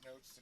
take notes.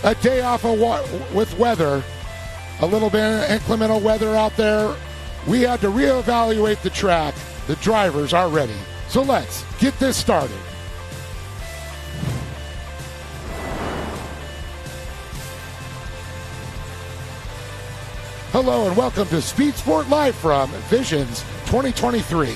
a day off with weather, a little bit of inclement weather out there. We had to reevaluate the track. The drivers are ready. So let's get this started. Hello and welcome to Speed Sport Live from Visions 2023.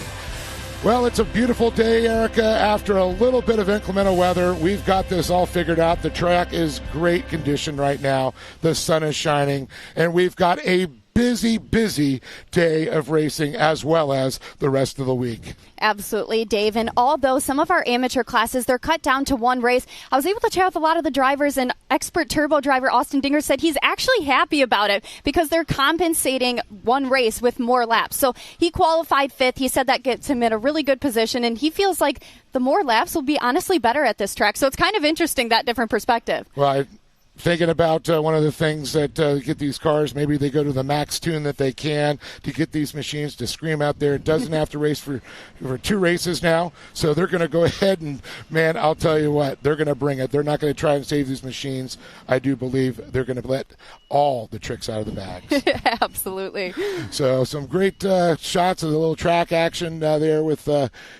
Well, it's a beautiful day, Erica. After a little bit of inclement weather, we've got this all figured out. The track is great condition right now. The sun is shining, and we've got a busy day of racing as well as the rest of the week. Absolutely, Dave. And although some of our amateur classes, they're cut down to one race, I was able to chat with a lot of the drivers, and expert turbo driver Austin Dinger said he's actually happy about it because they're compensating one race with more laps. So he qualified 5th. He said that gets him in a really good position, and he feels like the more laps will be honestly better at this track. So it's kind of interesting, that different perspective. Right. Thinking about one of the things that get these cars, maybe they go to the max tune that they can to get these machines to scream out there. It doesn't have to race for 2 races now, so they're going to go ahead and, man, I'll tell you what, they're going to bring it. They're not going to try and save these machines. I do believe they're going to let all the tricks out of the bags. Absolutely. So some great shots of the little track action there with,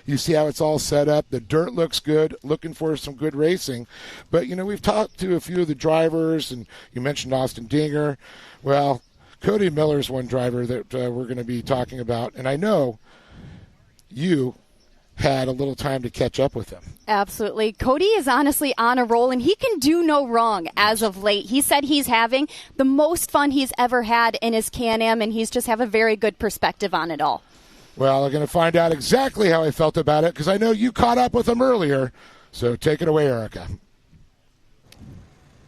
you see how it's all set up. The dirt looks good, looking for some good racing. But, you know, we've talked to a few of the drivers, and you mentioned Austin Dinger. Well, Cody Miller's one driver that we're going to be talking about, and I know you had a little time to catch up with him. Absolutely. Cody is honestly on a roll, and he can do no wrong as of late. He said he's having the most fun he's ever had in his Can-Am, and he's just have a very good perspective on it all. Well, I'm going to find out exactly how I felt about it because I know you caught up with him earlier. So take it away, Erica.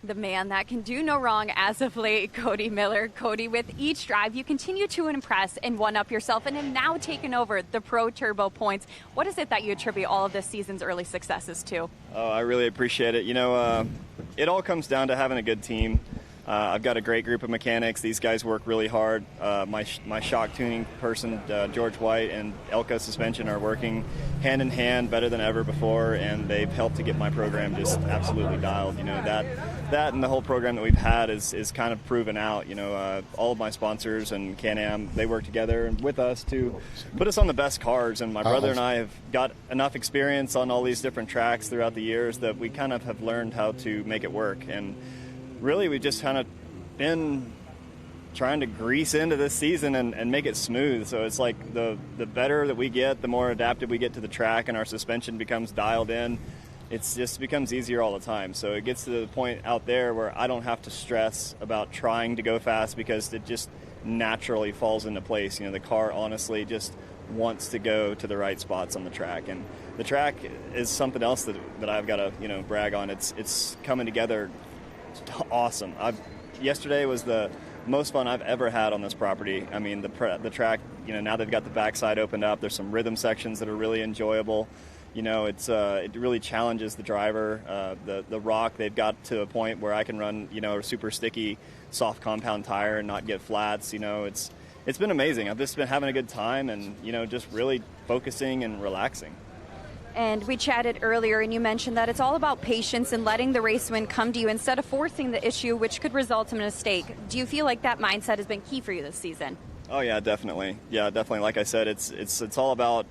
The man that can do no wrong as of late, Cody Miller. Cody, with each drive, you continue to impress and one-up yourself and have now taken over the Pro Turbo points. What is it that you attribute all of this season's early successes to? Oh, I really appreciate it. You know, it all comes down to having a good team. I've got a great group of mechanics. These guys work really hard. My shock tuning person, George White, and Elka Suspension are working hand in hand better than ever before, and they've helped to get my program just absolutely dialed. You know, that and the whole program that we've had is kind of proven out. You know, all of my sponsors and Can-Am, they work together with us to put us on the best cars, and my brother and I have got enough experience on all these different tracks throughout the years that we kind of have learned how to make it work. And really, we've just kind of been trying to grease into this season and make it smooth. So it's like the better that we get, the more adapted we get to the track, and our suspension becomes dialed in. It just becomes easier all the time. So it gets to the point out there where I don't have to stress about trying to go fast because it just naturally falls into place. You know, the car honestly just wants to go to the right spots on the track. And the track is something else that I've got to, you know, brag on. It's coming together awesome. Yesterday was the most fun I've ever had on this property. I mean, the track, you know, now they've got the backside opened up. There's some rhythm sections that are really enjoyable. You know, it really challenges the driver. The rock, they've got to a point where I can run, you know, a super sticky soft compound tire and not get flats. You know, it's been amazing. I've just been having a good time and, you know, just really focusing and relaxing. And we chatted earlier, and you mentioned that it's all about patience and letting the race win come to you instead of forcing the issue, which could result in a mistake. Do you feel like that mindset has been key for you this season? Oh, yeah, definitely. Yeah, definitely. Like I said, it's all about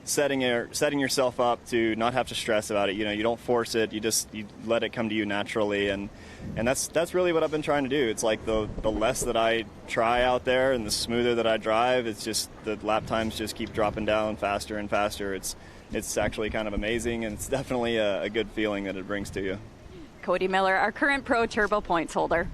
setting yourself up to not have to stress about it. You know, you don't force it. You let it come to you naturally, and that's really what I've been trying to do. It's like the less that I try out there and the smoother that I drive, it's just the lap times just keep dropping down faster and faster. It's actually kind of amazing, and it's definitely a good feeling that it brings to you. Cody Miller, our current Pro Turbo points holder.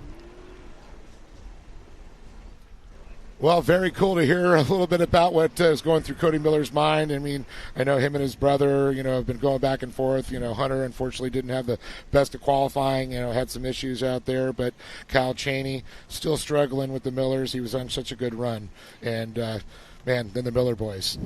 Well, very cool to hear a little bit about what is going through Cody Miller's mind. I mean, I know him and his brother, you know, have been going back and forth. You know, Hunter unfortunately didn't have the best of qualifying, you know, had some issues out there. But Kyle Chaney still struggling with the Millers. He was on such a good run. And, man, then the Miller boys.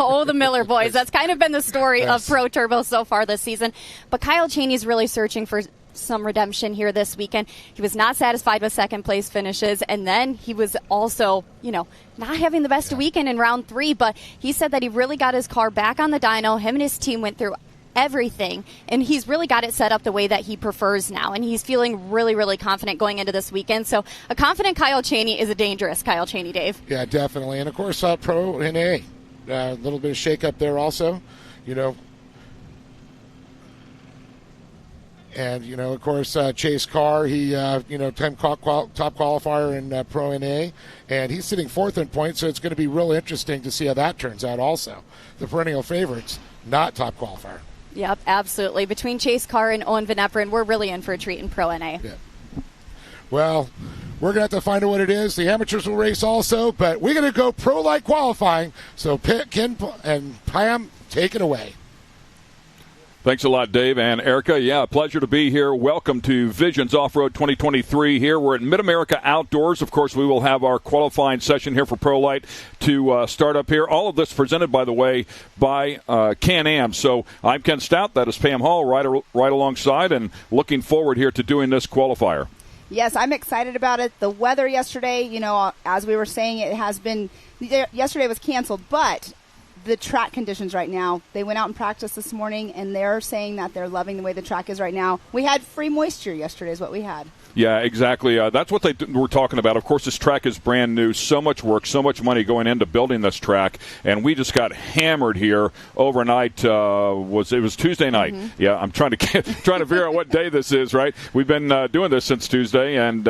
Oh, the Miller boys. That's kind of been the story of Pro Turbo so far this season. But Kyle Chaney's really searching for some redemption here this weekend. He was not satisfied with second place finishes, and then he was also, you know, not having the best weekend in round 3, but he said that he really got his car back on the dyno. Him and his team went through everything, and he's really got it set up the way that he prefers now, and he's feeling really, really confident going into this weekend. So a confident Kyle Cheney is a dangerous Kyle Cheney, Dave. Yeah, definitely. And, of course, Pro NA, a little bit of shake-up there also, And, of course, Chase Carr, he, top qualifier in Pro NA, and he's sitting 4th in points, so it's going to be real interesting to see how that turns out also. The perennial favorites, not top qualifier. Yep, absolutely. Between Chase Carr and Owen Van Eperen, we're really in for a treat in Pro NA. Yeah. Well, we're going to have to find out what it is. The amateurs will race also, but we're going to go pro-light qualifying. So Ken and Pam, take it away. Thanks a lot, Dave and Erica. Yeah, pleasure to be here. Welcome to Visions Off-Road 2023 here. We're at Mid-America Outdoors. Of course, we will have our qualifying session here for ProLight to start up here. All of this presented, by the way, by Can-Am. So I'm Ken Stout. That is Pam Hall right alongside, and looking forward here to doing this qualifier. Yes, I'm excited about it. The weather yesterday, as we were saying, yesterday was canceled, but the track conditions right now, they went out and practiced this morning, and they're saying that they're loving the way the track is right now. We had free moisture yesterday is what we had. Yeah, exactly. That's what they were talking about. Of course, this track is brand new. So much work, so much money going into building this track, and we just got hammered here overnight. It was Tuesday night. Mm-hmm. Yeah, I'm trying to figure out what day this is. Right, we've been doing this since Tuesday, and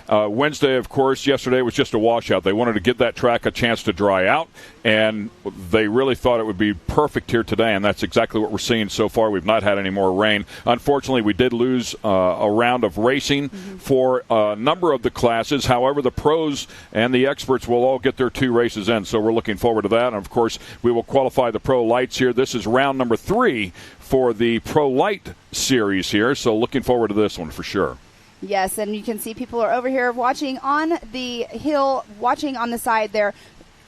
Wednesday, of course. Yesterday was just a washout. They wanted to give that track a chance to dry out, and they really thought it would be perfect here today, and that's exactly what we're seeing so far. We've not had any more rain. Unfortunately, we did lose a round of racing for a number of the classes. However, the pros and the experts will all get their 2 races in, so we're looking forward to that. And, of course, we will qualify the Pro Lights here. This is round number 3 for the Pro Light series here, so looking forward to this one for sure. Yes, and you can see people are over here watching on the hill, watching on the side there.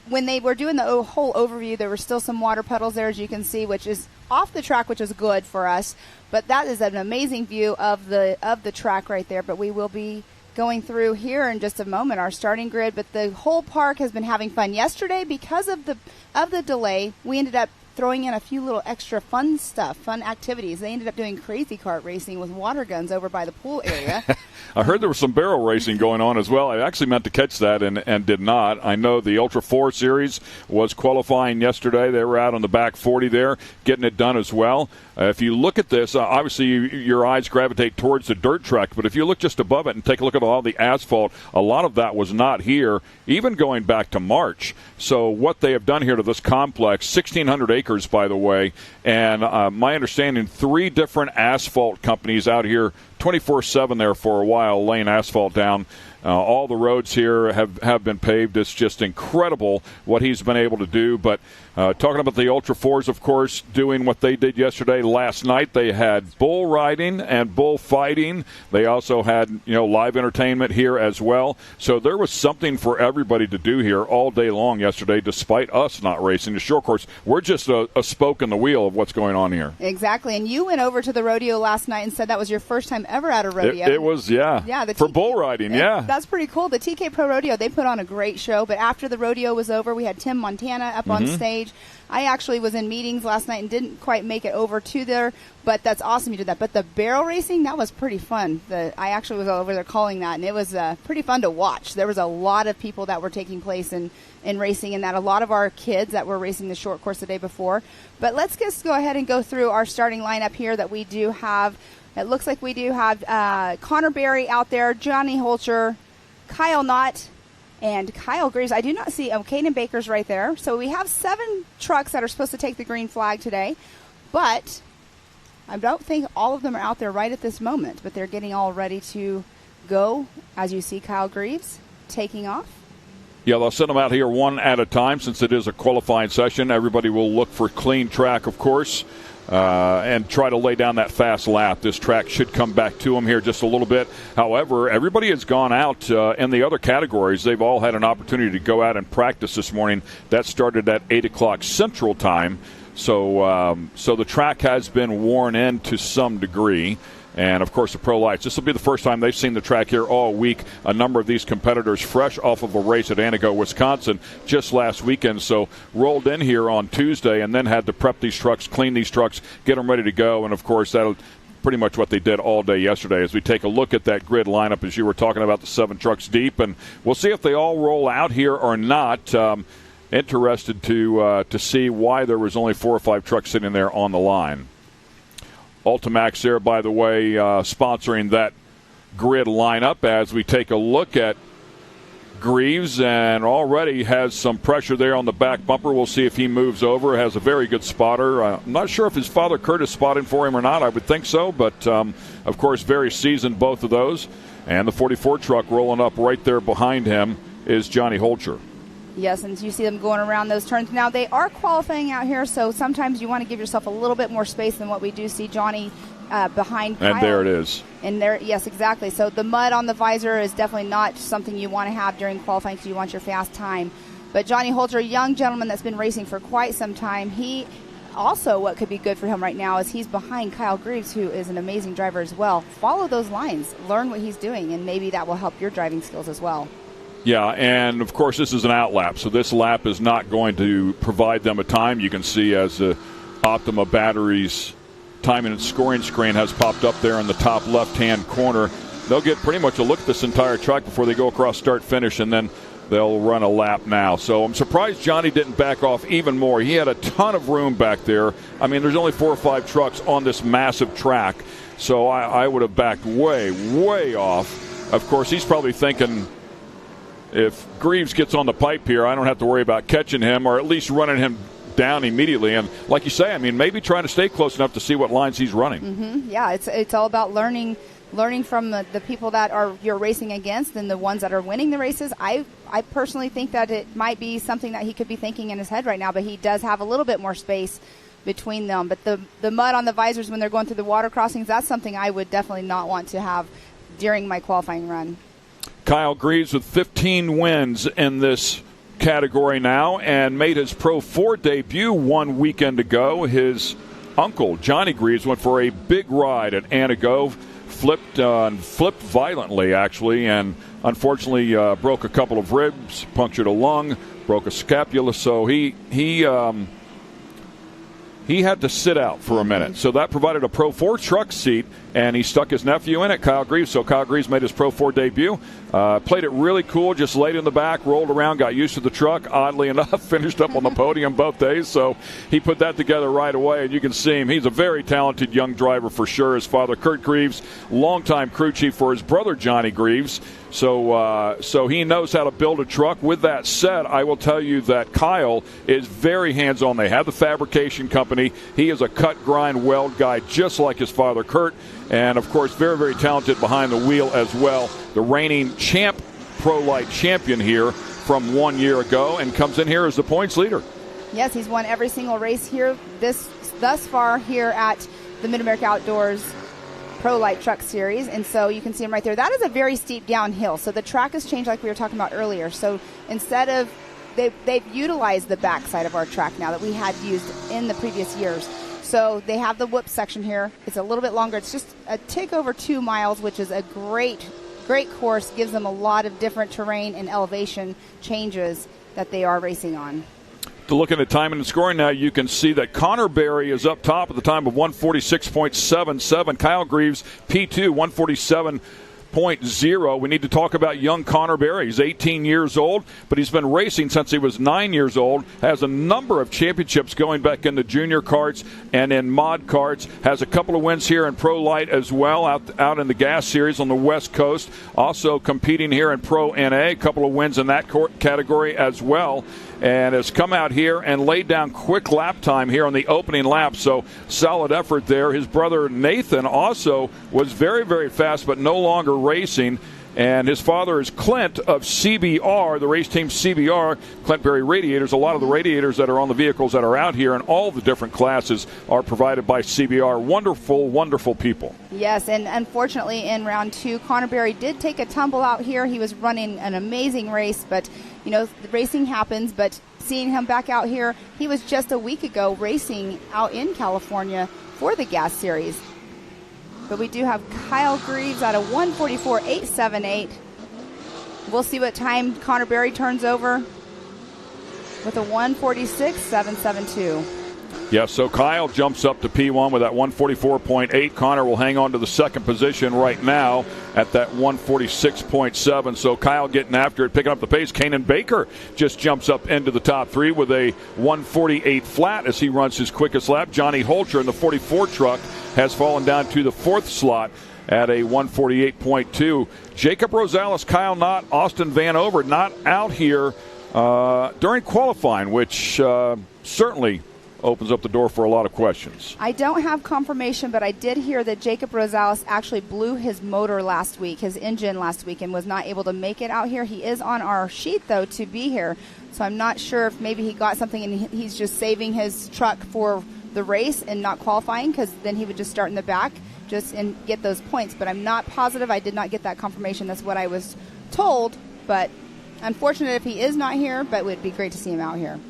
When they were doing the whole overview, there were still some water puddles there, as you can see, which is off the track, which is good for us. But that is an amazing view of the track right there. But we will be going through here in just a moment our starting grid. But the whole park has been having fun. Yesterday, because of the delay, we ended up throwing in a few little extra fun activities. They ended up doing crazy kart racing with water guns over by the pool area. I heard there was some barrel racing going on as well. I actually meant to catch that and did not. I know the Ultra 4 Series was qualifying yesterday. They were out on the back 40 there, getting it done as well. If you look at this, obviously your eyes gravitate towards the dirt track, but if you look just above it and take a look at all the asphalt, a lot of that was not here, even going back to March. So what they have done here to this complex, 1,600 acres, by the way, and my understanding, 3 different asphalt companies out here 24/7 there for a while, laying asphalt down. All the roads here have been paved. It's just incredible what he's been able to do. But talking about the Ultra 4s, of course, doing what they did yesterday. Last night they had bull riding and bull fighting. They also had live entertainment here as well. So there was something for everybody to do here all day long yesterday, despite us not racing the short course. We're just a spoke in the wheel of what's going on here. Exactly. And you went over to the rodeo last night and said that was your first time ever at a rodeo. It was, yeah. For bull riding, yeah. That's pretty cool. The TK Pro Rodeo, they put on a great show, but after the rodeo was over, we had Tim Montana up on stage. I actually was in meetings last night and didn't quite make it over to there, but that's awesome you did that. But the barrel racing, that was pretty fun. I actually was over there calling that, and it was pretty fun to watch. There was a lot of people that were taking place in racing, and that a lot of our kids that were racing the short course the day before. But let's just go ahead and go through our starting lineup here that we do have. It looks like we do have Connor Berry out there, Johnny Holcher, Kyle Knott, and Kyle Greaves. I do not see Caden Baker's right there. So we have 7 trucks that are supposed to take the green flag today, but I don't think all of them are out there right at this moment, but they're getting all ready to go. As you see, Kyle Greaves taking off. Yeah, they'll send them out here one at a time since it is a qualifying session. Everybody will look for clean track, of course, and try to lay down that fast lap. This track should come back to them here just a little bit. However, everybody has gone out in the other categories. They've all had an opportunity to go out and practice this morning. That started at 8 o'clock Central Time. So the track has been worn in to some degree. And, of course, the Pro Lights. This will be the first time they've seen the track here all week. A number of these competitors fresh off of a race at Antigo, Wisconsin just last weekend. So rolled in here on Tuesday and then had to prep these trucks, clean these trucks, get them ready to go. And, of course, that'll pretty much what they did all day yesterday as we take a look at that grid lineup as you were talking about, the 7 trucks deep. And we'll see if they all roll out here or not. Interested to see why there was only 4 or 5 trucks sitting there on the line. Ultimax there, by the way, sponsoring that grid lineup as we take a look at Greaves, and already has some pressure there on the back bumper. We'll see if he moves over. Has a very good spotter. I'm not sure if his father Kurt is spotting for him or not. I would think so, but of course very seasoned, both of those. And the 44 truck rolling up right there behind him is Johnny Holcher. Yes, and you see them going around those turns. Now, they are qualifying out here, so sometimes you want to give yourself a little bit more space than what we do see Johnny behind Kyle. And there it is. And there, yes, exactly. So the mud on the visor is definitely not something you want to have during qualifying because you want your fast time. But Johnny Holter, a young gentleman that's been racing for quite some time, he also, what could be good for him right now is he's behind Kyle Greaves, who is an amazing driver as well. Follow those lines. Learn what he's doing, and maybe that will help your driving skills as well. Yeah, and of course this is an out lap, so this lap is not going to provide them a time. You can see as the Optima Batteries timing and scoring screen has popped up there in the top left-hand corner. They'll get pretty much a look at this entire track before they go across start-finish, and then they'll run a lap now. So I'm surprised Johnny didn't back off even more. He had a ton of room back there. I mean, there's only 4 or 5 trucks on this massive track, so I would have backed way, way off. Of course, he's probably thinking, if Greaves gets on the pipe here, I don't have to worry about catching him or at least running him down immediately. And like you say, I mean, maybe trying to stay close enough to see what lines he's running. Mm-hmm. Yeah, it's all about learning from the people that you're racing against and the ones that are winning the races. I personally think that it might be something that he could be thinking in his head right now, but he does have a little bit more space between them. But the mud on the visors when they're going through the water crossings, that's something I would definitely not want to have during my qualifying run. Kyle Greaves with 15 wins in this category now and made his Pro 4 debut 1 weekend ago. His uncle, Johnny Greaves, went for a big ride at Antigo, flipped violently, actually, and unfortunately broke a couple of ribs, punctured a lung, broke a scapula, so he had to sit out for a minute. So that provided a Pro 4 truck seat, and he stuck his nephew in it, Kyle Greaves. So Kyle Greaves made his Pro 4 debut. Played it really cool, just laid in the back, rolled around, got used to the truck. Oddly enough, finished up on the podium both days. So he put that together right away, and you can see him. He's a very talented young driver for sure. His father, Kurt Greaves, longtime crew chief for his brother, Johnny Greaves. So he knows how to build a truck. With that said, I will tell you that Kyle is very hands-on. They have the fabrication company. He is a cut, grind, weld guy just like his father, Kurt. And, of course, very, very talented behind the wheel as well. The reigning champ, Pro Light champion here from 1 year ago, and comes in here as the points leader. Yes, he's won every single race here thus far here at the Mid-America Outdoors Pro Light Truck Series, and so you can see him right there. That is a very steep downhill, so the track has changed like we were talking about earlier. So instead of, they've utilized the backside of our track now that we had used in the previous years. So they have the whoop section here. It's a little bit longer. It's just a tick over 2 miles, which is a great course. Gives them a lot of different terrain and elevation changes that they are racing on. To look at the time and scoring now, you can see that Connor Berry is up top at the time of 146.77. Kyle Greaves, P2, 147.0. We need to talk about young Connor Berry. He's 18 years old, but he's been racing since he was 9 years old. Has a number of championships going back in the junior karts and in mod karts. Has a couple of wins here in Pro Light as well, out in the gas series on the West Coast. Also competing here in Pro NA. A couple of wins in that category as well. And has come out here and laid down quick lap time here on the opening lap. So solid effort there. His brother Nathan also was very, very fast, but no longer racing. And his father is Clint of CBR, the race team CBR, Clint Berry Radiators. A lot of the radiators that are on the vehicles that are out here in all the different classes are provided by CBR. Wonderful, wonderful people. Yes, and unfortunately in round 2, Connor Berry did take a tumble out here. He was running an amazing race, but, you know, the racing happens. But seeing him back out here, he was just a week ago racing out in California for the gas series. But we do have Kyle Greaves at a 1:44.878. We'll see what time Connor Berry turns over with a 1:46.772. Yeah, so Kyle jumps up to P1 with that 144.8. Connor will hang on to the second position right now at that 146.7. So Kyle getting after it, picking up the pace. Kanan Baker just jumps up into the top three with a 148 flat as he runs his quickest lap. Johnny Holcher in the 44 truck has fallen down to the fourth slot at a 148.2. Jacob Rosales, Kyle Knott, Austin Vanover not out here during qualifying, which certainly opens up the door for a lot of questions. I don't have confirmation, but I did hear that Jacob Rosales actually blew his motor last week, his engine last week, and was not able to make it out here. He is on our sheet, though, to be here. So I'm not sure if maybe he got something and he's just saving his truck for the race and not qualifying, because then he would just start in the back and get those points. But I'm not positive. I did not get that confirmation. That's what I was told. But unfortunate if he is not here, but it would be great to see him out here.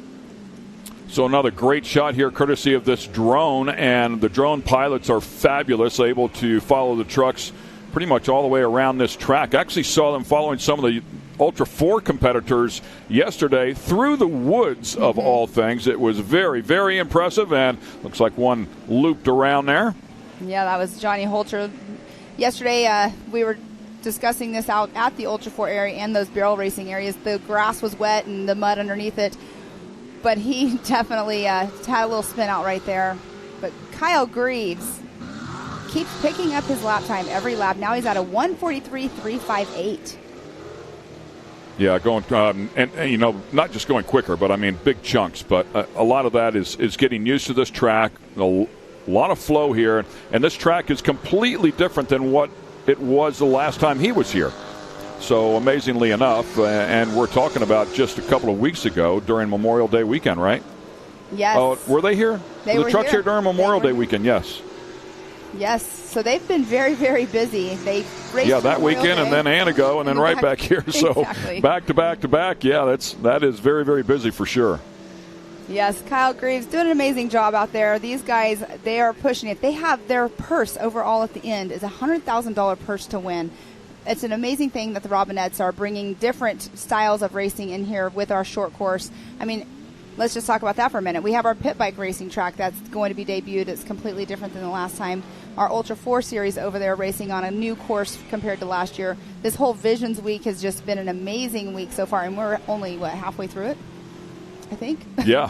So another great shot here courtesy of this drone, and the drone pilots are fabulous, able to follow the trucks pretty much all the way around this track. I actually saw them following some of the Ultra 4 competitors yesterday through the woods of all things. It was very, very impressive, and looks like one looped around there. Yeah, that was Johnny Holter. Yesterday we were discussing this out at the Ultra 4 area and those barrel racing areas. The grass was wet and the mud underneath it. But he definitely had a little spin out right there. But Kyle Greaves keeps picking up his lap time every lap. Now he's at a 1:43.358. Yeah, going and you know, not just going quicker, but I mean big chunks. But a lot of that is getting used to this track. A lot of flow here, and this track is completely different than what it was the last time he was here. So amazingly enough, and we're talking about just a couple of weeks ago during Memorial Day weekend, right? Yes. Oh, were they here? They were the trucks here during Memorial Day here. Weekend, yes. Yes, so they've been very, very busy. They raced that weekend, and then Anago, and then right back here. So exactly. back to back to back. Yeah, that is very, very busy for sure. Yes, Kyle Greaves doing an amazing job out there. These guys, they are pushing it. They have their purse overall at the end is a $100,000 purse to win. It's an amazing thing that the Robinettes are bringing different styles of racing in here with our short course. I mean, let's just talk about that for a minute. We have our pit bike racing track that's going to be debuted. It's completely different than the last time. Our Ultra 4 series over there racing on a new course compared to last year. This whole Visions Week has just been an amazing week so far, and we're only, halfway through it? I think. Yeah,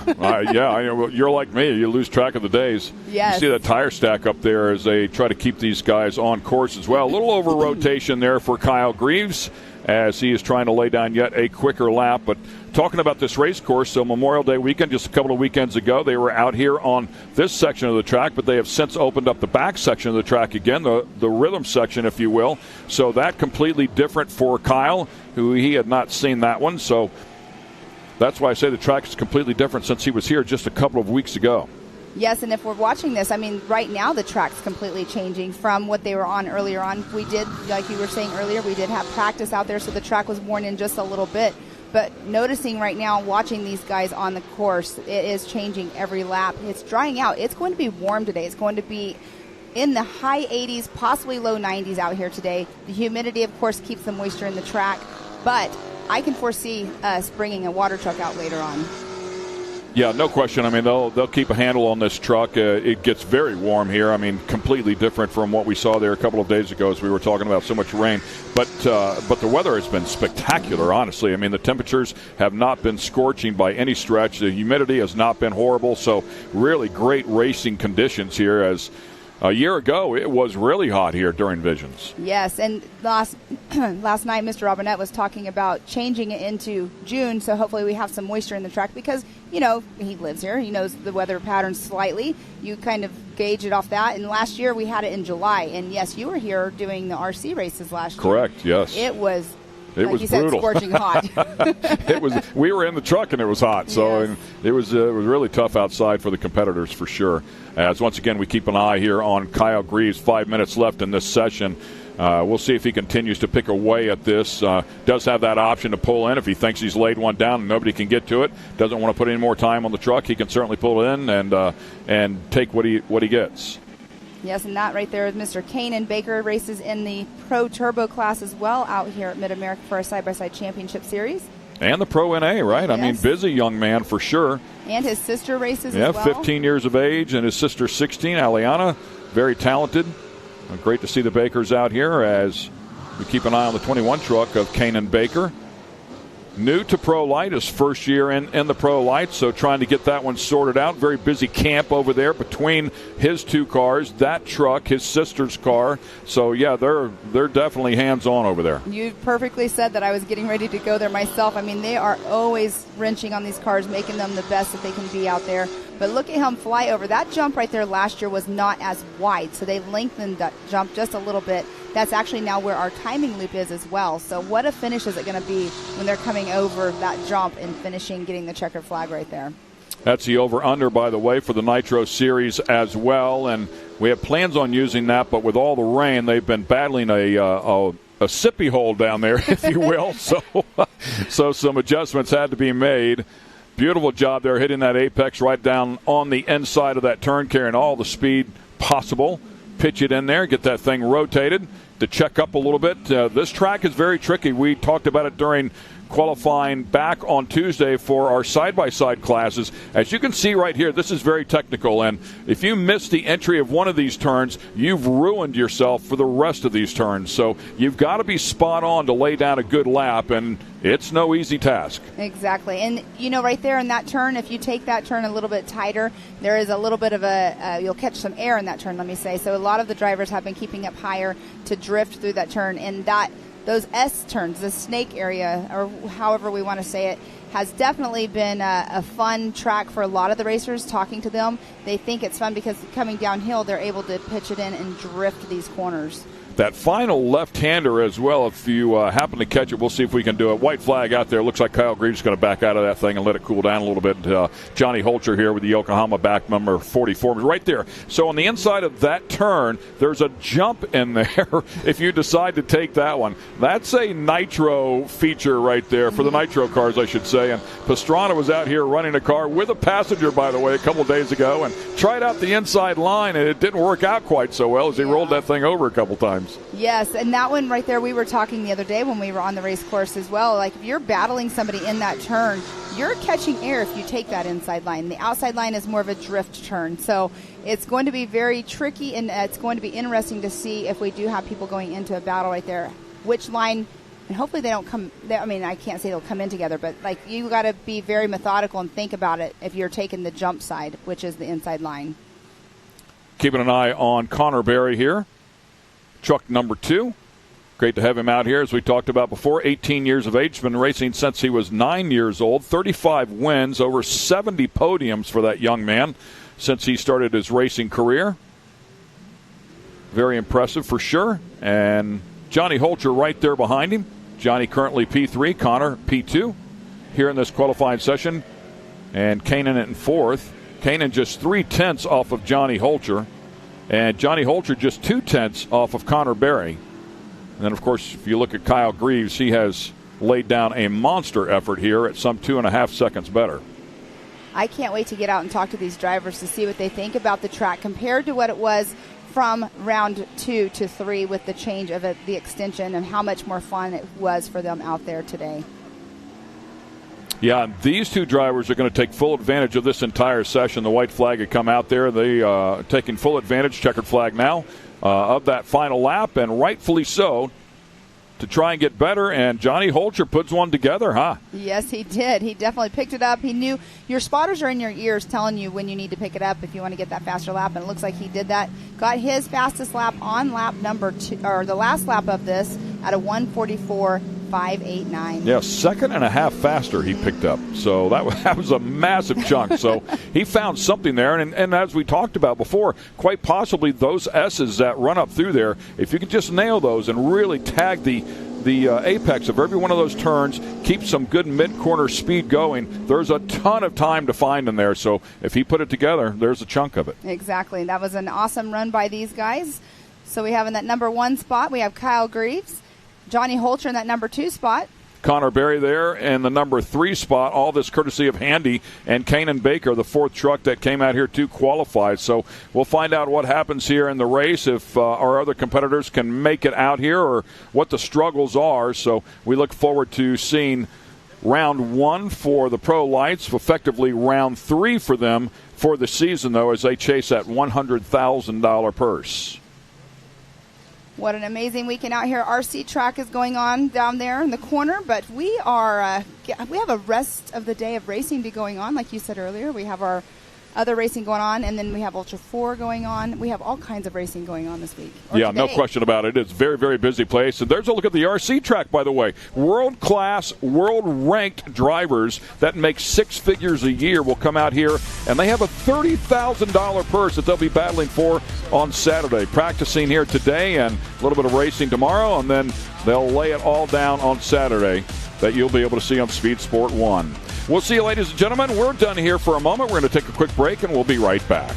you're like me. You lose track of the days. Yes. You see that tire stack up there as they try to keep these guys on course as well. A little over rotation there for Kyle Greaves as he is trying to lay down yet a quicker lap. But talking about this race course, so Memorial Day weekend, just a couple of weekends ago, they were out here on this section of the track, but they have since opened up the back section of the track again, the rhythm section, if you will. So that completely different for Kyle, who he had not seen that one. So that's why I say the track is completely different since he was here just a couple of weeks ago. Yes, and if we're watching this, I mean, right now the track's completely changing from what they were on earlier on. We did, like you were saying earlier, we did have practice out there, so the track was worn in just a little bit. But noticing right now, watching these guys on the course, it is changing every lap. It's drying out. It's going to be warm today. It's going to be in the high 80s, possibly low 90s out here today. The humidity, of course, keeps the moisture in the track, but I can foresee us bringing a water truck out later on. Yeah, no question. I mean, they'll keep a handle on this truck. It gets very warm here. I mean, completely different from what we saw there a couple of days ago as we were talking about so much rain. But the weather has been spectacular, honestly. I mean, the temperatures have not been scorching by any stretch. The humidity has not been horrible. So really great racing conditions here as a year ago, it was really hot here during Visions. Yes, and last night Mr. Robinette was talking about changing it into June, so hopefully we have some moisture in the track because, you know, he lives here. He knows the weather patterns slightly. You kind of gauge it off that. And last year we had it in July. And, yes, you were here doing the RC races last year. Correct, yes. It was It was brutal. Scorching hot. It was. We were in the truck and it was hot, so yes. It was really tough outside for the competitors for sure. As once again we keep an eye here on Kyle Greaves. 5 minutes left in this session. We'll see if he continues to pick away at this. Does have that option to pull in if he thinks he's laid one down and nobody can get to it. Doesn't want to put any more time on the truck. He can certainly pull it in and take what he gets. Yes, and that right there is Mr. Kanan Baker, races in the Pro Turbo class as well out here at Mid-America for our side-by-side championship series. And the Pro NA, right? Yes. I mean, busy young man for sure. And his sister races as well. 15 years of age, and his sister 16, Aliana, very talented. Great to see the Bakers out here as we keep an eye on the 21 truck of Kanan Baker. New to Pro Light, his first year in the Pro Light, so trying to get that one sorted out. Very busy camp over there between his two cars, that truck, his sister's car. So, yeah, they're definitely hands-on over there. You perfectly said that. I was getting ready to go there myself. I mean, they are always wrenching on these cars, making them the best that they can be out there. But look at him fly over. That jump right there last year was not as wide, so they lengthened that jump just a little bit. That's actually now where our timing loop is as well. So what a finish is it going to be when they're coming over that jump and finishing, getting the checkered flag right there. That's the over-under, by the way, for the Nitro Series as well. And we have plans on using that, but with all the rain, they've been battling a sippy hole down there, if you will. So some adjustments had to be made. Beautiful job there, hitting that apex right down on the inside of that turn, carrying all the speed possible. Pitch it in there, get that thing rotated to check up a little bit. This track is very tricky. We talked about it during qualifying back on Tuesday for our side-by-side classes. As you can see right here, this is very technical, and if you miss the entry of one of these turns, you've ruined yourself for the rest of these turns. So you've got to be spot on to lay down a good lap, and it's no easy task. Exactly. And, you know, right there in that turn, if you take that turn a little bit tighter, there is a little bit of you'll catch some air in that turn, let me say. So a lot of the drivers have been keeping up higher to drift through that turn, and those S turns, the snake area, or however we want to say it, has definitely been a fun track for a lot of the racers. Talking to them, they think it's fun because coming downhill, they're able to pitch it in and drift these corners. That final left-hander as well, if you happen to catch it, we'll see if we can do it. White flag out there. Looks like Kyle Greaves is going to back out of that thing and let it cool down a little bit. Johnny Holcher here with the Yokohama back number 44. Right there. So on the inside of that turn, there's a jump in there if you decide to take that one. That's a nitro feature right there for the nitro cars, I should say. And Pastrana was out here running a car with a passenger, by the way, a couple of days ago and tried out the inside line, and it didn't work out quite so well as he rolled that thing over a couple times. Yes, and that one right there, we were talking the other day when we were on the race course as well. Like, if you're battling somebody in that turn, you're catching air if you take that inside line. The outside line is more of a drift turn. So it's going to be very tricky, and it's going to be interesting to see if we do have people going into a battle right there, which line, and hopefully they don't come, I mean, I can't say they'll come in together, but like, you got to be very methodical and think about it if you're taking the jump side, which is the inside line. Keeping an eye on Connor Berry here. Truck number 2. Great to have him out here, as we talked about before. 18 years of age, been racing since he was 9 years old. 35 wins, over 70 podiums for that young man since he started his racing career. Very impressive for sure. And Johnny Holcher right there behind him. Johnny currently P3, Connor P2 here in this qualifying session. And Kanan in 4th. Kanan just 3/10 off of Johnny Holcher. And Johnny Holcher just 2/10 off of Connor Berry. And then, of course, if you look at Kyle Greaves, he has laid down a monster effort here at some 2.5 seconds better. I can't wait to get out and talk to these drivers to see what they think about the track compared to what it was from round 2 to 3 with the change of the extension, and how much more fun it was for them out there today. Yeah, these two drivers are going to take full advantage of this entire session. The white flag had come out there. They taking full advantage, checkered flag now, of that final lap, and rightfully so, to try and get better. And Johnny Holcher puts one together, huh? Yes, he did. He definitely picked it up. He knew your spotters are in your ears telling you when you need to pick it up if you want to get that faster lap, and it looks like he did that. Got his fastest lap on lap number 2, or the last lap of this, at a 1:44.589. Yeah, 1.5 seconds faster he picked up. So that was a massive chunk. So he found something there. And as we talked about before, quite possibly those S's that run up through there, if you can just nail those and really tag the apex of every one of those turns, keep some good mid-corner speed going, there's a ton of time to find in there. So if he put it together, there's a chunk of it. Exactly. That was an awesome run by these guys. So we have in that number 1 spot, we have Kyle Greaves. Johnny Holcher in that number 2 spot. Connor Berry there in the number 3 spot. All this courtesy of Handy and Kanan Baker, the 4th truck that came out here to qualify. So we'll find out what happens here in the race, if our other competitors can make it out here or what the struggles are. So we look forward to seeing round 1 for the Pro Lights, effectively round 3 for them for the season, though, as they chase that $100,000 purse. What an amazing weekend out here. RC track is going on down there in the corner, but we have a rest of the day of racing be going on. Like you said earlier, we have our other racing going on, and then we have Ultra 4 going on. We have all kinds of racing going on this week. Yeah, today. No question about it. It's a very, very busy place. And there's a look at the RC track, by the way. World-class, world-ranked drivers that make 6 figures a year will come out here, and they have a $30,000 purse that they'll be battling for on Saturday. Practicing here today and a little bit of racing tomorrow, and then they'll lay it all down on Saturday that you'll be able to see on Speed Sport 1. We'll see you, ladies and gentlemen. We're done here for a moment. We're going to take a quick break, and we'll be right back.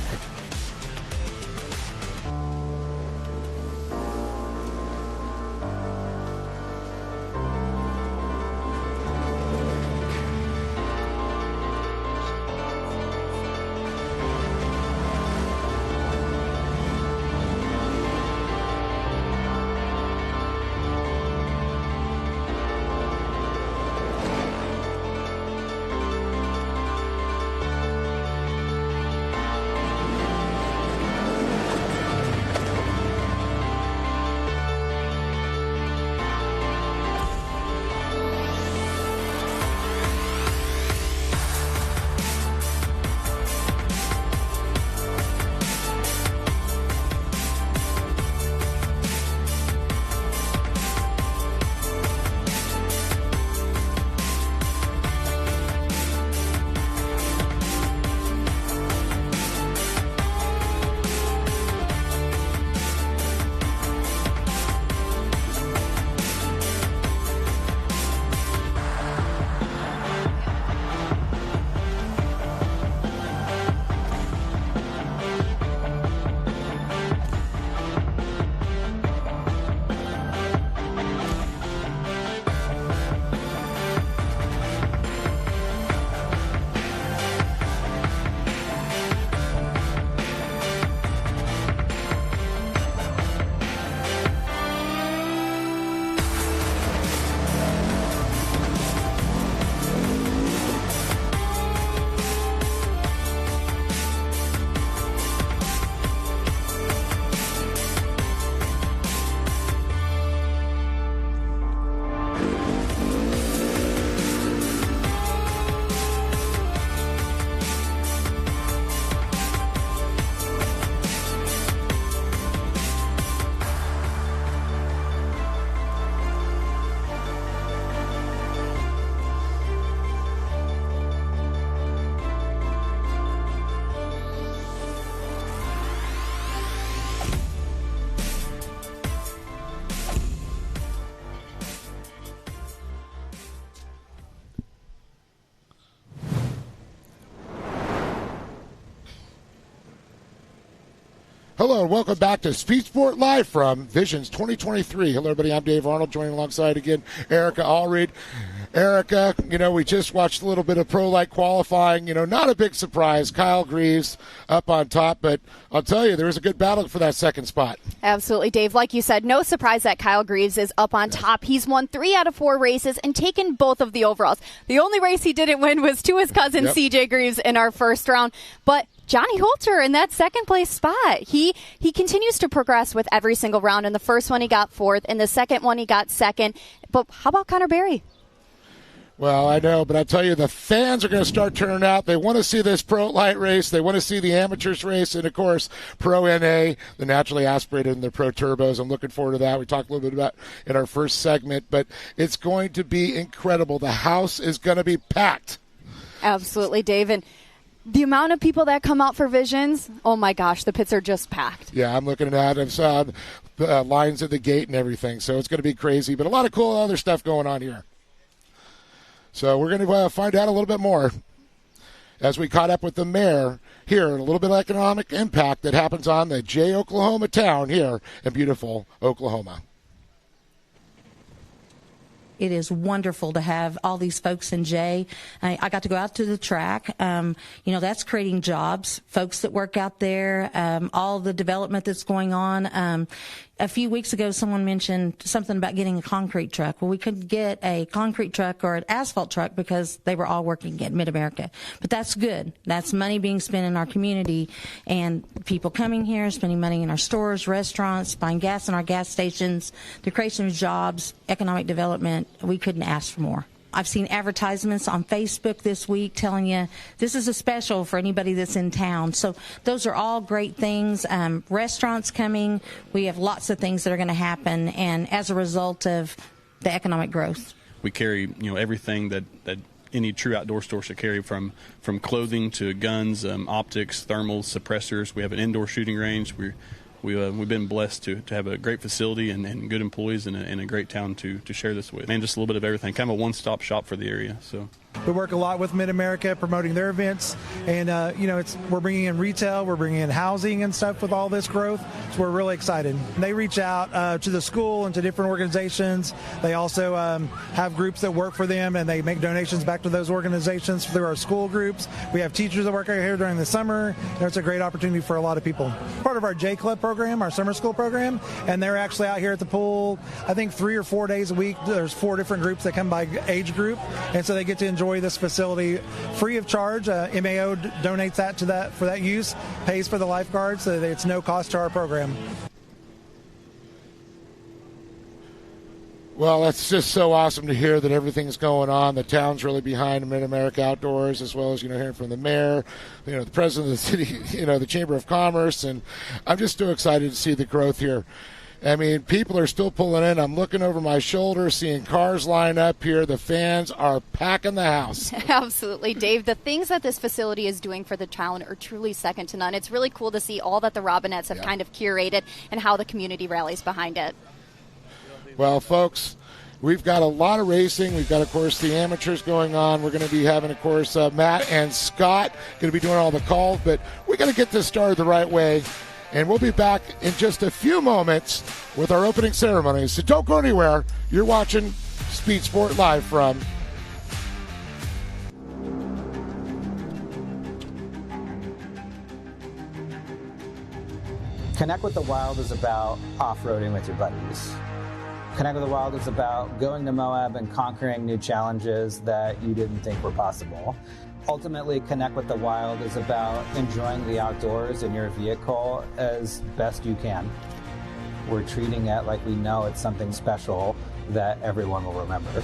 Hello and welcome back to Speed Sport Live from Visions 2023. Hello, everybody. I'm Dave Arnold, joining alongside again Erica Allred. Erica, we just watched a little bit of Pro Light qualifying. Not a big surprise. Kyle Greaves up on top, but I'll tell you, there was a good battle for that second spot. Absolutely, Dave. Like you said, no surprise that Kyle Greaves is up on top. He's won 3 out of 4 races and taken both of the overalls. The only race he didn't win was to his cousin, CJ Greaves, in our first round. But Johnny Holter in that second place spot. He continues to progress with every single round. In the first one, he got 4th. In the second one, he got 2nd. But how about Connor Berry? Well, I know, but I tell you, the fans are going to start turning out. They want to see this Pro Light race. They want to see the amateurs race. And, of course, Pro NA, the naturally aspirated and the Pro Turbos. I'm looking forward to that. We talked a little bit about in our first segment. But it's going to be incredible. The house is going to be packed. Absolutely, Dave. And the amount of people that come out for Visions, oh, my gosh, the pits are just packed. Yeah, I'm looking at it. I saw lines at the gate and everything. So it's going to be crazy. But a lot of cool other stuff going on here. So we're going to find out a little bit more as we caught up with the mayor here, a little bit of economic impact that happens on the J. Oklahoma town here in beautiful Oklahoma. It is wonderful to have all these folks in Jay. I got to go out to the track. That's creating jobs, folks that work out there, all the development that's going on. A few weeks ago, someone mentioned something about getting a concrete truck. Well, we couldn't get a concrete truck or an asphalt truck because they were all working at Mid-America. But that's good. That's money being spent in our community, and people coming here, spending money in our stores, restaurants, buying gas in our gas stations, the creation of jobs, economic development. We couldn't ask for more. I've seen advertisements on Facebook this week telling you this is a special for anybody that's in town. So those are all great things. Restaurants coming. We have lots of things that are going to happen, and as a result of the economic growth. We carry, everything that any true outdoor store should carry, from clothing to guns, optics, thermals, suppressors. We have an indoor shooting range. We've been blessed to have a great facility and good employees and a great town to share this with. And just a little bit of everything, kind of a one-stop shop for the area. So we work a lot with Mid-America promoting their events, and we're bringing in retail, we're bringing in housing and stuff with all this growth, so we're really excited. They reach out to the school and to different organizations. They also have groups that work for them, and they make donations back to those organizations through our school groups. We have teachers that work out here during the summer. It's a great opportunity for a lot of people. Part of our J Club program, our summer school program, and they're actually out here at the pool, I think 3 or 4 days a week. There's 4 different groups that come by age group, and so they get to enjoy this facility free of charge. MAO donates that for that use, pays for the lifeguards, so that it's no cost to our program. Well, that's just so awesome to hear that everything's going on. The town's really behind Mid-America Outdoors, as well as, hearing from the mayor, the president of the city, the Chamber of Commerce, and I'm just so excited to see the growth here. I mean, people are still pulling in. I'm looking over my shoulder, seeing cars line up here. The fans are packing the house. Absolutely, Dave. The things that this facility is doing for the town are truly second to none. It's really cool to see all that the Robinettes have kind of curated and how the community rallies behind it. Well, folks, we've got a lot of racing. We've got, of course, the amateurs going on. We're going to be having, of course, Matt and Scott going to be doing all the calls, but we got to get this started the right way. And we'll be back in just a few moments with our opening ceremonies. So don't go anywhere. You're watching Speed Sport Live from Connect with the Wild is about off-roading with your buddies. Connect with the Wild is about going to Moab and conquering new challenges that you didn't think were possible. Ultimately, Connect with the Wild is about enjoying the outdoors in your vehicle as best you can. We're treating it like we know it's something special that everyone will remember.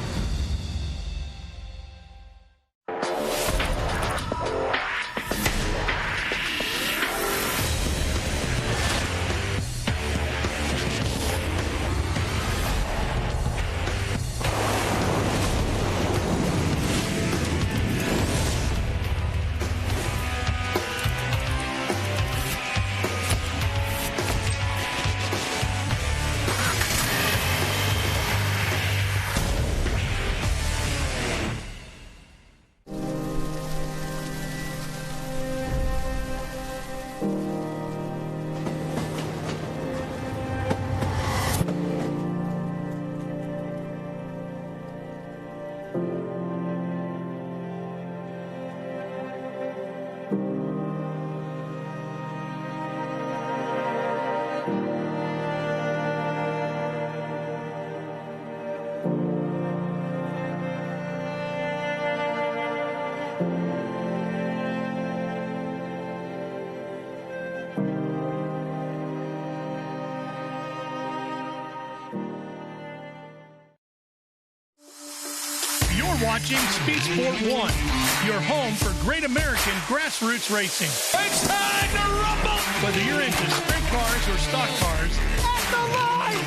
Watching Speed Sport 1, your home for great American grassroots racing. It's time to rumble! Whether you're into sprint cars or stock cars, at the line!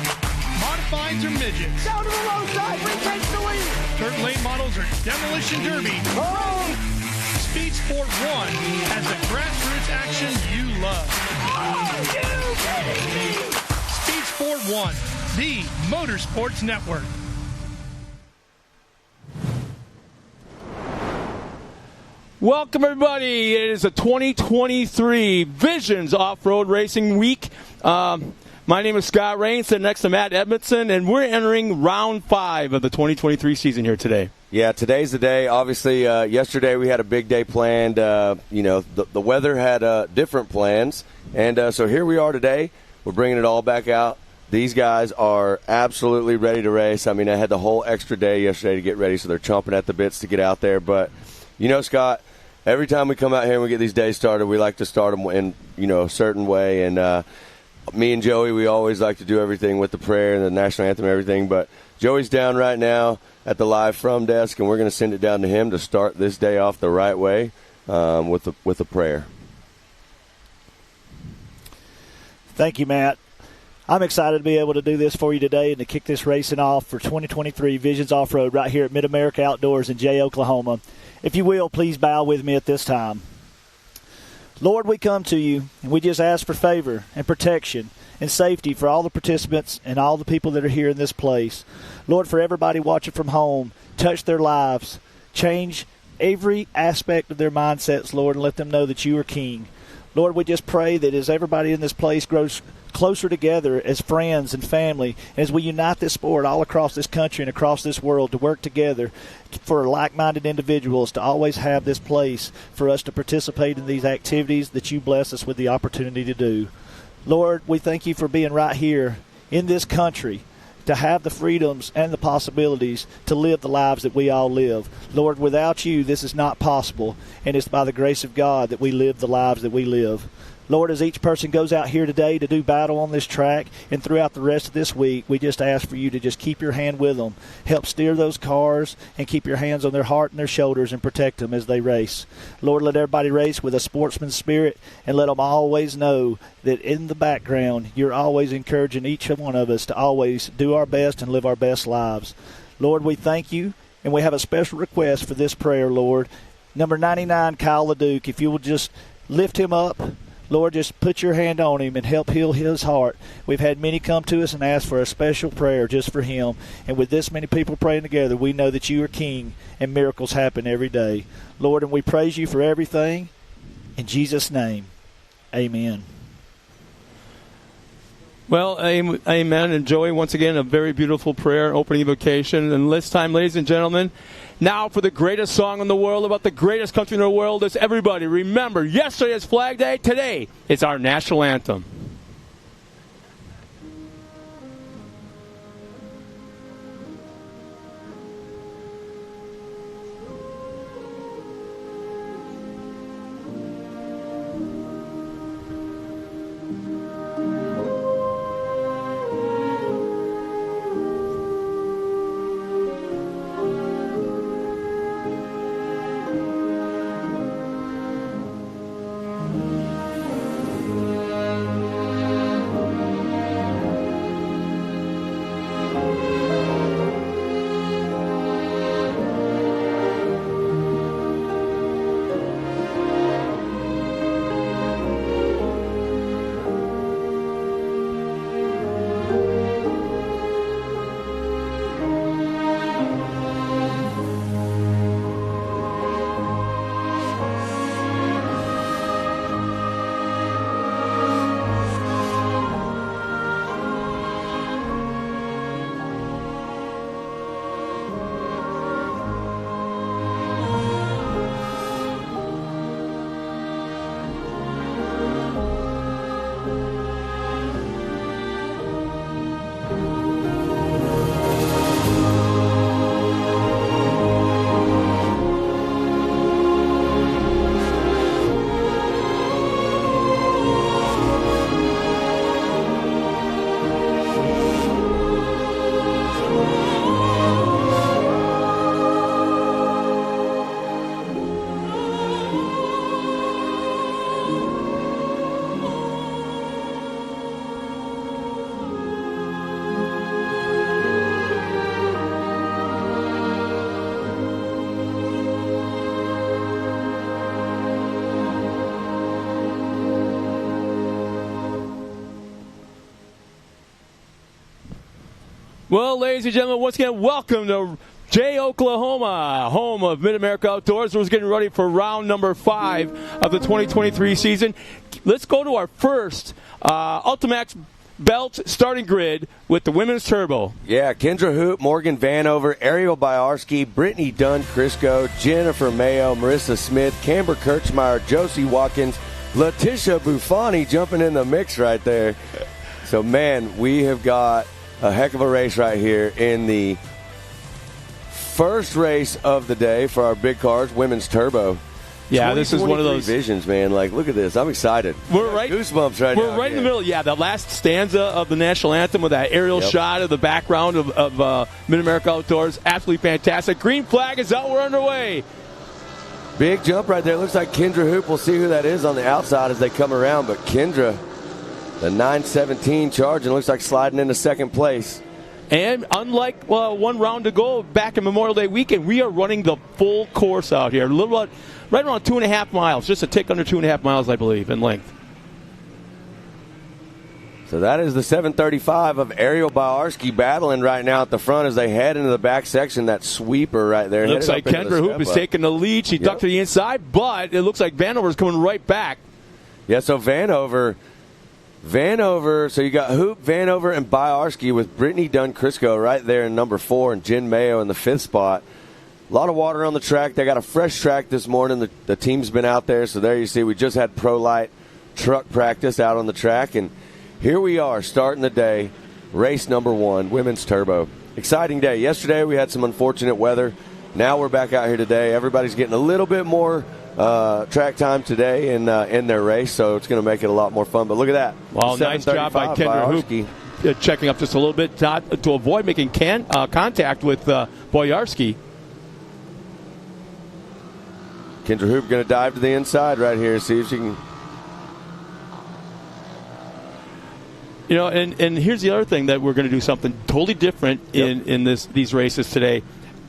Modifieds or midgets, down to the low side, retakes the lead! Dirt lane models or demolition derby. Oh! Speed Sport 1 has the grassroots action you love. Are you kidding me? Speed Sport 1, the Motorsports Network. Welcome, everybody. It is a 2023 Visions Off-Road Racing Week. My name is Scott Rain, sitting next to Matt Edmondson, and we're entering round 5 of the 2023 season here today. Yeah, today's the day. Obviously, yesterday we had a big day planned. The weather had different plans, and so here we are today. We're bringing it all back out. These guys are absolutely ready to race. I mean, I had the whole extra day yesterday to get ready, so they're chomping at the bits to get out there. But, Scott, every time we come out here and we get these days started, we like to start them in, a certain way. And me and Joey, we always like to do everything with the prayer and the national anthem and everything. But Joey's down right now at the live from desk, and we're going to send it down to him to start this day off the right way with a prayer. Thank you, Matt. I'm excited to be able to do this for you today and to kick this racing off for 2023 Visions Off-Road right here at Mid-America Outdoors in Jay, Oklahoma. If you will, please bow with me at this time. Lord, we come to you, and we just ask for favor and protection and safety for all the participants and all the people that are here in this place. Lord, for everybody watching from home, touch their lives, change every aspect of their mindsets, Lord, and let them know that you are King. Lord, we just pray that as everybody in this place grows closer together as friends and family, as we unite this sport all across this country and across this world to work together for like-minded individuals to always have this place for us to participate in these activities that you bless us with the opportunity to do. Lord, we thank you for being right here in this country to have the freedoms and the possibilities to live the lives that we all live. Lord, without you, this is not possible, and it's by the grace of God that we live the lives that we live. Lord, as each person goes out here today to do battle on this track and throughout the rest of this week, we just ask for you to just keep your hand with them, help steer those cars, and keep your hands on their heart and their shoulders and protect them as they race. Lord, let everybody race with a sportsman's spirit, and let them always know that in the background, you're always encouraging each one of us to always do our best and live our best lives. Lord, we thank you, and we have a special request for this prayer, Lord. Number 99, Kyle LeDuc, if you will just lift him up, Lord, just put your hand on him and help heal his heart. We've had many come to us and ask for a special prayer just for him. And with this many people praying together, we know that you are King and miracles happen every day. Lord, and we praise you for everything. In Jesus' name, amen. Well, amen. And Joey, once again, a very beautiful prayer, opening invocation. And this time, ladies and gentlemen, now for the greatest song in the world about the greatest country in the world. Is everybody remember, yesterday is Flag Day. Today is our national anthem. Well, ladies and gentlemen, once again, welcome to Jay, Oklahoma, home of Mid-America Outdoors. We're getting ready for round number 5 of the 2023 season. Let's go to our first Ultimax belt starting grid with the women's turbo. Yeah, Kendra Hoop, Morgan Vanover, Ariel Biarski, Brittany Dunn Crisco, Jennifer Mayo, Marissa Smith, Camber Kirchmeyer, Josie Watkins, Letitia Buffoni jumping in the mix right there. So, man, we have got a heck of a race right here in the first race of the day for our big cars, women's turbo. Yeah, this is one of those visions, man. Like, look at this. I'm excited. We're right. Goosebumps right now. We're right in the middle. Yeah, the last stanza of the national anthem with that aerial shot of the background of Mid-America Outdoors. Absolutely fantastic. Green flag is out. We're underway. Big jump right there. Looks like Kendra Hoop. We'll see who that is on the outside as they come around. But Kendra, the 917 charge, and looks like sliding into second place. And unlike one round to go back in Memorial Day weekend, we are running the full course out here. Right around 2.5 miles, just a tick under 2.5 miles, I believe, in length. So that is the 735 of Ariel Biarski battling right now at the front as they head into the back section. That sweeper right there. Looks like Kendra Hoop is taking the lead. She ducked to the inside, but it looks like Vanover's coming right back. Yeah, so Vanover, so you got Hoop, Vanover, and Biarski with Brittany Dunn Crisco right there in number 4 and Jen Mayo in the 5th spot. A lot of water on the track. They got a fresh track this morning. The team's been out there, so there you see we just had ProLite truck practice out on the track, and here we are starting the day, race number 1, women's turbo. Exciting day. Yesterday we had some unfortunate weather. Now we're back out here today. Everybody's getting a little bit more track time today in their race, so it's going to make it a lot more fun. But look at that. Well, nice job by Kendra Hoop checking up just a little bit to avoid making contact with Boyarski. Kendra Hoop going to dive to the inside right here, see if she can. You know, and here's the other thing that we're going to do something totally different in these races today.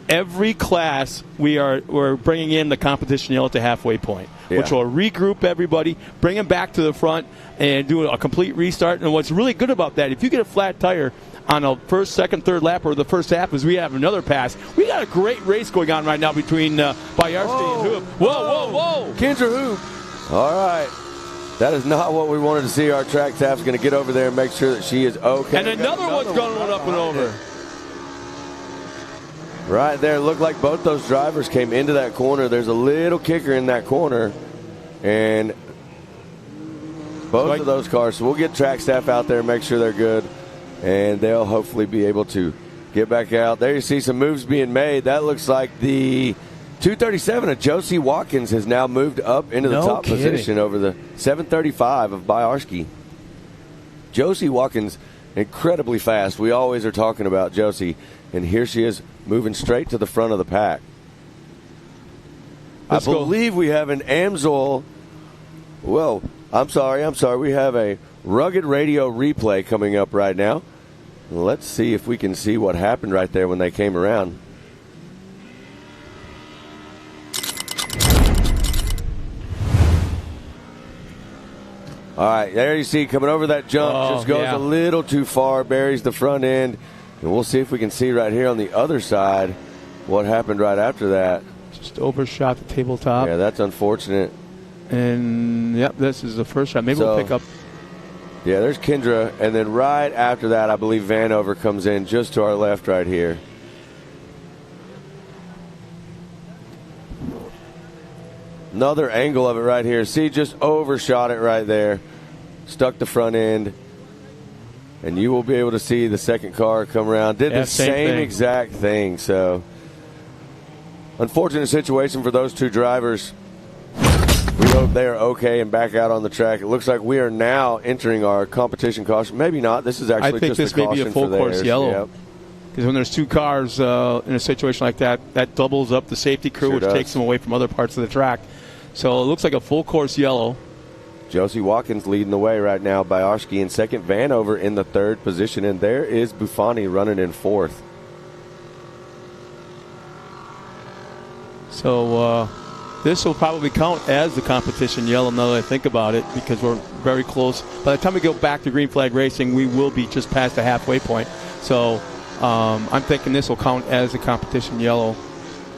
Every class we're bringing in the competition yellow to halfway point, which will regroup everybody, bring them back to the front, and do a complete restart. And what's really good about that, if you get a flat tire on a first, second, third lap or the first half, is we have another pass. We got a great race going on right now between Biarski and Hoop. Whoa! Kendra Hoop. All right. That is not what we wanted to see. Our track staff's going to get over there and make sure that she is okay. And another one's going up and over. Right there. Looked like both those drivers came into that corner. There's a little kicker in that corner. And both of those cars. So we'll get track staff out there and make sure they're good. And they'll hopefully be able to get back out. There you see some moves being made. That looks like the 237 of Josie Watkins has now moved up into the top position over the 735 of Biarski. Josie Watkins, incredibly fast. We always are talking about Josie, and here she is moving straight to the front of the pack. I believe we have an Amsoil. Well, I'm sorry. We have a Rugged Radio replay coming up right now. Let's see if we can see what happened right there when they came around. All right, there you see coming over that jump, just goes a little too far, buries the front end. And we'll see if we can see right here on the other side what happened right after that. Just overshot the tabletop. Yeah, that's unfortunate. And, this is the first shot. Maybe we'll pick up. Yeah, there's Kendra. And then right after that, I believe Vanover comes in just to our left right here. Another angle of it right here. See, just overshot it right there. Stuck the front end. And you will be able to see the second car come around. Did the same exact thing. So, unfortunate situation for those two drivers. We hope they are okay and back out on the track. It looks like we are now entering our competition caution. Maybe not. This is actually just a caution. I think this may be a full course yellow. Because when there's two cars in a situation like that, that doubles up the safety crew, which takes them away from other parts of the track. So it looks like a full course yellow. Josie Watkins leading the way right now. Biarski in second. Vanover in the third position. And there is Buffoni running in fourth. So this will probably count as the competition yellow now that I think about it, because we're very close. By the time we go back to green flag racing, we will be just past the halfway point. So I'm thinking this will count as the competition yellow.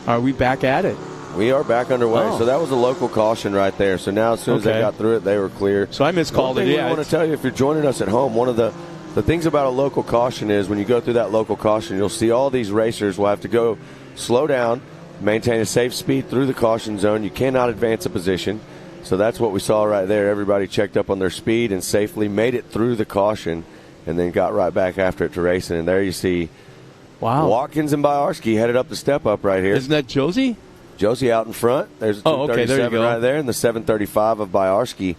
Are we back at it? We are back underway. So that was a local caution right there. So now as soon as they got through it, they were clear. So I miscalled it. I want to tell you, if you're joining us at home, one of the the things about a local caution is when you go through that local caution, you'll see all these racers will have to go slow down, maintain a safe speed through the caution zone. You cannot advance a position. So that's what we saw right there. Everybody checked up on their speed and safely made it through the caution and then got right back after it to racing. And there you see Watkins and Biarski headed up the step up right here. Isn't that Josie? Josie out in front. There's a 237 right there, and the 735 of Biarski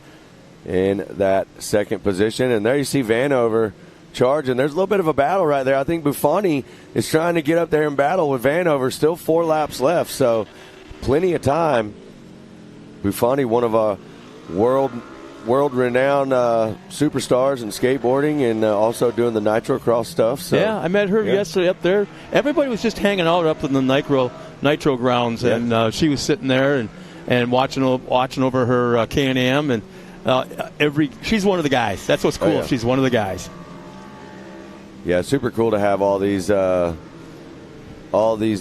in that second position. And there you see Vanover charging. There's a little bit of a battle right there. I think Buffoni is trying to get up there and battle with Vanover. Still 4 laps left, so plenty of time. Buffoni, one of our world-renowned superstars in skateboarding and also doing the Nitro Cross stuff. So, yeah, I met her yesterday up there. Everybody was just hanging out up in the Nitro grounds, and she was sitting there and watching over her Can-Am, and she's one of the guys. That's what's cool. Oh, yeah. She's one of the guys. Yeah, super cool to have all these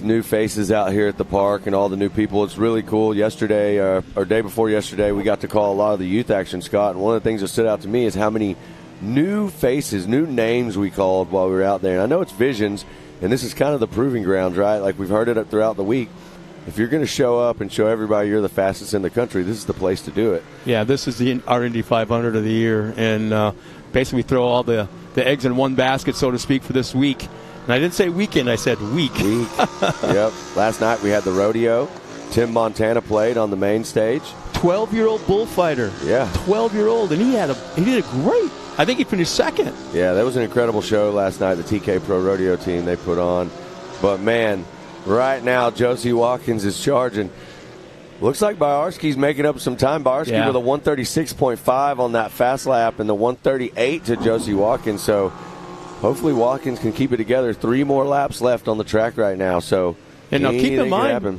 new faces out here at the park and all the new people. It's really cool. Yesterday, or day before yesterday, we got to call a lot of the youth action, Scott, and one of the things that stood out to me is how many new faces, new names we called while we were out there. And I know it's Visions, and this is kind of the proving grounds, right? Like we've heard it throughout the week. If you're going to show up and show everybody you're the fastest in the country, this is the place to do it. Yeah, this is our Indy 500 of the year, and basically we throw all the eggs in one basket, so to speak, for this week. And I didn't say weekend, I said week. Yep. Last night we had the rodeo. Tim Montana played on the main stage. 12-year-old bullfighter. Yeah. 12-year-old, and he did a great. I think he finished second. Yeah, that was an incredible show last night, the TK Pro Rodeo team they put on. But, man, right now Josie Watkins is charging. Looks like Biarski's making up some time. Biarski with a 136.5 on that fast lap and the 138 to Josie Watkins. So hopefully Watkins can keep it together. 3 more laps left on the track right now. So and now keep in mind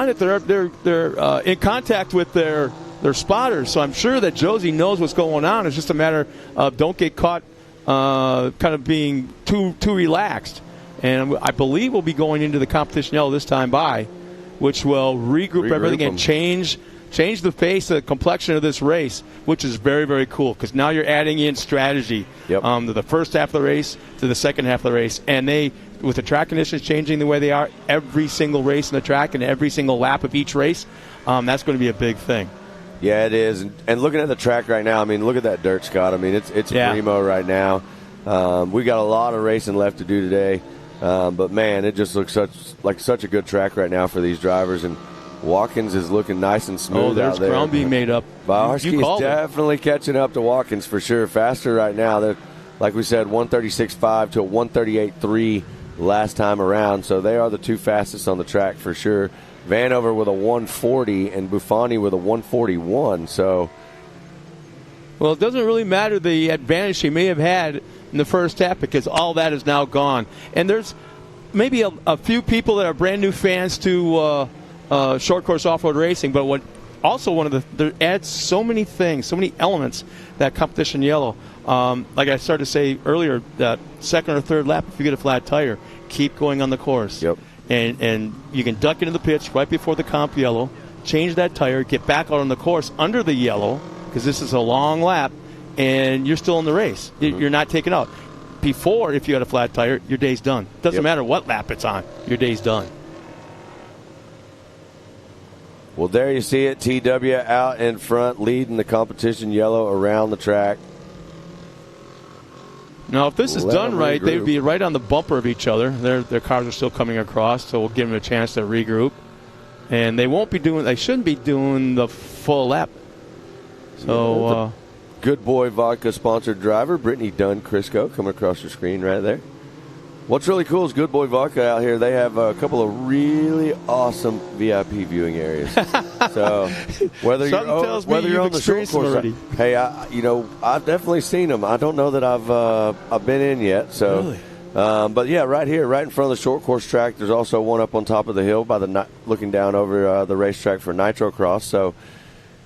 that they're in contact with their spotters. So I'm sure that Josie knows what's going on. It's just a matter of don't get caught kind of being too relaxed. And I believe we'll be going into the competition yellow this time which will regroup everything and change the face, the complexion of this race, which is very, very cool because now you're adding in strategy to the first half of the race, to the second half of the race. And with the track conditions changing the way they are, every single race in the track and every single lap of each race, that's going to be a big thing. Yeah, it is. And looking at the track right now, I mean, look at that dirt, Scott. I mean, it's primo right now. We got a lot of racing left to do today. But, man, it just looks like such a good track right now for these drivers. And Watkins is looking nice and smooth out there. There's ground being made up. Biarski is definitely catching up to Watkins for sure. Faster right now. They're, like we said, 136.5 to a 138.3 last time around. So they are the 2 fastest on the track for sure. Vanover with a 140 and Buffoni with a 141. So, well, it doesn't really matter the advantage she may have had in the first half because all that is now gone. And there's maybe a few people that are brand new fans to short course off-road racing, but there adds so many things, so many elements that competition yellow. Like I started to say earlier, that second or third lap, if you get a flat tire, keep going on the course. Yep. And you can duck into the pits right before the comp yellow, change that tire, get back out on the course under the yellow because this is a long lap, and you're still in the race. You're not taken out. Before, if you had a flat tire, your day's done. Doesn't matter what lap it's on. Your day's done. Well, there you see it. TW out in front, leading the competition yellow around the track. Now, if this is done right, they'd be right on the bumper of each other. Their cars are still coming across, so we'll give them a chance to regroup. And they shouldn't be doing the full lap. So, Good Boy Vodka sponsored driver, Brittany Dunn Crisco, coming across your screen right there. What's really cool is Good Boy Vodka out here. They have a couple of really awesome VIP viewing areas. So whether you're on the short course already. Hey, I've definitely seen them. I don't know that I've been in yet. So, really? But yeah, right here, right in front of the short course track. There's also one up on top of the hill looking down over the racetrack for Nitro Cross. So,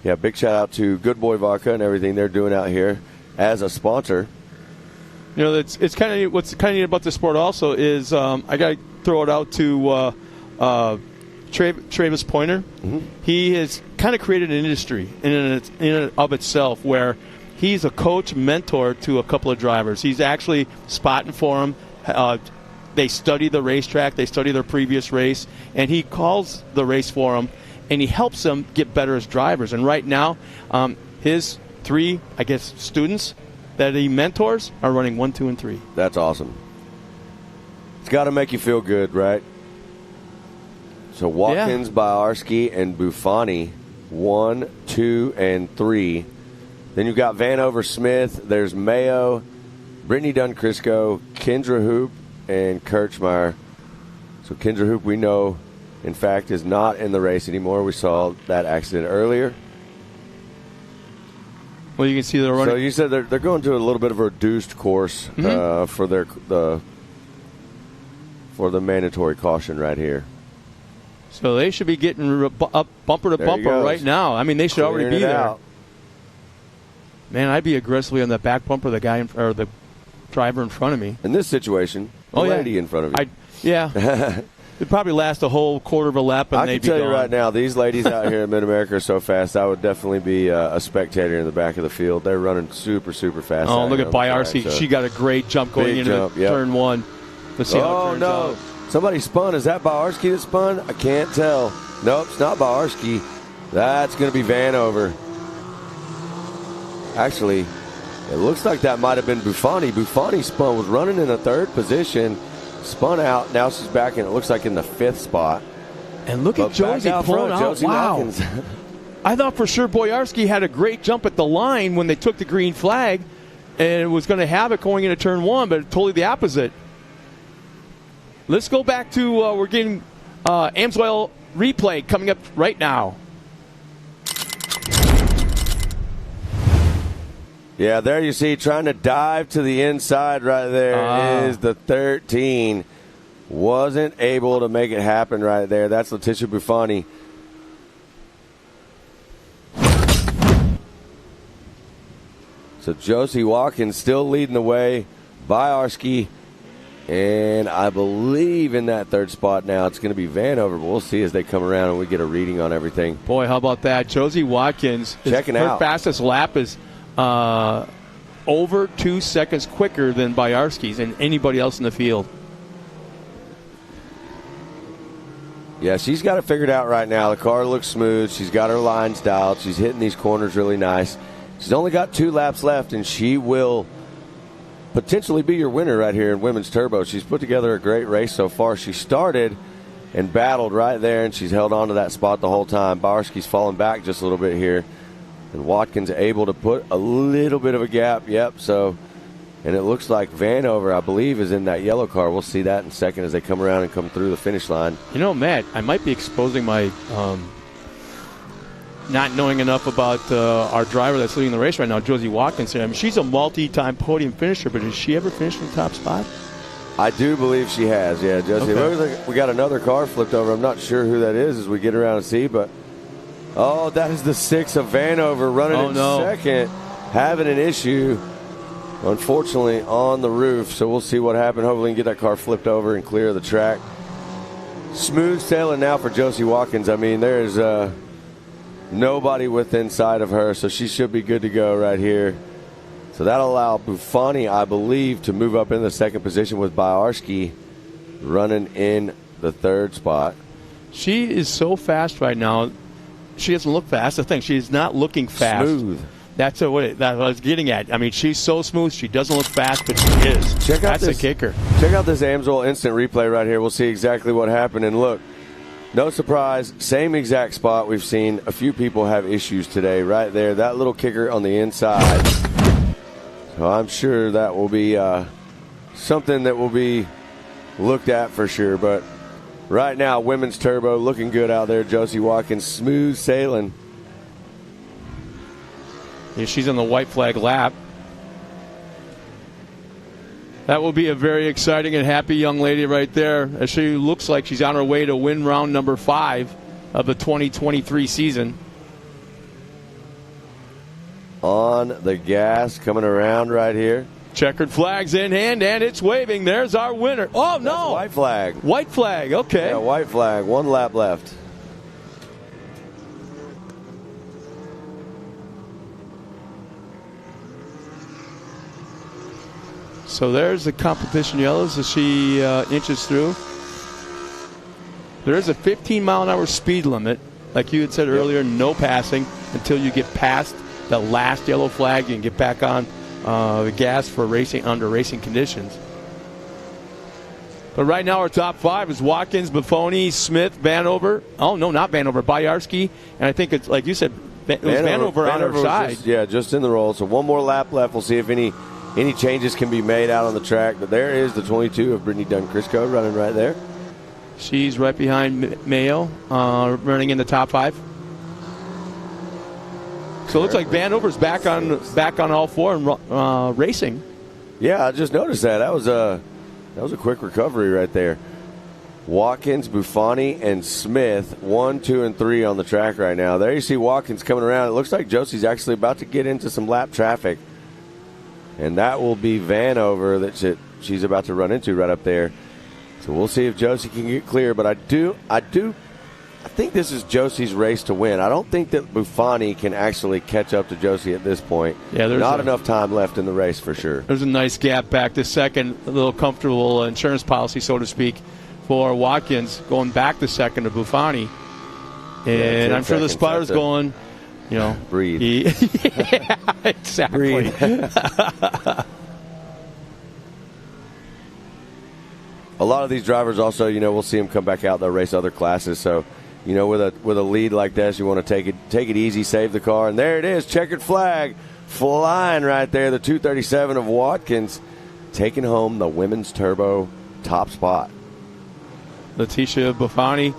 yeah, big shout out to Good Boy Vodka and everything they're doing out here as a sponsor. You know, it's kind of what's kind of neat about this sport also is I got to throw it out to Travis Pointer. Mm-hmm. He has kind of created an industry in and of itself where he's a coach, mentor to a couple of drivers. He's actually spotting for them. They study the racetrack. They study their previous race. And he calls the race for them, and he helps them get better as drivers. And right now, his 3, students that he mentors are running 1, 2, and 3. That's awesome. It's got to make you feel good, right? So Watkins, Biarski, and Buffoni, 1, 2, and 3. Then you've got Vanover Smith. There's Mayo, Brittany Dunn-Crisco, Kendra Hoop, and Kirchmeyer. So Kendra Hoop, we know, in fact, is not in the race anymore. We saw that accident earlier. Well, you can see they're running. So you said they're going to a little bit of a reduced course for the mandatory caution right here. So they should be getting up bumper to bumper right now. I mean, they should already be there. Out. Man, I'd be aggressively on the back bumper of the guy or the driver in front of me. In this situation, the lady in front of you. It'd probably last a whole quarter of a lap, and I can tell you right now, these ladies out here in Mid-America are so fast. I would definitely be a spectator in the back of the field. They're running super, super fast. Oh, look at Biarski. She got a great jump going into turn 1. Let's see how it turns out. Somebody spun. Is that Biarski that spun? I can't tell. Nope, it's not Biarski. That's going to be Vanover. Actually, it looks like that might have been Buffoni. Buffoni spun, was running in the 3rd position, spun out. Now she's back in, it looks like in the 5th spot. And look at Josie pulling out. Josie Watkins. I thought for sure Boyarski had a great jump at the line when they took the green flag and was going to have it going into turn 1, but totally the opposite. Let's go back to, we're getting Amsoil replay coming up right now. Yeah, there you see, trying to dive to the inside right there is the 13. Wasn't able to make it happen right there. That's Letitia Buffoni. So Josie Watkins still leading the way. Biarski, and I believe in that 3rd spot now it's going to be Vanover. But we'll see as they come around and we get a reading on everything. Boy, how about that? Josie Watkins, her fastest lap is over 2 seconds quicker than Biarski's and anybody else in the field. Yeah, she's got it figured out right now. The car looks smooth. She's got her lines dialed. She's hitting these corners really nice. She's only got 2 laps left, and she will potentially be your winner right here in Women's Turbo. She's put together a great race so far. She started and battled right there, and she's held on to that spot the whole time. Biarski's fallen back just a little bit here. And Watkins able to put a little bit of a gap. Yep, so, and it looks like Vanover, I believe, is in that yellow car. We'll see that in a second as they come around and come through the finish line. You know, Matt, I might be exposing my not knowing enough about our driver that's leading the race right now, Josie Watkins. I mean, she's a multi-time podium finisher, but has she ever finished in the top spot? I do believe she has, yeah, Josie. Okay. We got another car flipped over. I'm not sure who that is as we get around and see, but that is the 6 of Vanover running second, having an issue, unfortunately, on the roof. So we'll see what happens. Hopefully we can get that car flipped over and clear the track. Smooth sailing now for Josie Watkins. I mean, there's nobody within sight of her, so she should be good to go right here. So that'll allow Buffoni, I believe, to move up in the 2nd position with Biarski running in the 3rd spot. She is so fast right now. She doesn't look fast. The thing, she's not looking fast. Smooth. That's what I was getting at. I mean, she's so smooth. She doesn't look fast, but she is. That's the kicker. Check out this Amsoil instant replay right here. We'll see exactly what happened. And look, no surprise, same exact spot. We've seen a few people have issues today right there. That little kicker on the inside. So I'm sure that will be something that will be looked at for sure. But right now, Women's Turbo looking good out there. Josie Watkins, smooth sailing. Yeah, she's on the white flag lap. That will be a very exciting and happy young lady right there, as she looks like she's on her way to win round number 5 of the 2023 season. On the gas, coming around right here. Checkered flags in hand, and it's waving. There's our winner. Oh, no. That's white flag. White flag, okay. Yeah, white flag. 1 lap left. So there's the competition yellows as she inches through. There is a 15-mile-an-hour speed limit. Like you had said earlier, no passing until you get past the last yellow flag. You can get back on the gas for racing under racing conditions. But right now our top 5 is Watkins, Buffoni, Smith, Vanover. Oh, no, not Vanover, Boyarsky. And I think it's, like you said, it was Vanover on her side. Just in the roll. So one more lap left. We'll see if any changes can be made out on the track. But there is the 22 of Brittany Dunn-Crisco running right there. She's right behind Mayo, running in the top 5. So it looks like Vanover's back on all 4 and racing. Yeah, I just noticed that. That was a quick recovery right there. Watkins, Buffoni, and Smith, 1, 2, and 3 on the track right now. There you see Watkins coming around. It looks like Josie's actually about to get into some lap traffic. And that will be Vanover that she's about to run into right up there. So we'll see if Josie can get clear. But I think this is Josie's race to win. I don't think that Buffoni can actually catch up to Josie at this point. Yeah, there's not enough time left in the race for sure. There's a nice gap back to second, a little comfortable insurance policy, so to speak, for Watkins going back to second to Buffoni. And I'm sure the spotter's going, breathe. Yeah, exactly. Breathe. A lot of these drivers also, we'll see them come back out. They'll race other classes. So, with a lead like this, you want to take it easy, save the car. And there it is, checkered flag flying right there. The 237 of Watkins taking home the women's turbo top spot. Letitia Buffoni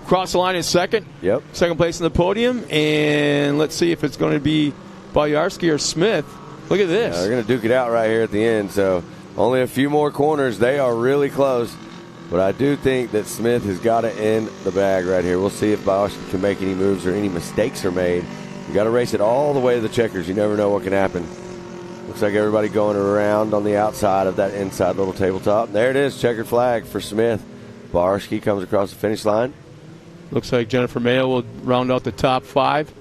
cross the line in second. Yep. Second place in the podium. And let's see if it's going to be Boyarsky or Smith. Look at this. Yeah, they're going to duke it out right here at the end. So only a few more corners. They are really close. But I do think that Smith has got it in the bag right here. We'll see if Boyarsky can make any moves or any mistakes are made. You got to race it all the way to the checkers. You never know what can happen. Looks like everybody going around on the outside of that inside little tabletop. There it is, checkered flag for Smith. Boyarsky comes across the finish line. Looks like Jennifer Mayo will round out the top 5.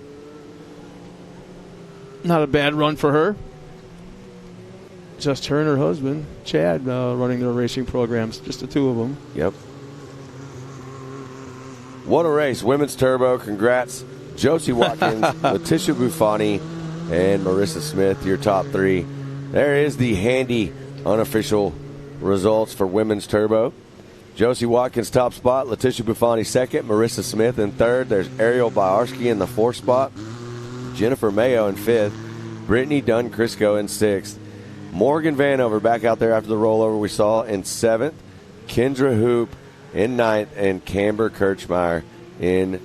Not a bad run for her. Just her and her husband, Chad, running their racing programs. Just the 2 of them. Yep. What a race. Women's Turbo. Congrats. Josie Watkins, Letitia Buffoni, and Marissa Smith, your top 3. There is the handy unofficial results for Women's Turbo. Josie Watkins, top spot. Letitia Buffoni, second. Marissa Smith in third. There's Ariel Boyarsky in the 4th spot. Jennifer Mayo in 5th. Brittany Dunn-Crisco in 6th. Morgan Vanover back out there after the rollover we saw in 7th. Kendra Hoop in 9th. And Camber Kirchmeyer in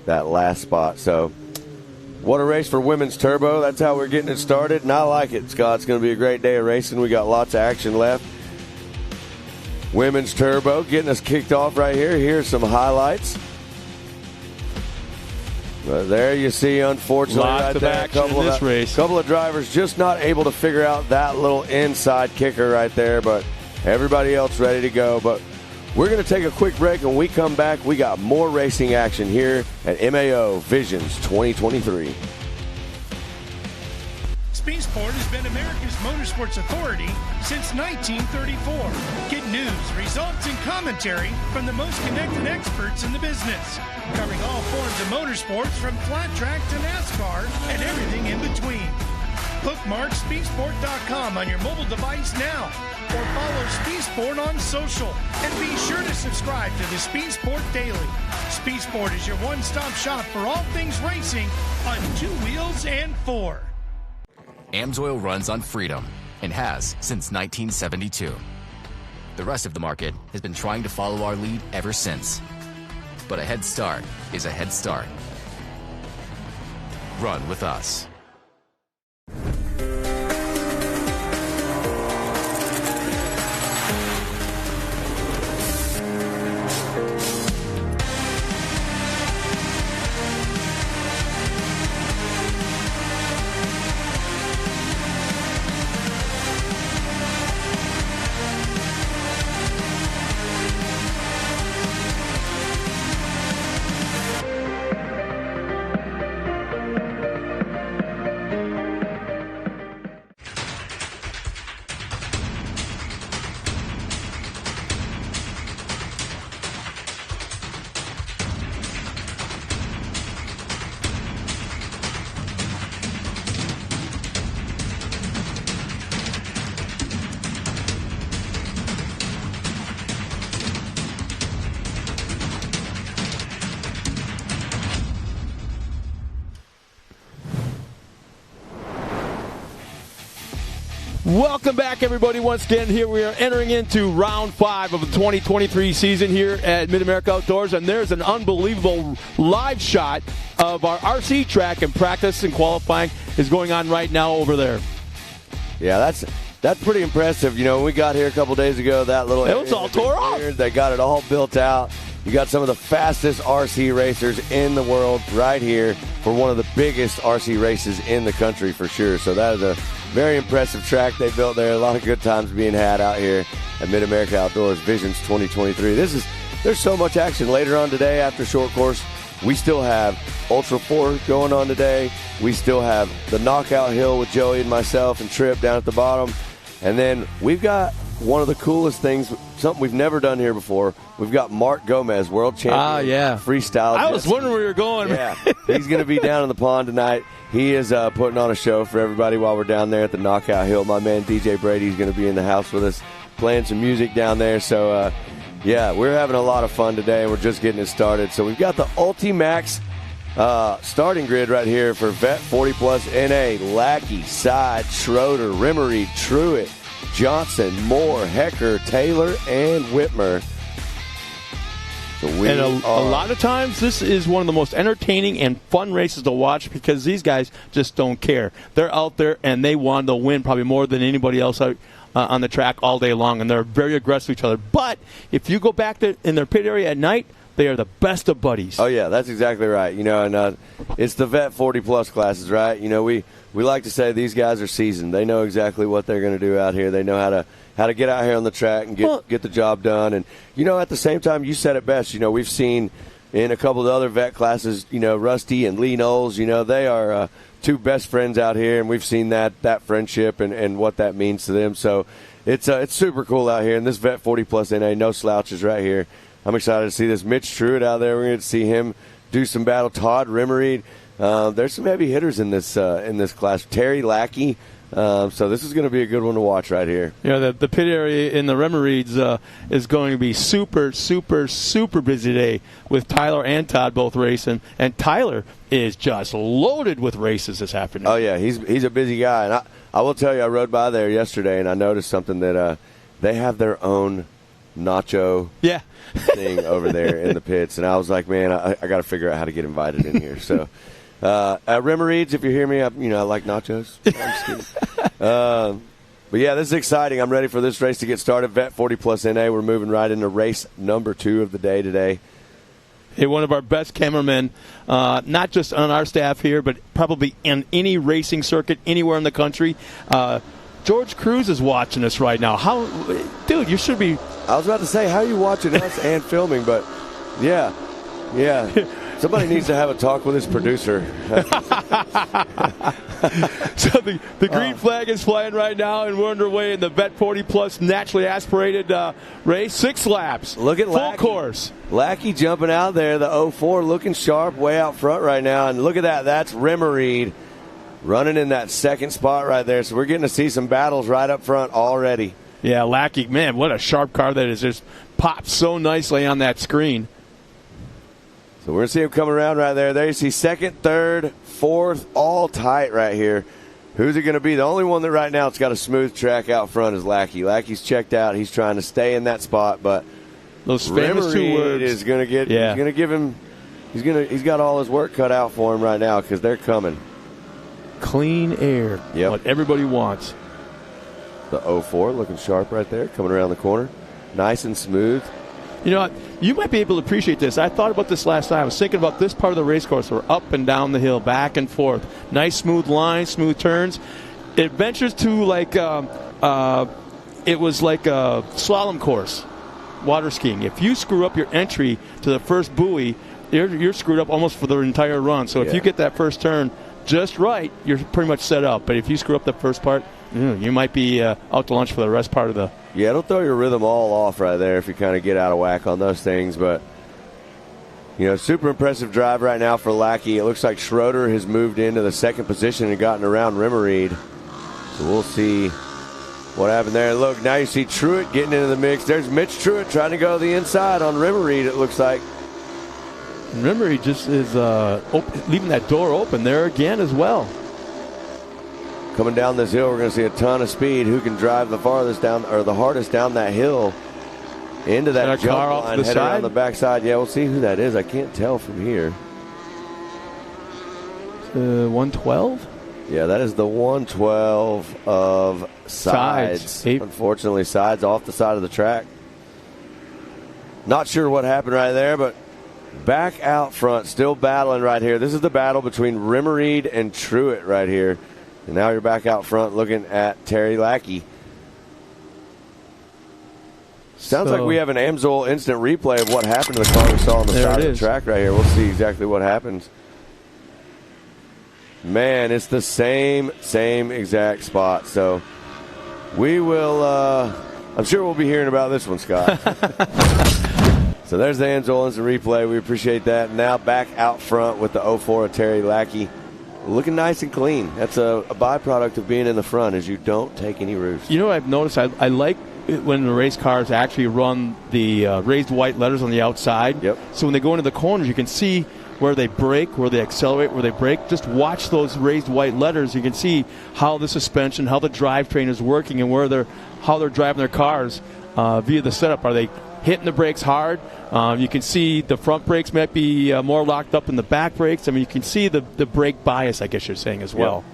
that last spot. So what a race for Women's Turbo. That's how we're getting it started, and I like it, Scott. It's going to be a great day of racing. We got lots of action left. Women's Turbo getting us kicked off right here. Here's some highlights. But there you see, unfortunately, lots right there, a couple of drivers just not able to figure out that little inside kicker right there, but everybody else ready to go. But we're going to take a quick break, and when we come back, we got more racing action here at MAO Visions 2023. Speed Sport has been America's motorsports authority since 1934. Get news, results, and commentary from the most connected experts in the business, covering all forms of motorsports from flat track to NASCAR and everything in between. Bookmark speedsport.com on your mobile device now, or follow Speed Sport on social, and be sure to subscribe to the Speed Sport Daily. Speed Sport is your one-stop shop for all things racing on 2 wheels and 4. AMSOIL runs on freedom and has since 1972. The rest of the market has been trying to follow our lead ever since. But a head start is a head start. Run with us. Welcome back, everybody. Once again, here we are entering into round 5 of the 2023 season here at Mid-America Outdoors, and there's an unbelievable live shot of our RC track, and practice and qualifying is going on right now over there. Yeah, that's pretty impressive. You know, when we got here a couple days ago, that little it was all tore off. They got it all built out. You got some of the fastest RC racers in the world right here for one of the biggest RC races in the country for sure. So that is a very impressive track they built there. A lot of good times being had out here at Mid-America Outdoors Visions 2023. There's so much action later on today after short course. We still have Ultra 4 going on today. We still have the Knockout Hill with Joey and myself and Tripp down at the bottom. And then we've got one of the coolest things, something we've never done here before. We've got Mark Gomez, world champion freestyle. I was wondering where you were going. Yeah, he's going to be down in the pond tonight. He is putting on a show for everybody while we're down there at the Knockout Hill. My man DJ Brady is going to be in the house with us playing some music down there. So, yeah, we're having a lot of fun today, and we're just getting it started. So we've got the Ultimax starting grid right here for Vet 40 Plus NA. Lackey, Side, Schroeder, Rimmery, Truitt, Johnson, Moore, Hecker, Taylor, and Whitmer. So a lot of times this is one of the most entertaining and fun races to watch because these guys just don't care. They're out there and they want to win probably more than anybody else out on the track all day long, and they're very aggressive with each other. But if you go back in their pit area at night, they are the best of buddies. Oh, yeah, that's exactly right. You know, and it's the Vet 40-plus classes, right? You know, we like to say these guys are seasoned. They know exactly what they're going to do out here. They know how to get out here on the track and get the job done. And, you know, at the same time, you said it best. You know, we've seen in a couple of the other vet classes, you know, Rusty and Lee Knowles, you know, they are two best friends out here, and we've seen that friendship and what that means to them. So it's super cool out here. And this Vet 40-plus NA, no slouches right here. I'm excited to see this. Mitch Truitt out there. We're going to see him do some battle. Todd Rimmery. There's some heavy hitters in this class. Terry Lackey. So this is going to be a good one to watch right here. You know, the pit area in the Remerides is going to be super, super, super busy today with Tyler and Todd both racing. And Tyler is just loaded with races this afternoon. Oh, yeah. He's a busy guy. And I will tell you, I rode by there yesterday, and I noticed something that they have their own nacho thing over there in the pits. And I was like, man, I got to figure out how to get invited in here. So at Rimmereeds, if you hear me, I like nachos. I'm just kidding. But yeah, this is exciting. I'm ready for this race to get started. Vet 40 Plus NA. We're moving right into race number 2 of the day today. Hey, one of our best cameramen, not just on our staff here, but probably in any racing circuit anywhere in the country. George Cruz is watching us right now. Dude, you should be. I was about to say, how are you watching us and filming? But yeah. Somebody needs to have a talk with his producer. So the green flag is flying right now, and we're underway in the Vet 40 Plus naturally aspirated race. 6 laps. Look at full Lackey. Course. Lackey jumping out there, the 04 looking sharp way out front right now. And look at that. That's Rimmereed running in that second spot right there. So we're getting to see some battles right up front already. Yeah, Lackey, man, what a sharp car that is. Just pops so nicely on that screen. So we're going to see him coming around right there. There you see 2nd, 3rd, 4th, all tight right here. Who's it going to be? The only one that right now it's got a smooth track out front is Lackey. Lackey's checked out. He's trying to stay in that spot, but those famous 2 words is going to get. Yeah. He's going to give him. He's got all his work cut out for him right now because they're coming. Clean air. Yep. What everybody wants. The 04 looking sharp right there, coming around the corner, nice and smooth. You know what? You might be able to appreciate this. I thought about this last night. I was thinking about this part of the race course. We're up and down the hill, back and forth. Nice smooth lines, smooth turns. It ventures to like it was like a slalom course, water skiing. If you screw up your entry to the first buoy, you're screwed up almost for the entire run. So if you get that first turn just right, you're pretty much set up. But if you screw up the first part, you might be out to lunch for the rest part of the. Yeah, it'll throw your rhythm all off right there if you kind of get out of whack on those things. But, you know, super impressive drive right now for Lackey. It looks like Schroeder has moved into the 2nd position and gotten around Rimmereed. So we'll see what happened there. Look, now you see Truitt getting into the mix. There's Mitch Truitt trying to go to the inside on Rimmereed, it looks like. Rimmereed just is leaving that door open there again as well. coming down this hill, we're going to see a ton of speed. Who can drive the farthest down or the hardest down that hill into that jump car off line, the head side? around the backside. Yeah, we'll see who that is. I can't tell from here. 112? Yeah, that is the 112 of sides. Unfortunately, sides off the side of the track. Not sure what happened right there, but back out front, still battling right here. This is the battle between Rimmereed and Truitt right here. And now you're back out front looking at Terry Lackey. Sounds like we have an Amsoil instant replay of what happened to the car we saw on the side of the track right here. We'll see exactly what happens. Man, it's the same exact spot. So we will, I'm sure we'll be hearing about this one, Scott. So there's the Amsoil instant replay. We appreciate that. Now back out front with the 04 of Terry Lackey. Looking nice and clean. That's a byproduct of being in the front, is you don't take any roofs. You know what I've noticed? I like it when the race cars actually run the raised white letters on the outside. Yep. So when they go into the corners, you can see where they brake, where they accelerate, where they brake. Just watch those raised white letters. You can see how the suspension, how the drivetrain is working, and how they're driving their cars via the setup. Are they hitting the brakes hard? You can see the front brakes might be more locked up than the back brakes. I mean, you can see the brake bias, I guess you're saying, as well. Yep.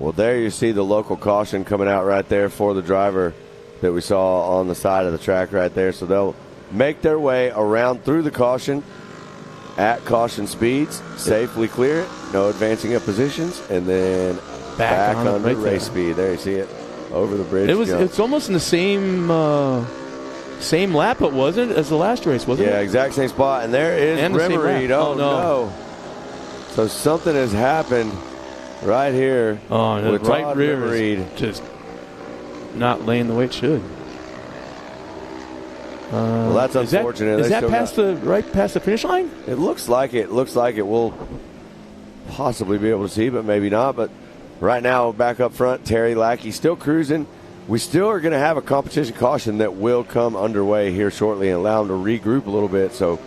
Well, there you see the local caution coming out right there for the driver that we saw on the side of the track right there. So they'll make their way around through the caution at caution speeds, safely clear it, no advancing up positions, and then back under right race speed. There you see it, over the bridge. It's almost in the same lap, it wasn't, as the last race, wasn't it? Yeah, exact same spot. And there is Rimmereed. Oh, no. So something has happened right here with right Todd rear Rimmereed. Just not laying the way it should. Well, that's unfortunate. Is that past the finish line? It looks like it. We'll possibly be able to see, but maybe not. But right now, back up front, Terry Lackey still cruising. We still are going to have a competition caution that will come underway here shortly and allow them to regroup a little bit. So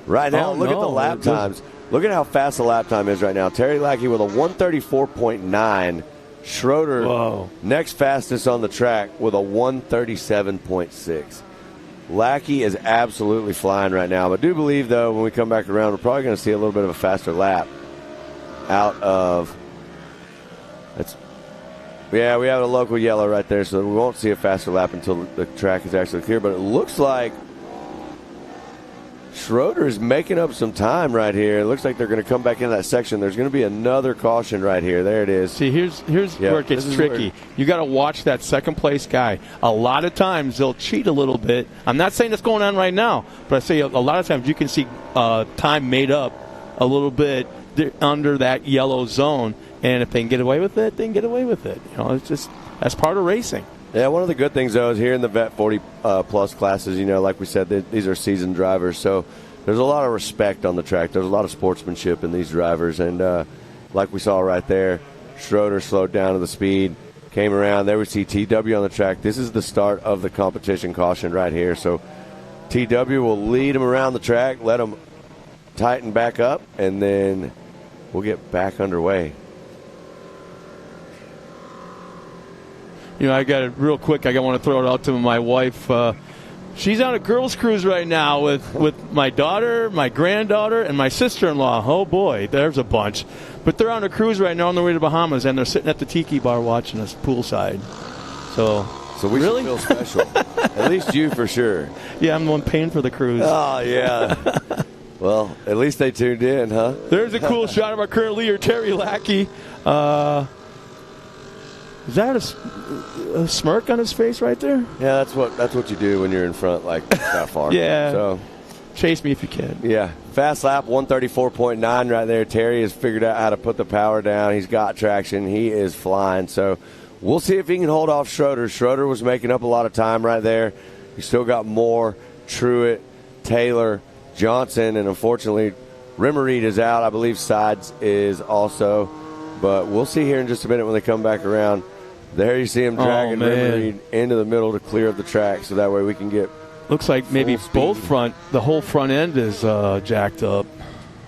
right now, look at the lap times. Look at how fast the lap time is right now. Terry Lackey with a 134.9. Schroeder next fastest on the track with a 137.6. Lackey is absolutely flying right now. But I do believe, though, when we come back around, we're probably going to see a little bit of a faster lap out of we have a local yellow right there, so we won't see a faster lap until the track is actually clear. But it looks like Schroeder is making up some time right here. It looks like they're going to come back into that section. There's going to be another caution right here. There it is. See, here's where it gets tricky. You got to watch that second place guy. A lot of times they'll cheat a little bit. I'm not saying that's going on right now, but I say a lot of times you can see time made up a little bit under that yellow zone. And if they can get away with it, they can get away with it. You know, it's just that's part of racing. Yeah, one of the good things, though, is here in the Vet 40-plus classes, like we said, these are seasoned drivers. So there's a lot of respect on the track. There's a lot of sportsmanship in these drivers. And like we saw right there, Schroeder slowed down to the speed, came around. There we see TW on the track. This is the start of the competition caution right here. So TW will lead them around the track, let them tighten back up, and then we'll get back underway. I got it real quick. I want to throw it out to my wife. She's on a girls' cruise right now with my daughter, my granddaughter, and my sister-in-law. Oh, boy, there's a bunch. But they're on a cruise right now on their way to Bahamas, and they're sitting at the tiki bar watching us poolside. So we should feel special. At least you for sure. Yeah, I'm the one paying for the cruise. Oh, yeah. Well, at least they tuned in, huh? There's a cool shot of our current leader, Terry Lackey. Is that a smirk on his face right there? Yeah, that's what you do when you're in front like that far. Yeah. So chase me if you can. Yeah. Fast lap, 134.9 right there. Terry has figured out how to put the power down. He's got traction. He is flying. So we'll see if he can hold off Schroeder. Schroeder was making up a lot of time right there. He still got Moore, Truitt, Taylor, Johnson, and unfortunately Rimmereed is out. I believe Sides is also. But we'll see here in just a minute when they come back around. There you see him dragging Rimmereed into the middle to clear up the track, so that way we can get. Looks like maybe the whole front end is jacked up.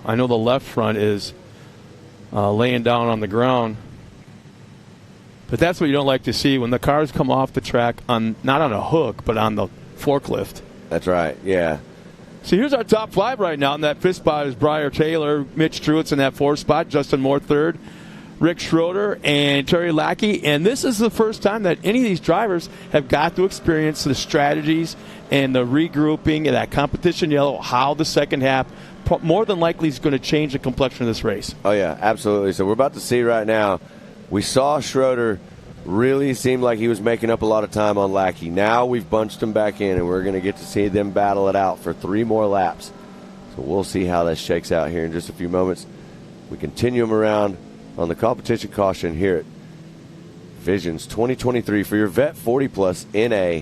I know the left front is laying down on the ground. But that's what you don't like to see when the cars come off the track not on a hook, but on the forklift. That's right, yeah. So here's our top 5 right now. In that 5th spot is Briar Taylor. Mitch Truitt's in that 4th spot. Justin Moore 3rd. Rick Schroeder and Terry Lackey. And this is the first time that any of these drivers have got to experience the strategies and the regrouping and that competition yellow, how the second half more than likely is going to change the complexion of this race. Oh, yeah, absolutely. So we're about to see right now. We saw Schroeder really seem like he was making up a lot of time on Lackey. Now we've bunched him back in, and we're going to get to see them battle it out for 3 more laps. So we'll see how this shakes out here in just a few moments. We continue them around on the competition caution here at Visions 2023 for your Vet 40 Plus NA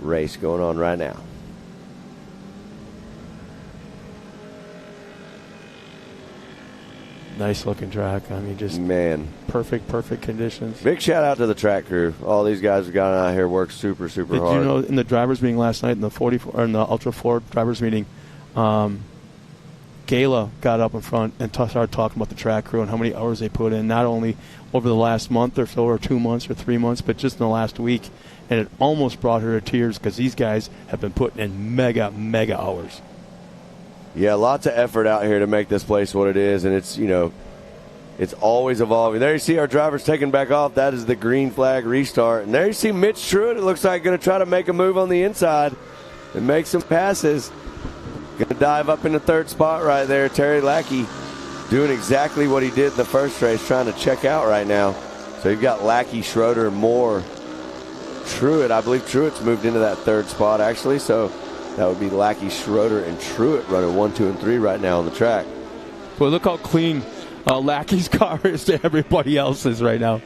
race going on right now. Nice looking track. I mean, just perfect conditions. Big shout out to the track crew. All these guys have gone out here, worked super hard. Did you know in the drivers meeting last night in the Ultra 4 drivers meeting, Gala got up in front and started talking about the track crew and how many hours they put in, not only over the last month or so, or 2 months or 3 months, but just in the last week. And it almost brought her to tears because these guys have been putting in mega hours. Yeah, lots of effort out here to make this place what it is, and it's, it's always evolving. There you see our drivers taking back off. That is the green flag restart. And there you see Mitch Truitt. It looks like going to try to make a move on the inside and make some passes. Going to dive up in the 3rd spot right there. Terry Lackey doing exactly what he did in the first race, trying to check out right now. So you've got Lackey, Schroeder, Moore, Truitt. I believe Truitt's moved into that 3rd spot, actually, so that would be Lackey, Schroeder, and Truitt running 1, 2, and 3 right now on the track. Boy, look how clean Lackey's car is to everybody else's right now.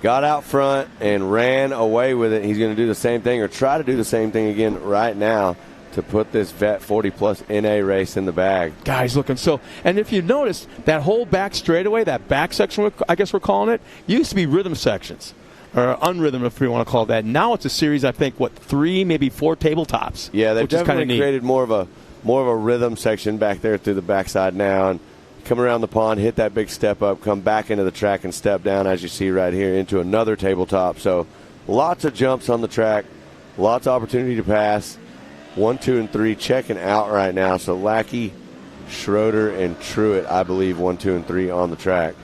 Got out front and ran away with it. He's going to do the same thing or try to do the same thing again right now to put this Vet 40 Plus NA race in the bag. Guys looking so. And if you notice, that whole back straightaway, that back section, I guess we're calling it, used to be rhythm sections. Or unrhythm, if we want to call it that. Now it's a series, I think, 3, maybe 4 tabletops. Yeah, they've definitely created more of a rhythm section back there through the backside now, and come around the pond, hit that big step up, come back into the track and step down, as you see right here, into another tabletop. So lots of jumps on the track, lots of opportunity to pass. 1, 2, and 3 checking out right now. So Lackey, Schroeder, and Truitt, I believe, 1, 2, and 3 on the track.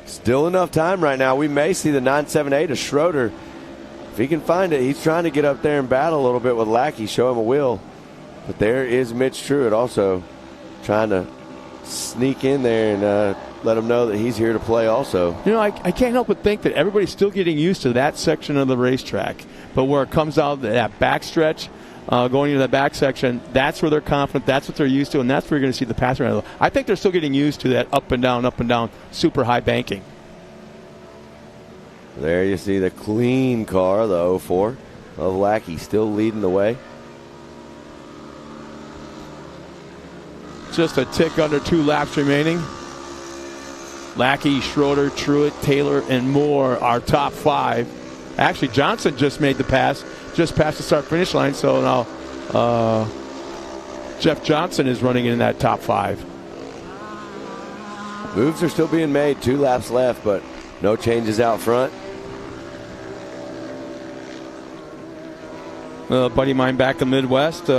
Still enough time right now. We may see the 978 of Schroeder. If he can find it, he's trying to get up there and battle a little bit with Lackey, show him a will. But there is Mitch Truitt also trying to sneak in there and let him know that he's here to play also. I can't help but think that everybody's still getting used to that section of the racetrack. But where it comes out, that back stretch, going into that back section, that's where they're confident, that's what they're used to, and that's where you're going to see the pass around. I think they're still getting used to that up and down, super high banking. There you see the clean car, the 04 of Lackey, still leading the way. Just a tick under 2 laps remaining. Lackey, Schroeder, Truitt, Taylor, and Moore are top 5. Actually, Johnson just made the pass, just past the start-finish line, so now Jeff Johnson is running in that top 5. Moves are still being made, 2 laps left, but no changes out front. Buddy of mine back in the Midwest,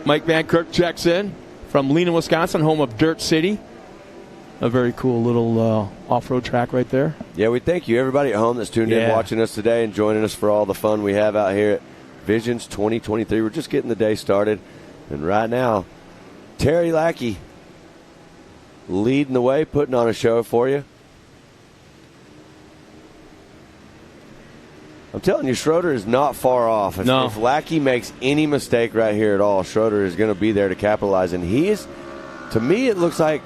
Mike Van Kirk checks in from Lena, Wisconsin, home of Dirt City. A very cool little off-road track right there. Yeah, we thank you, everybody at home that's tuned in watching us today and joining us for all the fun we have out here at Visions 2023. We're just getting the day started. And right now, Terry Lackey leading the way, putting on a show for you. I'm telling you, Schroeder is not far off. If Lackey makes any mistake right here at all, Schroeder is going to be there to capitalize. And he is, to me, it looks like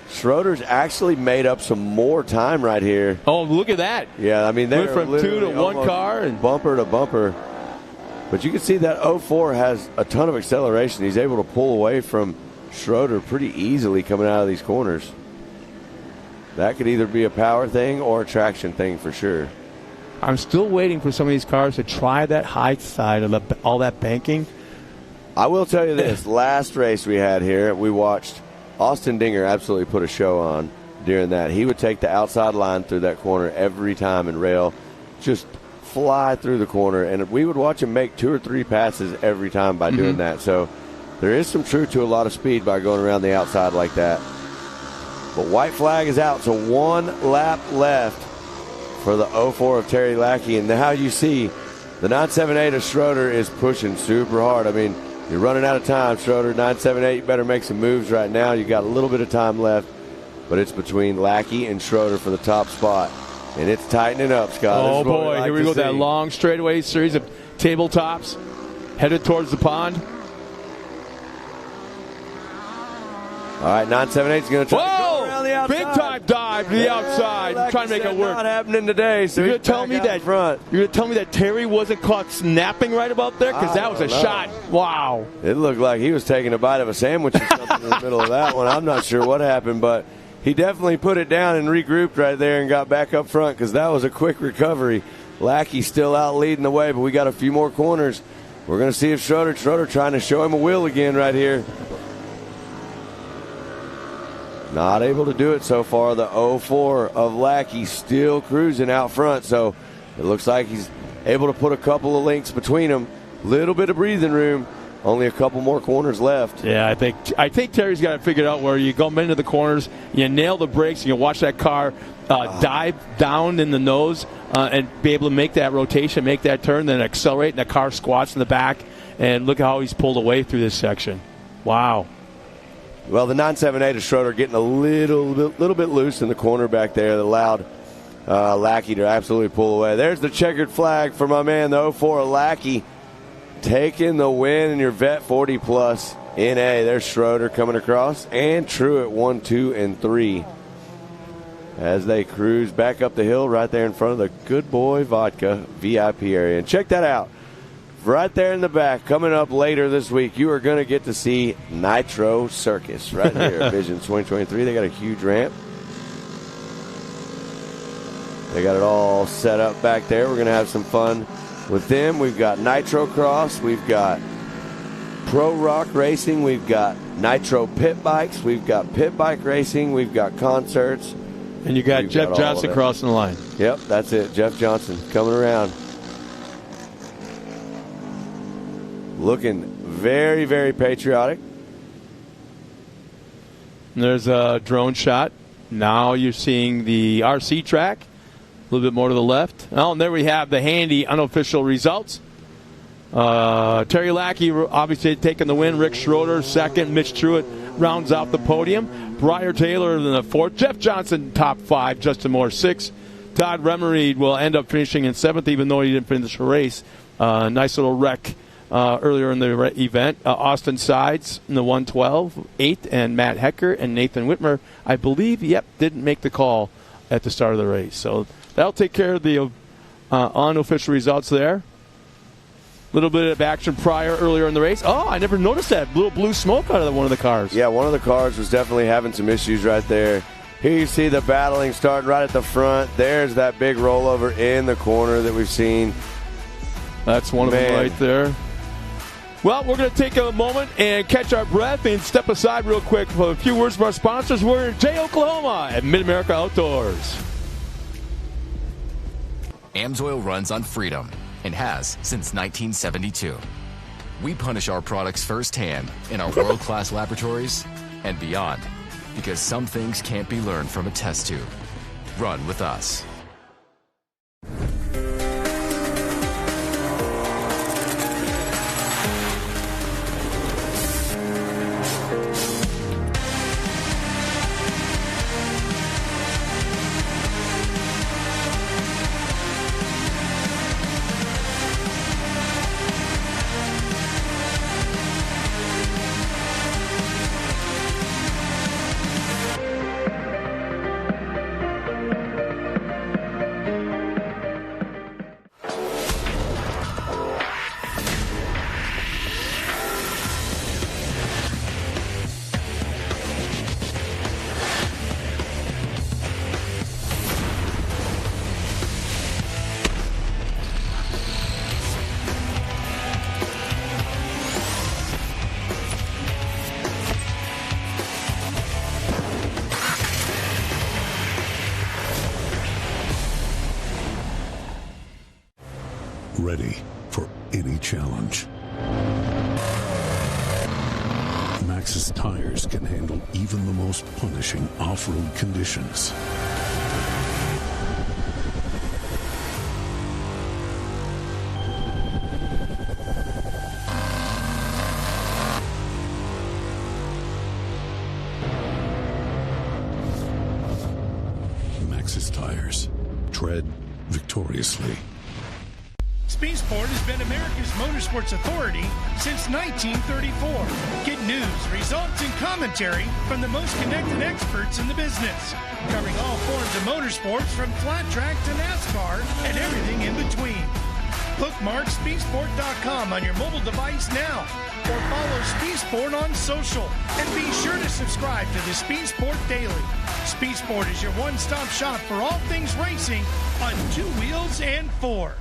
Schroeder's actually made up some more time right here. Oh, look at that. Yeah, I mean, they went from 2 to 1 car. And bumper to bumper. But you can see that 04 has a ton of acceleration. He's able to pull away from Schroeder pretty easily coming out of these corners. That could either be a power thing or a traction thing for sure. I'm still waiting for some of these cars to try that high side of all that banking. I will tell you this. Last race we had here, we watched Austin Dinger absolutely put a show on during that. He would take the outside line through that corner every time and rail, just fly through the corner, and we would watch him make 2 or 3 passes every time by doing that. So there is some truth to a lot of speed by going around the outside like that. But white flag is out, so 1 lap left for the 04 of Terry Lackey. And now you see the 978 of Schroeder is pushing super hard. I mean, you're running out of time, Schroeder. 978, you better make some moves right now. You got a little bit of time left, but it's between Lackey and Schroeder for the top spot. And it's tightening up, Scott. Oh, boy, here we go. That long straightaway series of tabletops headed towards the pond. All right, 978 is going to try to go around the outside. Big time dive to the outside. Trying to make it work. Not happening today. So you're going to tell me that you're going to tell me that Terry wasn't caught snapping right about there, because that was a shot. Wow. It looked like he was taking a bite of a sandwich or something in the middle of that one. I'm not sure what happened, but he definitely put it down and regrouped right there and got back up front, because that was a quick recovery. Lackey still out leading the way, but we got a few more corners. We're going to see if Schroeder trying to show him a will again right here. Not able to do it so far. The 04 of Lackey still cruising out front, so it looks like he's able to put a couple of links between them. Little bit of breathing room. Only a couple more corners left. Yeah, I think Terry's got it figured out where you go into the corners, you nail the brakes, you can watch that car dive down in the nose and be able to make that rotation, make that turn, then accelerate, and the car squats in the back. And look at how he's pulled away through this section. Wow. Well, the 978 of Schroeder getting a little bit loose in the corner back there that allowed Lackey to absolutely pull away. There's the checkered flag for my man, the 04 of Lackey, taking the win in your Vet 40 Plus NA. There's Schroeder coming across, and Truett 1, 2, and 3 as they cruise back up the hill right there in front of the Good Boy Vodka VIP area. And check that out. Right there in the back, coming up later this week, you are going to get to see Nitro Circus right here at Vision 2023. They got a huge ramp. They got it all set up back there. We're going to have some fun with them. We've got Nitro Cross. We've got Pro Rock Racing. We've got Nitro Pit Bikes. We've got Pit Bike Racing. We've got concerts. And you got Jeff Johnson crossing the line. Yep, that's it. Jeff Johnson coming around. Looking very, very patriotic. There's a drone shot. Now you're seeing the RC track. A little bit more to the left. Oh, and there we have the handy unofficial results. Terry Lackey obviously taking the win. Rick Schroeder second. Mitch Truett rounds out the podium. Briar Taylor in the fourth. Jeff Johnson top 5. Justin Moore 6. Todd Remery will end up finishing in 7th, even though he didn't finish the race. Nice little wreck earlier in the event. Austin Sides in the 112, 8th, and Matt Hecker and Nathan Whitmer, I believe, didn't make the call at the start of the race. So that'll take care of the unofficial results there. A little bit of action earlier in the race. Oh, I never noticed that. Little blue smoke out of one of the cars. Yeah, one of the cars was definitely having some issues right there. Here you see the battling starting right at the front. There's that big rollover in the corner that we've seen. That's one of them right there. Well, we're going to take a moment and catch our breath and step aside real quick for a few words from our sponsors. We're in Jay, Oklahoma at Mid-America Outdoors. AMSOIL runs on freedom and has since 1972. We punish our products firsthand in our world-class laboratories and beyond, because some things can't be learned from a test tube. Run with us. ready for any challenge. Maxxis tires can handle even the most punishing off-road conditions. Maxxis tires. Tread victoriously. Speed Sport has been America's motorsports authority since 1934. Get news, results, and commentary from the most connected experts in the business, covering all forms of motorsports from flat track to NASCAR and everything in between. Bookmark speedsport.com on your mobile device now, or follow Speed Sport on social, and be sure to subscribe to the Speed Sport Daily. Speed Sport is your one-stop shop for all things racing on 2 wheels and 4.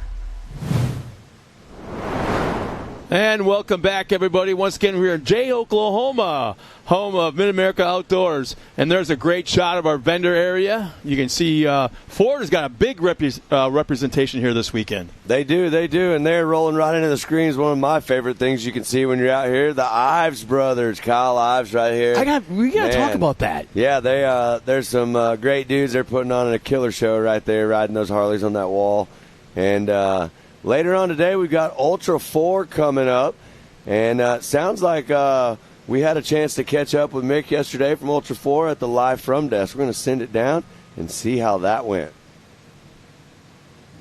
And welcome back, everybody. Once again, we're in Jay, Oklahoma, home of Mid-America Outdoors. And there's a great shot of our vendor area. You can see Ford has got a big representation here this weekend. They do. And they're rolling right into the screens. One of my favorite things you can see when you're out here, the Ives brothers, Kyle Ives right here. We got to talk about that. Yeah, there's some great dudes. They're putting on a killer show right there, riding those Harleys on that wall. And later on today, we've got Ultra 4 coming up, and sounds like we had a chance to catch up with Mick yesterday from Ultra 4 at the Live From desk. We're going to send it down and see how that went.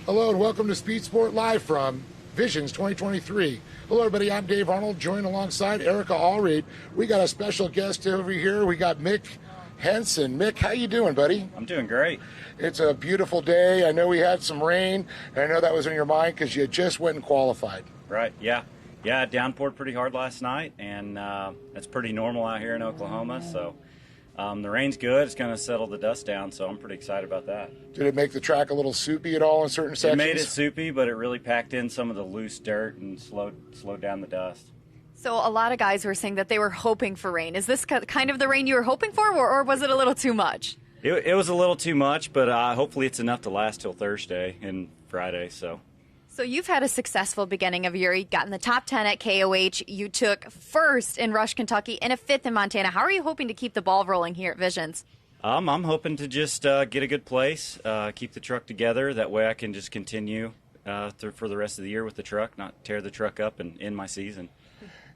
Hello and welcome to Speed Sport Live from Visions 2023. Hello everybody, I'm Dave Arnold, joined alongside Erica Allreed. We got a special guest over here. We got Mick Henson. Mick, how you doing, buddy? I'm doing great. It's a beautiful day. I know we had some rain, and I know that was in your mind because you just went and qualified. Right, yeah. Yeah, it downpoured pretty hard last night, and it's pretty normal out here in Oklahoma, so the rain's good. It's going to settle the dust down, so I'm pretty excited about that. Did it make the track a little soupy at all in certain sections? It made it soupy, but it really packed in some of the loose dirt and slowed down the dust. So a lot of guys were saying that they were hoping for rain. Is this kind of the rain you were hoping for, or was it a little too much? It was a little too much, but hopefully it's enough to last till Thursday and Friday. So you've had a successful beginning of year. You got in the top 10 at KOH. You took first in Rush, Kentucky, and a fifth in Montana. How are you hoping to keep the ball rolling here at Visions? I'm hoping to just get a good place, keep the truck together. That way I can just continue for the rest of the year with the truck, not tear the truck up and end my season.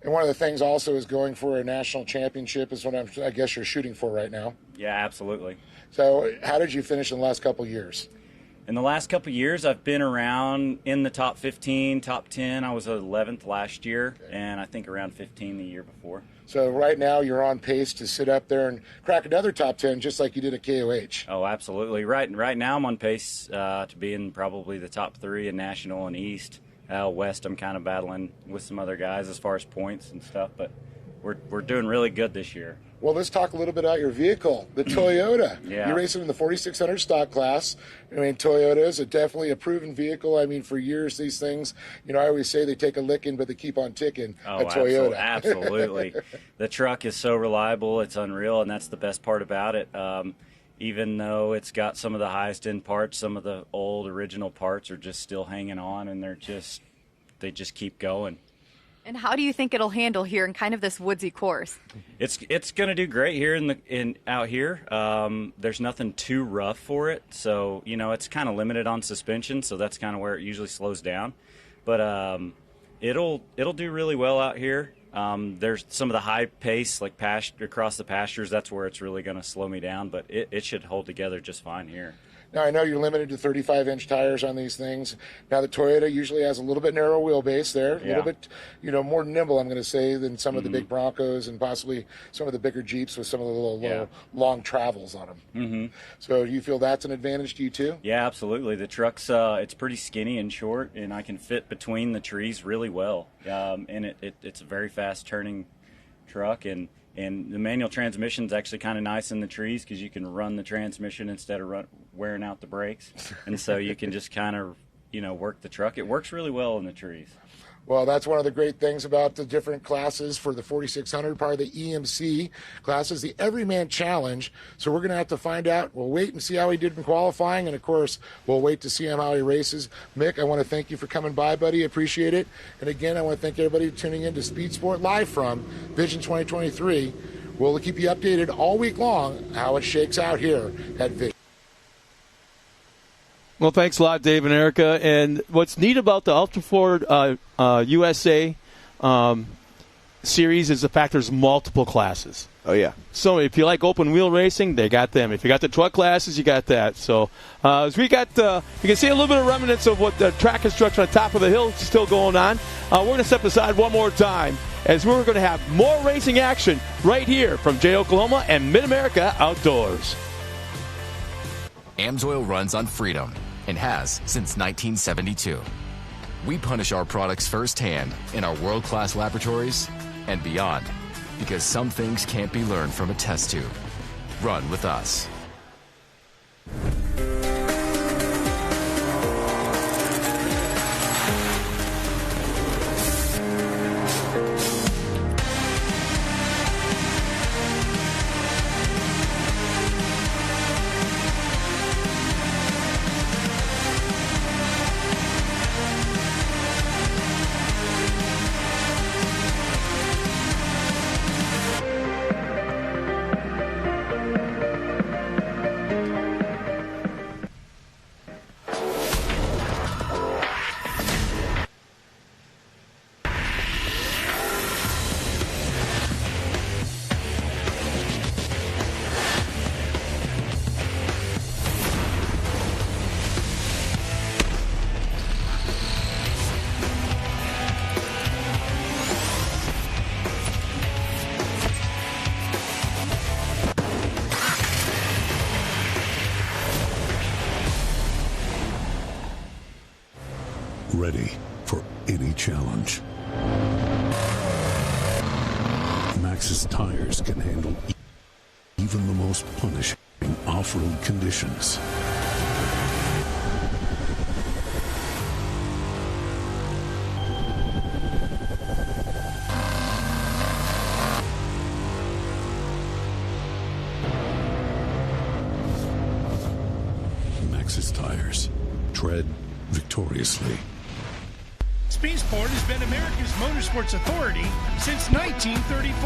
And one of the things also is going for a national championship is what I guess you're shooting for right now. Yeah, absolutely. So how did you finish in the last couple of years? In the last couple of years, I've been around in the top 15, top 10. I was 11th last year, and I think around 15 the year before. So right now you're on pace to sit up there and crack another top 10 just like you did at KOH. Oh, absolutely. Right now I'm on pace to be in probably the top 3 in National and East. West, I'm kind of battling with some other guys as far as points and stuff, but we're doing really good this year. Well, let's talk a little bit about your vehicle, the Toyota. Yeah. You're racing in the 4600 stock class. I mean, Toyota is definitely a proven vehicle. I mean, for years, these things, I always say they take a licking, but they keep on ticking. Oh, a Toyota. Absolutely. The truck is so reliable. It's unreal, and that's the best part about it. Even though it's got some of the highest end parts, some of the old original parts are just still hanging on, and they just keep going. And how do you think it'll handle here in kind of this woodsy course? It's going to do great here out here. There's nothing too rough for it, so it's kind of limited on suspension, so that's kind of where it usually slows down. But it'll do really well out here. There's some of the high pace, like across the pastures. That's where it's really going to slow me down, but it should hold together just fine here. Now, I know you're limited to 35-inch tires on these things. Now, the Toyota usually has a little bit narrow wheelbase there, a little bit, more nimble, I'm going to say, than some of the big Broncos and possibly some of the bigger Jeeps with some of the little long travels on them. Mm-hmm. So do you feel that's an advantage to you, too? Yeah, absolutely. The truck's it's pretty skinny and short, and I can fit between the trees really well. And it's a very fast-turning truck, and the manual transmission's actually kind of nice in the trees because you can run the transmission instead of wearing out the brakes. And so you can just kind of, work the truck. It works really well in the trees. Well, that's one of the great things about the different classes for the 4600, part of the EMC classes, the Everyman Challenge. So we're going to have to find out. We'll wait and see how he did in qualifying, and, of course, we'll wait to see him how he races. Mick, I want to thank you for coming by, buddy. Appreciate it. And, again, I want to thank everybody tuning in to Speed Sport Live from Vision 2023. We'll keep you updated all week long how it shakes out here at Vision. Well, thanks a lot, Dave and Erica. And what's neat about the Ultra Ford USA series is the fact there's multiple classes. Oh, yeah. So if you like open wheel racing, they got them. If you got the truck classes, you got that. So as we got, you can see a little bit of remnants of what the track construction on top of the hill is still going on. We're going to step aside one more time as we're going to have more racing action right here from Jay, Oklahoma and Mid-America Outdoors. AMSOIL runs on freedom and has since 1972. We punish our products firsthand in our world-class laboratories and beyond, because some things can't be learned from a test tube. Run with us. Ready for any challenge. Maxxis tires can handle even the most punishing off-road conditions. Maxxis tires. Tread victoriously. Speed Sport has been America's motorsports authority since 1934.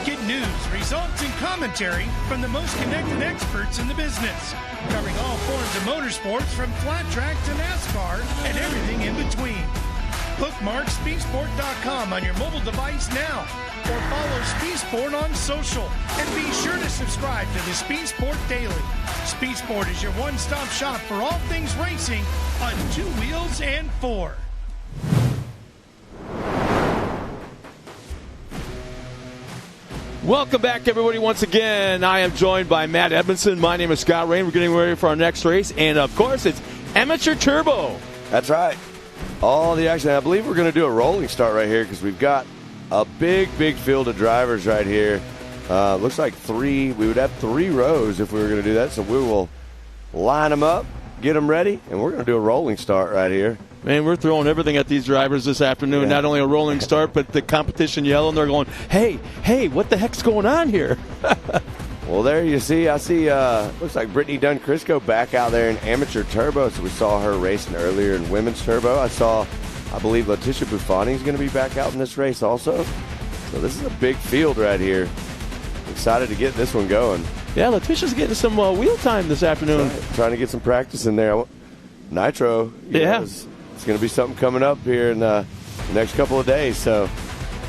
Get news, results, and commentary from the most connected experts in the business, covering all forms of motorsports from flat track to NASCAR and everything in between. Bookmark speedsport.com on your mobile device now, or follow Speed Sport on social, and be sure to subscribe to the Speed Sport Daily. Speed Sport is your one-stop shop for all things racing on two wheels and four. Welcome back, everybody, once again. I am joined by Matt Edmondson. My name is Scott Rain. We're getting ready for our next race. And, of course, it's Amateur Turbo. That's right. All the action. I believe we're going to do a rolling start right here because we've got a big field of drivers right here. Looks like we would have 3 rows if we were going to do that. So we will line them up, get them ready, and we're going to do a rolling start right here. Man, we're throwing everything at these drivers this afternoon. Yeah. Not only a rolling start, but the competition yelling. They're going, hey, what the heck's going on here? Well, there you see. I see, looks like Brittany Dunn-Crisco back out there in Amateur Turbo. So we saw her racing earlier in Women's Turbo. I believe Letitia Buffoni is going to be back out in this race also. So this is a big field right here. Excited to get this one going. Yeah, Letitia's getting some wheel time this afternoon. Right. Trying to get some practice in there. Nitro, it's going to be something coming up here in the next couple of days. So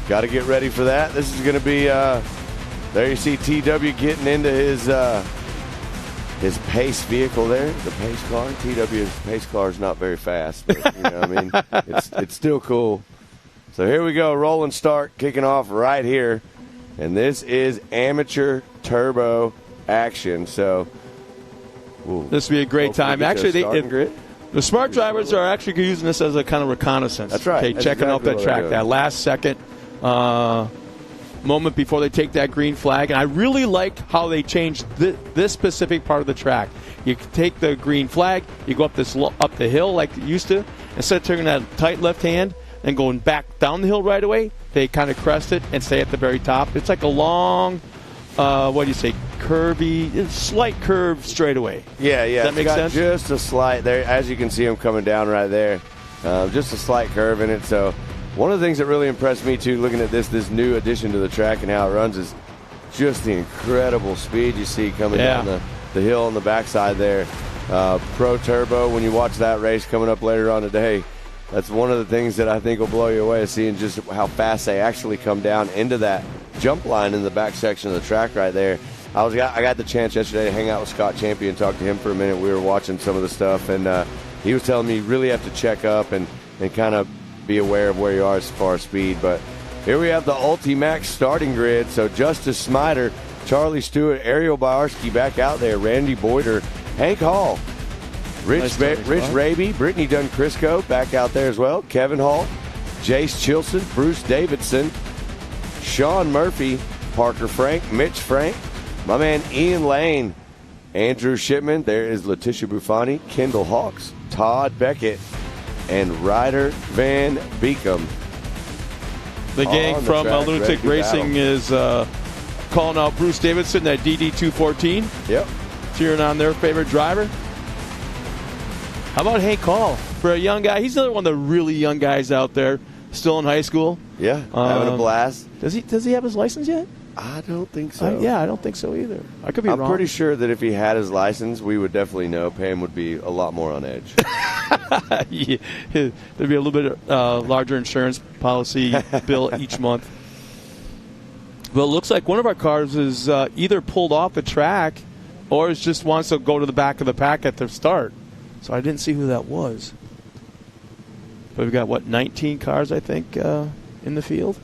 got to get ready for that. This is going to be, there you see TW getting into his pace vehicle there, the pace car. TW's pace car is not very fast, but, you know what I mean? It's still cool. So here we go, rolling start, kicking off right here. And this is Amateur Turbo action. So this will be a great time. Actually, the smart drivers are actually using this as a kind of reconnaissance. That's right. Okay, checking out that track, that last second moment before they take that green flag. And I really like how they changed this specific part of the track. You take the green flag, you go up the hill like you used to. Instead of taking that tight left hand, and going back down the hill right away, they kind of crest it and stay at the very top. It's like a long, curvy, slight curve straightaway. Yeah. Does that make sense? Just a slight there, as you can see them coming down right there. Just a slight curve in it. So one of the things that really impressed me too, looking at this new addition to the track and how it runs, is just the incredible speed you see coming down the hill on the backside there. Pro Turbo, when you watch that race coming up later on today, that's one of the things that I think will blow you away, is seeing just how fast they actually come down into that jump line in the back section of the track right there. I got the chance yesterday to hang out with Scott Champion, talk to him for a minute. We were watching some of the stuff, and he was telling me you really have to check up and kind of be aware of where you are as far as speed. But here we have the Ultimax starting grid. So Justice Smider, Charlie Stewart, Ariel Bawarski back out there, Randy Boyder, Hank Hall, Rich Raby, Brittany Dunn-Crisco back out there as well, Kevin Hall, Jace Chilson, Bruce Davidson, Sean Murphy, Parker Frank, Mitch Frank, my man Ian Lane, Andrew Shipman, there is Letitia Buffoni, Kendall Hawks, Todd Beckett, and Ryder Van Beekum. The gang from Lunatic Racing is calling out Bruce Davidson, that DD214. Yep. Cheering on their favorite driver. How about Hank Hall? For a young guy, he's another one of the really young guys out there, still in high school. Yeah, having a blast. Does he have his license yet? I don't think so. I don't think so either. I could be wrong. I'm pretty sure that if he had his license, we would definitely know. Pam would be a lot more on edge. Yeah, there'd be a little bit larger insurance policy bill each month. Well, it looks like one of our cars is either pulled off the track or is just wants to go to the back of the pack at the start. So I didn't see who that was. But we've got, 19 cars, I think, in the field?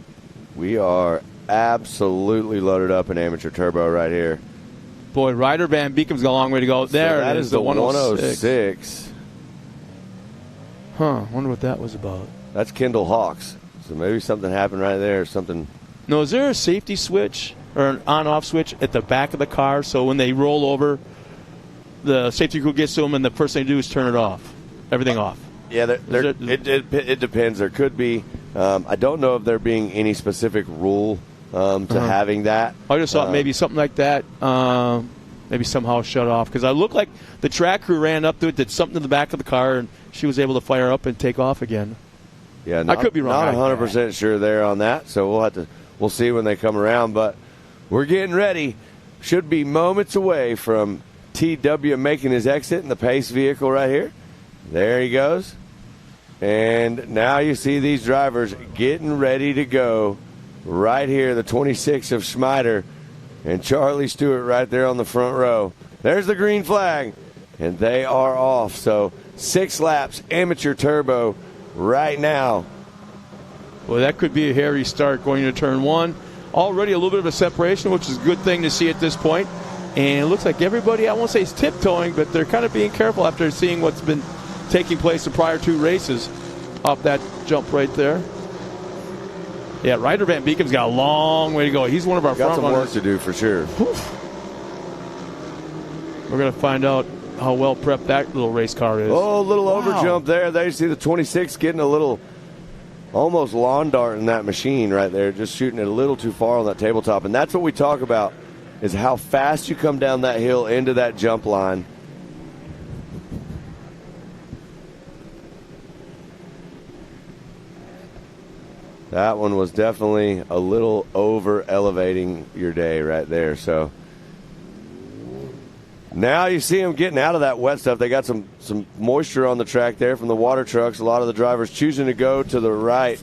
We are absolutely loaded up in amateur turbo right here. Boy, Ryder Van Beekum's got a long way to go. There so that it is the 106. Huh, wonder what that was about. That's Kendall Hawks. So maybe something happened right there, something. No, is there a safety switch or an on-off switch at the back of the car so when they roll over, the safety crew gets to them and the first thing they do is turn it off, everything off? Yeah, it depends. There could be. I don't know if there being any specific rule to having that. I just thought maybe something like that, maybe somehow shut off. Because I looked like the track crew ran up to it, did something to the back of the car, and she was able to fire up and take off again. Yeah, I could be wrong. Not 100% sure there on that, so we'll see when they come around. But we're getting ready. Should be moments away from TW making his exit in the Pace vehicle right here. There he goes. And now you see these drivers getting ready to go right here, the 26 of Schmider and Charlie Stewart right there on the front row. There's the green flag, and they are off. So 6 laps, amateur turbo right now. Well, that could be a hairy start going into turn 1. Already a little bit of a separation, which is a good thing to see at this point. And it looks like everybody, I won't say is tiptoeing, but they're kind of being careful after seeing what's been taking place the prior 2 races off that jump right there. Yeah, Ryder Van Beekum's got a long way to go. He's one of our front runners. Got some work to do for sure. We're going to find out how well prepped that little race car is. Oh, a little over jump there. There you see the 26 getting a little almost lawn dart in that machine right there, just shooting it a little too far on that tabletop. And that's what we talk about, is how fast you come down that hill into that jump line. That one was definitely a little over elevating your day right there. So now you see them getting out of that wet stuff. They got some moisture on the track there from the water trucks. A lot of the drivers choosing to go to the right,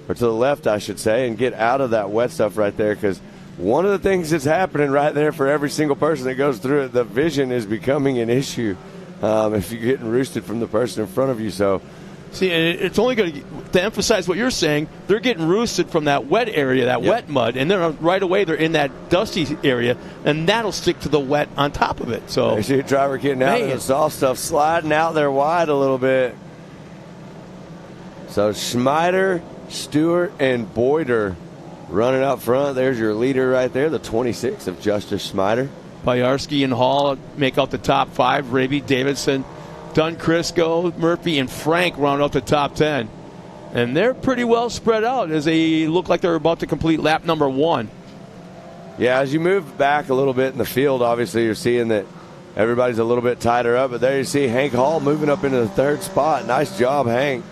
or to the left, I should say, and get out of that wet stuff right there, because one of the things that's happening right there for every single person that goes through it, the vision is becoming an issue if you're getting roosted from the person in front of you. So, see, it's only going to emphasize what you're saying. They're getting roosted from that wet area, that wet mud, and then right away they're in that dusty area, and that'll stick to the wet on top of it. So you see a driver getting out of the soft stuff, sliding out there wide a little bit. So Schmider, Stewart, and Boyder running up front. There's your leader right there, the 26 of Justice Schmider. Bawarski and Hall make out the top 5. Raby, Davidson, Dunn, Crisco, Murphy, and Frank round out the top 10. And they're pretty well spread out as they look like they're about to complete lap number 1. Yeah, as you move back a little bit in the field, obviously you're seeing that everybody's a little bit tighter up. But there you see Hank Hall moving up into the 3rd spot. Nice job, Hank.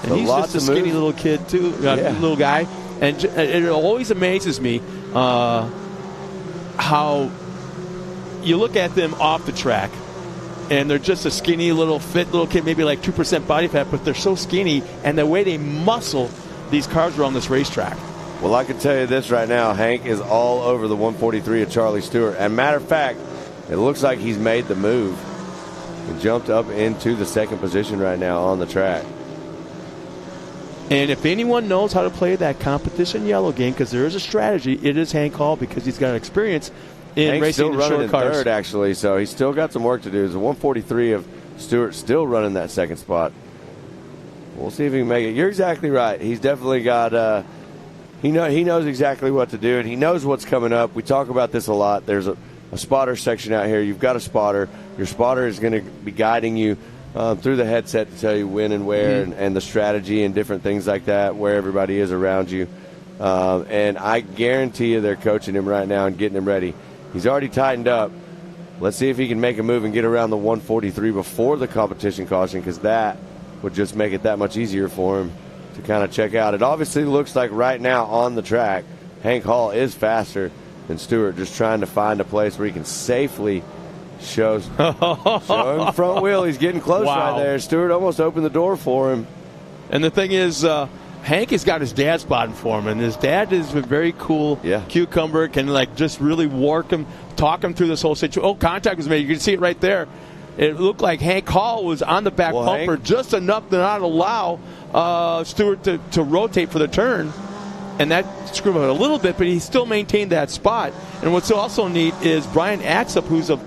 And he's just a skinny little kid, too, little guy. And it always amazes me how you look at them off the track, and they're just a skinny little fit little kid, maybe like 2% body fat, but they're so skinny, and the way they muscle these cars around this racetrack. Well, I can tell you this right now. Hank is all over the 143 of Charlie Stewart. And matter of fact, it looks like he's made the move and jumped up into the 2nd position right now on the track. And if anyone knows how to play that competition yellow game, because there is a strategy, it is Hank Hall, because he's got experience in Hank's racing still running short cars. 3rd, actually, so he's still got some work to do. The 143 of Stewart still running that 2nd spot. We'll see if he can make it. You're exactly right. He's definitely got he knows exactly what to do, and he knows what's coming up. We talk about this a lot. There's a spotter section out here. You've got a spotter. Your spotter is going to be guiding you through the headset to tell you when and where and the strategy and different things like that, where everybody is around you. And I guarantee you they're coaching him right now and getting him ready. He's already tightened up. Let's see if he can make a move and get around the 143 before the competition caution, because that would just make it that much easier for him to kind of check out. It obviously looks like right now on the track, Hank Hall is faster than Stewart, just trying to find a place where he can safely show him front wheel. He's getting close right there. Stewart almost opened the door for him. And the thing is, Hank has got his dad spotting for him, and his dad is a very cool cucumber, can just really talk him through this whole situation. Oh, contact was made. You can see it right there. It looked like Hank Hall was on the back bumper just enough to not allow Stewart to rotate for the turn. And that screwed him a little bit, but he still maintained that spot. And what's also neat is Brian Axup, who's a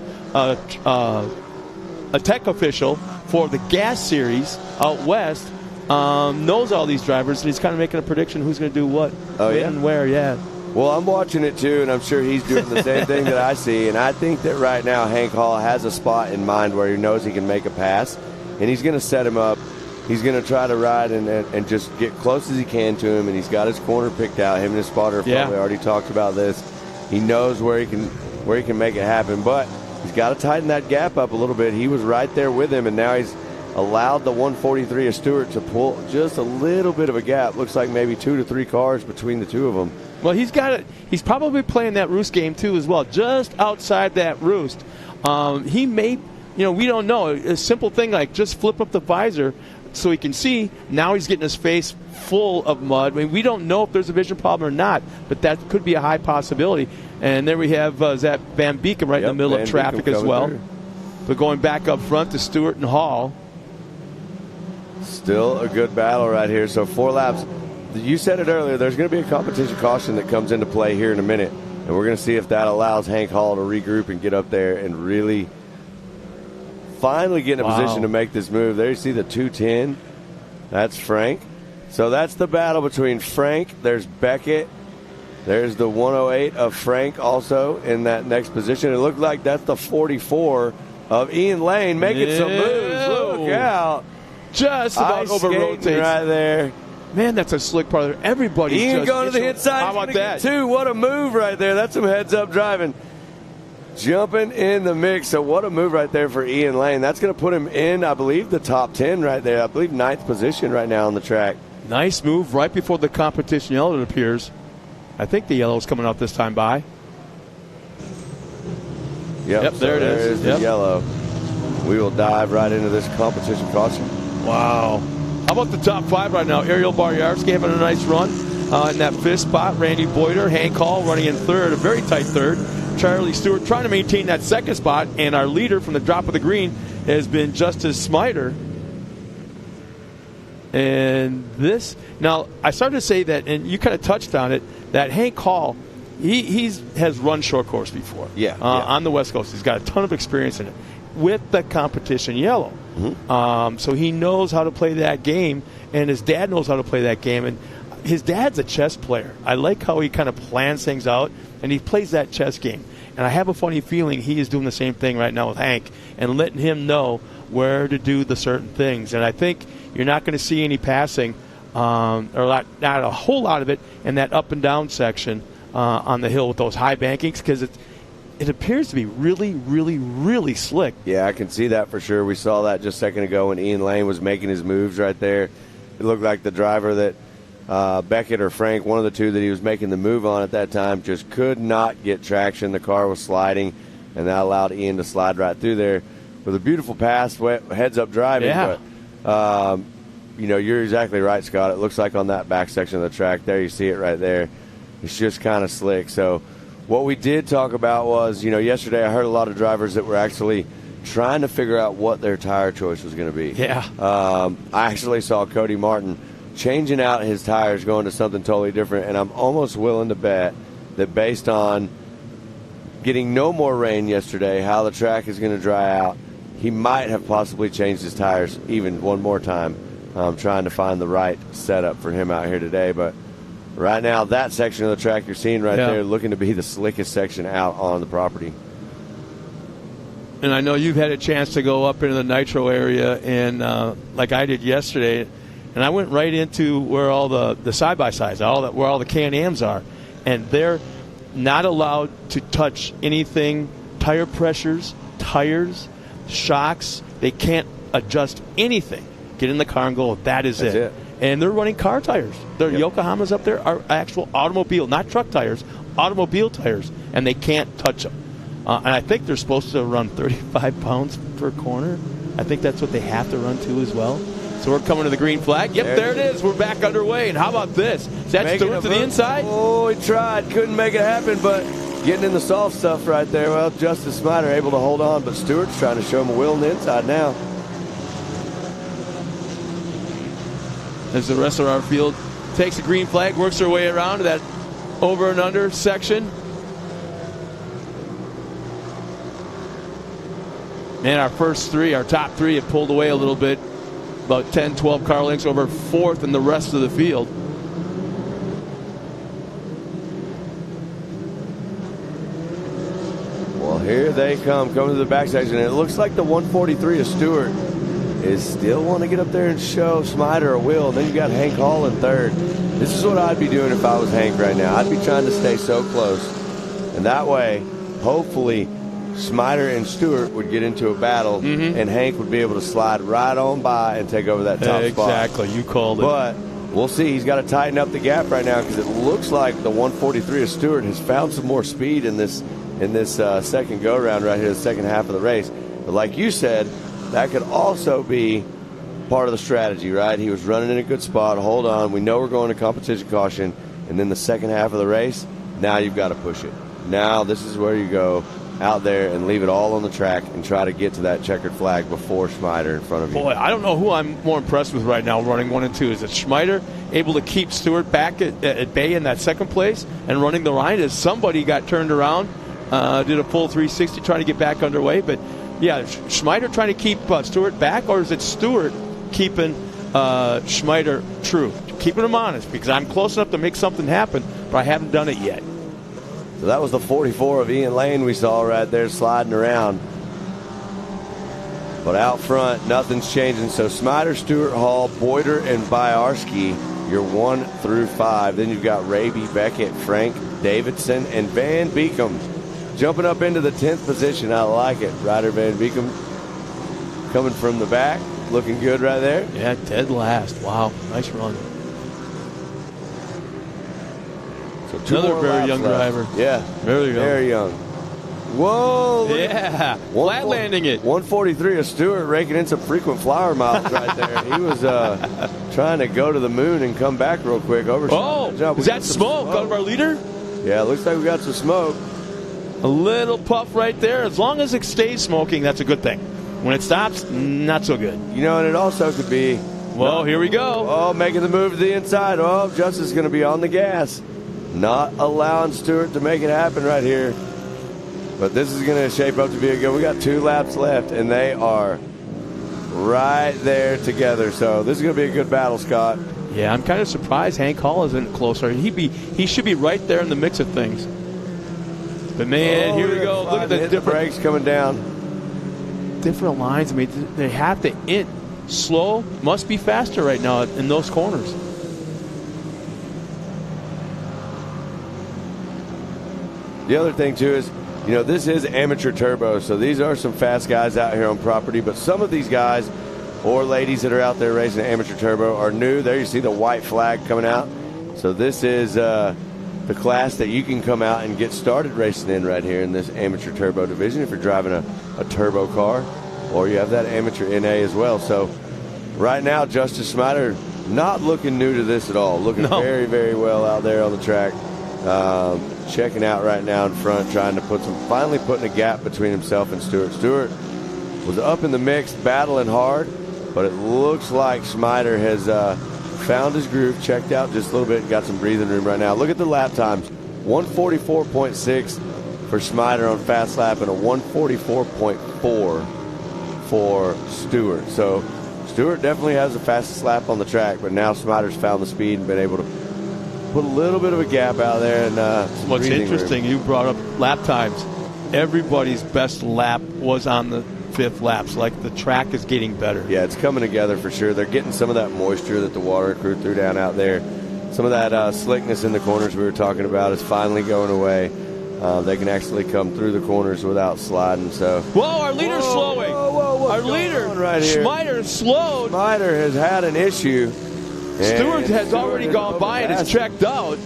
tech official for the gas series out west, knows all these drivers, and he's kind of making a prediction who's going to do what, and where, Well, I'm watching it, too, and I'm sure he's doing the same thing that I see. And I think that right now Hank Hall has a spot in mind where he knows he can make a pass, and he's going to set him up. He's going to try to ride and just get close as he can to him, and he's got his corner picked out. Him and his spotter have probably already talked about this. He knows where he can make it happen, but he's got to tighten that gap up a little bit. He was right there with him, and now he's allowed the 143 of Stewart to pull just a little bit of a gap. Looks like maybe 2 to 3 cars between the two of them. Well, he's got it. He's probably playing that roost game too as well, just outside that roost. He may, we don't know. A simple thing like just flip up the visor so he can see. Now he's getting his face full of mud. I mean, we don't know if there's a vision problem or not, but that could be a high possibility. And there we have Zach Van Beekem right in the middle of traffic as well. But going back up front to Stewart and Hall. Still a good battle right here. So 4 laps. You said it earlier, there's going to be a competition caution that comes into play here in a minute. And we're going to see if that allows Hank Hall to regroup and get up there and really finally get in a position to make this move. There you see the 210. That's Frank. So that's the battle between Frank. There's Beckett. There's the 108 of Frank also in that next position. It looked like that's the 44 of Ian Lane making some moves. Look out. Just about over-rotates right there. Man, that's a slick part of it. Everybody's Ian going to the hit side. How about that? Too. What a move right there. That's some heads-up driving. Jumping in the mix. So what a move right there for Ian Lane. That's going to put him in, I believe, the top 10 right there. I believe 9th position right now on the track. Nice move right before the competition yellow, it appears. I think the yellow is coming out this time by. Yep, so there it is. The yellow. We will dive right into this competition caution. Wow. How about the top 5 right now? Ariel Baryarski having a nice run in that 5th spot. Randy Boyder, Hank Hall running in 3rd, a very tight 3rd. Charlie Stewart trying to maintain that 2nd spot. And our leader from the drop of the green has been Justice Smiter. And this, now I started to say that, and you kind of touched on it, that Hank Hall, he has run short course before. On the West Coast. He's got a ton of experience in it with the competition yellow. So he knows how to play that game, and his dad knows how to play that game. And his dad's a chess player. I like how he kind of plans things out, and he plays that chess game. And I have a funny feeling he is doing the same thing right now with Hank and letting him know where to do the certain things. And I think, you're not going to see any passing, or not a whole lot of it in that up and down section on the hill with those high bankings, because it appears to be really, really, really slick. Yeah, I can see that for sure. We saw that just a second ago when Ian Lane was making his moves right there. It looked like the driver that Beckett or Frank, one of the two that he was making the move on at that time, just could not get traction. The car was sliding, and that allowed Ian to slide right through there with a beautiful pass, heads-up driving. Yeah. But, you're exactly right, Scott. It looks like on that back section of the track there, you see it right there. It's just kind of slick. So what we did talk about was, yesterday I heard a lot of drivers that were actually trying to figure out what their tire choice was going to be. Yeah. I actually saw Cody Martin changing out his tires, going to something totally different, and I'm almost willing to bet that based on getting no more rain yesterday, how the track is going to dry out, he might have possibly changed his tires even one more time, trying to find the right setup for him out here today. But right now, that section of the track you're seeing right there looking to be the slickest section out on the property. And I know you've had a chance to go up into the nitro area, and like I did yesterday, and I went right into where all the side-by-sides, where all the Can-Ams are, and they're not allowed to touch anything, tire pressures, tires, shocks. They can't adjust anything. Get in the car and go, that's it. And they're running car tires. Their Yokohamas up there are actual automobile, not truck tires, automobile tires, and they can't touch them. And I think they're supposed to run 35 pounds per corner. I think that's what they have to run to as well. So we're coming to the green flag. Yep, there it is. We're back underway. And how about this? Is that Stewart to the inside? Oh, he tried. Couldn't make it happen, but getting in the soft stuff right there. Well, Justice Smider able to hold on, but Stewart's trying to show him a wheel on the inside now. As the rest of our field takes the green flag, works their way around to that over and under section. And our top three have pulled away a little bit, about 10, 12 car lengths over fourth in the rest of the field. Well, here they come to the back section. And it looks like the 143 of Stewart is still wanting to get up there and show Smider a wheel. And then you got Hank Hall in third. This is what I'd be doing if I was Hank right now. I'd be trying to stay so close. And that way, hopefully, Smider and Stewart would get into a battle, and Hank would be able to slide right on by and take over that top spot. Exactly, you called it. But we'll see. He's got to tighten up the gap right now because it looks like the 143 of Stewart has found some more speed in this second go-around right here, the second half of the race. But like you said, that could also be part of the strategy, right? He was running in a good spot. Hold on. We know we're going to competition caution. And then the second half of the race, now you've got to push it. Now this is where you go out there and leave it all on the track and try to get to that checkered flag before Schmider in front of you. Boy, I don't know who I'm more impressed with right now running 1 and 2. Is it Schmider able to keep Stewart back at bay in that second place and running the line? As somebody got turned around, did a full 360 trying to get back underway. But, yeah, Schmider trying to keep Stewart back, or is it Stewart keeping Schmider true? Keeping him honest, because I'm close enough to make something happen, but I haven't done it yet. So that was the 44 of Ian Lane we saw right there sliding around. But out front, nothing's changing. So Smider, Stewart, Hall, Boyder, and Byarski, you're 1 through 5. Then you've got Raby, Beckett, Frank, Davidson, and Van Beekum jumping up into the 10th position. I like it. Ryder Van Beekum coming from the back, looking good right there. Yeah, dead last. Wow, nice run. So another very young driver. Yeah. Very young. Whoa. Yeah. Flat landing it. 143 of Stewart raking in some frequent flower miles right there. He was trying to go to the moon and come back real quick. Is that smoke out of our leader? Yeah, looks like we got some smoke. A little puff right there. As long as it stays smoking, that's a good thing. When it stops, not so good. You know, and it also could be... Well, here we go. Oh, making the move to the inside. Oh, Justice is going to be on the gas. Not allowing Stewart to make it happen right here. But this is going to shape up to be a good. We got 2 laps left, and they are right there together. So this is going to be a good battle, Scott. Yeah, I'm kind of surprised Hank Hall isn't closer. He should be right there in the mix of things. But, man, here we go. Look at the different brakes coming down. Different lines. I mean, they have to slow must be faster right now in those corners. The other thing, too, is, this is amateur turbo, so these are some fast guys out here on property, but some of these guys or ladies that are out there racing amateur turbo are new. There you see the white flag coming out. So this is the class that you can come out and get started racing in right here in this amateur turbo division if you're driving a turbo car, or you have that amateur NA as well. So right now, Justice Smider not looking new to this at all. Looking very, very well out there on the track. Checking out right now in front, trying to finally putting a gap between himself and Stewart. Stewart was up in the mix, battling hard, but it looks like Smider has found his groove, checked out just a little bit, and got some breathing room right now. Look at the lap times. 144.6 for Smider on fast lap and a 144.4 for Stewart. So Stewart definitely has the fastest lap on the track, but now Smider's found the speed and been able to put a little bit of a gap out there. And what's interesting, you brought up lap times. Everybody's best lap was on the 5th lap. So like the track is getting better. Yeah, it's coming together for sure. They're getting some of that moisture that the water crew threw down out there. Some of that slickness in the corners we were talking about is finally going away. They can actually come through the corners without sliding. So our leader's slowing. Our leader right here. Smider slowed. Smider has had an issue. Stewart has already gone by and is checked out.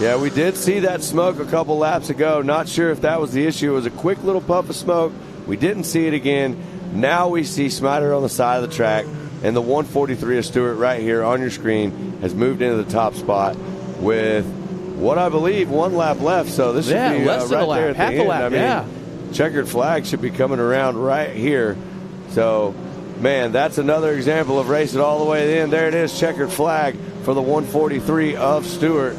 Yeah, we did see that smoke a couple laps ago. Not sure if that was the issue. It was a quick little puff of smoke. We didn't see it again. Now we see Smider on the side of the track, and the 143 of Stewart right here on your screen has moved into the top spot with what I believe 1 lap left. So this should be less than right a lap, there at half the end. a lap, Checkered flag should be coming around right here. So, man, that's another example of racing all the way to the end. There it is, checkered flag for the 143 of Stewart.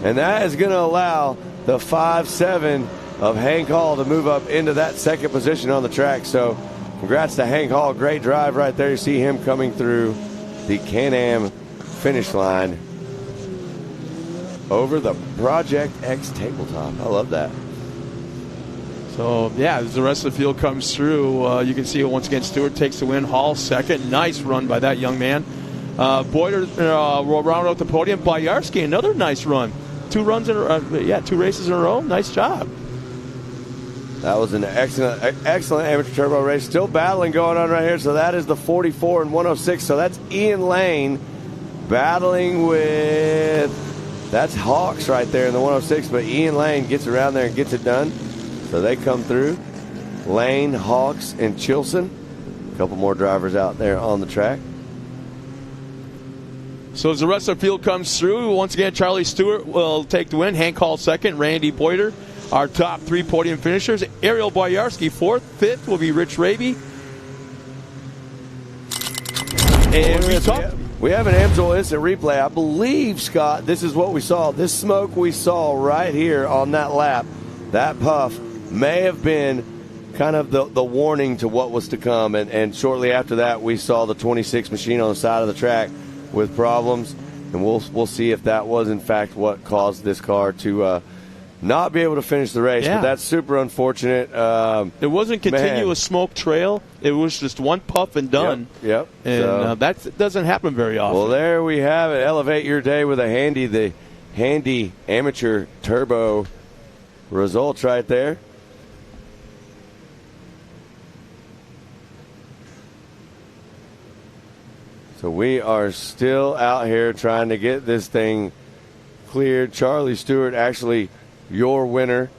And that is going to allow the 5-7 of Hank Hall to move up into that second position on the track. So congrats to Hank Hall. Great drive right there. You see him coming through the Can-Am finish line over the Project X tabletop. I love that. So, as the rest of the field comes through, you can see it once again. Stewart takes the win. Hall second. Nice run by that young man. Boyder will round out the podium. Boyarsky, another nice run. 2 races in a row. Nice job. That was an excellent amateur turbo race. Still battling going on right here. So that is the 44 and 106. So that's Ian Lane battling with, that's Hawks right there in the 106. But Ian Lane gets around there and gets it done. So they come through. Lane, Hawks, and Chilson. A couple more drivers out there on the track. So as the rest of the field comes through, once again, Charlie Stewart will take the win. Hank Hall second. Randy Boyder, our top 3 podium finishers. Ariel Boyarsky fourth. 5th will be Rich Raby. And we have an AMSOIL instant replay. I believe, Scott, this is what we saw. This smoke we saw right here on that lap, that puff, may have been kind of the warning to what was to come. And shortly after that, we saw the 26 machine on the side of the track with problems. And we'll see if that was, in fact, what caused this car to not be able to finish the race. But that's super unfortunate. It wasn't continuous smoke trail. It was just one puff and done. Yep. And that doesn't happen very often. Well, there we have it. Elevate your day with the handy amateur turbo results right there. So we are still out here trying to get this thing cleared. Charlie Stewart, actually your winner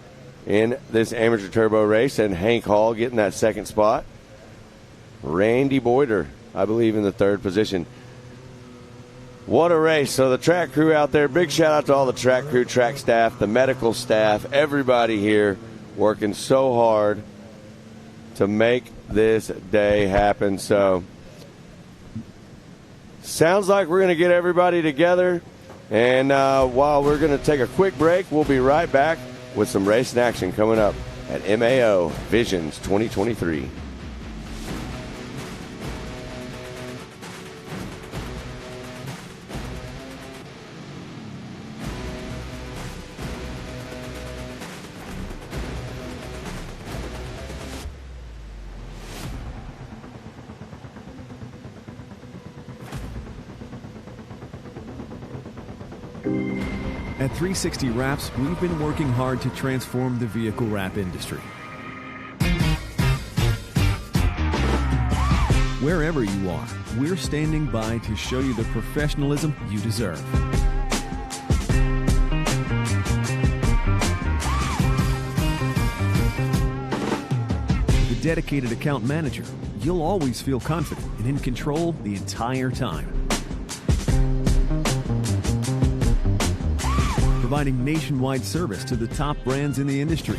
in this amateur turbo race, and Hank Hall getting that second spot. Randy Boyder, I believe, in the 3rd position. What a race. So the track crew out there, big shout out to all the track crew, track staff, the medical staff, everybody here working so hard to make this day happen. So sounds like we're going to get everybody together. And while we're going to take a quick break, we'll be right back with some racing action coming up at MAO Visions 2023. At 360 Wraps, we've been working hard to transform the vehicle wrap industry. Wherever you are, we're standing by to show you the professionalism you deserve. With a dedicated account manager, you'll always feel confident and in control the entire time. Providing nationwide service to the top brands in the industry,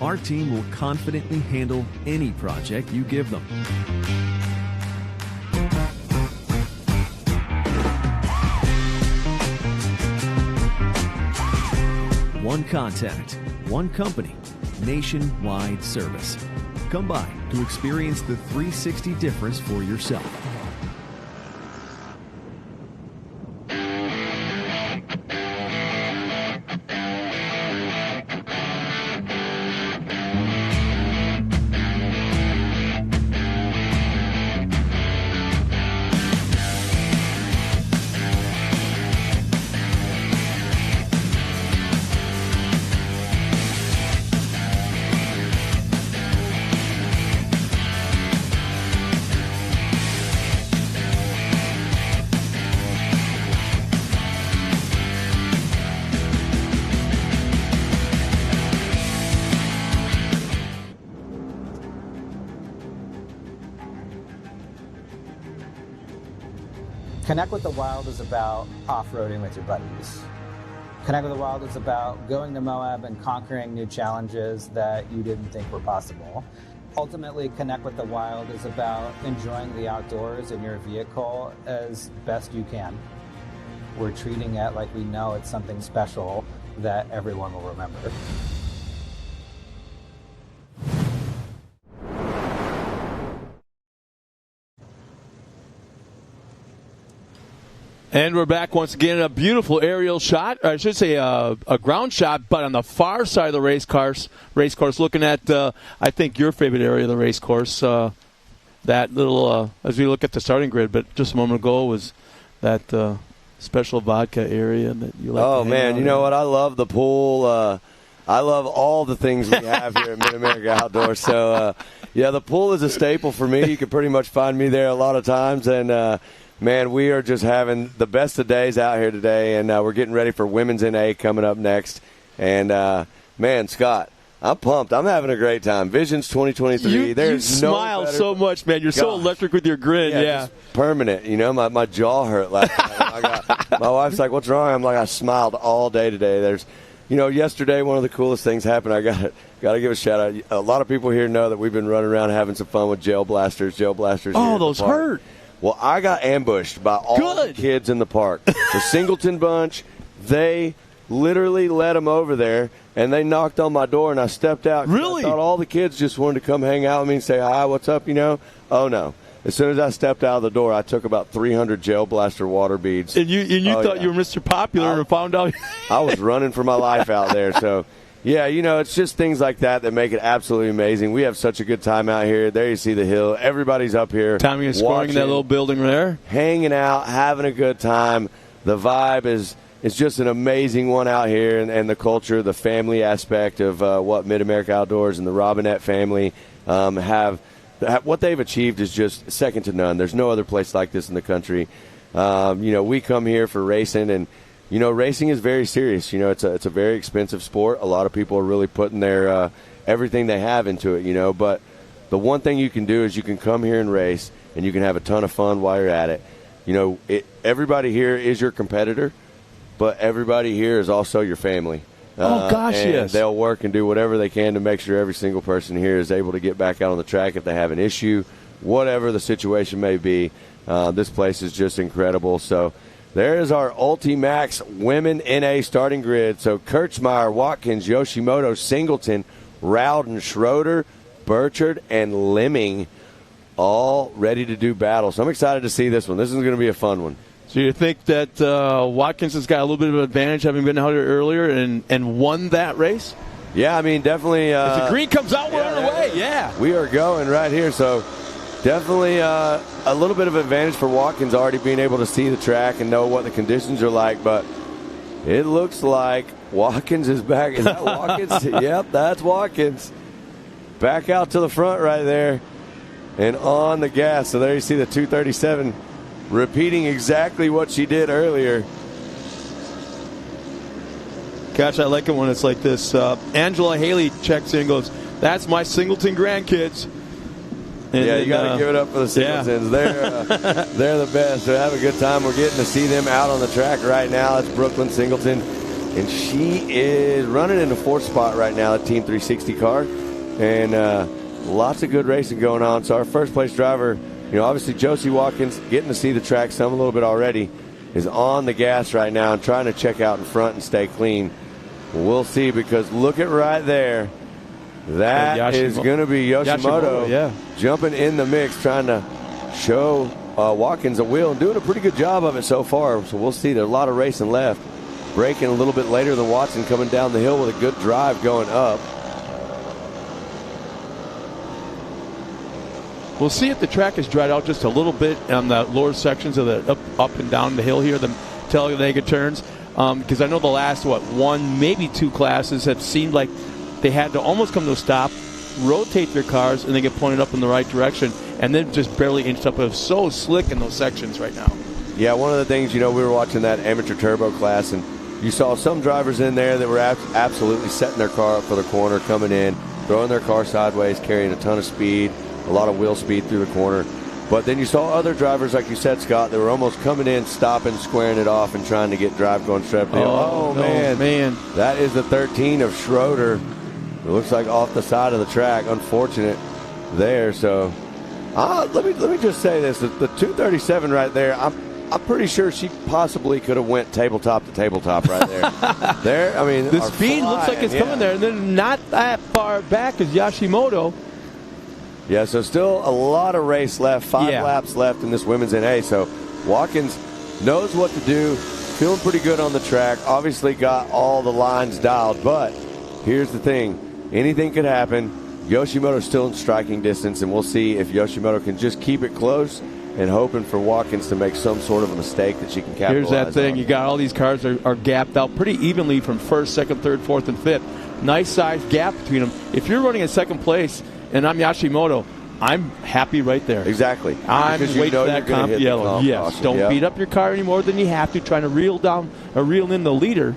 our team will confidently handle any project you give them. One contact, one company, nationwide service. Come by to experience the 360 difference for yourself. Connect with the Wild is about off-roading with your buddies. Connect with the Wild is about going to Moab and conquering new challenges that you didn't think were possible. Ultimately, Connect with the Wild is about enjoying the outdoors in your vehicle as best you can. We're treating it like we know it's something special that everyone will remember. And we're back once again. A beautiful aerial shot, or I should say a ground shot, but on the far side of the race course, looking at, I think, your favorite area of the race course. That little, as we look at the starting grid, but just a moment ago was that special vodka area that you like. Oh, man, you know what? I love the pool. I love all the things we have here at Mid-America Outdoors. So, yeah, the pool is a staple for me. You can pretty much find me there a lot of times, and man, we are just having the best of days out here today, and we're getting ready for Women's NA coming up next. And, man, Scott, I'm pumped. I'm having a great time. Visions 2023. You smile so much, man. You're so electric with your grin. Yeah. Just permanent. You know, my jaw hurt last night. My wife's like, what's wrong? I'm like, I smiled all day today. Yesterday one of the coolest things happened. I got to give a shout out. A lot of people here know that we've been running around having some fun with gel blasters. Oh, those hurt. Well, I got ambushed by all the kids in the park. The Singleton bunch, they literally led them over there, and they knocked on my door, and I stepped out. Really? I thought all the kids just wanted to come hang out with me and say, hi, what's up, Oh, no. As soon as I stepped out of the door, I took about 300 gel blaster water beads. And you thought you were Mr. Popular and found out. I was running for my life out there, so... Yeah, it's just things like that make it absolutely amazing. We have such a good time out here. There you see the hill. Everybody's up here. Tommy is scoring in that little building there. Hanging out, having a good time. The vibe is just an amazing one out here, and the culture, the family aspect of what Mid-America Outdoors and the Robinette family have. What they've achieved is just second to none. There's no other place like this in the country. We come here for racing, and racing is very serious. It's a very expensive sport. A lot of people are really putting their everything they have into it, But the one thing you can do is you can come here and race, and you can have a ton of fun while you're at it. Everybody here is your competitor, but everybody here is also your family. Oh, gosh, and yes. They'll work and do whatever they can to make sure every single person here is able to get back out on the track if they have an issue, whatever the situation may be. This place is just incredible. So there is our Ultimax Women NA starting grid. So Kurtzmeyer, Watkins, Yoshimoto, Singleton, Rowden, Schroeder, Burchard, and Lemming all ready to do battle. So I'm excited to see this one. This is going to be a fun one. So you think that Watkins has got a little bit of an advantage having been out here earlier and won that race? Yeah, I mean, definitely. If the green comes out, we're on our way. Yeah. We are going right here. So definitely a little bit of advantage for Watkins already being able to see the track and know what the conditions are like. But It looks like Watkins is back. Is that Watkins? Yep, that's Watkins. Back out to the front right there and on the gas. So there you see the 237 repeating exactly what she did earlier. Gosh, I like it when it's like this. Angela Haley checks in and goes, "That's my Singleton grandkids." And yeah, you got to give it up for the Singletons. Yeah. They're the best. So have a good time. We're getting to see them out on the track right now. It's Brooklyn Singleton, and she is running in the 4th spot right now, the Team 360 car, and lots of good racing going on. So our first place driver, obviously Josie Watkins, getting to see the track some a little bit already, is on the gas right now and trying to check out in front and stay clean. We'll see, because look at right there. That is going to be Yoshimoto jumping in the mix, trying to show Watkins a wheel and doing a pretty good job of it so far. So we'll see. There's a lot of racing left. Braking a little bit later than Watson, coming down the hill with a good drive going up. We'll see if the track is dried out just a little bit on the lower sections of the up and down the hill here, the Talladega turns. Because I know the last, one, maybe 2 classes have seemed like they had to almost come to a stop, rotate their cars, and then get pointed up in the right direction, and then just barely inched up. It was so slick in those sections right now. Yeah, one of the things, we were watching that amateur turbo class, and you saw some drivers in there that were absolutely setting their car up for the corner, coming in, throwing their car sideways, carrying a ton of speed, a lot of wheel speed through the corner. But then you saw other drivers, like you said, Scott, that were almost coming in, stopping, squaring it off, and trying to get drive going straight up the hill. Oh, man. That is the 13 of Schroeder. It looks like off the side of the track. Unfortunate there. So let me just say this. The 237 right there, I'm pretty sure she possibly could have went tabletop to tabletop right there. The speed looks like it's coming there, and then not that far back is Yoshimoto. Yeah, so still a lot of race left, 5 laps left in this women's NA. So Watkins knows what to do, feeling pretty good on the track. Obviously got all the lines dialed, but here's the thing. Anything could happen. Yoshimoto's still in striking distance, and we'll see if Yoshimoto can just keep it close and hoping for Watkins to make some sort of a mistake that she can capitalize on. Here's that thing. You got all these cars are gapped out pretty evenly from 1st, 2nd, 3rd, 4th, and 5th. Nice size gap between them. If you're running in 2nd place, and I'm Yoshimoto, I'm happy right there. Exactly. I'm waiting for that comp yellow. Yes. Don't beat up your car any more than you have to, trying to reel in the leader.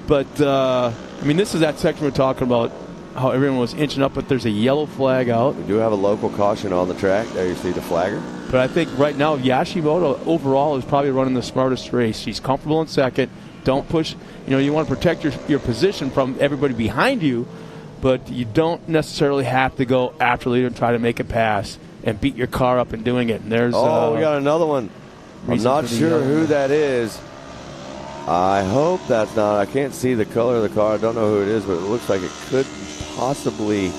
But, this is that section we're talking about, how everyone was inching up, but there's a yellow flag out. We do have a local caution on the track. There you see the flagger. But I think right now Yoshimoto overall is probably running the smartest race. She's comfortable in 2nd. Don't push. You want to protect your position from everybody behind you, but you don't necessarily have to go after leader and try to make a pass and beat your car up in doing it. And there's we got another one. I'm not sure who that is. I hope that's not. I can't see the color of the car. I don't know who it is, but it looks like it could possibly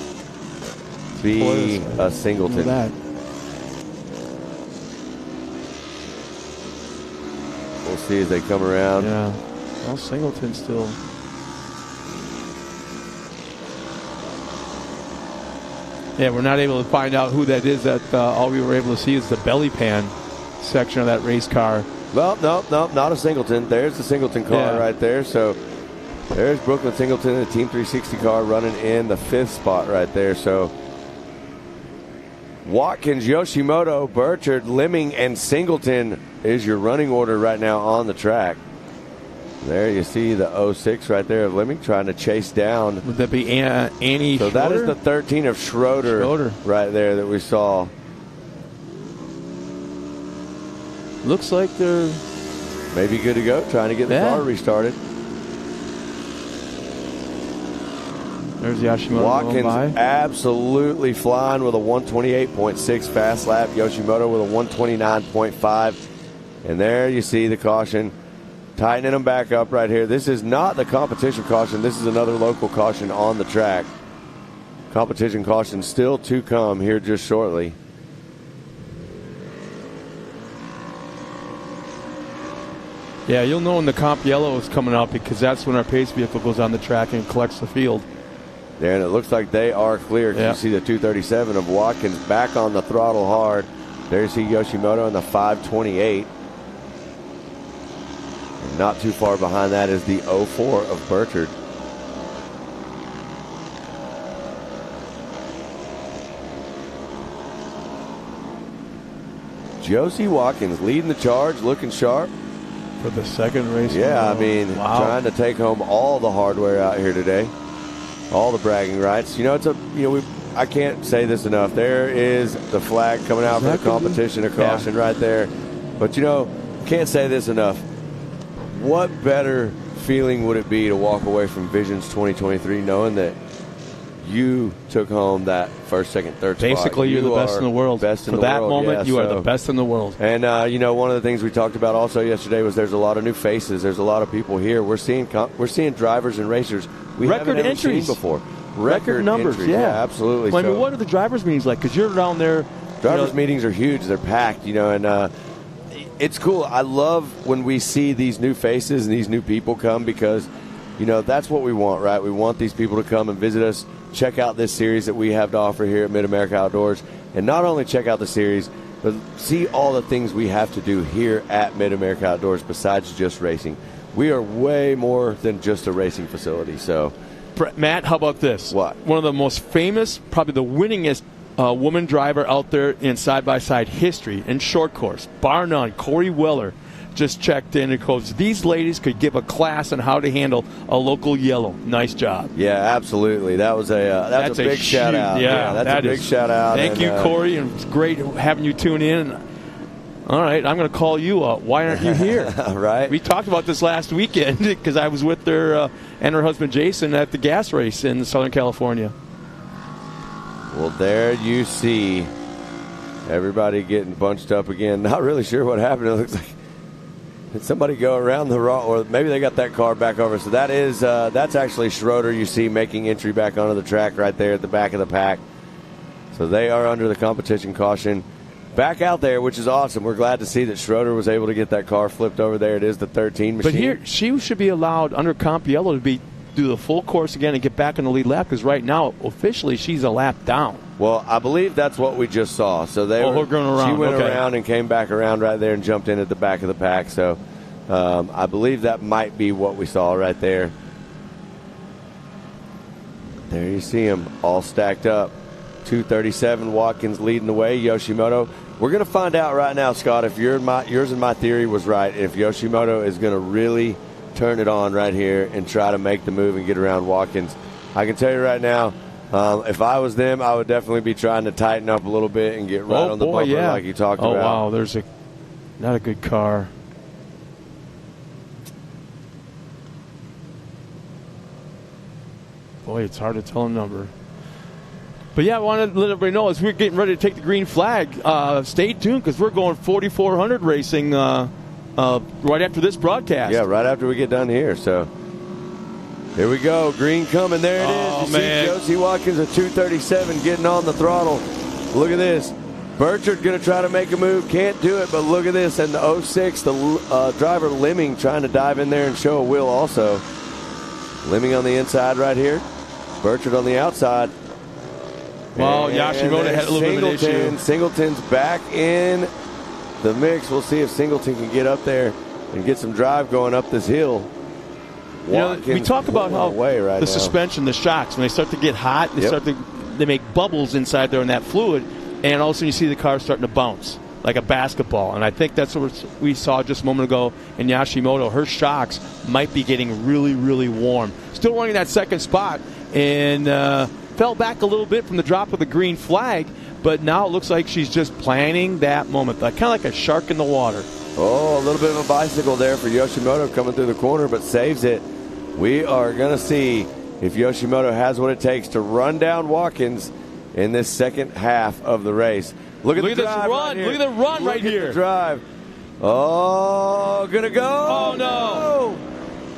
be a Singleton. We'll see as they come around. Yeah. Well, Singleton still. Yeah, we're not able to find out who that is. That all we were able to see is the belly pan section of that race car. Well, no, not a Singleton. There's the Singleton car right there. So there's Brooklyn Singleton in the Team 360 car running in the 5th spot right there. So Watkins, Yoshimoto, Burchard, Lemming, and Singleton is your running order right now on the track. There you see the 06 right there of Lemming trying to chase down. Would that be Annie So Schroeder? That is the 13 of Schroeder right there that we saw. Looks like they're maybe good to go, trying to get the car restarted. There's Yoshimoto. Watkins absolutely flying with a 128.6 fast lap. Yoshimoto with a 129.5. And there you see the caution. Tightening them back up right here. This is not the competition caution. This is another local caution on the track. Competition caution still to come here just shortly. Yeah, you'll know when the comp yellow is coming out, because that's when our pace vehicle goes on the track and collects the field. There, and it looks like they are clear. You see the 237 of Watkins back on the throttle hard. There you see Yoshimoto in the 528. Not too far behind that is the 04 of Burchard. Josie Watkins leading the charge, looking sharp. For the second race. Yeah, I mean, wow. Trying to take home all the hardware out here today. All the bragging rights. I can't say this enough. There is the flag coming out for the competition, a caution right there. But, can't say this enough. What better feeling would it be to walk away from Visions 2023 knowing that you took home that first, second, third spot? Basically, you're the best in the world. Best in the world. For that moment, you are so, the best in the world. And, one of the things we talked about also yesterday was there's a lot of new faces. There's a lot of people here. We're seeing drivers and racers we haven't ever seen before. Record numbers, entries. Yeah, absolutely. Well, I mean, what are the drivers' meetings like? Because you're down there. Drivers' meetings are huge. They're packed, and it's cool. I love when we see these new faces and these new people come because, that's what we want, right? We want these people to come and visit us, check out this series that we have to offer here at Mid-America Outdoors, and not only check out the series, but see all the things we have to do here at Mid-America Outdoors besides just racing. We are way more than just a racing facility, so... Matt, how about this? What? One of the most famous, probably the winningest woman driver out there in side-by-side history in short course, bar none, Corey Weller, just checked in and goes, these ladies could give a class on how to handle a local yellow. Nice job. Yeah, absolutely. That was that's a big shout-out. Yeah, that's a big shout-out. Thank you, Corey, and it's great having you tune in. All right, I'm going to call you up. Why aren't you here? Right. We talked about this last weekend because I was with her and her husband Jason at the gas race in Southern California. Well, there you see everybody getting bunched up again. Not really sure what happened. It looks like did somebody go around the wrong, or maybe they got that car back over. So that's actually Schroeder you see making entry back onto the track right there at the back of the pack. So they are under the competition caution. Back out there, which is awesome. We're glad to see that Schroeder was able to get that car flipped over there. It is the 13 machine. But here, she should be allowed under Comp Yellow to do the full course again and get back in the lead lap because right now, officially, she's a lap down. Well, I believe that's what we just saw. So they were going around. She went around and came back around right there and jumped in at the back of the pack. So I believe that might be what we saw right there. There you see them all stacked up. 237, Watkins leading the way. Yoshimoto. We're going to find out right now, Scott, if yours and my theory was right, if Yoshimoto is going to really turn it on right here and try to make the move and get around Watkins. I can tell you right now, if I was them, I would definitely be trying to tighten up a little bit and get right on the bumper like you talked about. Oh, wow, there's not a good car. Boy, it's hard to tell a number. But yeah, I wanted to let everybody know as we're getting ready to take the green flag, stay tuned because we're going 4,400 racing right after this broadcast. Yeah, right after we get done here. So here we go. Green coming. There it is. You see Josie Watkins at 237 getting on the throttle. Look at this. Burchard going to try to make a move. Can't do it, but look at this. And the 06, the driver Lemming trying to dive in there and show a wheel also. Lemming on the inside right here. Burchard on the outside. Well, Yoshimoto had a little bit of an issue. Singleton's back in the mix. We'll see if Singleton can get up there and get some drive going up this hill. We talk about how the suspension, the shocks, when they start to get hot, they make bubbles inside there in that fluid, and all of a sudden you see the car starting to bounce like a basketball. And I think that's what we saw just a moment ago in Yoshimoto. Her shocks might be getting really, really warm. Still running that second spot, and fell back a little bit from the drop of the green flag, but now it looks like she's just planning that moment, kind of like a shark in the water. Oh, a little bit of a bicycle there for Yoshimoto coming through the corner, but saves it. We are going to see if Yoshimoto has what it takes to run down Watkins in this second half of the race. Look at the drive right here. Look at the run right here. Look at the drive. Oh, going to go. Oh, no.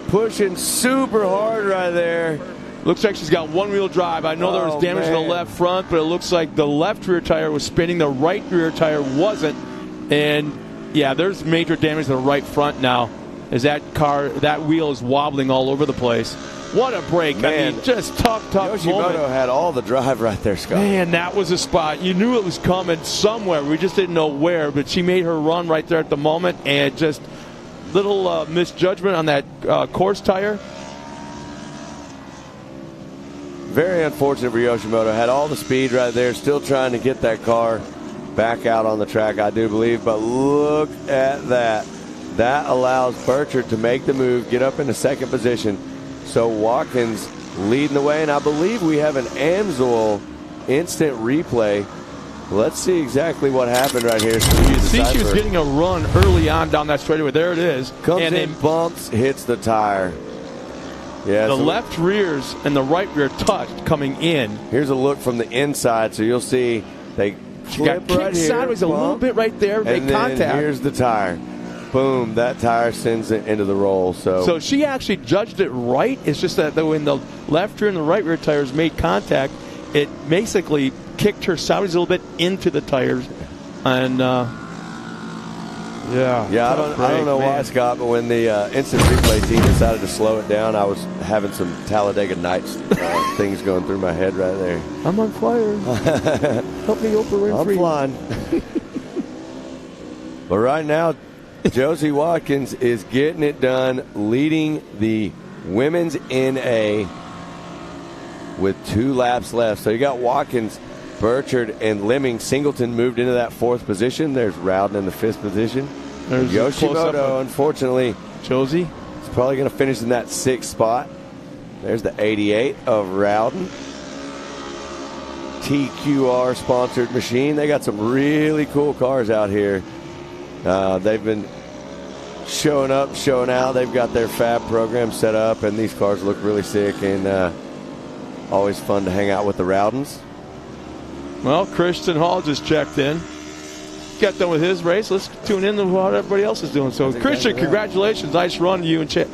Pushing super hard right there. Looks like she's got one-wheel drive. I know there was damage to the left front, but it looks like the left rear tire was spinning. The right rear tire wasn't. And, yeah, there's major damage to the right front now as that wheel is wobbling all over the place. What a break. Man, I mean, just tough Yoshimoto moment. had all the drive right there, Scott. Man, that was a spot. You knew it was coming somewhere. We just didn't know where, but she made her run right there at the moment, and just little misjudgment on that course tire. Very unfortunate for Yoshimoto. Had all the speed right there, still trying to get that car back out on the track, I do believe. But look at that. That allows Burchard to make the move, get up into second position. So Watkins leading the way, and I believe we have an AMSOIL instant replay. Let's see exactly what happened right here. So you see she was getting a run early on down that straightaway. There it is. Comes in, bumps, hits the tire. Yeah, the left rears and the right rear touched coming in. Here's a look from the inside, so you'll see they she got kicked right sideways here, a little bit right there. And they contact. Here's the tire. Boom, that tire sends it into the roll. So she actually judged it right. It's just that when the left rear and the right rear tires made contact, it basically kicked her sideways a little bit into the tires. And I don't know why, Scott, but when the instant replay team decided to slow it down, I was having some Talladega Nights things going through my head right there. I'm on fire. Help me, Oprah Winfrey. I'm flying. But right now, Josie Watkins is getting it done, leading the women's NA with 2 laps left. So you got Watkins, Burchard, and Lemming. Singleton moved into that 4th position. There's Rowden in the 5th position. There's Yoshimoto, unfortunately, Josie is probably going to finish in that 6th spot. There's the 88 of Rowden. TQR sponsored machine. They got some really cool cars out here. They've been showing up, showing out. They've got their fab program set up, and these cars look really sick, and always fun to hang out with the Rowdens. Well, Christian Hall just checked in. Got done with his race. Let's tune in to what everybody else is doing. So, Christian, congratulations. Nice run to you and Chad.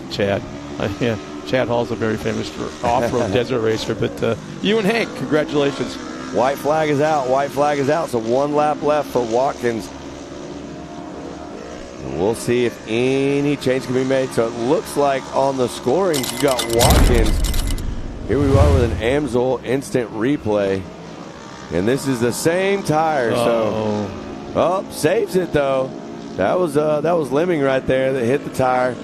Chad Hall's a very famous off-road desert racer, but you and Hank, congratulations. White flag is out. White flag is out. So 1 lap left for Watkins. We'll see if any change can be made. So it looks like on the scoring, you got Watkins. Here we are with an AMSOIL instant replay. And this is the same tire. So, saves it though. That was Lemming right there that hit the tire.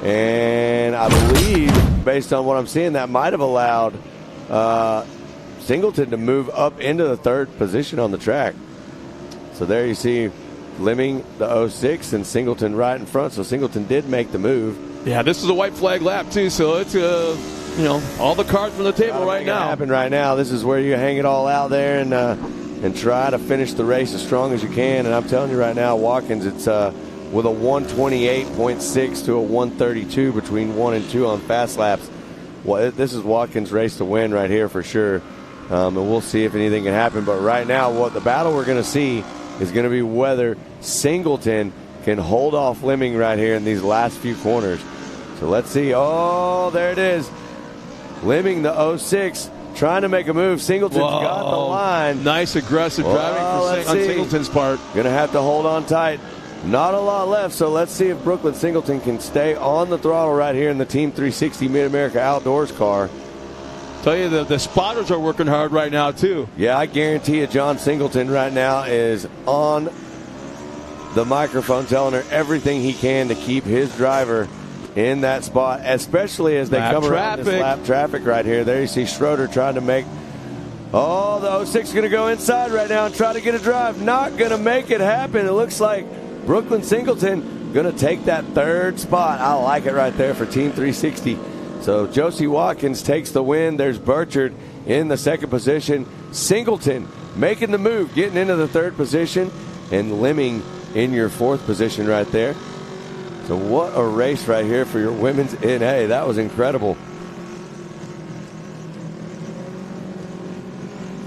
And I believe, based on what I'm seeing, that might have allowed Singleton to move up into the 3rd position on the track. So there you see Lemming, the 06, and Singleton right in front. So Singleton did make the move. Yeah, this is a white flag lap too. So it's all the cards from the table right now. Happen right now. This is where you hang it all out there and try to finish the race as strong as you can. And I'm telling you right now, Watkins, it's with a 128.6 to a 132 between 1 and 2 on fast laps. Well, this is Watkins' race to win right here for sure. And we'll see if anything can happen. But right now, what the battle we're going to see is going to be whether Singleton can hold off Lemming right here in these last few corners. So let's see. Oh, there it is. Lemming, the 06, trying to make a move. Singleton's got the line. Nice aggressive driving on Singleton's part. Going to have to hold on tight. Not a lot left, so let's see if Brooklyn Singleton can stay on the throttle right here in the Team 360 Mid-America Outdoors car. Tell you, the spotters are working hard right now, too. Yeah, I guarantee you John Singleton right now is on the microphone telling her everything he can to keep his driver in that spot, especially as they come around this lap traffic right here. There you see Schroeder trying to make... Oh, the 06 is going to go inside right now and try to get a drive. Not going to make it happen. It looks like Brooklyn Singleton going to take that 3rd spot. I like it right there for Team 360. So Josie Watkins takes the win. There's Burchard in the 2nd position. Singleton making the move, getting into the 3rd position. And Lemming in your 4th position right there. So what a race right here for your women's NA. That was incredible.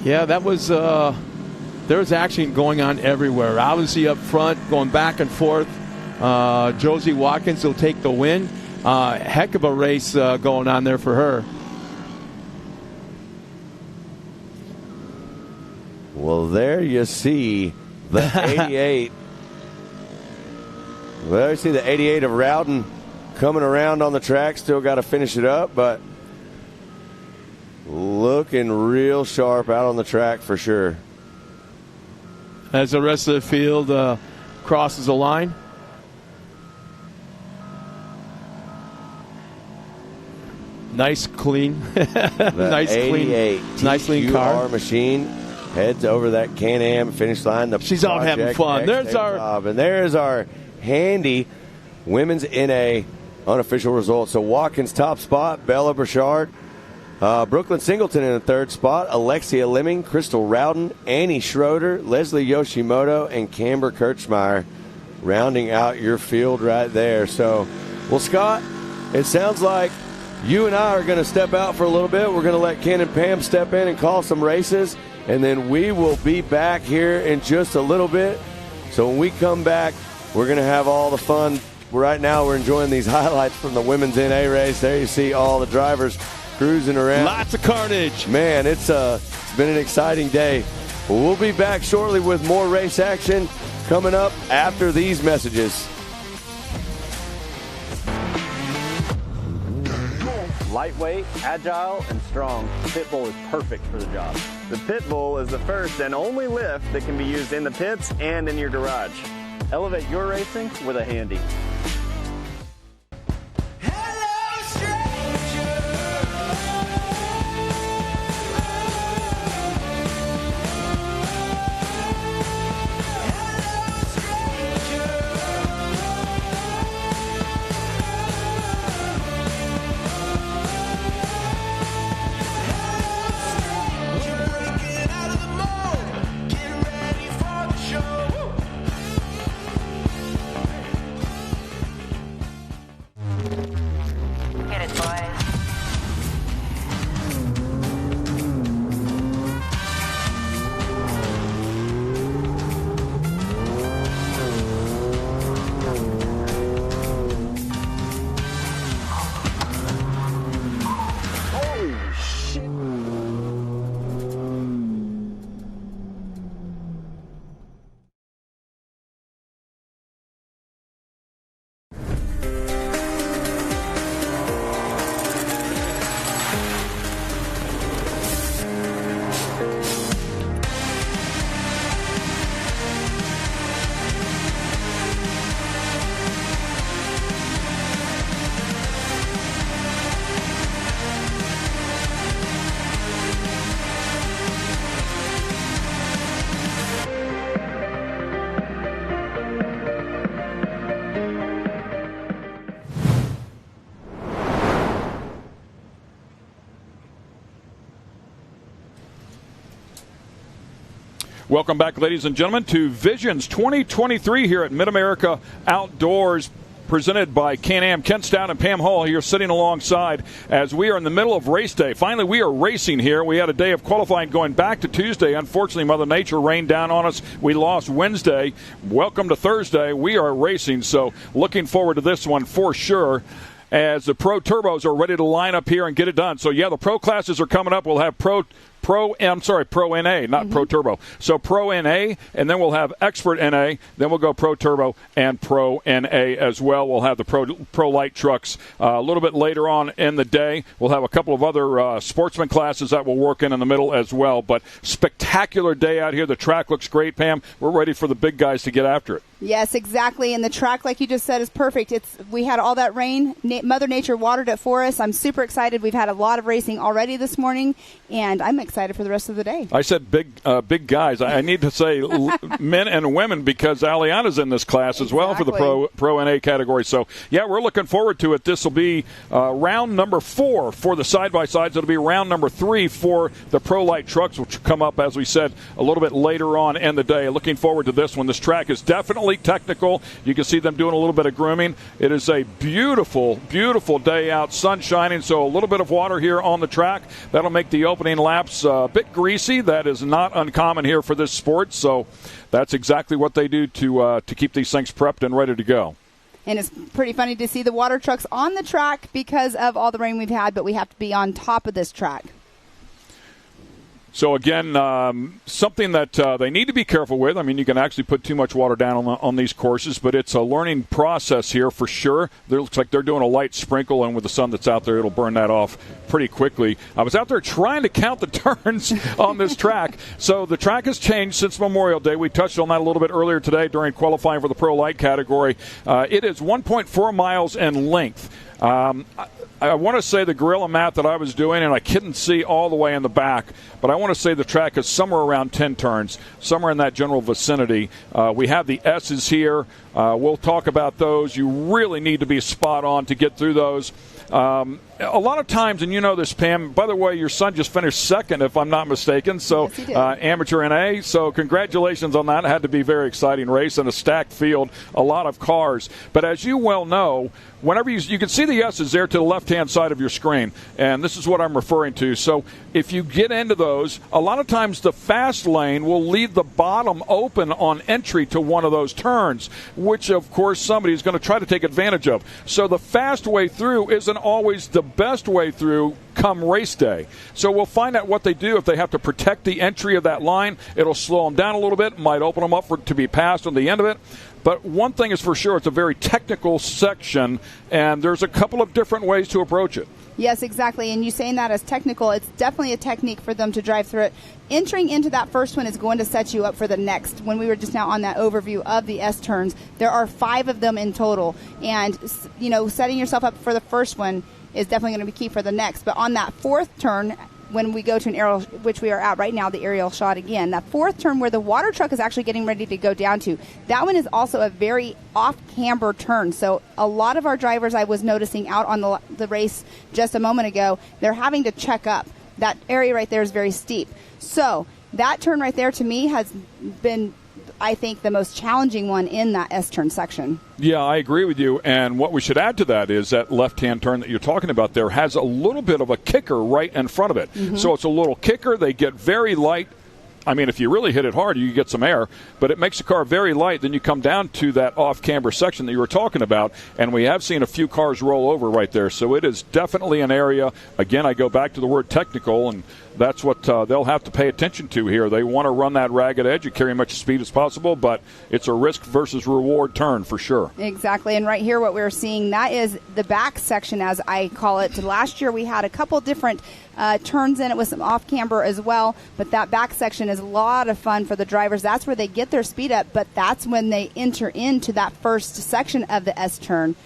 Yeah, that was... there was action going on everywhere. Obviously up front, going back and forth. Josie Watkins will take the win. Heck of a race going on there for her. Well, there you see the 88. Well, there you see the 88 of Rowden coming around on the track. Still got to finish it up, but looking real sharp out on the track for sure. As the rest of the field crosses the line. Nice, clean. Nice, clean. Nice, clean car. machine heads over that Can-Am finish line. She's out having fun. There's our handy women's NA unofficial results. So Watkins top spot, Bella Burchard, Brooklyn Singleton in the third spot, Alexia Lemming, Crystal Rowden, Annie Schroeder, Leslie Yoshimoto, and Camber Kirchmeier rounding out your field right there. So, well, Scott, it sounds like you and I are going to step out for a little bit. We're going to let Ken and Pam step in and call some races, and then we will be back here in just a little bit. So when we come back, we're going to have all the fun. Right now we're enjoying these highlights from the women's NA race. There you see all the drivers cruising around. Lots of carnage. Man, it's been an exciting day. We'll be back shortly with more race action coming up after these messages. Lightweight, agile, and strong, the Pitbull is perfect for the job. The Pitbull is the first and only lift that can be used in the pits and in your garage. Elevate your racing with a Handy. Welcome back, ladies and gentlemen, to Visions 2023 here at Mid-America Outdoors, presented by Can-Am. Ken Stout and Pam Hall here sitting alongside as we are in the middle of race day. Finally, we are racing here. We had a day of qualifying going back to Tuesday. Unfortunately, Mother Nature rained down on us. We lost Wednesday. Welcome to Thursday. We are racing, so looking forward to this one for sure, as the Pro Turbos are ready to line up here and get it done. So, yeah, the Pro classes are coming up. We'll have Pro NA, not Pro Turbo. So Pro NA, and then we'll have Expert NA, then we'll go Pro Turbo and Pro NA as well. We'll have the Pro Light trucks a little bit later on in the day. We'll have a couple of other sportsman classes that will work in the middle as well. But spectacular day out here. The track looks great, Pam. We're ready for the big guys to get after it. Yes, exactly. And the track, like you just said, is perfect. We had all that rain. Mother Nature watered it for us. I'm super excited. We've had a lot of racing already this morning, and I'm excited for the rest of the day. I said big guys. I need to say men and women, because Aliana's in this class as well for the Pro NA category. So, yeah, we're looking forward to it. This will be round number 4 for the side-by-sides. It'll be round number 3 for the Pro Light trucks, which will come up, as we said, a little bit later on in the day. Looking forward to this one. This track is definitely technical. You can see them doing a little bit of grooming. It is a beautiful, beautiful day out, sun shining, so a little bit of water here on the track. That'll make the opening laps a bit greasy. That is not uncommon here for this sport, so that's exactly what they do to keep these things prepped and ready to go. And it's pretty funny to see the water trucks on the track because of all the rain we've had, but we have to be on top of this track. So, again, something that they need to be careful with. I mean, you can actually put too much water down on these courses, but it's a learning process here for sure. It looks like they're doing a light sprinkle, and with the sun that's out there, it'll burn that off pretty quickly. I was out there trying to count the turns on this track. So the track has changed since Memorial Day. We touched on that a little bit earlier today during qualifying for the Pro Light category. It is 1.4 miles in length. I want to say the gorilla math that I was doing, and I couldn't see all the way in the back, but I want to say the track is somewhere around 10 turns, somewhere in that general vicinity. We have the S's here. We'll talk about those. You really need to be spot on to get through those. A lot of times, and you know this, Pam, by the way, your son just finished second, if I'm not mistaken, so yes, amateur NA, so congratulations on that. It had to be a very exciting race and a stacked field, a lot of cars. But as you well know, whenever you can see the S's there to the left-hand side of your screen, and this is what I'm referring to. So if you get into those, a lot of times the fast lane will leave the bottom open on entry to one of those turns, which, of course, somebody is going to try to take advantage of. So the fast way through isn't always the best way through come race day. So we'll find out what they do. If they have to protect the entry of that line, it'll slow them down a little bit, might open them up to be passed on the end of it. But one thing is for sure, it's a very technical section, and there's a couple of different ways to approach it. Yes, exactly. And you saying that as technical, it's definitely a technique for them to drive through it. Entering into that first one is going to set you up for the next. When we were just now on that overview of the S turns, there are 5 of them in total. And, you know, setting yourself up for the first one is definitely going to be key for the next. But on that 4th turn, when we go to an aerial, which we are at right now, the aerial shot again, that 4th turn where the water truck is actually getting ready to go down to, that one is also a very off-camber turn. So a lot of our drivers, I was noticing out on the race just a moment ago, they're having to check up. That area right there is very steep. So that turn right there to me has been, I think, the most challenging one in that S-turn section. Yeah, I agree with you. And what we should add to that is that left-hand turn that you're talking about there has a little bit of a kicker right in front of it. Mm-hmm. So it's a little kicker. They get very light. I mean, if you really hit it hard, you get some air, but it makes the car very light. Then you come down to that off-camber section that you were talking about, and we have seen a few cars roll over right there. So it is definitely an area. Again, I go back to the word technical, and that's what they'll have to pay attention to here. They want to run that ragged edge and carry as much speed as possible, but it's a risk versus reward turn for sure. Exactly, and right here what we're seeing, that is the back section, as I call it. Last year we had a couple different turns in it with some off-camber as well, but that back section is a lot of fun for the drivers. That's where they get their speed up, but that's when they enter into that first section of the S-turn.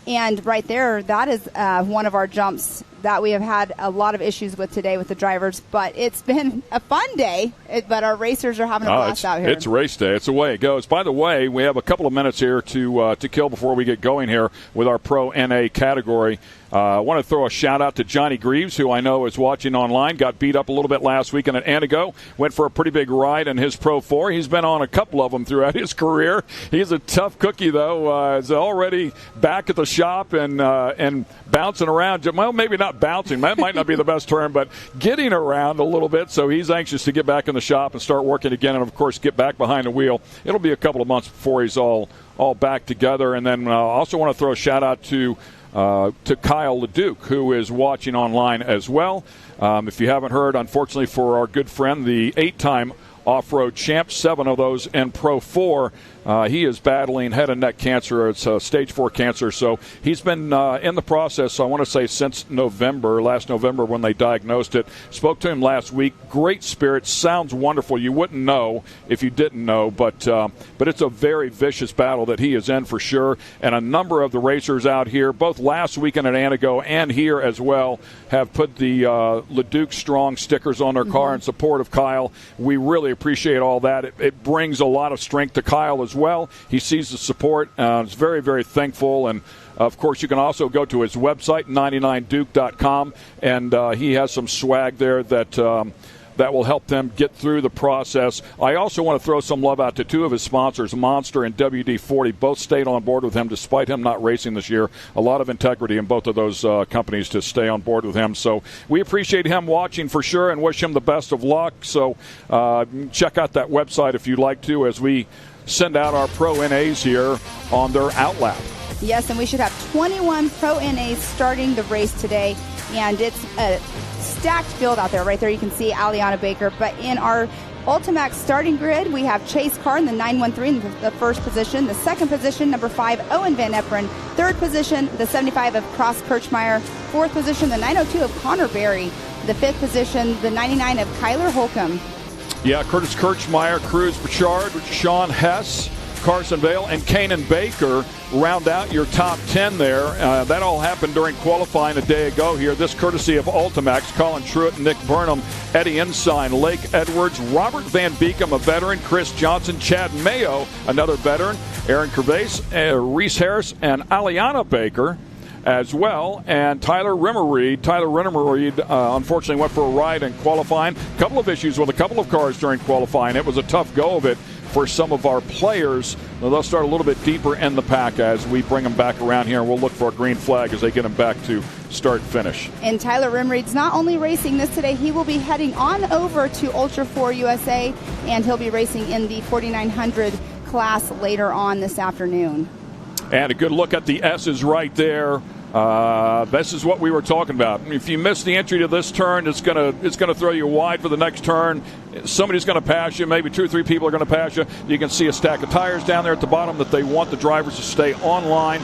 And right there, that is one of our jumps that we have had a lot of issues with today with the drivers. But it's been a fun day, but our racers are having a blast out here. It's race day. It's the way it goes. By the way, we have a couple of minutes here to kill before we get going here with our Pro NA category. I want to throw a shout-out to Johnny Greaves, who I know is watching online. Got beat up a little bit last weekend at Antigo. Went for a pretty big ride in his Pro 4. He's been on a couple of them throughout his career. He's a tough cookie, though. He's already back at the shop and bouncing around. Well, maybe not bouncing. That might not be the best term, but getting around a little bit. So he's anxious to get back in the shop and start working again and, of course, get back behind the wheel. It'll be a couple of months before he's all back together. And then I also want to throw a shout-out to Kyle LeDuc, who is watching online as well. If you haven't heard, unfortunately for our good friend, the 8-time off-road champ, 7 of those in Pro 4, he is battling head and neck cancer. It's stage 4 cancer. So he's been in the process, I want to say, since last November when they diagnosed it. Spoke to him last week. Great spirit. Sounds wonderful. You wouldn't know if you didn't know. But it's a very vicious battle that he is in for sure. And a number of the racers out here, both last weekend at Antigo and here as well, have put the LeDuc Strong stickers on their car in support of Kyle. We really appreciate all that. It brings a lot of strength to Kyle as well. He sees the support. Is very, very thankful. And, of course, you can also go to his website, 99duke.com, and he has some swag there that will help them get through the process. I also want to throw some love out to 2 of his sponsors, Monster and WD-40. Both stayed on board with him despite him not racing this year. A lot of integrity in both of those companies to stay on board with him. So we appreciate him watching for sure and wish him the best of luck. So check out that website if you'd like to as we send out our Pro NAs here on their outlap. Yes, and we should have 21 Pro NAs starting the race today, and it's a stacked field out there. Right there you can see Aliana Baker, but in our Ultimax starting grid, we have Chase Carr in the 913 in the first position. The second position, number 5, Owen Van Eperen. Third position, the 75 of Cross Kirchmeier. Fourth position, the 902 of Connor Berry. The fifth position, the 99 of Kyler Holcomb. Yeah, Curtis Kirchmeier, Cruz Burchard, Sean Hess, Carson Vale and Kanan Baker round out your top 10 there. That all happened during qualifying a day ago here. This courtesy of Ultimax, Colin Truitt, Nick Burnham, Eddie Ensign, Lake Edwards, Robert Van Beekum, a veteran, Chris Johnson, Chad Mayo, another veteran, Aaron Gervais, Reese Harris, and Aliana Baker as well, and Tyler Rimmerreed. Tyler Rimmerreed unfortunately went for a ride in qualifying. A couple of issues with a couple of cars during qualifying. It was a tough go of it for some of our players. Well, they'll start a little bit deeper in the pack as we bring them back around here, and we'll look for a green flag as they get them back to start-finish. And Tyler Rimreed's not only racing this today, he will be heading on over to Ultra 4 USA, and he'll be racing in the 4900 class later on this afternoon. And a good look at the S's right there. This is what we were talking about. If you miss the entry to this turn, it's gonna throw you wide for the next turn. Somebody's going to pass you. Maybe 2 or 3 people are going to pass you. You can see a stack of tires down there at the bottom that they want the drivers to stay on line.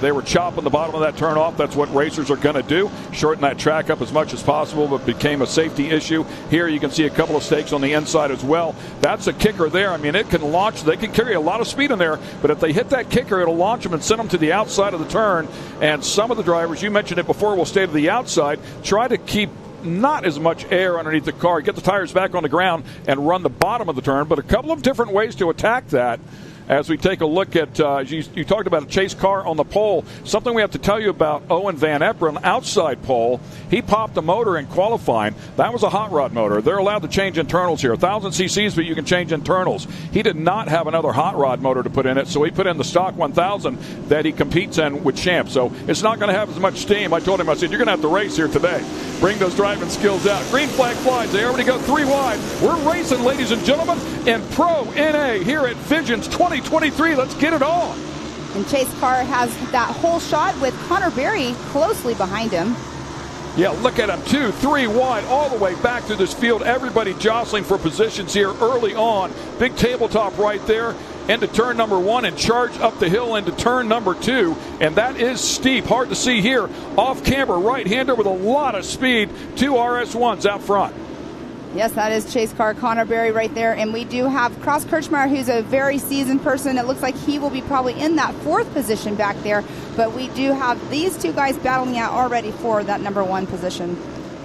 They were chopping the bottom of that turn off. That's what racers are going to do. Shorten that track up as much as possible, but became a safety issue. Here you can see a couple of stakes on the inside as well. That's a kicker there. I mean, it can launch. They can carry a lot of speed in there, but if they hit that kicker, it'll launch them and send them to the outside of the turn. And some of the drivers, you mentioned it before, will stay to the outside, try to keep not as much air underneath the car, get the tires back on the ground and run the bottom of the turn. But a couple of different ways to attack that. As we take a look at, you talked about a chase car on the pole. Something we have to tell you about Owen Van Eperen, outside pole. He popped a motor in qualifying. That was a hot rod motor. They're allowed to change internals here. 1,000 cc's, but you can change internals. He did not have another hot rod motor to put in it, so he put in the stock 1,000 that he competes in with Champ. So it's not going to have as much steam. I told him, I said, you're going to have to race here today. Bring those driving skills out. Green flag flies. They already go 3 wide. We're racing, ladies and gentlemen, in Pro NA here at Visions 2023. Let's get it on. And Chase Carr has that whole shot with Connor Berry closely behind him. Yeah, look at him, 2, 3 wide, all the way back through this field. Everybody jostling for positions here early on. Big tabletop right there into turn number 1 and charge up the hill into turn number 2. And that is steep. Hard to see here. Off camber, right-hander with a lot of speed. 2 RS1s out front. Yes, that is Chase Carr, Connor Berry right there. And we do have Cross Kirchmeyer, who's a very seasoned person. It looks like he will be probably in that 4th position back there. But we do have these 2 guys battling out already for that number 1 position.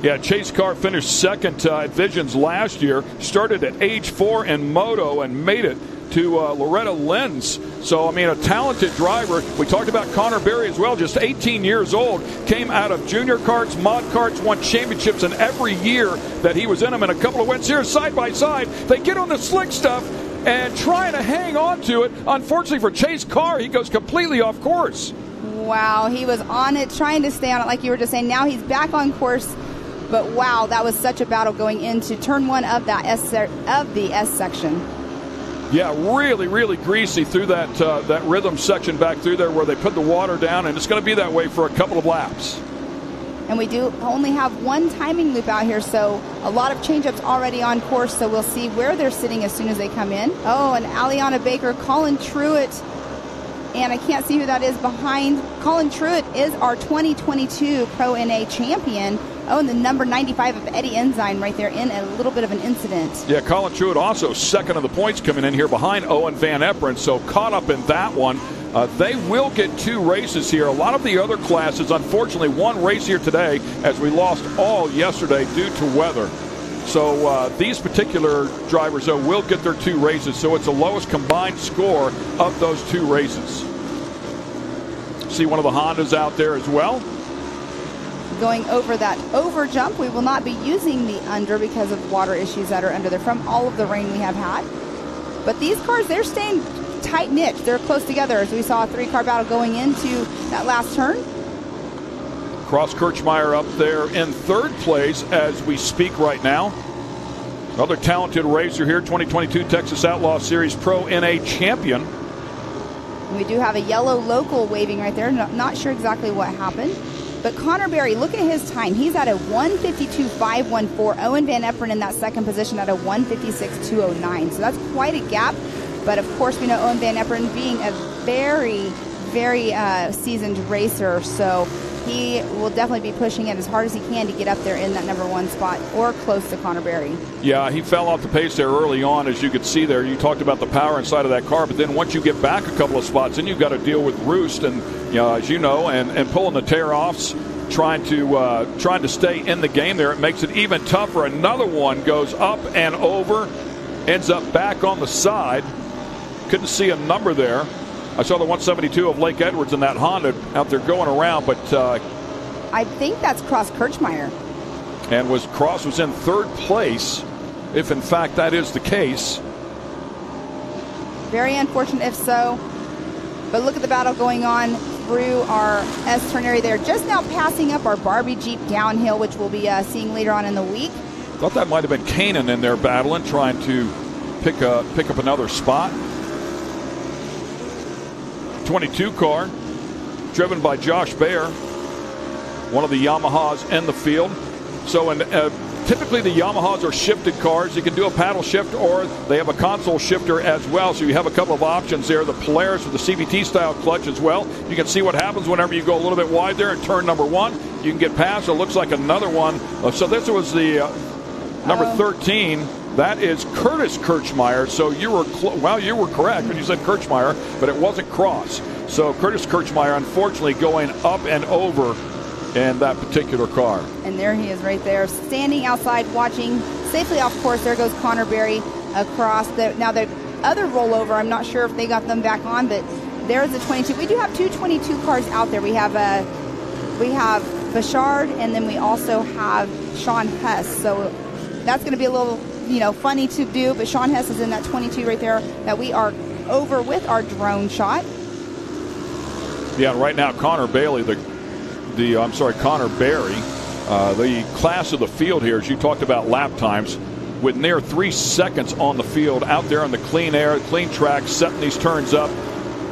Yeah, Chase Carr finished 2nd at Visions last year. Started at age 4 in moto and made it to Loretta Lynn's. So, I mean, a talented driver. We talked about Connor Berry as well, just 18 years old. Came out of junior karts, mod karts, won championships in every year that he was in them, and a couple of wins here side by side. They get on the slick stuff and trying to hang on to it. Unfortunately for Chase Carr, he goes completely off course. Wow, he was on it, trying to stay on it like you were just saying. Now he's back on course. But wow, that was such a battle going into turn 1 of the S section. Yeah, really, really greasy through that rhythm section back through there where they put the water down, and it's going to be that way for a couple of laps. And we do only have 1 timing loop out here, so a lot of change-ups already on course, so we'll see where they're sitting as soon as they come in. Oh, and Aliana Baker, Colin Truitt, and I can't see who that is behind. Colin Truitt is our 2022 Pro NA champion. Oh, and the number 95 of Eddie Ensign right there in a little bit of an incident. Yeah, Colin Truitt also 2nd of the points coming in here behind Owen Van Eperen, so caught up in that one. They will get 2 races here. A lot of the other classes, unfortunately, 1 race here today as we lost all yesterday due to weather. So these particular drivers, though, will get their 2 races, so it's the lowest combined score of those 2 races. See one of the Hondas out there as well. Going over that over jump, we will not be using the under because of water issues that are under there from all of the rain we have had. But these cars, they're staying tight-knit. They're close together as we saw a 3-car battle going into that last turn. Cross Kirchmeyer up there in 3rd place as we speak right now. Another talented racer here, 2022 Texas Outlaw Series Pro NA champion. We do have a yellow local waving right there. Not sure exactly what happened. But Connor Berry, look at his time. He's at a 1:52.514. Owen Van Eperen in that 2nd position at a 1:56.209. So that's quite a gap. But of course, we know Owen Van Eperen being a very, very seasoned racer. So he will definitely be pushing it as hard as he can to get up there in that number 1 spot or close to Connor Berry. Yeah, he fell off the pace there early on, as you could see there. You talked about the power inside of that car, but then once you get back a couple of spots, then you've got to deal with roost and, as you know, and pulling the tear-offs, trying to stay in the game there. It makes it even tougher. Another one goes up and over, ends up back on the side. Couldn't see a number there. I saw the 172 of Lake Edwards in that Honda out there going around, but I think that's Cross Kirchmeier. And Cross was in 3rd place, if in fact that is the case. Very unfortunate if so. But look at the battle going on through our S-turn area there. Just now passing up our Barbie Jeep downhill, which we'll be seeing later on in the week. Thought that might have been Kanan in there battling, trying to pick up another spot. 22 car, driven by Josh Baer, one of the Yamahas in the field. So typically the Yamahas are shifted cars. You can do a paddle shift, or they have a console shifter as well. So you have a couple of options there. The Polaris with the CVT style clutch as well. You can see what happens whenever you go a little bit wide there in turn number 1. You can get past. It looks like another one. So this was the number 13. That is Curtis Kirchmeier. So you were correct when you said Kirchmeier, but it wasn't Cross. So Curtis Kirchmeier, unfortunately, going up and over in that particular car. And there he is right there, standing outside watching safely off course. There goes Connor Berry across. Now the other rollover, I'm not sure if they got them back on, but there's the 22. We do have 2 22 cars out there. We have Bouchard, and then we also have Sean Hess. So that's going to be a little funny to do, but Sean Hess is in that 22 right there that we are over with our drone shot. Yeah, right now Connor Berry, the class of the field here, as you talked about lap times, with near 3 seconds on the field, out there in the clean air, clean track, setting these turns up.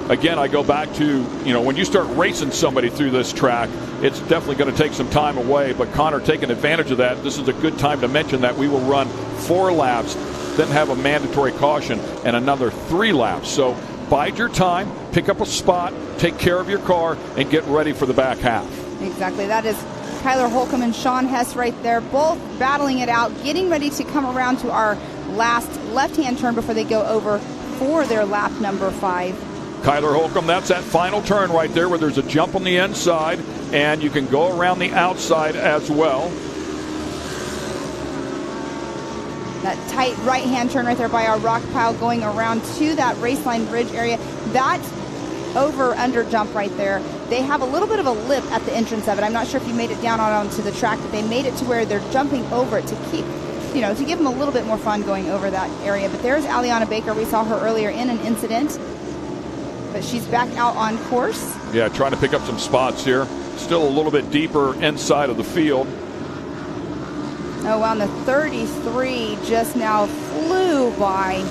Again, I go back to, when you start racing somebody through this track, it's definitely going to take some time away. But Connor taking advantage of that. This is a good time to mention that we will run 4 laps, then have a mandatory caution and another 3 laps. So bide your time, pick up a spot, take care of your car, and get ready for the back half. Exactly. That is Kyler Holcomb and Sean Hess right there, both battling it out, getting ready to come around to our last left-hand turn before they go over for their lap number 5. Kyler Holcomb, that's that final turn right there where there's a jump on the inside, and you can go around the outside as well. That tight right-hand turn right there by our rock pile going around to that Raceline Bridge area. That over-under jump right there. They have a little bit of a lip at the entrance of it. I'm not sure if you made it down onto the track, but they made it to where they're jumping over it to keep, to give them a little bit more fun going over that area. But there's Aliana Baker. We saw her earlier in an incident, but she's back out on course. Yeah, trying to pick up some spots here. Still a little bit deeper inside of the field. Oh, wow, and the 33 just now flew by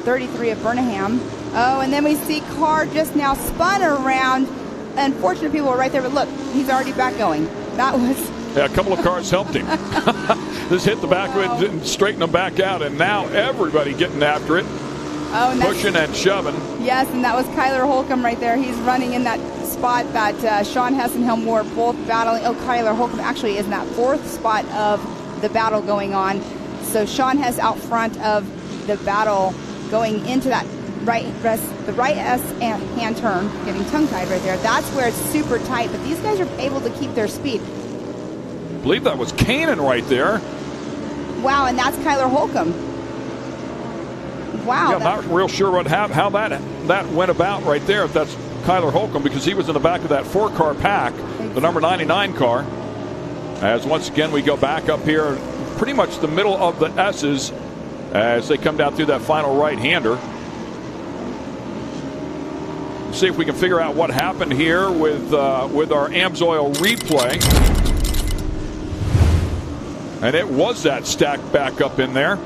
33 of Burnham. Oh, and then we see Carr just now spun around. Unfortunate people were right there, but look, he's already back going. That was... Yeah, a couple of cars helped him. Just hit the back of it and straighten them back out, and now everybody getting after it. Oh, and pushing and shoving. Yes, and that was Kyler Holcomb right there. He's running in that spot that Sean Hess and him were both battling. Oh, Kyler Holcomb actually is in that 4th spot of the battle going on. So Sean Hess out front of the battle going into that right hand turn, getting tongue-tied right there. That's where it's super tight, but these guys are able to keep their speed. I believe that was Kanan right there. Wow, and that's Kyler Holcomb. Wow. Yeah, I'm not real sure how that went about right there, if that's Kyler Holcomb, because he was in the back of that 4-car pack, the number 99 car. As once again we go back up here, pretty much the middle of the S's as they come down through that final right-hander. See if we can figure out what happened here with our AMSOIL replay. And it was that stacked back up in there.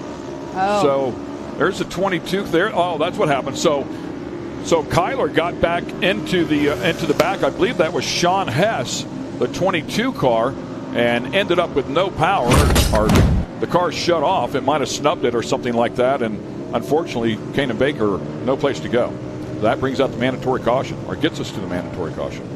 Oh. So there's the 22 there. Oh, that's what happened. So Kyler got back into the back. I believe that was Sean Hess, the 22 car, and ended up with no power. Or the car shut off. It might have snubbed it or something like that. And unfortunately, Kanan Baker, no place to go. That brings out the mandatory caution, or gets us to the mandatory caution.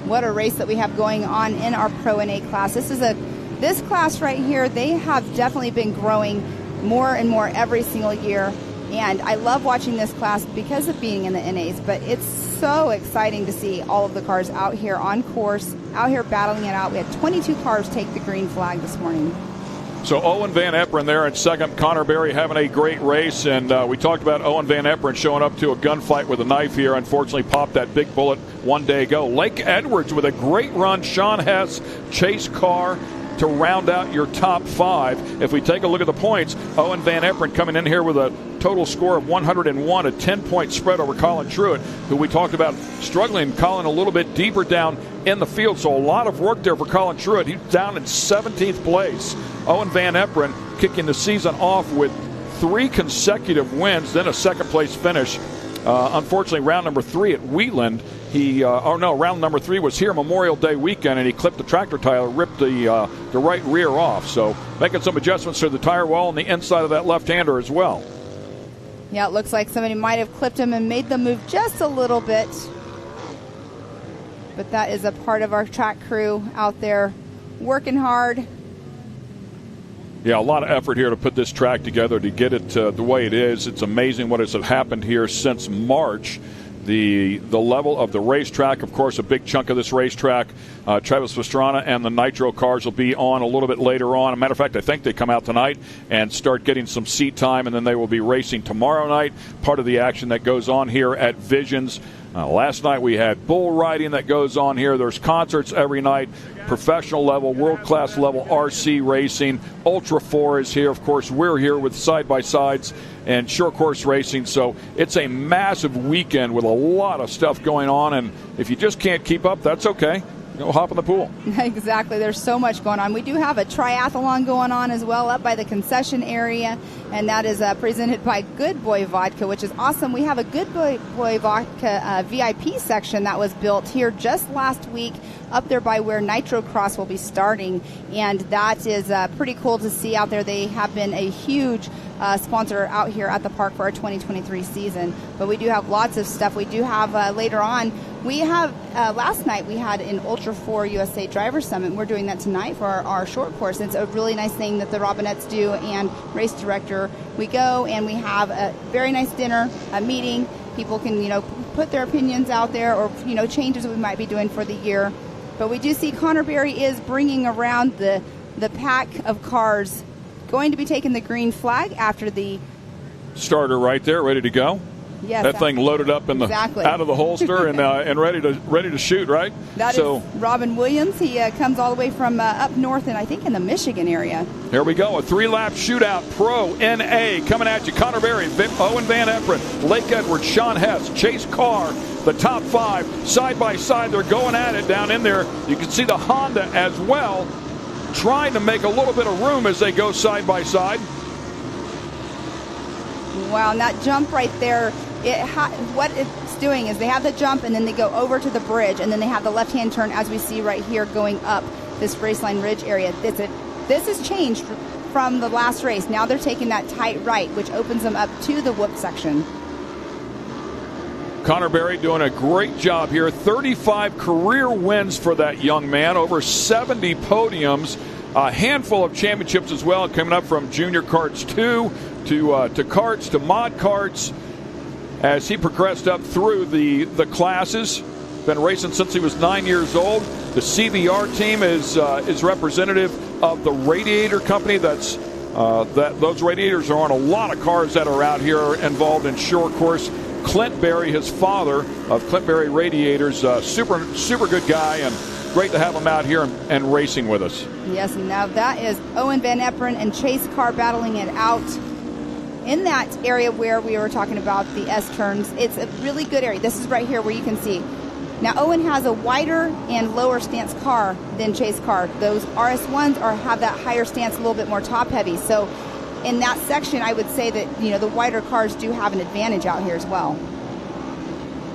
what a race that we have going on in our Pro NA class. This class right here, they have definitely been growing more and more every single year. And I love watching this class because of being in the NAs, but it's so exciting to see all of the cars out here on course, out here battling it out. We had 22 cars take the green flag this morning. So Owen Van Eperen there in second. Connor Berry having a great race. And we talked about Owen Van Eperen showing up to a gunfight with a knife here. Unfortunately popped that big bullet one day ago. Lake Edwards with a great run. Sean Hess, Chase Carr to round out your top 5. If we take a look at the points, Owen Van Eperen coming in here with a total score of 101, a 10-point spread over Colin Truitt, who we talked about struggling. Colin a little bit deeper down in the field, so a lot of work there for Colin Truitt. He's down in 17th place. Owen Van Eperen kicking the season off with 3 consecutive wins, then a second-place finish. Unfortunately, round number 3 at Wheatland, round number 3 was here Memorial Day weekend, and he clipped the tractor tire, ripped the right rear off. So making some adjustments to the tire wall and the inside of that left-hander as well. Yeah, it looks like somebody might have clipped him and made them move just a little bit. But that is a part of our track crew out there working hard. Yeah, a lot of effort here to put this track together, to get it the way it is. It's amazing what has happened here since March. The level of the racetrack, of course, a big chunk of this racetrack. Travis Pastrana and the Nitro cars will be on a little bit later on. As a matter of fact, I think they come out tonight and start getting some seat time, and then they will be racing tomorrow night. Part of the action that goes on here at Visions. Last night we had bull riding that goes on here. There's concerts every night. Professional level, world-class level RC racing. Ultra 4 is here. Of course, we're here with side-by-sides and short course racing. So it's a massive weekend with a lot of stuff going on. And if you just can't keep up, that's okay. Go hop in the pool. Exactly. There's so much going on. We do have a triathlon going on as well up by the concession area, and that is presented by Good Boy Vodka, which is awesome. We have a Good Boy Vodka VIP section that was built here just last week up there by where Nitro Cross will be starting, and that is pretty cool to see out there. They have been a huge sponsor out here at the park for our 2023 season, but we do have lots of stuff. We do have later on, we have last night we had an Ultra 4 USA Driver Summit. We're doing that tonight for our short course. It's a really nice thing that the Robinettes do, and race director. We go and we have a very nice dinner, a meeting. People can, put their opinions out there, or, changes that we might be doing for the year. But we do see Connor Berry is bringing around the pack of cars, going to be taking the green flag after the starter right there, ready to go. Yes, that thing loaded up in out of the holster and ready to shoot, right? That is Robin Williams. He comes all the way from up north, and I think in the Michigan area. Here we go, a 3-lap shootout. Pro NA coming at you. Connor Berry, Owen Van Eperen, Lake Edwards, Sean Hess, Chase Carr. The top 5 side by side. They're going at it down in there. You can see the Honda as well, trying to make a little bit of room as they go side by side. Wow, and that jump right there, what it's doing is they have the jump and then they go over to the bridge, and then they have the left-hand turn as we see right here going up this Raceline Ridge area. This has changed from the last race. Now they're taking that tight right, which opens them up to the whoop section. Connor Berry doing a great job here. 35 career wins for that young man, over 70 podiums, a handful of championships as well, coming up from junior karts 2 to karts to mod karts as he progressed up through the classes. Been racing since he was 9 years old. The CVR team is representative of the Radiator Company. Those radiators are on a lot of cars that are out here involved in short course. Clint Berry, his father of Clint Berry Radiators, super good guy, and great to have him out here and racing with us. Yes, and now that is Owen Van Eperen and Chase Carr battling it out in that area where we were talking about the S-turns. It's a really good area. This is right here where you can see. Now, Owen has a wider and lower stance car than Chase Carr. Those RS1s have that higher stance, a little bit more top-heavy. So in that section, I would say that, the wider cars do have an advantage out here as well.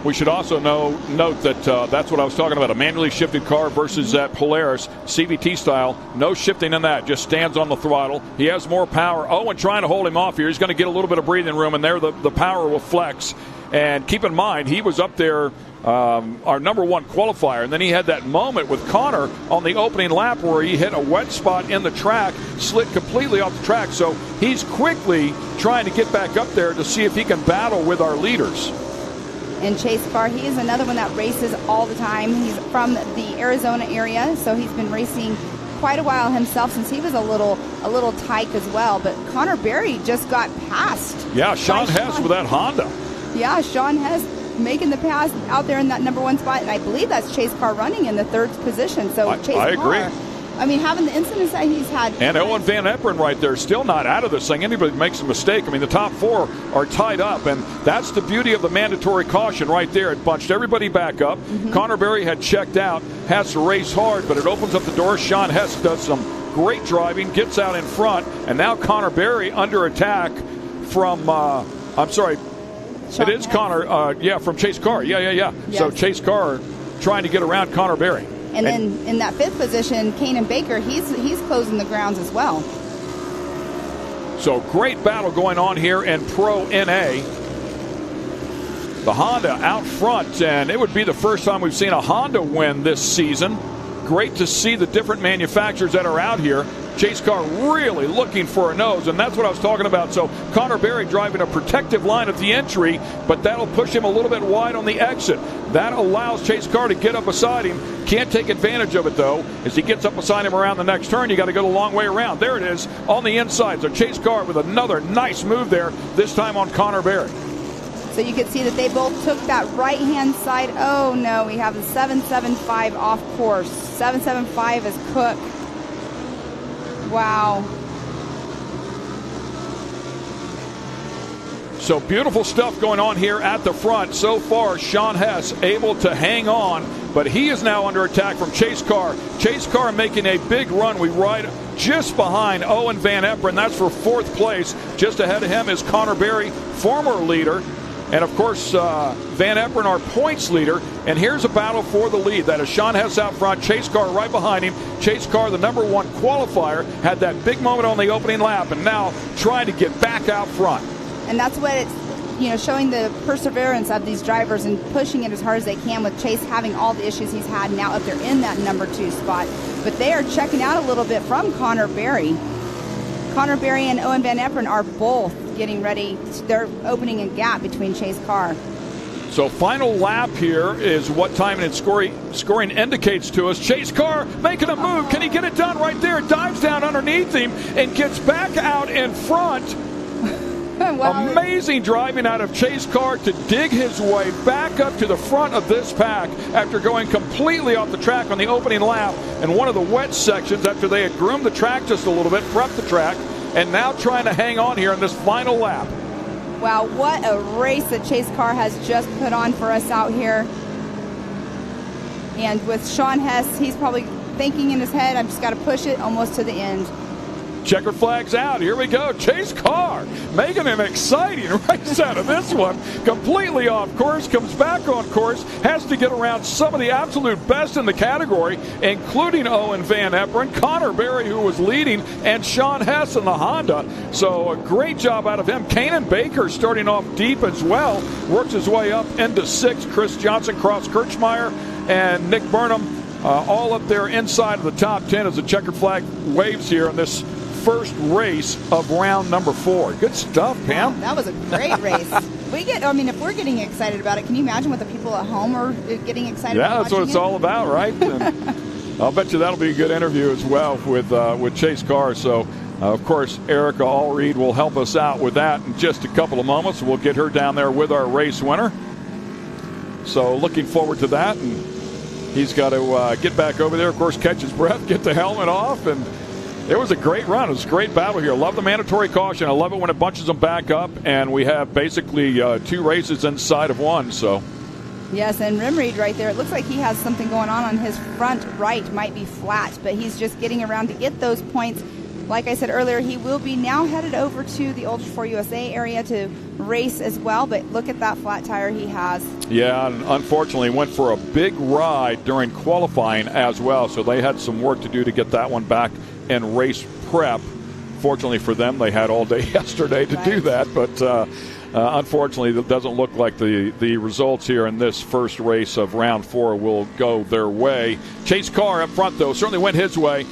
We should also note that that's what I was talking about, a manually shifted car versus that Polaris CVT style. No shifting in that, just stands on the throttle. He has more power. Owen trying to hold him off here. He's going to get a little bit of breathing room, and there the power will flex. And keep in mind, he was up there, our number one qualifier, and then he had that moment with Connor on the opening lap where he hit a wet spot in the track, slid completely off the track. So he's quickly trying to get back up there to see if he can battle with our leaders. And Chase Carr, he is another one that races all the time. He's from the Arizona area, so he's been racing quite a while himself since he was a little tyke as well. But Connor Berry just got passed. Yeah, Sean Hess with that Honda. Yeah, Sean Hess making the pass out there in that number one spot, and I believe that's Chase Carr running in the third position. So Chase I Carr, agree. I mean, having the incidents that he's had. And Owen Van Eperen right there, still not out of this thing. Anybody makes a mistake. I mean, the top four are tied up, and that's the beauty of the mandatory caution right there. It bunched everybody back up. Connor Berry had checked out, has to race hard, but it opens up the door. Sean Hess does some great driving, gets out in front, and now Connor Berry under attack from, Sean it is Hess. Connor, from Chase Carr. Yeah. Yes. So Chase Carr trying to get around Connor Berry. And then in that fifth position, Kanan Baker, he's closing the grounds as well. So great battle going on here in Pro NA. The Honda out front, and it would be the first time we've seen a Honda win this season. Great to see the different manufacturers that are out here. Chase Carr really looking for a nose, and that's what I was talking about. So Connor Berry driving a protective line at the entry, but that'll push him a little bit wide on the exit. That allows Chase Carr to get up beside him. Can't take advantage of it, though. As he gets up beside him around the next turn, you got to go the long way around. There it is on the inside. So Chase Carr with another nice move there, this time on Connor Berry. So you can see that they both took that right-hand side. Oh, no, we have the 775 off course. 775 is Cook. Wow. So beautiful stuff going on here at the front. So far, Sean Hess able to hang on, but he is now under attack from Chase Carr. Chase Carr making a big run. We ride just behind Owen Van Eperen. That's for fourth place. Just ahead of him is Connor Berry, former leader. And, of course, Van Eperen, our points leader. And here's a battle for the lead. That is Sean Hess out front, Chase Carr right behind him. Chase Carr, the number one qualifier, had that big moment on the opening lap, and now trying to get back out front. And that's what it's, showing the perseverance of these drivers and pushing it as hard as they can, with Chase having all the issues he's had now up there in that number two spot. But they are checking out a little bit from Connor Berry. Connor Berry and Owen Van Eperen are both getting ready. They're opening a gap between Chase Carr. So final lap here is what time and scoring indicates to us. Chase Carr making a move. Can he get it done right there? Dives down underneath him and gets back out in front. Wow. Amazing driving out of Chase Carr to dig his way back up to the front of this pack after going completely off the track on the opening lap in one of the wet sections after they had groomed the track just a little bit, prepped the track, and now trying to hang on here in this final lap. Wow, what a race that Chase Carr has just put on for us out here. And with Sean Hess, he's probably thinking in his head, I've just got to push it almost to the end. Checkered flags out. Here we go. Chase Carr making an exciting race out of this one. Completely off course, comes back on course, has to get around some of the absolute best in the category, including Owen Van Eperen, Connor Berry, who was leading, and Sean Hess in the Honda. So a great job out of him. Kanan Baker starting off deep as well. Works his way up into sixth. Chris Johnson, Cross Kirchmeier, and Nick Burnham all up there inside of the top 10 as the checkered flag waves here in this first race of round number 4. Good stuff, Pam. That was a great race. If we're getting excited about it, can you imagine what the people at home are getting excited about? Yeah, that's what it's all about, right? And I'll bet you that'll be a good interview as well with Chase Carr. So, of course, Erica Allreed will help us out with that in just a couple of moments. We'll get her down there with our race winner. So looking forward to that. And he's got to get back over there, of course, catch his breath, get the helmet off, and it was a great run. It was a great battle here. Love the mandatory caution. I love it when it bunches them back up, and we have basically 2 races inside of one. So, yes, and Rimreed right there, it looks like he has something going on his front right. Might be flat, but he's just getting around to get those points. Like I said earlier, he will be now headed over to the Ultra 4 USA area to race as well, but look at that flat tire he has. Yeah, and unfortunately went for a big ride during qualifying as well, so they had some work to do to get that one back in race prep. Fortunately for them, they had all day yesterday to do that, but unfortunately, it doesn't look like the results here in this first race of round 4 will go their way. Chase Carr up front, though, certainly went his way.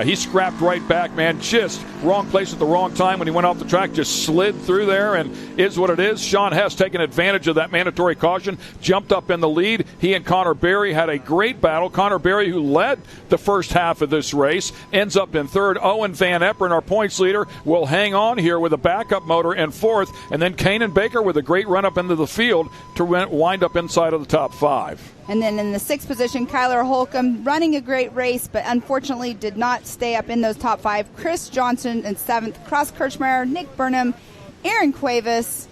He scrapped right back, man. Just wrong place at the wrong time when he went off the track. Just slid through there and is what it is. Sean Hess taking advantage of that mandatory caution. Jumped up in the lead. He and Connor Berry had a great battle. Connor Berry, who led the first half of this race, ends up in third. Owen Van Epperen, our points leader, will hang on here with a backup motor in fourth. And then Kanan Baker with a great run up into the field to wind up inside of the top 5. And then in the 6th position, Kyler Holcomb running a great race, but unfortunately did not stay up in those top 5. Chris Johnson in 7th, Cross Kirchmeier, Nick Burnham, Aaron Cuevas.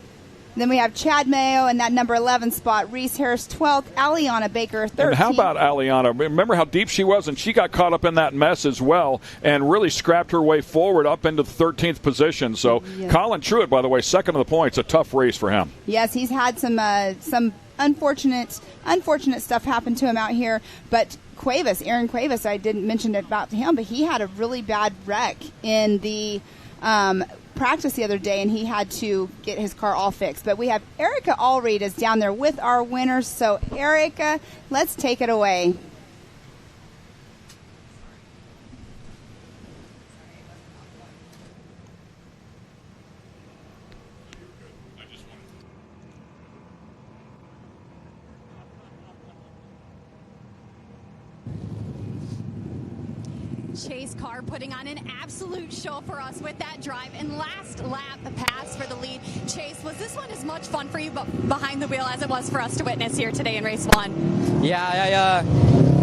Then we have Chad Mayo in that number 11 spot, Reese Harris 12th, Aliana Baker 13th. And how about Aliana? Remember how deep she was, and she got caught up in that mess as well and really scrapped her way forward up into the 13th position. So yeah. Colin Truitt, by the way, second of the points, a tough race for him. Yes, he's had some unfortunate stuff happen to him out here, but Aaron Cuevas, I didn't mention it about him, but he had a really bad wreck in the practice the other day, and he had to get his car all fixed. But we have Erica Allreed is down there with our winners. So Erica, let's take it away. Chase Carr putting on an absolute show for us with that drive and last lap pass for the lead. Chase, was this one as much fun for you behind the wheel as it was for us to witness here today in race 1? Yeah,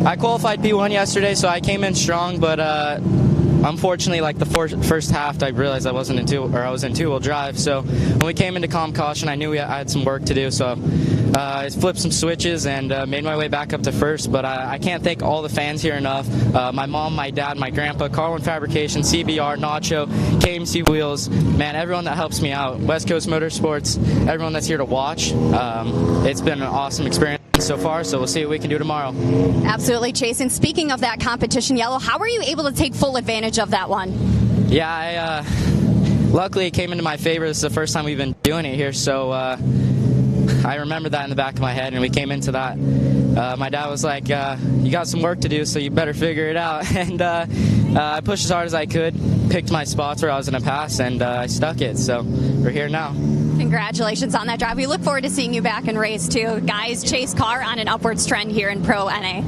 I qualified P1 yesterday, so I came in strong, but unfortunately, like the first half, I realized I was in two-wheel drive. So when we came into calm caution, I knew I had some work to do. So I flipped some switches and made my way back up to first. But I can't thank all the fans here enough. My mom, my dad, my grandpa, Carlin Fabrication, CBR, Nacho, KMC Wheels, man, everyone that helps me out. West Coast Motorsports, everyone that's here to watch. It's been an awesome experience so far, so we'll see what we can do tomorrow. Absolutely, Chase. And speaking of that competition, Yellow, how were you able to take full advantage of that one? Yeah, luckily it came into my favor. This is the first time we've been doing it here, so I remember that in the back of my head, and we came into that. My dad was like, you got some work to do, so you better figure it out. And I pushed as hard as I could, picked my spots where I was going to pass, and I stuck it. So we're here now. Congratulations on that drive. We look forward to seeing you back in race 2. Guys, Chase Carr on an upwards trend here in Pro NA.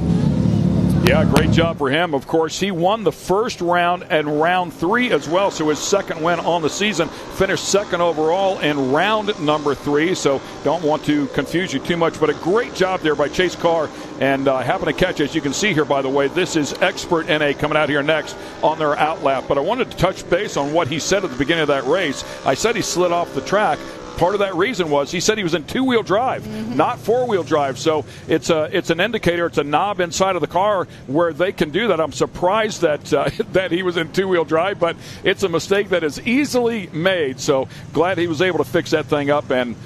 Yeah, great job for him. Of course, he won the first round and round 3 as well, so his second win on the season. Finished second overall in round number 3, so don't want to confuse you too much, but a great job there by Chase Carr. And happen to catch, as you can see here, by the way, this is Expert NA coming out here next on their outlap. But I wanted to touch base on what he said at the beginning of that race. I said he slid off the track. Part of that reason was he said he was in two-wheel drive, not four-wheel drive. So it's an indicator. It's a knob inside of the car where they can do that. I'm surprised that that he was in two-wheel drive, but it's a mistake that is easily made. So glad he was able to fix that thing up and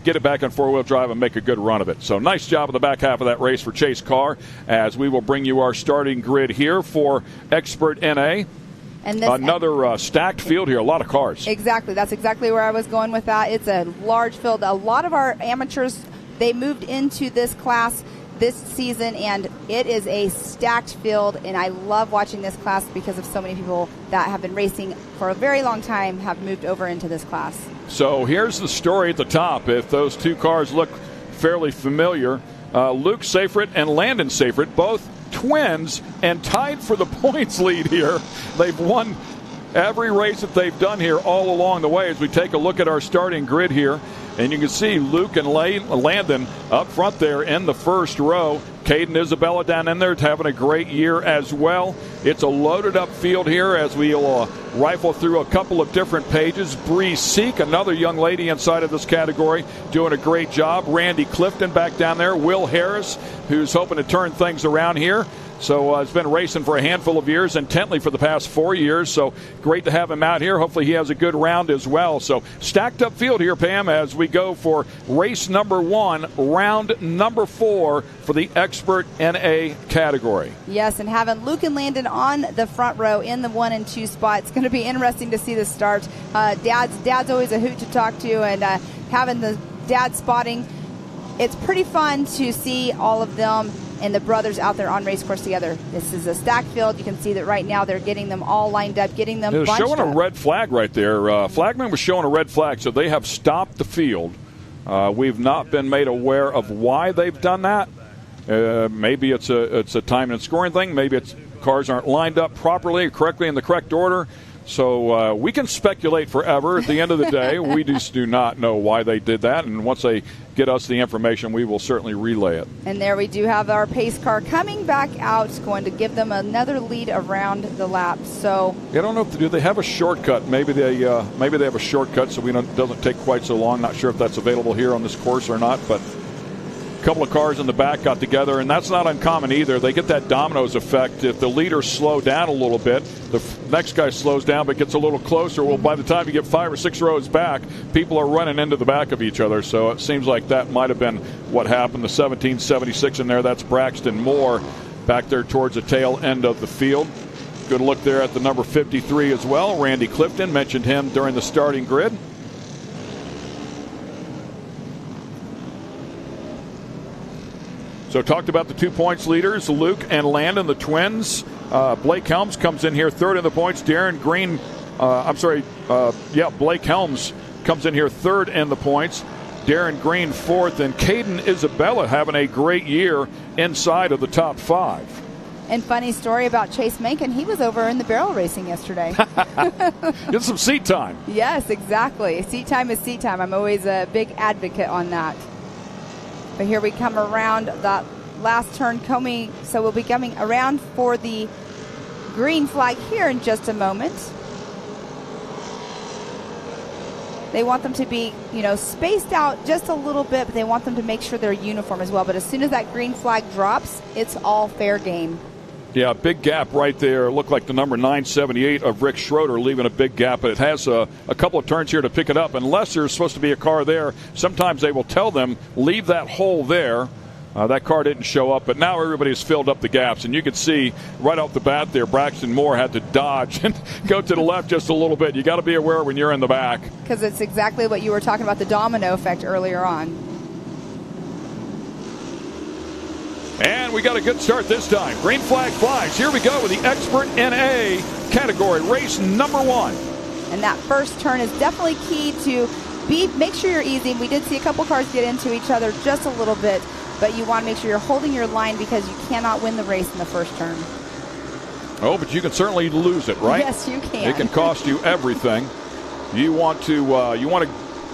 get it back in four-wheel drive and make a good run of it. So nice job in the back half of that race for Chase Carr, as we will bring you our starting grid here for Expert NA. And another stacked field here, a lot of cars. Exactly. That's exactly where I was going with that. It's a large field. A lot of our amateurs, they moved into this class this season, and it is a stacked field, and I love watching this class because of so many people that have been racing for a very long time have moved over into this class. So here's the story at the top. If those two cars look fairly familiar, Luke Seyfried and Landon Seyfried, both twins and tied for the points lead here. They've won every race that they've done here all along the way as we take a look at our starting grid here. And you can see Luke and Landon up front there in the first row. Caden Isabella down in there having a great year as well. It's a loaded up field here as we'll rifle through a couple of different pages. Bree Seek, another young lady inside of this category, doing a great job. Randy Clifton back down there. Will Harris, who's hoping to turn things around here. So has been racing for a handful of years, intently for the past 4 years. So great to have him out here. Hopefully he has a good round as well. So stacked up field here, Pam, as we go for race number 1, round number 4 for the Expert NA category. Yes, and having Luke and Landon on the front row in the 1 and 2 spot. It's going to be interesting to see the start. Dad's always a hoot to talk to, and having the dad spotting, it's pretty fun to see all of them and the brothers out there on race course together. This is a stacked field. You can see that right now they're getting them all lined up, getting them bunched up. It was showing a red flag right there. Flagman was showing a red flag, so they have stopped the field. We've not been made aware of why they've done that. Maybe it's a time and scoring thing. Maybe it's cars aren't lined up properly, correctly in the correct order. So we can speculate forever. At the end of the day, we just do not know why they did that. And once they get us the information, we will certainly relay it. And there we do have our pace car coming back out. It's going to give them another lead around the lap. So I don't know if do they have a shortcut. Maybe they have a shortcut so it doesn't take quite so long. Not sure if that's available here on this course or not, but a couple of cars in the back got together, and that's not uncommon either. They get that dominoes effect. If the leaders slow down a little bit, the next guy slows down but gets a little closer. Well, by the time you get 5 or 6 rows back, people are running into the back of each other. So it seems like that might have been what happened. The 1776 in there, that's Braxton Moore back there towards the tail end of the field. Good look there at the number 53 as well. Randy Clifton, mentioned him during the starting grid. So talked about the 2 points leaders, Luke and Landon, the twins. Blake Helms comes in here third in the points. Blake Helms comes in here third in the points. Darren Green fourth, and Caden Isabella having a great year inside of the top 5. And funny story about Chase Mencken, he was over in the barrel racing yesterday. Get some seat time. Yes, exactly. Seat time is seat time. I'm always a big advocate on that. But here we come around that last turn coming, so we'll be coming around for the green flag here in just a moment. They want them to be, spaced out just a little bit, but they want them to make sure they're uniform as well. But as soon as that green flag drops, it's all fair game. Yeah, big gap right there. Looked like the number 978 of Rick Schroeder leaving a big gap, but it has a couple of turns here to pick it up. Unless there's supposed to be a car there, sometimes they will tell them, leave that hole there. That car didn't show up, but now everybody's filled up the gaps. And you can see right off the bat there, Braxton Moore had to dodge and go to the left just a little bit. You got to be aware when you're in the back. Because it's exactly what you were talking about, the domino effect earlier on. And we got a good start this time. Green flag flies. Here we go with the Expert NA category, race number 1. And that first turn is definitely key to make sure you're easy. We did see a couple cars get into each other just a little bit, but you want to make sure you're holding your line because you cannot win the race in the first turn. Oh, but you can certainly lose it, right? Yes, you can. It can cost you everything.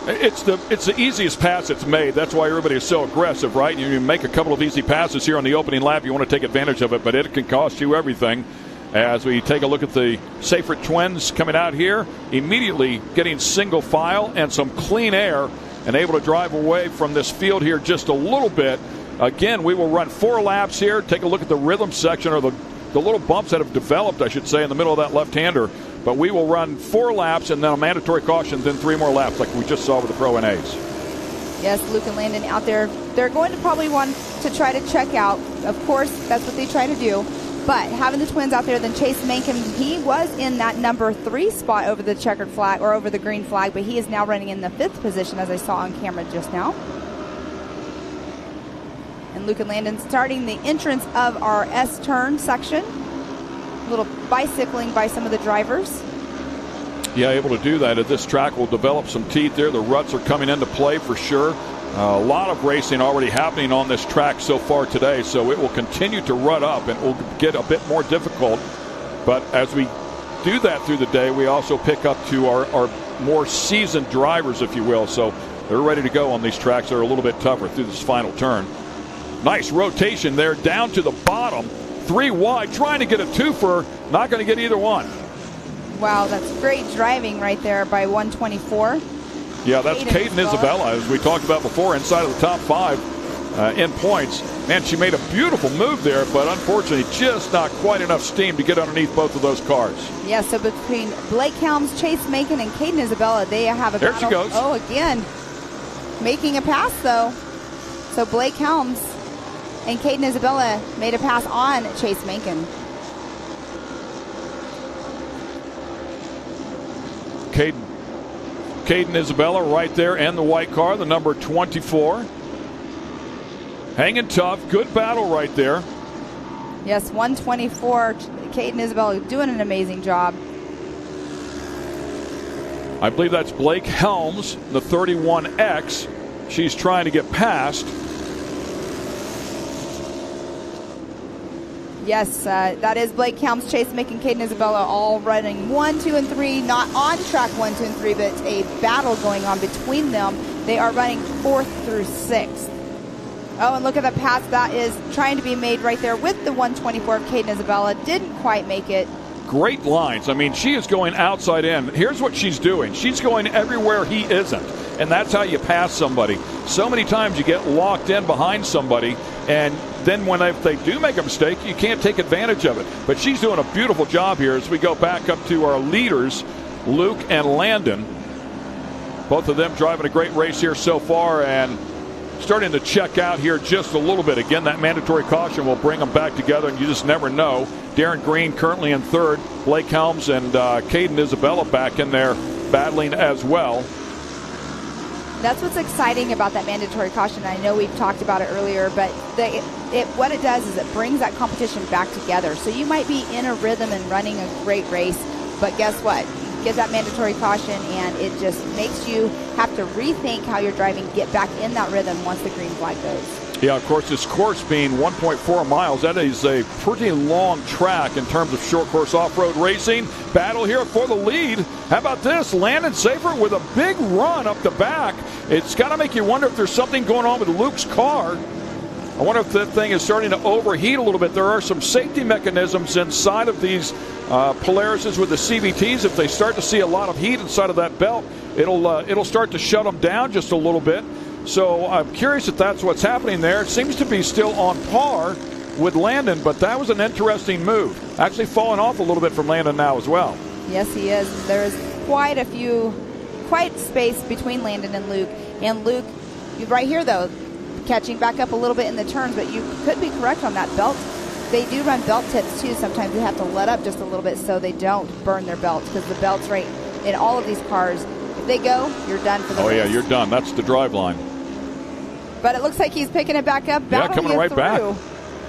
It's the easiest pass that's made. That's why everybody is so aggressive, right? You make a couple of easy passes here on the opening lap. You want to take advantage of it, but it can cost you everything. As we take a look at the Seyfert twins coming out here, immediately getting single file and some clean air and able to drive away from this field here just a little bit. Again, we will run 4 laps here. Take a look at the rhythm section, or the little bumps that have developed, I should say, in the middle of that left-hander. But we will run 4 laps and then a mandatory caution, then 3 more laps like we just saw with the Pro NAs. Yes, Luke and Landon out there. They're going to probably want to try to check out. Of course, that's what they try to do. But having the twins out there, then Chase Mencken, he was in that number 3 spot over the checkered flag, or over the green flag, but he is now running in the 5th position, as I saw on camera just now. And Luke and Landon starting the entrance of our S-turn section. A little bicycling by some of the drivers. Yeah, able to do that at this track will develop some teeth there. The ruts are coming into play for sure. A lot of racing already happening on this track so far today, so it will continue to rut up and it will get a bit more difficult. But as we do that through the day, we also pick up to our more seasoned drivers, if you will. So they're ready to go on these tracks that are a little bit tougher through this final turn. Nice rotation there down to the bottom. 3 wide, trying to get a twofer, not going to get either one. Wow, that's great driving right there by 124. Yeah, that's Caden Isabella, as we talked about before, inside of the top 5. in points. Man, she made a beautiful move there, but unfortunately just not quite enough steam to get underneath both of those cars. Yeah, so between Blake Helms, Chase Macon, and Caden Isabella, they have a there battle. She goes. Oh, again. Making a pass, though. So Blake Helms and Caden Isabella made a pass on Chase Macon. Caden Isabella right there and the white car, the number 24. Hanging tough. Good battle right there. Yes, 124. Caden Isabella doing an amazing job. I believe that's Blake Helms, the 31X. She's trying to get past. Yes, that is Blake Helms, Chase Macon, Caden Isabella all running 1, 2, and 3. Not on track 1, 2, and 3, but a battle going on between them. They are running 4th through 6th. Oh, and look at the pass that is trying to be made right there with the 124 of Caden Isabella. Didn't quite make it. Great lines. I mean, she is going outside in. Here's what she's doing. She's going everywhere he isn't. And that's how you pass somebody. So many times you get locked in behind somebody, and then if they do make a mistake, you can't take advantage of it. But she's doing a beautiful job here as we go back up to our leaders, Luke and Landon. Both of them driving a great race here so far and starting to check out here just a little bit. Again, that mandatory caution will bring them back together, and you just never know. Darren Green currently in 3rd. Blake Helms and Caden Isabella back in there battling as well. That's what's exciting about that mandatory caution. I know we've talked about it earlier, but what it does is it brings that competition back together. So you might be in a rhythm and running a great race, but guess what? You get that mandatory caution, and it just makes you have to rethink how you're driving, get back in that rhythm once the green flag goes. Yeah, of course, this course being 1.4 miles, that is a pretty long track in terms of short course off-road racing. Battle here for the lead. How about this? Landon Safer with a big run up the back. It's got to make you wonder if there's something going on with Luke's car. I wonder if that thing is starting to overheat a little bit. There are some safety mechanisms inside of these Polarises with the CVTs. If they start to see a lot of heat inside of that belt, it'll start to shut them down just a little bit. So I'm curious if that's what's happening there. It seems to be still on par with Landon, but that was an interesting move. Actually falling off a little bit from Landon now as well. Yes, he is. There's quite space between Landon and Luke. And Luke, right here though, catching back up a little bit in the turns, but you could be correct on that belt. They do run belt tips too. Sometimes they have to let up just a little bit so they don't burn their belts, because the belts right in all of these cars, if they go, you're done for the race. Yeah, you're done. That's the drive line. But it looks like he's picking it back up. Yeah, coming right back.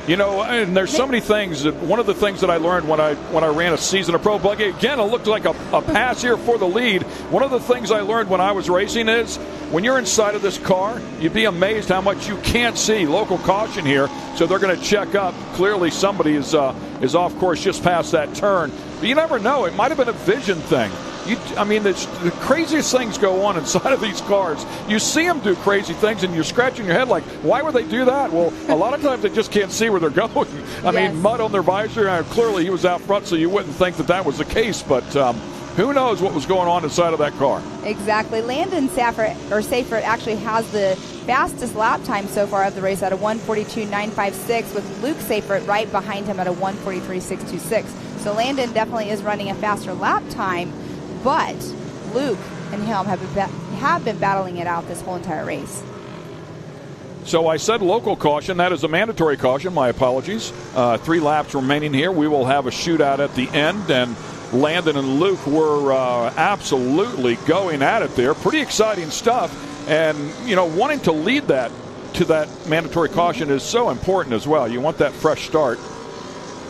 You know, and there's so many things. One of the things that I learned when I ran a season of pro buggy, again, it looked like a pass here for the lead. One of the things I learned when I was racing is when you're inside of this car, you'd be amazed how much you can't see. Local caution here, so they're going to check up. Clearly somebody is off course just past that turn. But you never know. It might have been a vision thing. The craziest things go on inside of these cars. You see them do crazy things, and you're scratching your head like, why would they do that? Well, a lot of times they just can't see where they're going. I mean, mud on their visor. Clearly he was out front, so you wouldn't think that was the case. But who knows what was going on inside of that car. Exactly. Landon Safer actually has the fastest lap time so far of the race at a 1:42.956, with Luke Safer right behind him at a 1:43.626. So Landon definitely is running a faster lap time. But Luke and Helm have been battling it out this whole entire race. So I said local caution. That is a mandatory caution. My apologies. 3 laps remaining here. We will have a shootout at the end. And Landon and Luke were absolutely going at it there. Pretty exciting stuff. And, wanting to lead that to that mandatory caution is so important as well. You want that fresh start.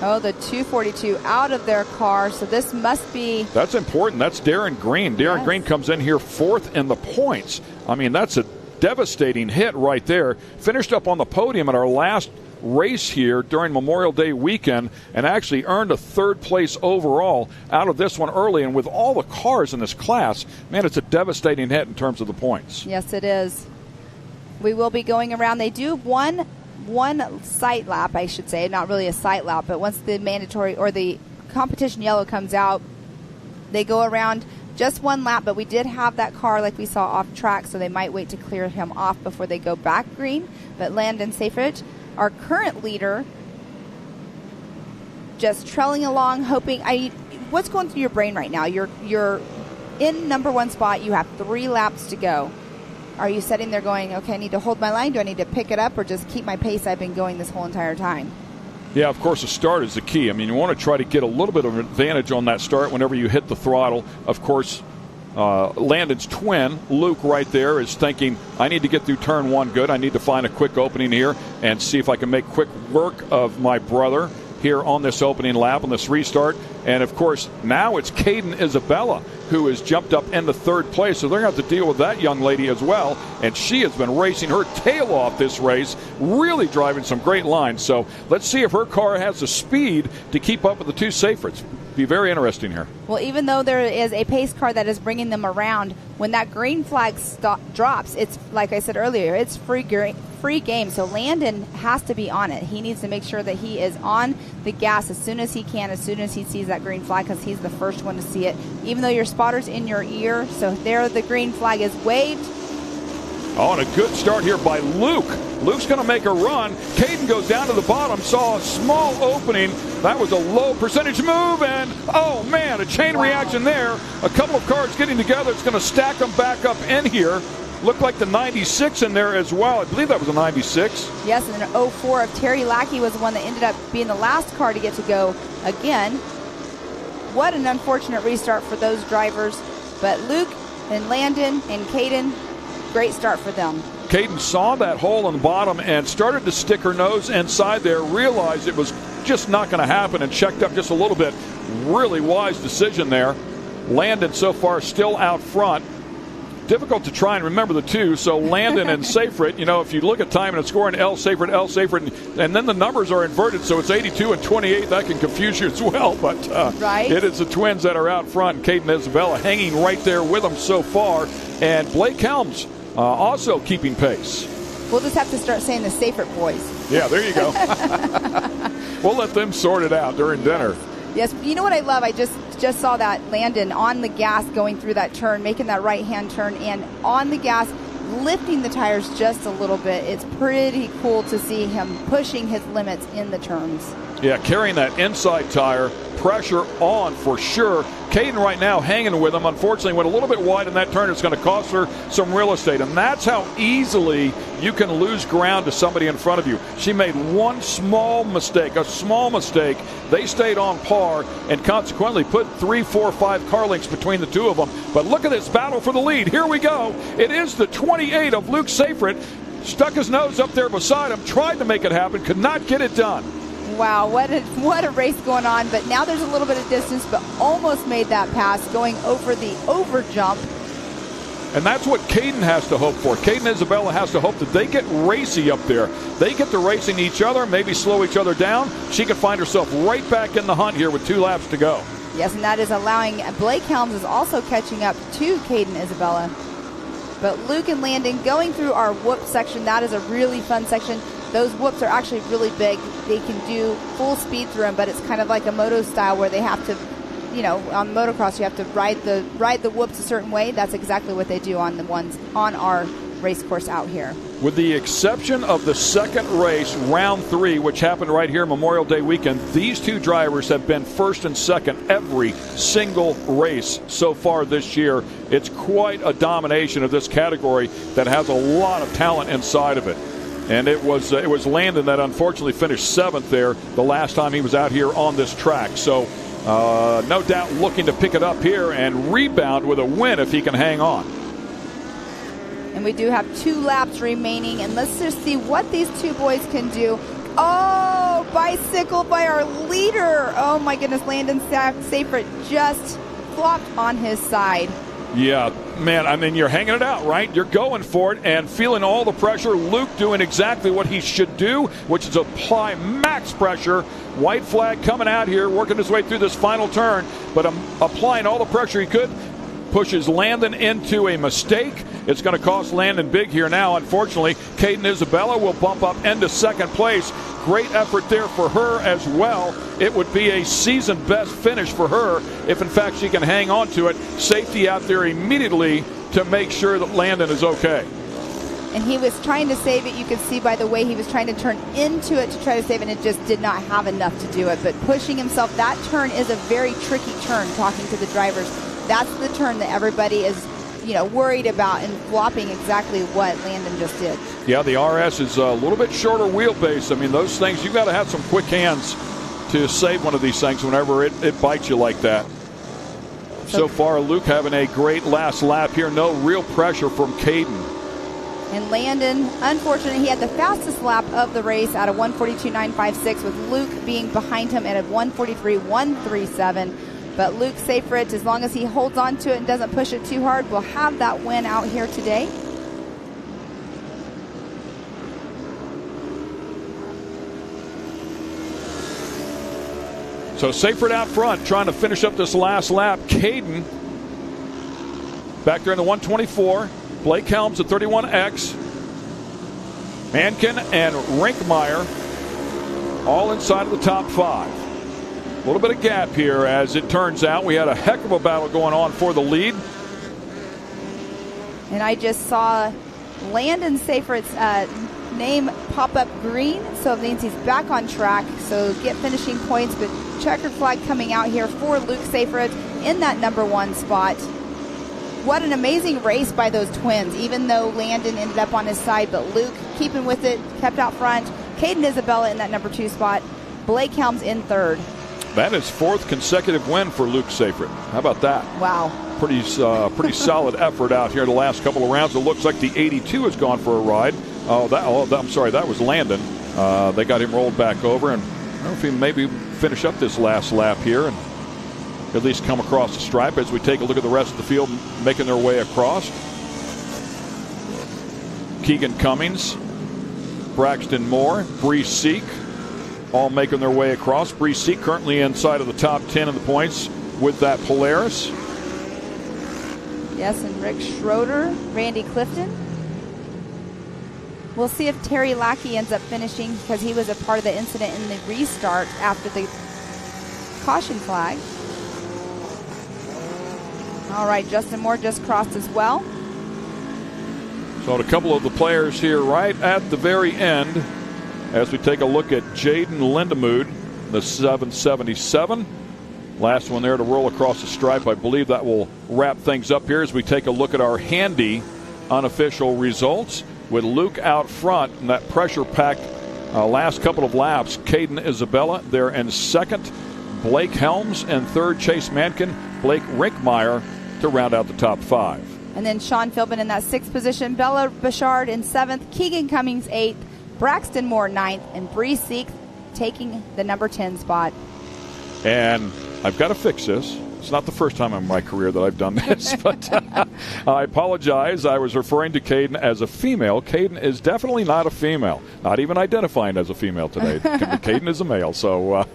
Oh, the 242 out of their car, so this must be... That's important. That's Darren Green. Darren Green comes in here 4th in the points. I mean, that's a devastating hit right there. Finished up on the podium at our last race here during Memorial Day weekend and actually earned a 3rd place overall out of this one early. And with all the cars in this class, man, it's a devastating hit in terms of the points. Yes, it is. We will be going around. They do one sight lap, I should say, not really a sight lap, but once the mandatory or the competition yellow comes out, they go around just one lap, but we did have that car like we saw off track, so they might wait to clear him off before they go back green. But Landon Seyfried, our current leader, just trailing along, hoping. What's going through your brain right now? You're in number one spot. You have 3 laps to go. Are you sitting there going, okay, I need to hold my line? Do I need to pick it up or just keep my pace I've been going this whole entire time? Yeah, of course, the start is the key. I mean, you want to try to get a little bit of an advantage on that start whenever you hit the throttle. Of course, Landon's twin, Luke, right there, is thinking, I need to get through turn 1 good. I need to find a quick opening here and see if I can make quick work of my brother here on this opening lap, on this restart. And, of course, now it's Caden Isabella who has jumped up into 3rd place. So they're going to have to deal with that young lady as well. And she has been racing her tail off this race, really driving some great lines. So let's see if her car has the speed to keep up with the 2 Seyfrieds. Be very interesting here. Well, even though there is a pace car that is bringing them around, when that green flag drops, it's like I said earlier, it's free game. So Landon has to be on it. He needs to make sure that he is on the gas as soon as he can, as soon as he sees that green flag, because he's the first one to see it. Even though your spotter's in your ear, so there the green flag is waved. Oh, and a good start here by Luke. Luke's going to make a run. Caden goes down to the bottom, saw a small opening. That was a low percentage move, and oh man, a chain reaction there. A couple of cars getting together. It's going to stack them back up in here. Looked like the 96 in there as well. I believe that was a 96. Yes, and then 04 of Terry Lackey was the one that ended up being the last car to get to go again. What an unfortunate restart for those drivers. But Luke and Landon and Caden, great start for them. Caden saw that hole on the bottom and started to stick her nose inside there, realized it was just not going to happen and checked up just a little bit. Really wise decision there. Landon so far still out front. Difficult to try and remember the 2. So Landon and Seyfried, if you look at time and scoring L. Seyfried, and then the numbers are inverted, so it's 82 and 28. That can confuse you as well. But right. It is the twins that are out front. Caden Isabella hanging right there with them so far. And Blake Helms also keeping pace. We'll just have to start saying the Seyfried boys. Yeah, there you go. We'll let them sort it out during dinner. Yes, you know what I love? I just saw that Landon on the gas going through that turn, making that right-hand turn, and on the gas, lifting the tires just a little bit. It's pretty cool to see him pushing his limits in the turns. Yeah, carrying that inside tire, pressure on for sure. Caden right now hanging with him. Unfortunately, went a little bit wide in that turn. It's going to cost her some real estate, and that's how easily you can lose ground to somebody in front of you. She made one small mistake, a small mistake. They stayed on par and consequently put 3, 4, 5 car lengths between the 2 of them. But look at this battle for the lead. Here we go. It is the 28 of Luke Seyfried. Stuck his nose up there beside him, tried to make it happen, could not get it done. Wow, what a race going on. But now there's a little bit of distance, but almost made that pass, going over the over jump. And that's what Caden has to hope for. Caden Isabella has to hope that they get racy up there. They get to racing each other, maybe slow each other down. She could find herself right back in the hunt here with 2 laps to go. Yes, and that is allowing Blake Helms is also catching up to Caden Isabella. But Luke and Landon going through our whoop section. That is a really fun section. Those whoops are actually really big. They can do full speed through them, but it's kind of like a moto style where they have to, on motocross you have to ride the whoops a certain way. That's exactly what they do on the ones on our race course out here. With the exception of the second race, round 3, which happened right here Memorial Day weekend, these 2 drivers have been first and second every single race so far this year. It's quite a domination of this category that has a lot of talent inside of it. And it was Landon that unfortunately finished 7th there the last time he was out here on this track. So no doubt looking to pick it up here and rebound with a win if he can hang on. And we do have 2 laps remaining, and let's just see what these 2 boys can do. Oh, bicycle by our leader. Oh my goodness, Landon Seyfried just flopped on his side. Yeah, man, I mean, you're hanging it out, right? You're going for it and feeling all the pressure. Luke doing exactly what he should do, which is apply max pressure. White flag coming out here, working his way through this final turn, but applying all the pressure he could. pushes Landon into a mistake. It's going to cost Landon big here now. Unfortunately, Caden Isabella will bump up into second place. Great effort there for her as well. It would be a season best finish for her if in fact she can hang on to it. Safety out there immediately to make sure that Landon is okay. And he was trying to save it. You could see by the way he was trying to turn into it to try to save it, and it just did not have enough to do it. But pushing himself, that turn is a very tricky turn, talking to the drivers. That's the turn that everybody is, worried about, and flopping exactly what Landon just did. Yeah, the RS is a little bit shorter wheelbase. I mean, those things, you've got to have some quick hands to save one of these things whenever it bites you like that. So far, Luke having a great last lap here. No real pressure from Caden. And Landon, unfortunately, he had the fastest lap of the race at a 1:42.956, with Luke being behind him at a 1:43.137. But Luke Seyfried, as long as he holds on to it and doesn't push it too hard, will have that win out here today. So Seyfried out front trying to finish up this last lap. Caden back there in the 124. Blake Helms at 31X. Mankin and Rinkmeyer all inside of the top 5. A little bit of gap here as it turns out. We had a heck of a battle going on for the lead. And I just saw Landon Seyfried's name pop up green, so it means he's back on track. So get finishing points, but checkered flag coming out here for Luke Seyfried in that number 1 spot. What an amazing race by those twins, even though Landon ended up on his side, but Luke keeping with it, kept out front. Caden Isabella in that number 2 spot. Blake Helms in 3rd. That is 4th consecutive win for Luke Seyfried. How about that? Wow. Pretty solid effort out here the last couple of rounds. It looks like the 82 has gone for a ride. I'm sorry, that was Landon. They got him rolled back over, and I don't know if he maybe finish up this last lap here and at least come across the stripe as we take a look at the rest of the field making their way across. Keegan Cummings, Braxton Moore, Bree Seek, all making their way across. Bree Seek currently inside of the top 10 in the points with that Polaris. Yes, and Rick Schroeder, Randy Clifton. We'll see if Terry Lackey ends up finishing, because he was a part of the incident in the restart after the caution flag. All right, Justin Moore just crossed as well. So a couple of the players here right at the very end as we take a look at Jaden Lindemood, the 777. Last one there to roll across the stripe. I believe that will wrap things up here as we take a look at our handy unofficial results with Luke out front in that pressure-packed last couple of laps. Caden Isabella there in 2nd. Blake Helms in 3rd. Chase Mankin, Blake Rinkmeyer to round out the top 5. And then Sean Philbin in that 6th position. Bella Bouchard in 7th. Keegan Cummings 8th. Braxton Moore 9th. And Bree Seek taking the number 10 spot. And I've got to fix this. It's not the first time in my career that I've done this, but I apologize. I was referring to Caden as a female. Caden is definitely not a female, not even identifying as a female today. Caden is a male, so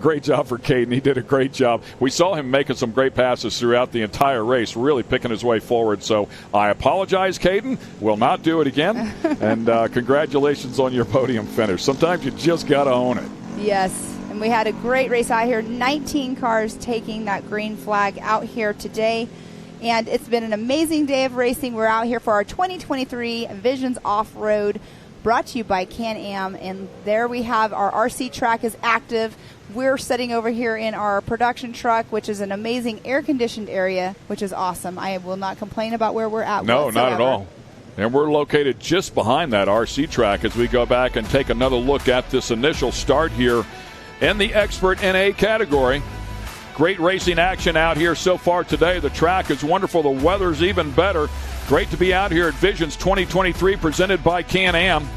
great job for Caden. He did a great job. We saw him making some great passes throughout the entire race, really picking his way forward. So I apologize, Caden. Will not do it again. And congratulations on your podium finish. Sometimes you just got to own it. Yes. And we had a great race out here. 19 cars taking that green flag out here today. And it's been an amazing day of racing. We're out here for our 2023 Visions Off-Road, brought to you by Can-Am. And there we have our RC track is active. We're sitting over here in our production truck, which is an amazing air-conditioned area, which is awesome. I will not complain about where we're at. No, whatsoever. Not at all. And we're located just behind that RC track as we go back and take another look at this initial start here in the Expert NA category. Great racing action out here so far today. The track is wonderful. The weather's even better. Great to be out here at Visions 2023 presented by Can-Am.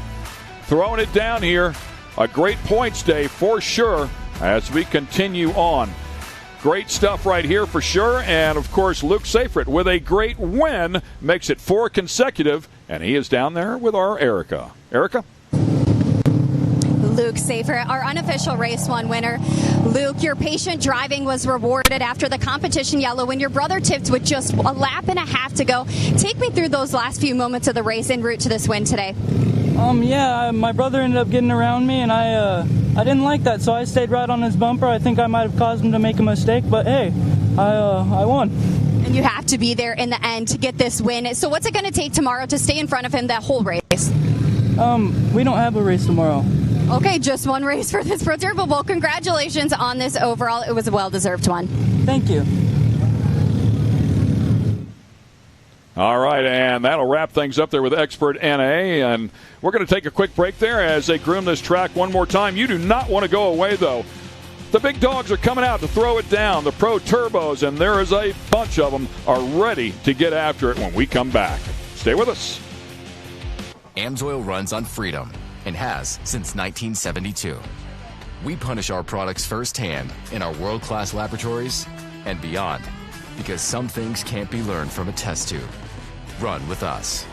Throwing it down here. A great points day for sure as we continue on. Great stuff right here for sure. And, of course, Luke Seyfried with a great win makes it 4 consecutive. And he is down there with our Erica. Erica? Luke Safer, our unofficial race one winner. Luke, your patient driving was rewarded after the competition yellow when your brother tipped with just a lap and a half to go. Take me through those last few moments of the race en route to this win today. My brother ended up getting around me, and I didn't like that, so I stayed right on his bumper. I think I might have caused him to make a mistake, but hey, I won. And you have to be there in the end to get this win. So what's it going to take tomorrow to stay in front of him that whole race? We don't have a race tomorrow. Okay, just one race for this Pro Turbo Bowl. Congratulations on this overall. It was a well-deserved one. Thank you. All right, and that'll wrap things up there with Expert NA, and we're going to take a quick break there as they groom this track one more time. You do not want to go away, though. The big dogs are coming out to throw it down, the Pro Turbos, and there is a bunch of them are ready to get after it when we come back. Stay with us. AMSOIL runs on freedom and has since 1972. We punish our products firsthand in our world-class laboratories and beyond, because some things can't be learned from a test tube. Run with us.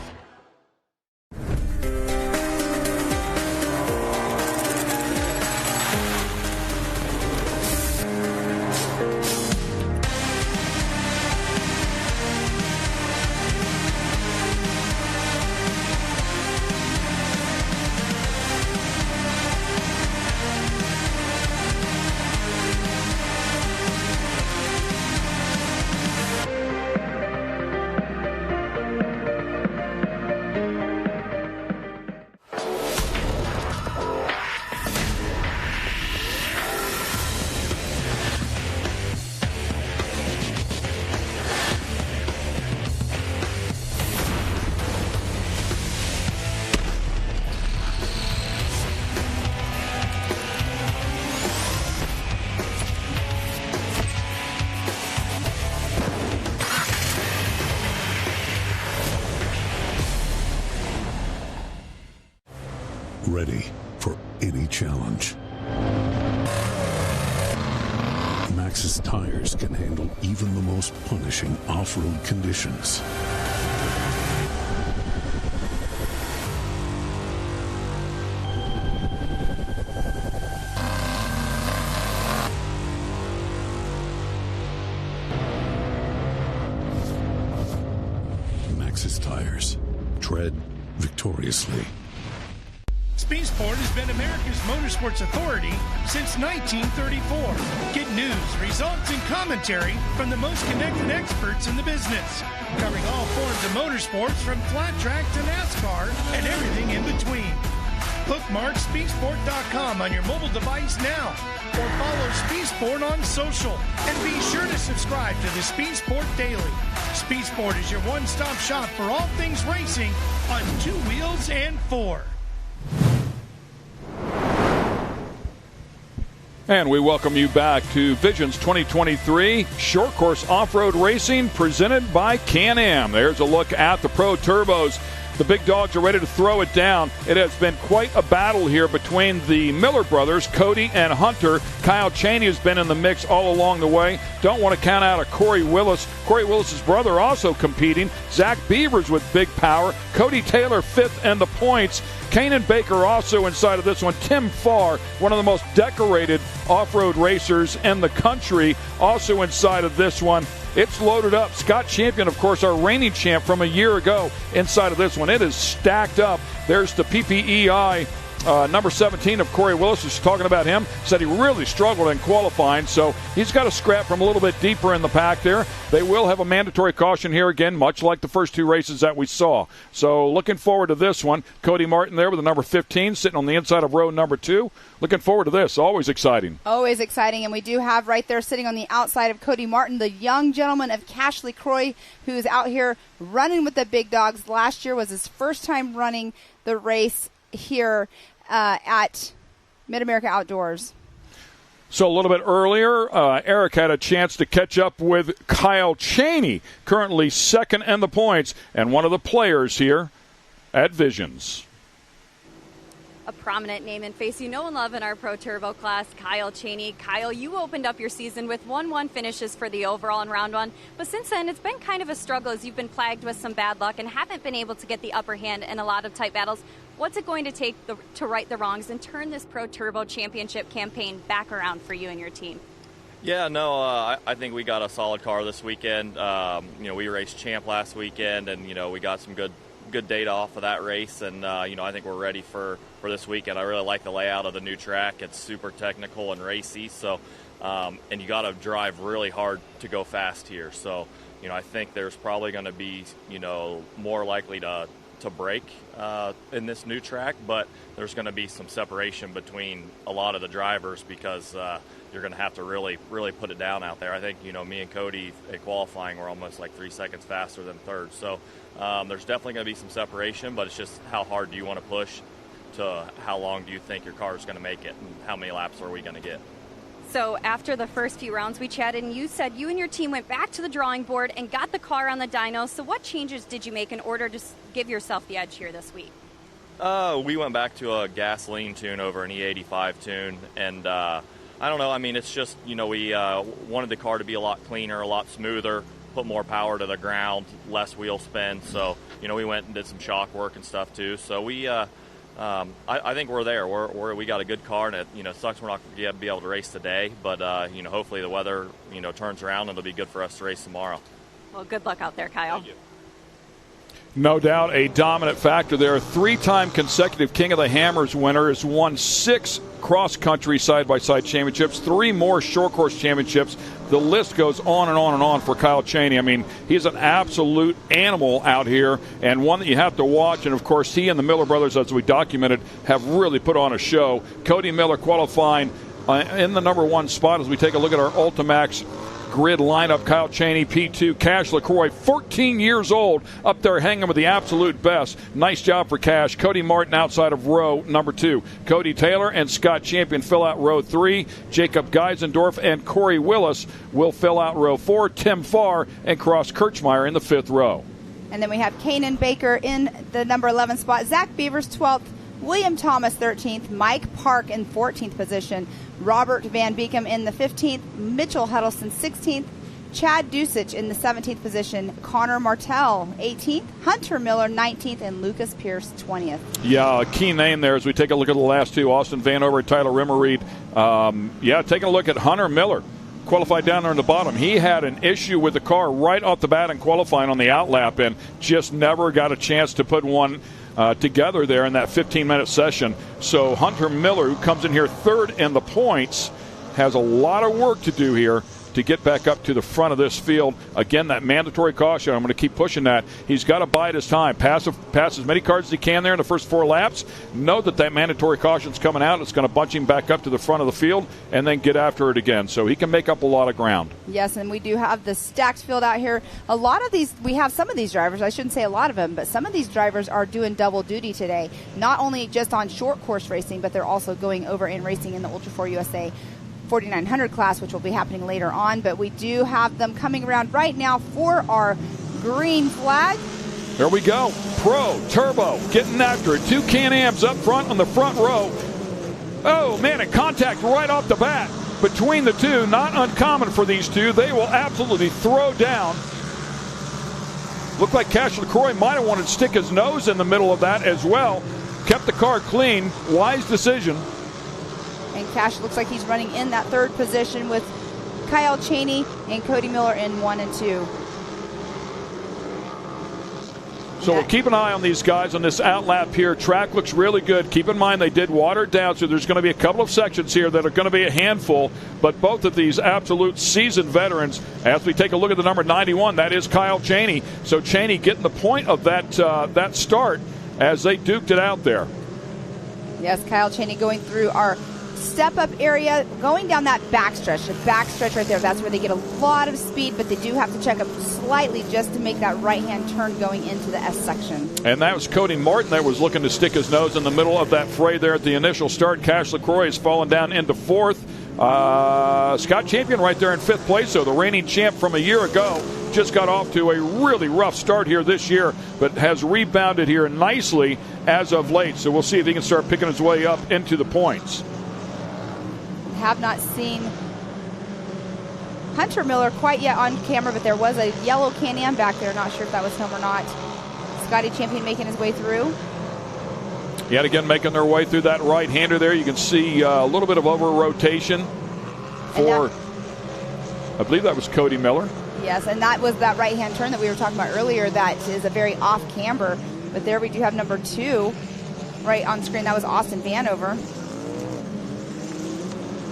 Ready for any challenge. Maxxis tires can handle even the most punishing off-road conditions. Maxxis tires. Tread victoriously. Speed Sport has been America's motorsports authority since 1934. Get news, results, and commentary from the most connected experts in the business, covering all forms of motorsports from flat track to NASCAR and everything in between. Bookmark speedsport.com on your mobile device now, or follow Speed Sport on social, and be sure to subscribe to the Speed Sport Daily. Speed Sport is your one-stop shop for all things racing on two wheels and four. And we welcome you back to Visions 2023 Short Course Off-Road Racing presented by Can-Am. There's a look at the Pro Turbos. The big dogs are ready to throw it down. It has been quite a battle here between the Miller brothers, Cody and Hunter. Kyle Chaney has been in the mix all along the way. Don't want to count out a Corey Willis. Corey Willis's brother also competing. Zach Beavers with big power. Cody Taylor fifth in the points. Kanan Baker also inside of this one. Tim Farr, one of the most decorated off-road racers in the country, also inside of this one. It's loaded up. Scott Champion, of course, our reigning champ from a year ago, inside of this one. It is stacked up. There's the PPEI number 17 of Corey Willis, who's talking about him, said he really struggled in qualifying, so he's got to scrap from a little bit deeper in the pack there. They will have a mandatory caution here again, much like the first two races that we saw. So looking forward to this one. Cody Martin there with the number 15 sitting on the inside of row number 2. Looking forward to this. Always exciting. Always exciting, and we do have right there sitting on the outside of Cody Martin, the young gentleman of Cashley Croy, who is out here running with the big dogs. Last year was his first time running the race here at Mid-America Outdoors. So a little bit earlier, Eric had a chance to catch up with Kyle Chaney, currently second in the points, and one of the players here at Visions. A prominent name and face you know and love in our Pro Turbo class, Kyle Chaney. Kyle, you opened up your season with 1-1 finishes for the overall in round 1, but since then it's been kind of a struggle as you've been plagued with some bad luck and haven't been able to get the upper hand in a lot of tight battles. What's it going to take to right the wrongs and turn this Pro Turbo Championship campaign back around for you and your team? Yeah, no, I think we got a solid car this weekend. We raced Champ last weekend, and, we got some good data off of that race, and, I think we're ready for this weekend. I really like the layout of the new track. It's super technical and racy, so, and you got to drive really hard to go fast here. So, I think there's probably going to be, more likely to break in this new track, but there's going to be some separation between a lot of the drivers because you're going to have to really put it down out there. I think, me and Cody at qualifying were almost like 3 seconds faster than third. So there's definitely going to be some separation, but it's just how hard do you want to push to how long do you think your car is going to make it and how many laps are we going to get. So after the first few rounds we chatted, and you said you and your team went back to the drawing board and got the car on the dyno. So what changes did you make in order to give yourself the edge here this week? We went back to a gasoline tune over an E85 tune, and I don't know. I mean, it's just, we wanted the car to be a lot cleaner, a lot smoother, put more power to the ground, less wheel spin. So, we went and did some shock work and stuff too. So we, I think we're there. We got a good car, and it sucks we're not going to be able to race today. But, hopefully the weather, turns around and it'll be good for us to race tomorrow. Well, good luck out there, Kyle. Thank you. No doubt a dominant factor there. 3-time consecutive King of the Hammers winner, has won 6 cross-country side-by-side championships, 3 more short course championships. The list goes on and on and on for Kyle Cheney. I mean, he's an absolute animal out here and one that you have to watch. And, of course, he and the Miller brothers, as we documented, have really put on a show. Cody Miller qualifying in the number 1 spot as we take a look at our Ultimax grid lineup. Kyle Cheney, P2. Cash LaCroix, 14 years old, up there hanging with the absolute best. Nice job for Cash. Cody Martin outside of row number 2. Cody Taylor and Scott Champion fill out row 3. Jacob Geisendorf and Corey Willis will fill out row 4. Tim Farr and Cross Kirchmeier in the 5th row. And then we have Kanan Baker in the number 11 spot. Zach Beavers, 12th. William Thomas, 13th. Mike Park in 14th position. Robert Van Beekem in the 15th. Mitchell Huddleston, 16th. Chad Dusich in the 17th position. Connor Martell, 18th. Hunter Miller, 19th. And Lucas Pierce, 20th. Yeah, a key name there as we take a look at the last 2. Austin Vanover and Tyler Rimmerreed. Taking a look at Hunter Miller. Qualified down there in the bottom. He had an issue with the car right off the bat in qualifying on the outlap and just never got a chance to put one together there in that 15-minute session. So Hunter Miller, who comes in here 3rd in the points, has a lot of work to do here to get back up to the front of this field. Again, that mandatory caution, I'm going to keep pushing that. He's got to bide his time. Pass as many cars as he can there in the first 4 laps. Know that mandatory caution's coming out. It's going to bunch him back up to the front of the field and then get after it again. So he can make up a lot of ground. Yes, and we do have the stacked field out here. A lot of these, we have some of these drivers, I shouldn't say a lot of them, but some of these drivers are doing double duty today. Not only just on short course racing, but they're also going over and racing in the Ultra 4 USA 4900 class, which will be happening later on. But we do have them coming around right now for our green flag. There we go. Pro Turbo getting after it. 2 Can-Ams up front on the front row. Oh, man, and contact right off the bat between the 2. Not uncommon for these 2. They will absolutely throw down. Looked like Cash LaCroix might have wanted to stick his nose in the middle of that as well. Kept the car clean. Wise decision. And Cash looks like he's running in that 3rd position with Kyle Cheney and Cody Miller in 1 and 2. So we'll keep an eye on these guys on this outlap here. Track looks really good. Keep in mind they did water it down, so there's going to be a couple of sections here that are going to be a handful. But both of these absolute seasoned veterans, as we take a look at the number 91, that is Kyle Cheney. So Cheney getting the point of that start as they duked it out there. Yes, Kyle Cheney going through our step-up area, going down that backstretch. The backstretch right there, that's where they get a lot of speed, but they do have to check up slightly just to make that right-hand turn going into the S section. And that was Cody Martin that was looking to stick his nose in the middle of that fray there at the initial start. Cash LaCroix has fallen down into 4th. Scott Champion right there in 5th place, so the reigning champ from a year ago just got off to a really rough start here this year, but has rebounded here nicely as of late. So we'll see if he can start picking his way up into the points. Have not seen Hunter Miller quite yet on camera, but there was a yellow Can-Am back there. Not sure if that was him or not. Scotty Champion making his way through. Yet again, making their way through that right-hander there. You can see a little bit of over-rotation for, I believe that was Cody Miller. Yes, and that was that right-hand turn that we were talking about earlier that is a very off-camber. But there we do have number 2 right on screen. That was Austin Vanover.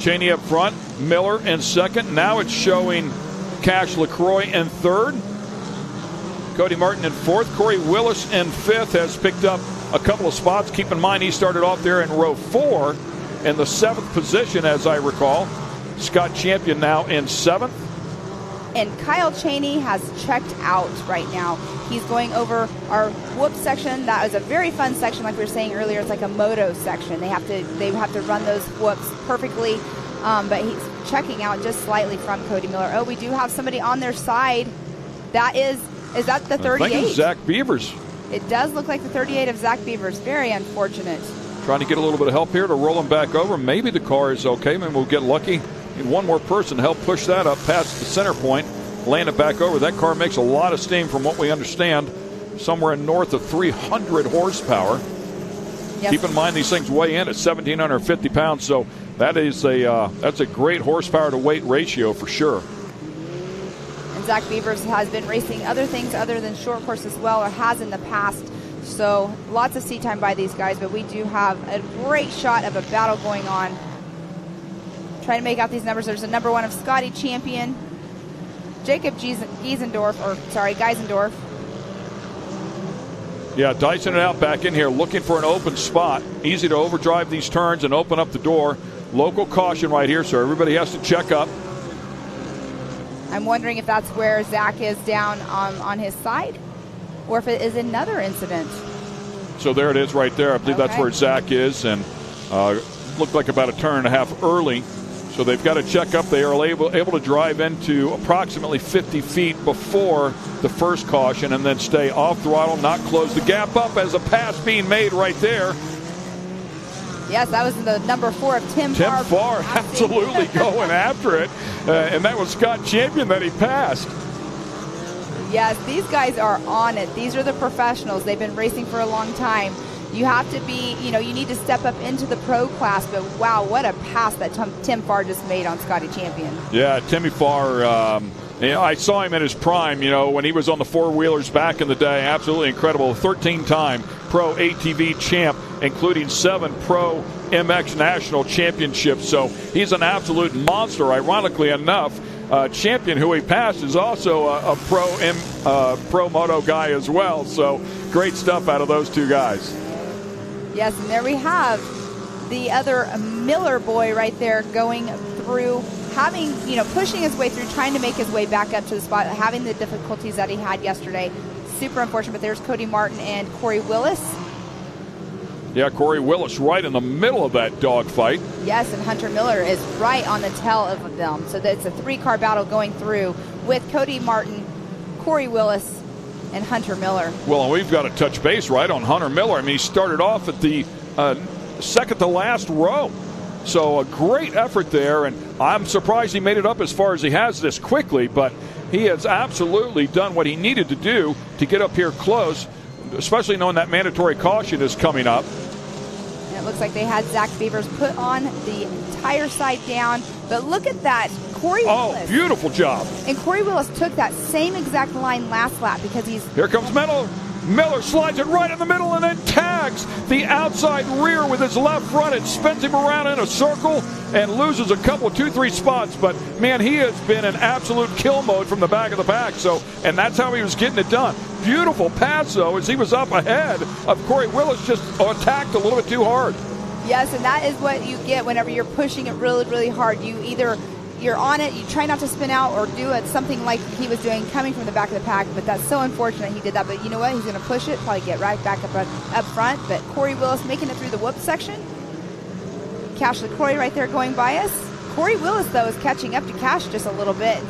Cheney up front, Miller in second. Now it's showing Cash LaCroix in third. Cody Martin in fourth. Corey Willis in fifth has picked up a couple of spots. Keep in mind he started off there in row 4 in the 7th position, as I recall. Scott Champion now in 7th. And Kyle Cheney has checked out right now. He's going over our whoop section. That was a very fun section, like we were saying earlier. It's like a moto section. They have to run those whoops perfectly. But he's checking out just slightly from Cody Miller. Oh, we do have somebody on their side. That is that the 38? I think it's Zach Beavers. It does look like the 38 of Zach Beavers. Very unfortunate. Trying to get a little bit of help here to roll him back over. Maybe the car is okay. Maybe we'll get lucky. And one more person to help push that up past the center point, land it back over. That car makes a lot of steam from what we understand, somewhere north of 300 horsepower. Yes. Keep in mind these things weigh in at 1,750 pounds, so that is that's a great horsepower to weight ratio for sure. And Zach Beavers has been racing other things other than short course as well, or has in the past. So lots of seat time by these guys, but we do have a great shot of a battle going on. Trying to make out these numbers. There's a number 1 of Scotty Champion, Jacob Geisendorf. Yeah, dicing it out back in here, looking for an open spot. Easy to overdrive these turns and open up the door. Local caution right here, so everybody has to check up. I'm wondering if that's where Zach is down on his side, or if it is another incident. So there it is right there. I believe that's where Zach is, and looked like about a turn and a half early. So they've got to check up. They are able to drive into approximately 50 feet before the first caution and then stay off throttle, not close the gap up as a pass being made right there. Yes, that was the number 4 of Tim Farr. Tim Farr absolutely going after it. And that was Scott Champion that he passed. Yes, these guys are on it. These are the professionals. They've been racing for a long time. You have to be, you need to step up into the pro class, but wow, what a pass that Tim Farr just made on Scotty Champion. Yeah, Timmy Farr, I saw him in his prime, when he was on the four-wheelers back in the day. Absolutely incredible. 13-time Pro ATV champ, including 7 Pro MX National Championships. So he's an absolute monster. Ironically enough, Champion, who he passed, is also a pro moto guy as well. So great stuff out of those two guys. Yes, and there we have the other Miller boy right there going through, pushing his way through, trying to make his way back up to the spot, having the difficulties that he had yesterday. Super unfortunate, but there's Cody Martin and Corey Willis. Yeah, Corey Willis right in the middle of that dogfight. Yes, and Hunter Miller is right on the tail of them. So it's a 3-car battle going through with Cody Martin, Corey Willis, and Hunter Miller. Well, and we've got to touch base right on Hunter Miller. I mean, he started off at the second to last row. So a great effort there, and I'm surprised he made it up as far as he has this quickly, but he has absolutely done what he needed to do to get up here close, especially knowing that mandatory caution is coming up. And it looks like they had Zach Beavers put on the entire side down, but look at that. Corey Willis. Oh, beautiful job. And Corey Willis took that same exact line last lap because he's... Here comes Miller. Miller slides it right in the middle and then tags the outside rear with his left front. It spins him around in a circle and loses a couple, 2-3 spots. But, man, he has been in absolute kill mode from the back of the pack. And that's how he was getting it done. Beautiful pass, though, as he was up ahead of Corey Willis, just attacked a little bit too hard. Yes, and that is what you get whenever you're pushing it really, really hard. You're on it, you try not to spin out or do it something like he was doing coming from the back of the pack, but that's so unfortunate he did that. But you know what? He's going to push it, probably get right back up front. But Corey Willis making it through the whoop section. Cash LaCroix right there going by us. Corey Willis, though, is catching up to Cash just a little bit.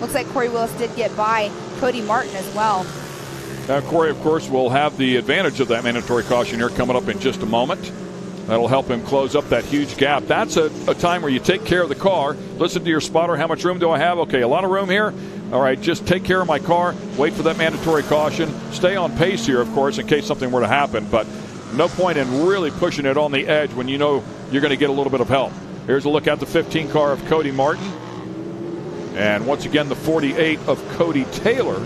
Looks like Corey Willis did get by Cody Martin as well. Now, Corey, of course, will have the advantage of that mandatory caution here coming up in just a moment. That'll help him close up that huge gap. That's a time where you take care of the car. Listen to your spotter. How much room do I have? Okay, a lot of room here. All right, just take care of my car. Wait for that mandatory caution. Stay on pace here, of course, in case something were to happen. But no point in really pushing it on the edge when you know you're going to get a little bit of help. Here's a look at the 15 car of Cody Martin. And once again, the 48 of Cody Taylor.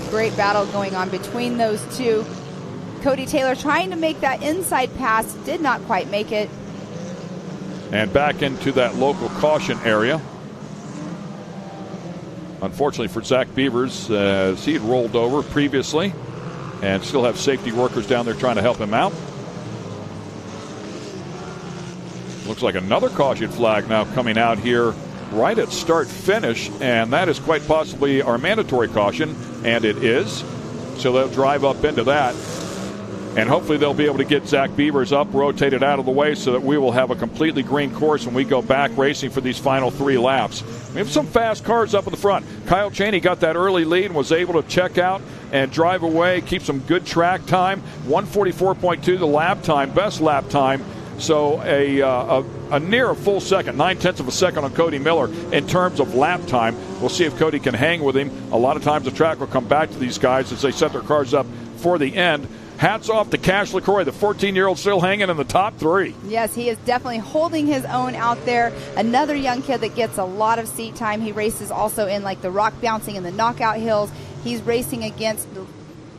Great battle going on between those two. Cody Taylor trying to make that inside pass, did not quite make it. And back into that local caution area. Unfortunately for Zach Beavers, as he had rolled over previously, and still have safety workers down there trying to help him out. Looks like another caution flag now coming out here right at start finish, and that is quite possibly our mandatory caution, and it is. So they'll drive up into that, and hopefully they'll be able to get Zach Beavers up, rotated out of the way, so that we will have a completely green course when we go back racing for these final 3 laps. We have some fast cars up in the front. Kyle Cheney got that early lead and was able to check out and drive away, keep some good track time. 1:44.2 the lap time, best lap time. So a near a full second, 9/10 of a second on Cody Miller in terms of lap time. We'll see if Cody can hang with him. A lot of times the track will come back to these guys as they set their cars up for the end. Hats off to Cash LaCroix, the 14-year-old still hanging in the top 3. Yes, he is definitely holding his own out there. Another young kid that gets a lot of seat time. He races also in like the rock bouncing and the knockout hills. He's racing against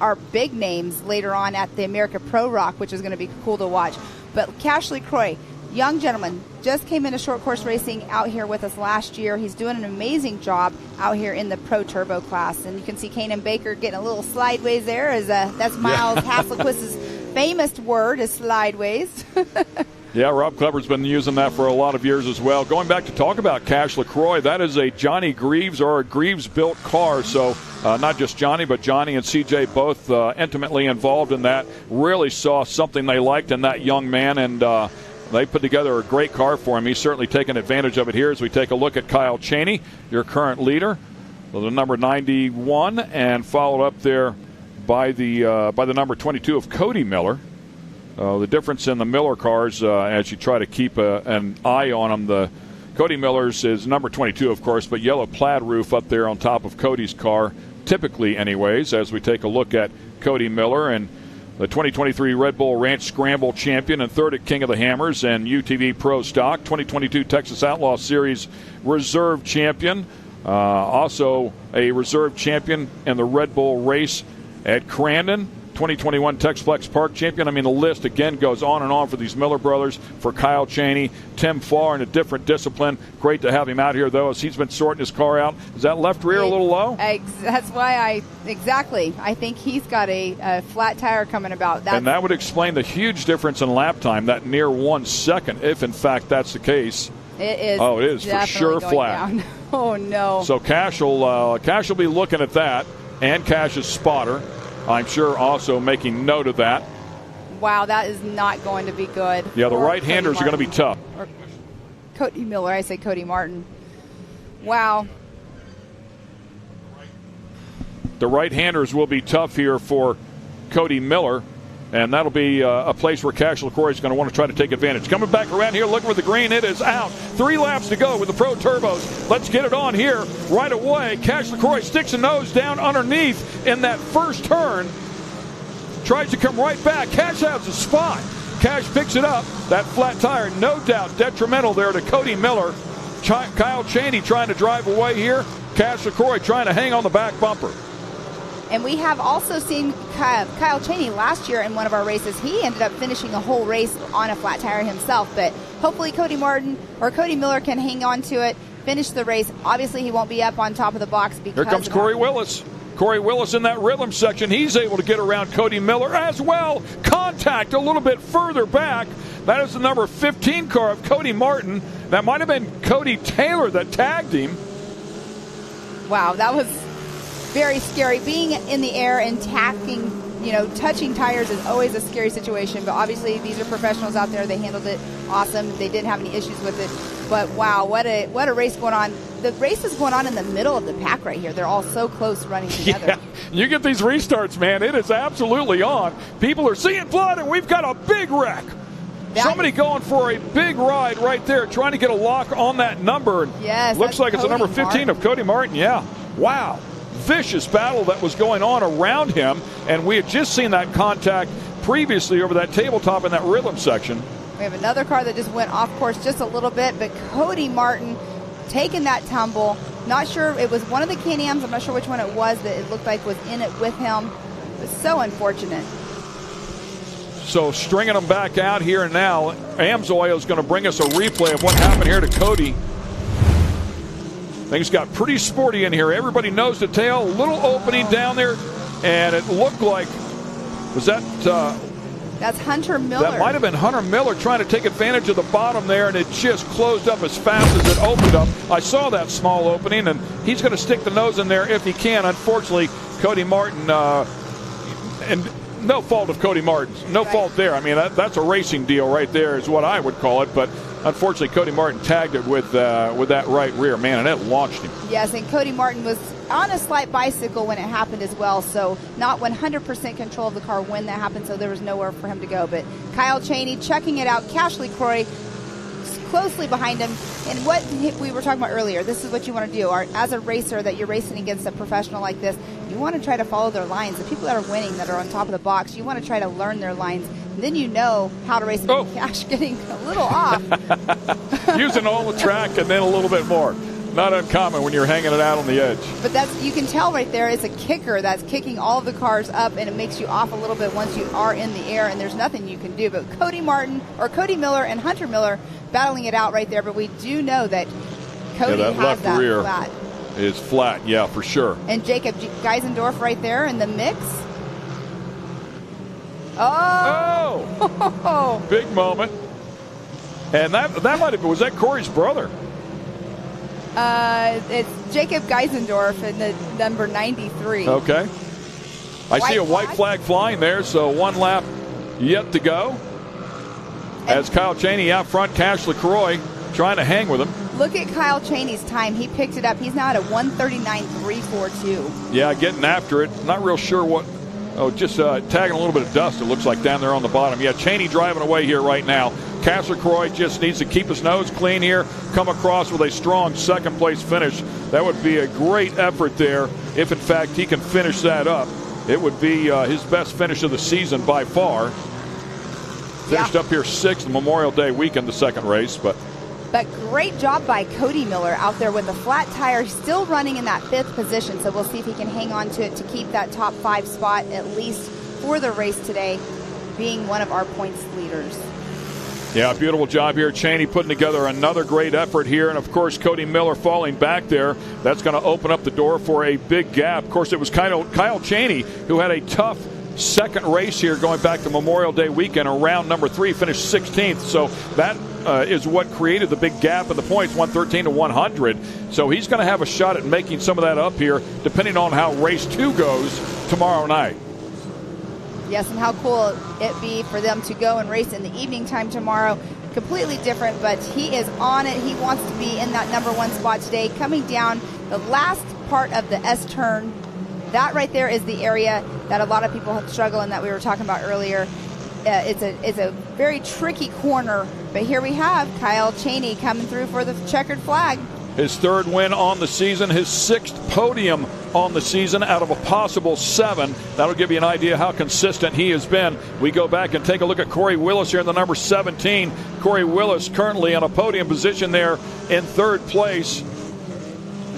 our big names later on at the America Pro Rock, which is going to be cool to watch. But Cash LaCroix, young gentleman, just came into short course racing out here with us last year. He's doing an amazing job out here in the Pro Turbo class. And you can see Kanan Baker getting a little slideways there. That's Miles Hasselquist's famous word, is slideways. Yeah, Rob Clever's been using that for a lot of years as well. Going back to talk about Cash LaCroix, that is a Johnny Greaves or a Greaves-built car. So not just Johnny, but Johnny and CJ both intimately involved in that. Really saw something they liked in that young man, and they put together a great car for him. He's certainly taken advantage of it here as we take a look at Kyle Cheney, your current leader, the number 91, and followed up there by the number 22 of Cody Miller. The difference in the Miller cars, as you try to keep an eye on them, the Cody Miller's is number 22, of course, but yellow plaid roof up there on top of Cody's car, typically anyways, as we take a look at Cody Miller and the 2023 Red Bull Ranch Scramble champion and third at King of the Hammers and UTV Pro Stock, 2022 Texas Outlaw Series reserve champion, also a reserve champion in the Red Bull race at Crandon, 2021 Texplex Park champion. I mean, the list again goes on and on for these Miller brothers, for Kyle Cheney, Tim Farr in a different discipline. Great to have him out here, though, as he's been sorting his car out. Is that left rear a little low? That's why I think he's got a flat tire coming about. And that would explain the huge difference in lap time, that near 1 second, if in fact that's the case. It is. Oh, it is for sure flat. Down. Oh, no. So Cash will be looking at that, and Cash's spotter, I'm sure, also making note of that. Wow, that is not going to be good. Yeah, the right-handers are going to be tough. Or Cody Miller, I say Cody Martin. Wow. The right-handers will be tough here for Cody Miller, and that'll be a place where Cash LaCroix is going to want to try to take advantage. Coming back around here, looking for the green. It is out. 3 laps to go with the Pro Turbos. Let's get it on here right away. Cash LaCroix sticks a nose down underneath in that first turn. Tries to come right back. Cash has a spot. Cash picks it up. That flat tire, no doubt, detrimental there to Cody Miller. Kyle Cheney trying to drive away here. Cash LaCroix trying to hang on the back bumper. And we have also seen Kyle Cheney last year in one of our races. He ended up finishing the whole race on a flat tire himself. But hopefully Cody Miller can hang on to it, finish the race. Obviously, he won't be up on top of the box because here comes Corey Willis. Corey Willis in that rhythm section. He's able to get around Cody Miller as well. Contact a little bit further back. That is the number 15 car of Cody Martin. That might have been Cody Taylor that tagged him. Wow, that was very scary. Being in the air and touching tires is always a scary situation, but obviously these are professionals out there. They handled it awesome. They didn't have any issues with it. But wow, what a race going on. The race is going on in the middle of the pack right here. They're all so close running together. Yeah, you get these restarts, man. It is absolutely on. People are seeing blood, and we've got a big wreck. Somebody going for a big ride right there, trying to get a lock on that number. Yes, looks like it's the number 15 Martin. of Cody Martin. Yeah. Wow. vicious battle that was going on around him, and we had just seen that contact previously over that tabletop in that rhythm section. We have another car that just went off course just a little bit, but Cody Martin taking that tumble. Not sure, it was one of the Can-Ams, I'm not sure which one it was that it looked like was in it with him. It was so unfortunate. So stringing them back out here and now, Amsoil is going to bring us a replay of what happened here to Cody. Things got pretty sporty in here. Everybody knows the tail. A little opening down there, and it looked like, was that... That's Hunter Miller. That might have been Hunter Miller trying to take advantage of the bottom there, and it just closed up as fast as it opened up. I saw that small opening, and he's going to stick the nose in there if he can. Unfortunately, Cody Martin, and no fault of Cody Martin's, no fault there. I mean, that's a racing deal right there is what I would call it, but unfortunately, Cody Martin tagged it with that right rear, man, and it launched him. Yes, and Cody Martin was on a slight bicycle when it happened as well, so not 100% control of the car when that happened, so there was nowhere for him to go. But Kyle Cheney checking it out, Cash LeCroy closely behind him. And what we were talking about earlier, this is what you want to do. As a racer that you're racing against a professional like this, you want to try to follow their lines. The people that are winning, that are on top of the box, you want to try to learn their lines. And then you know how to race them. Oh. Cash getting a little off. Using all the track and then a little bit more. Not uncommon when you're hanging it out on the edge. But you can tell right there, it's a kicker that's kicking all of the cars up, and it makes you off a little bit once you are in the air, and there's nothing you can do. But Cody Miller and Hunter Miller battling it out right there, but we do know that Cody that has left that rear flat. Is flat, yeah, for sure. And Jacob Geisendorf right there in the mix. Oh! Big moment. And that might have been, was that Corey's brother? It's Jacob Geisendorf in the number 93. Okay. I see a white flag flying there, so one lap yet to go. As Kyle Cheney out front, Cash LeCroy trying to hang with him. Look at Kyle Cheney's time. He picked it up. He's now at a 1:39.342. Yeah, getting after it. Not real sure what. Oh, just tagging a little bit of dust, it looks like, down there on the bottom. Yeah, Cheney driving away here right now. Cash LeCroy just needs to keep his nose clean here, come across with a strong second-place finish. That would be a great effort there if, in fact, he can finish that up. It would be his best finish of the season by far. Finished up here sixth Memorial Day weekend, the second race. But great job by Cody Miller out there with the flat tire. He's still running in that fifth position, so we'll see if he can hang on to it to keep that top 5 spot, at least for the race today, being one of our points leaders. Yeah, beautiful job here. Cheney putting together another great effort here. And, of course, Cody Miller falling back there. That's going to open up the door for a big gap. Of course, it was Kyle Cheney who had a tough second race here going back to Memorial Day weekend. Around number 3, finished 16th. So that is what created the big gap in the points, 113 to 100. So he's going to have a shot at making some of that up here, depending on how race 2 goes tomorrow night. Yes, and how cool it be for them to go and race in the evening time tomorrow. Completely different, but he is on it. He wants to be in that number 1 spot today. Coming down the last part of the S turn, that right there is the area that a lot of people struggle in, that we were talking about earlier. It's a very tricky corner, but here we have Kyle Cheney coming through for the checkered flag. His 3rd win on the season, his 6th podium on the season out of a possible 7. That'll give you an idea how consistent he has been. We go back and take a look at Corey Willis here in the number 17. Corey Willis currently in a podium position there in 3rd place.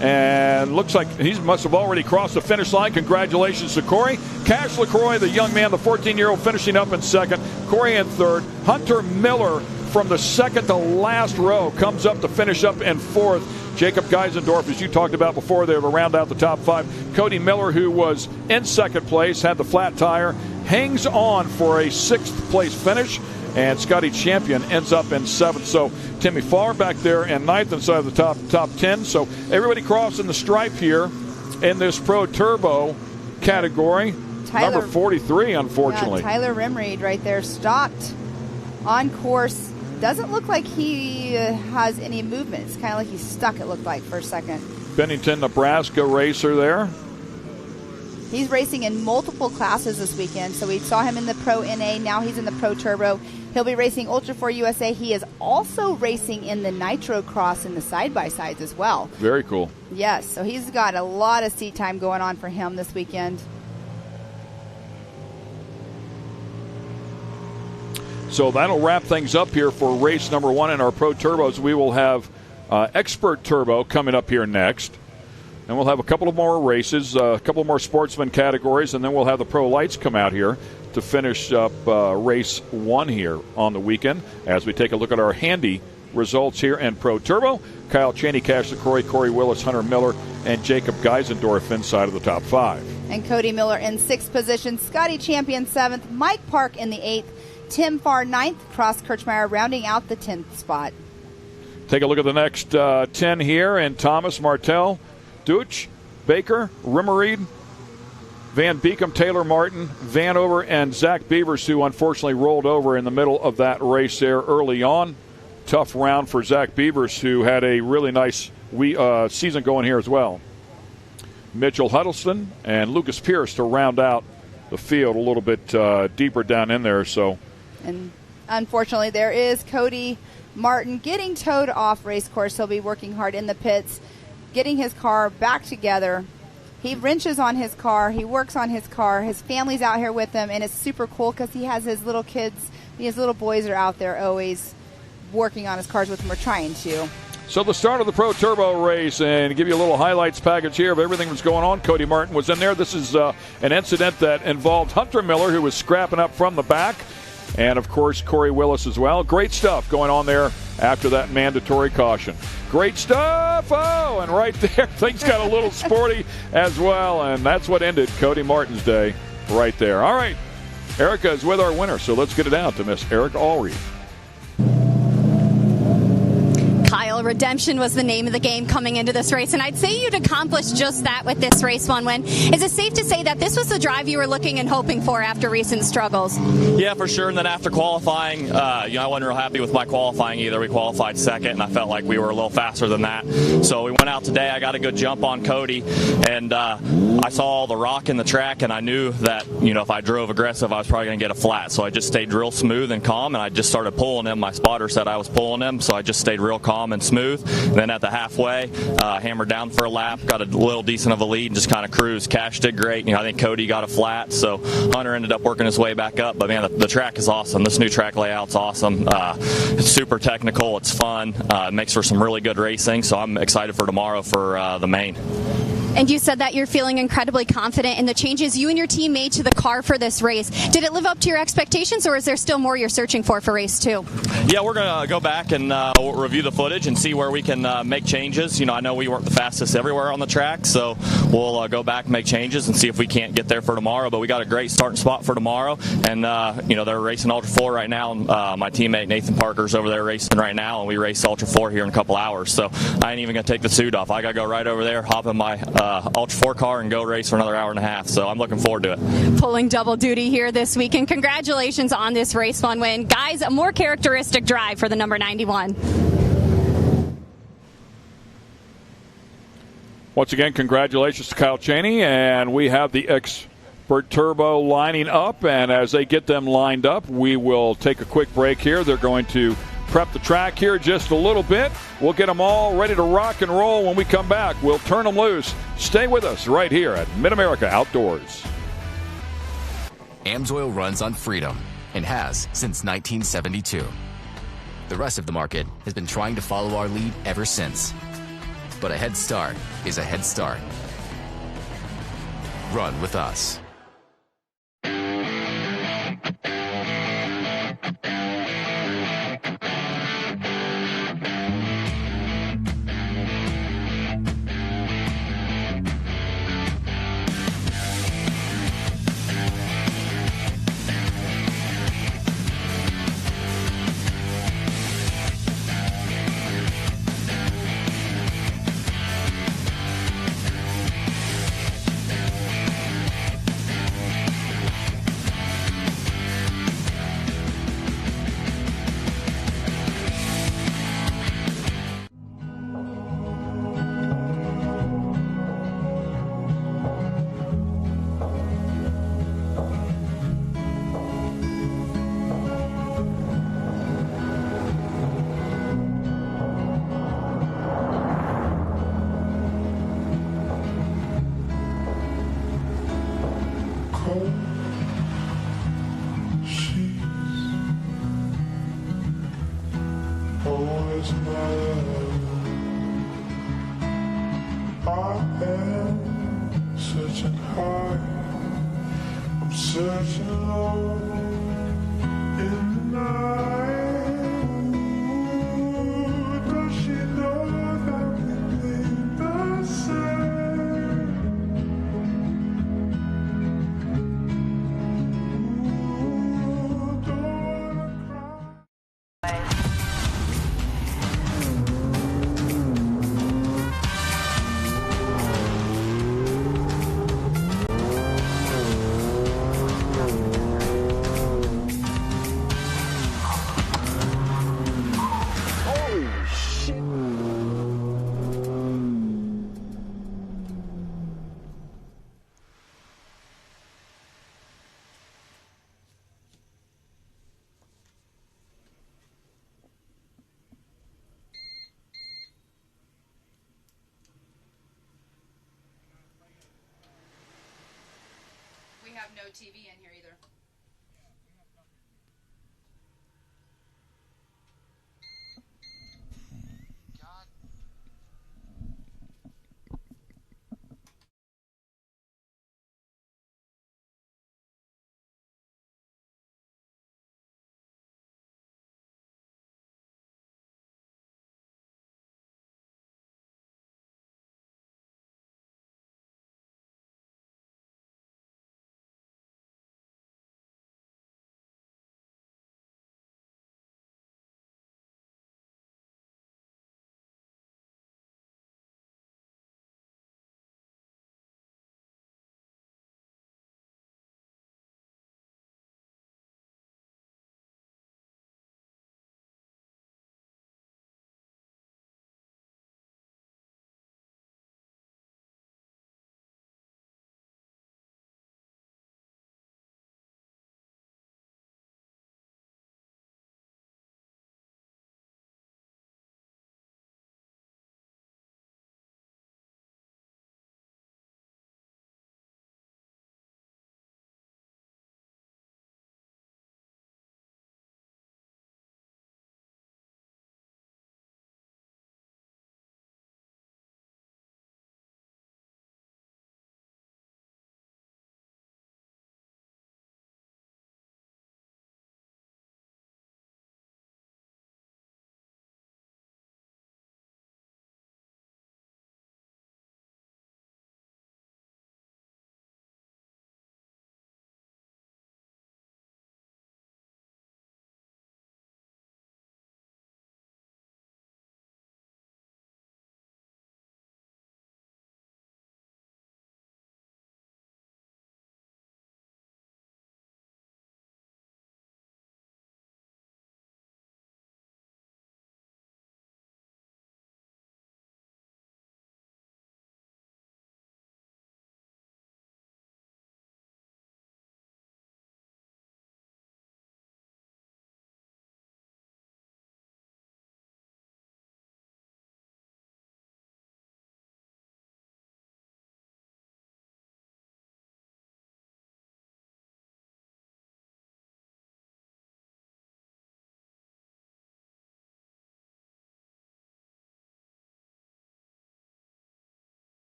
And looks like he must have already crossed the finish line. Congratulations to Corey. Cash LeCroy, the young man, the 14-year-old, finishing up in 2nd. Corey in 3rd. Hunter Miller from the 2nd to last row comes up to finish up in 4th. Jacob Geisendorf, as you talked about before there, to round out the top 5. Cody Miller, who was in 2nd place, had the flat tire, hangs on for a 6th place finish. And Scotty Champion ends up in 7th. So Timmy Farr back there in 9th inside of the top 10. So everybody crossing the stripe here in this Pro Turbo category. Number 43, unfortunately. Yeah, Tyler Rimreed right there, stopped on course. Doesn't look like he has any movement. It's kind of like he's stuck, it looked like, for a second. Bennington, Nebraska racer there. He's racing in multiple classes this weekend. So we saw him in the Pro NA. Now he's in the Pro Turbo. He'll be racing Ultra 4 USA. He is also racing in the Nitro Cross in the side-by-sides as well. Very cool. Yes, so he's got a lot of seat time going on for him this weekend. So that'll wrap things up here for race number 1 in our Pro Turbos. We will have Expert Turbo coming up here next. And we'll have a couple of more races, a couple more sportsman categories, and then we'll have the Pro Lights come out here to finish up race 1 here on the weekend as we take a look at our handy results here in Pro Turbo. Kyle Cheney, Cash LaCroix, Corey Willis, Hunter Miller, and Jacob Geisendorf inside of the top 5. And Cody Miller in 6th position, Scotty Champion 7th, Mike Park in the 8th, Tim Farr 9th, Cross Kirchmeier rounding out the 10th spot. Take a look at the next 10 here, and Thomas, Martell, Deutsch, Baker, Rimmereed, Van Beekum, Taylor Martin, Vanover, and Zach Beavers, who unfortunately rolled over in the middle of that race there early on. Tough round for Zach Beavers, who had a really nice season going here as well. Mitchell Huddleston and Lucas Pierce to round out the field a little bit deeper down in there. And unfortunately, there is Cody Martin getting towed off race course. He'll be working hard in the pits, getting his car back together. He wrenches on his car. He works on his car. His family's out here with him, and it's super cool because he has his little kids. His little boys are out there always working on his cars with him, or trying to. So the start of the Pro Turbo race, and to give you a little highlights package here of everything that's going on. Cody Martin was in there. This is an incident that involved Hunter Miller, who was scrapping up from the back, and, of course, Corey Willis as well. Great stuff going on there after that mandatory caution. Great stuff! Oh, and right there, things got a little sporty as well, and that's what ended Cody Martin's day right there. All right, Erica is with our winner, so let's get it out to Miss Erica Allreed. Kyle, redemption was the name of the game coming into this race, and I'd say you'd accomplished just that with this race 1 win. Is it safe to say that this was the drive you were looking and hoping for after recent struggles? Yeah, for sure. And then after qualifying, I wasn't real happy with my qualifying either. We qualified 2nd, and I felt like we were a little faster than that. So we went out today. I got a good jump on Cody, and I saw all the rock in the track, and I knew that, if I drove aggressive, I was probably going to get a flat. So I just stayed real smooth and calm, and I just started pulling him. My spotter said I was pulling him, so I just stayed real calm and smooth. And then at the halfway, hammered down for a lap, got a little decent of a lead, and just kind of cruised. Cash did great. I think Cody got a flat, so Hunter ended up working his way back up. But, man, the track is awesome. This new track layout's awesome. It's super technical. It's fun. It makes for some really good racing, so I'm excited for tomorrow for the main. And you said that you're feeling incredibly confident in the changes you and your team made to the car for this race. Did it live up to your expectations, or is there still more you're searching for race 2? Yeah, we're going to go back and review the footage and see where we can make changes. I know we weren't the fastest everywhere on the track, so we'll go back and make changes and see if we can't get there for tomorrow. But we got a great starting spot for tomorrow, and they're racing Ultra 4 right now. My teammate Nathan Parker's over there racing right now, and we race Ultra 4 here in a couple hours. So I ain't even going to take the suit off. I got to go right over there, hop in my Ultra 4 car, and go race for another hour and a half. So I'm looking forward to it. Pulling double duty here this week, and congratulations on this race 1 win. Guys, a more characteristic drive for the number 91. Once again, congratulations to Kyle Cheney, and we have the Expert Turbo lining up, and as they get them lined up, we will take a quick break here. They're going to prep the track here just a little bit. We'll get them all ready to rock and roll when we come back. We'll turn them loose. Stay with us right here at Mid-America Outdoors. AMSOIL runs on freedom and has since 1972. The rest of the market has been trying to follow our lead ever since. But a head start is a head start. Run with us. was my love. I am searching high, I'm searching low in the night. Ooh, does she know that we think the same? Ooh, don't wanna cry. We have no TV in here either.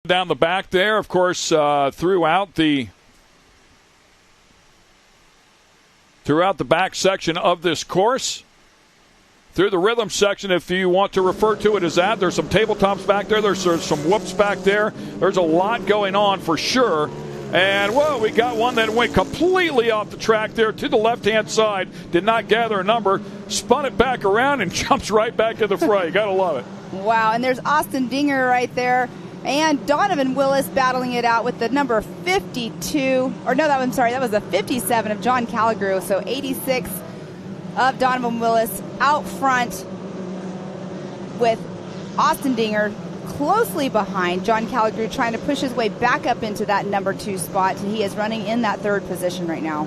Down the back there, of course, throughout the back section of this course, through the rhythm section, if you want to refer to it as that. There's some tabletops back there. There's some whoops back there. There's a lot going on for sure. And, whoa, we got one that went completely off the track there to the left-hand side, did not gather a number, spun it back around, and jumps right back in the fray. You got to love it. Wow, and there's Austin Dinger right there. And Donovan Willis battling it out with the number 52. Or no, that was the 57 of John Calagrew. So 86 of Donovan Willis out front with Austin Dinger closely behind. John Calagrew trying to push his way back up into that number 2 spot. He is running in that 3rd position right now.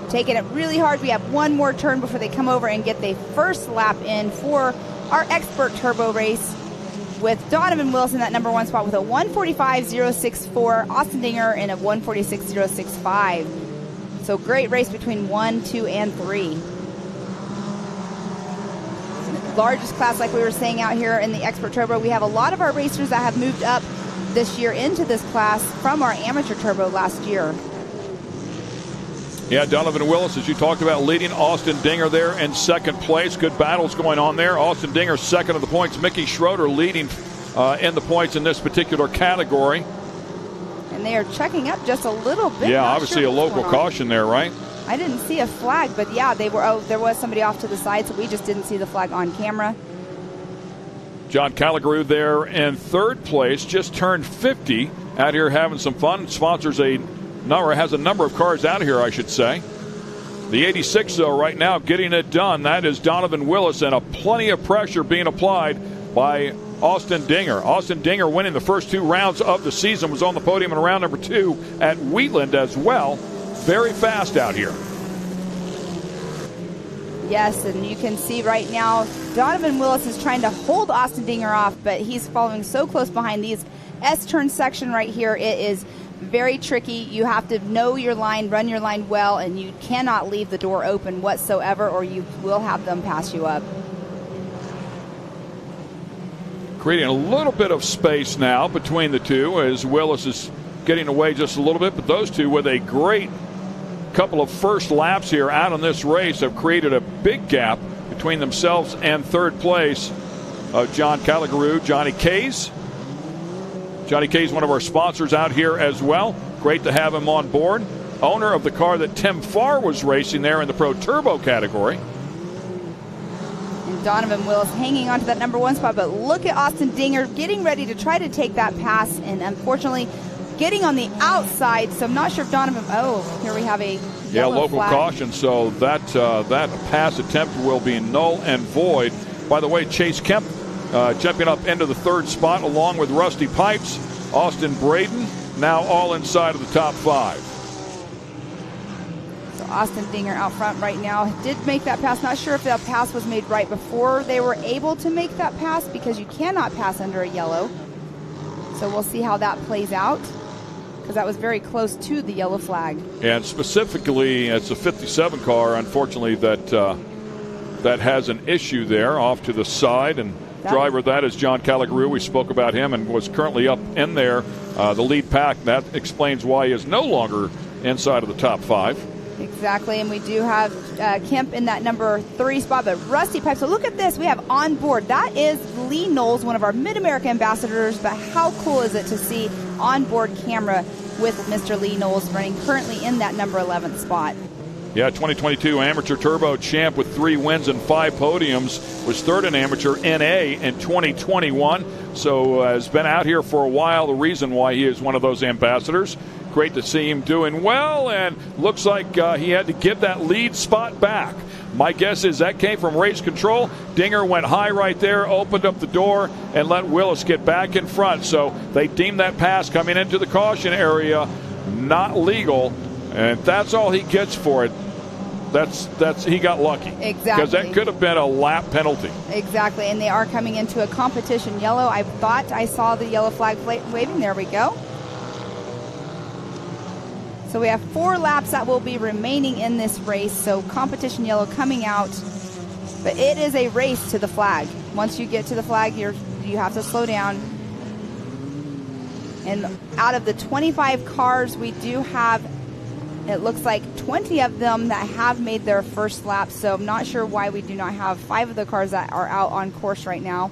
Taking it really hard. We have one more turn before they come over and get the first lap in for our expert turbo race, with Donovan Wilson that number 1 spot with a 1:45.064, Austin Dinger in a 1:46.065. So great race between 1, 2, and 3. Largest class, like we were saying out here in the Expert Turbo. We have a lot of our racers that have moved up this year into this class from our Amateur Turbo last year. Yeah, Donovan Willis, as you talked about, leading. Austin Dinger there in second place. Good battles going on there. Austin Dinger second of the points. Mickey Schroeder leading in the points in this particular category. And they are checking up just a little bit. Yeah, Not obviously sure a local caution there, right? I didn't see a flag, but yeah, they were. Oh, there was somebody off to the side, so we just didn't see the flag on camera. John Calligrue there in third place, just turned 50, out here having some fun. Sponsors has a number of cars out here, I should say. The 86, though, right now getting it done. That is Donovan Willis, and plenty of pressure being applied by Austin Dinger. Austin Dinger winning the first 2 rounds of the season, was on the podium in round number 2 at Wheatland as well. Very fast out here. Yes, and you can see right now Donovan Willis is trying to hold Austin Dinger off, but he's following so close behind these S-turn section right here. It is very tricky. You have to know your line, run your line well, and you cannot leave the door open whatsoever, or you will have them pass you up. Creating a little bit of space now between the two as Willis is getting away just a little bit, but those two with a great couple of first laps here out on this race have created a big gap between themselves and third place of John Calligrue. Johnny Kays. Johnny Kays, one of our sponsors out here as well. Great to have him on board. Owner of the car that Tim Farr was racing there in the Pro Turbo category. And Donovan Willis hanging on to that number 1 spot, but look at Austin Dinger getting ready to try to take that pass, and unfortunately getting on the outside, so I'm not sure if Donovan... Oh, here we have a local flag. caution, so that pass attempt will be null and void. By the way, Chase Kemp jumping up into the third spot along with Rusty Pipes. Austin Braden now all inside of the top 5. So Austin Dinger out front right now did make that pass. Not sure if that pass was made right before they were able to make that pass, because you cannot pass under a yellow. So we'll see how that plays out, because that was very close to the yellow flag. And specifically, it's a 57 car, unfortunately, that has an issue there off to the side. And driver of that is John Calligrue. We spoke about him and was currently up in there, the lead pack. That explains why he is no longer inside of the top 5. Exactly, and we do have Kemp in that number 3 spot, but Rusty Pipes. So look at this. We have on board. That is Lee Knowles, one of our Mid-America ambassadors, but how cool is it to see on-board camera with Mr. Lee Knowles running currently in that number 11th spot. Yeah, 2022 Amateur Turbo champ with 3 wins and 5 podiums. Was third in Amateur NA in 2021. So has been out here for a while. The reason why he is one of those ambassadors. Great to see him doing well, and looks like he had to get that lead spot back. My guess is that came from race control. Dinger went high right there, opened up the door, and let Willis get back in front. So they deemed that pass coming into the caution area not legal, and that's all he gets for it. That's he got lucky. Exactly. Because that could have been a lap penalty. Exactly, and they are coming into a competition yellow. I thought I saw the yellow flag waving. There we go. So we have 4 laps that will be remaining in this race. So competition yellow coming out. But it is a race to the flag. Once you get to the flag, you have to slow down. And out of the 25 cars, we do have, it looks like 20 of them that have made their first lap. So I'm not sure why we do not have 5 of the cars that are out on course right now.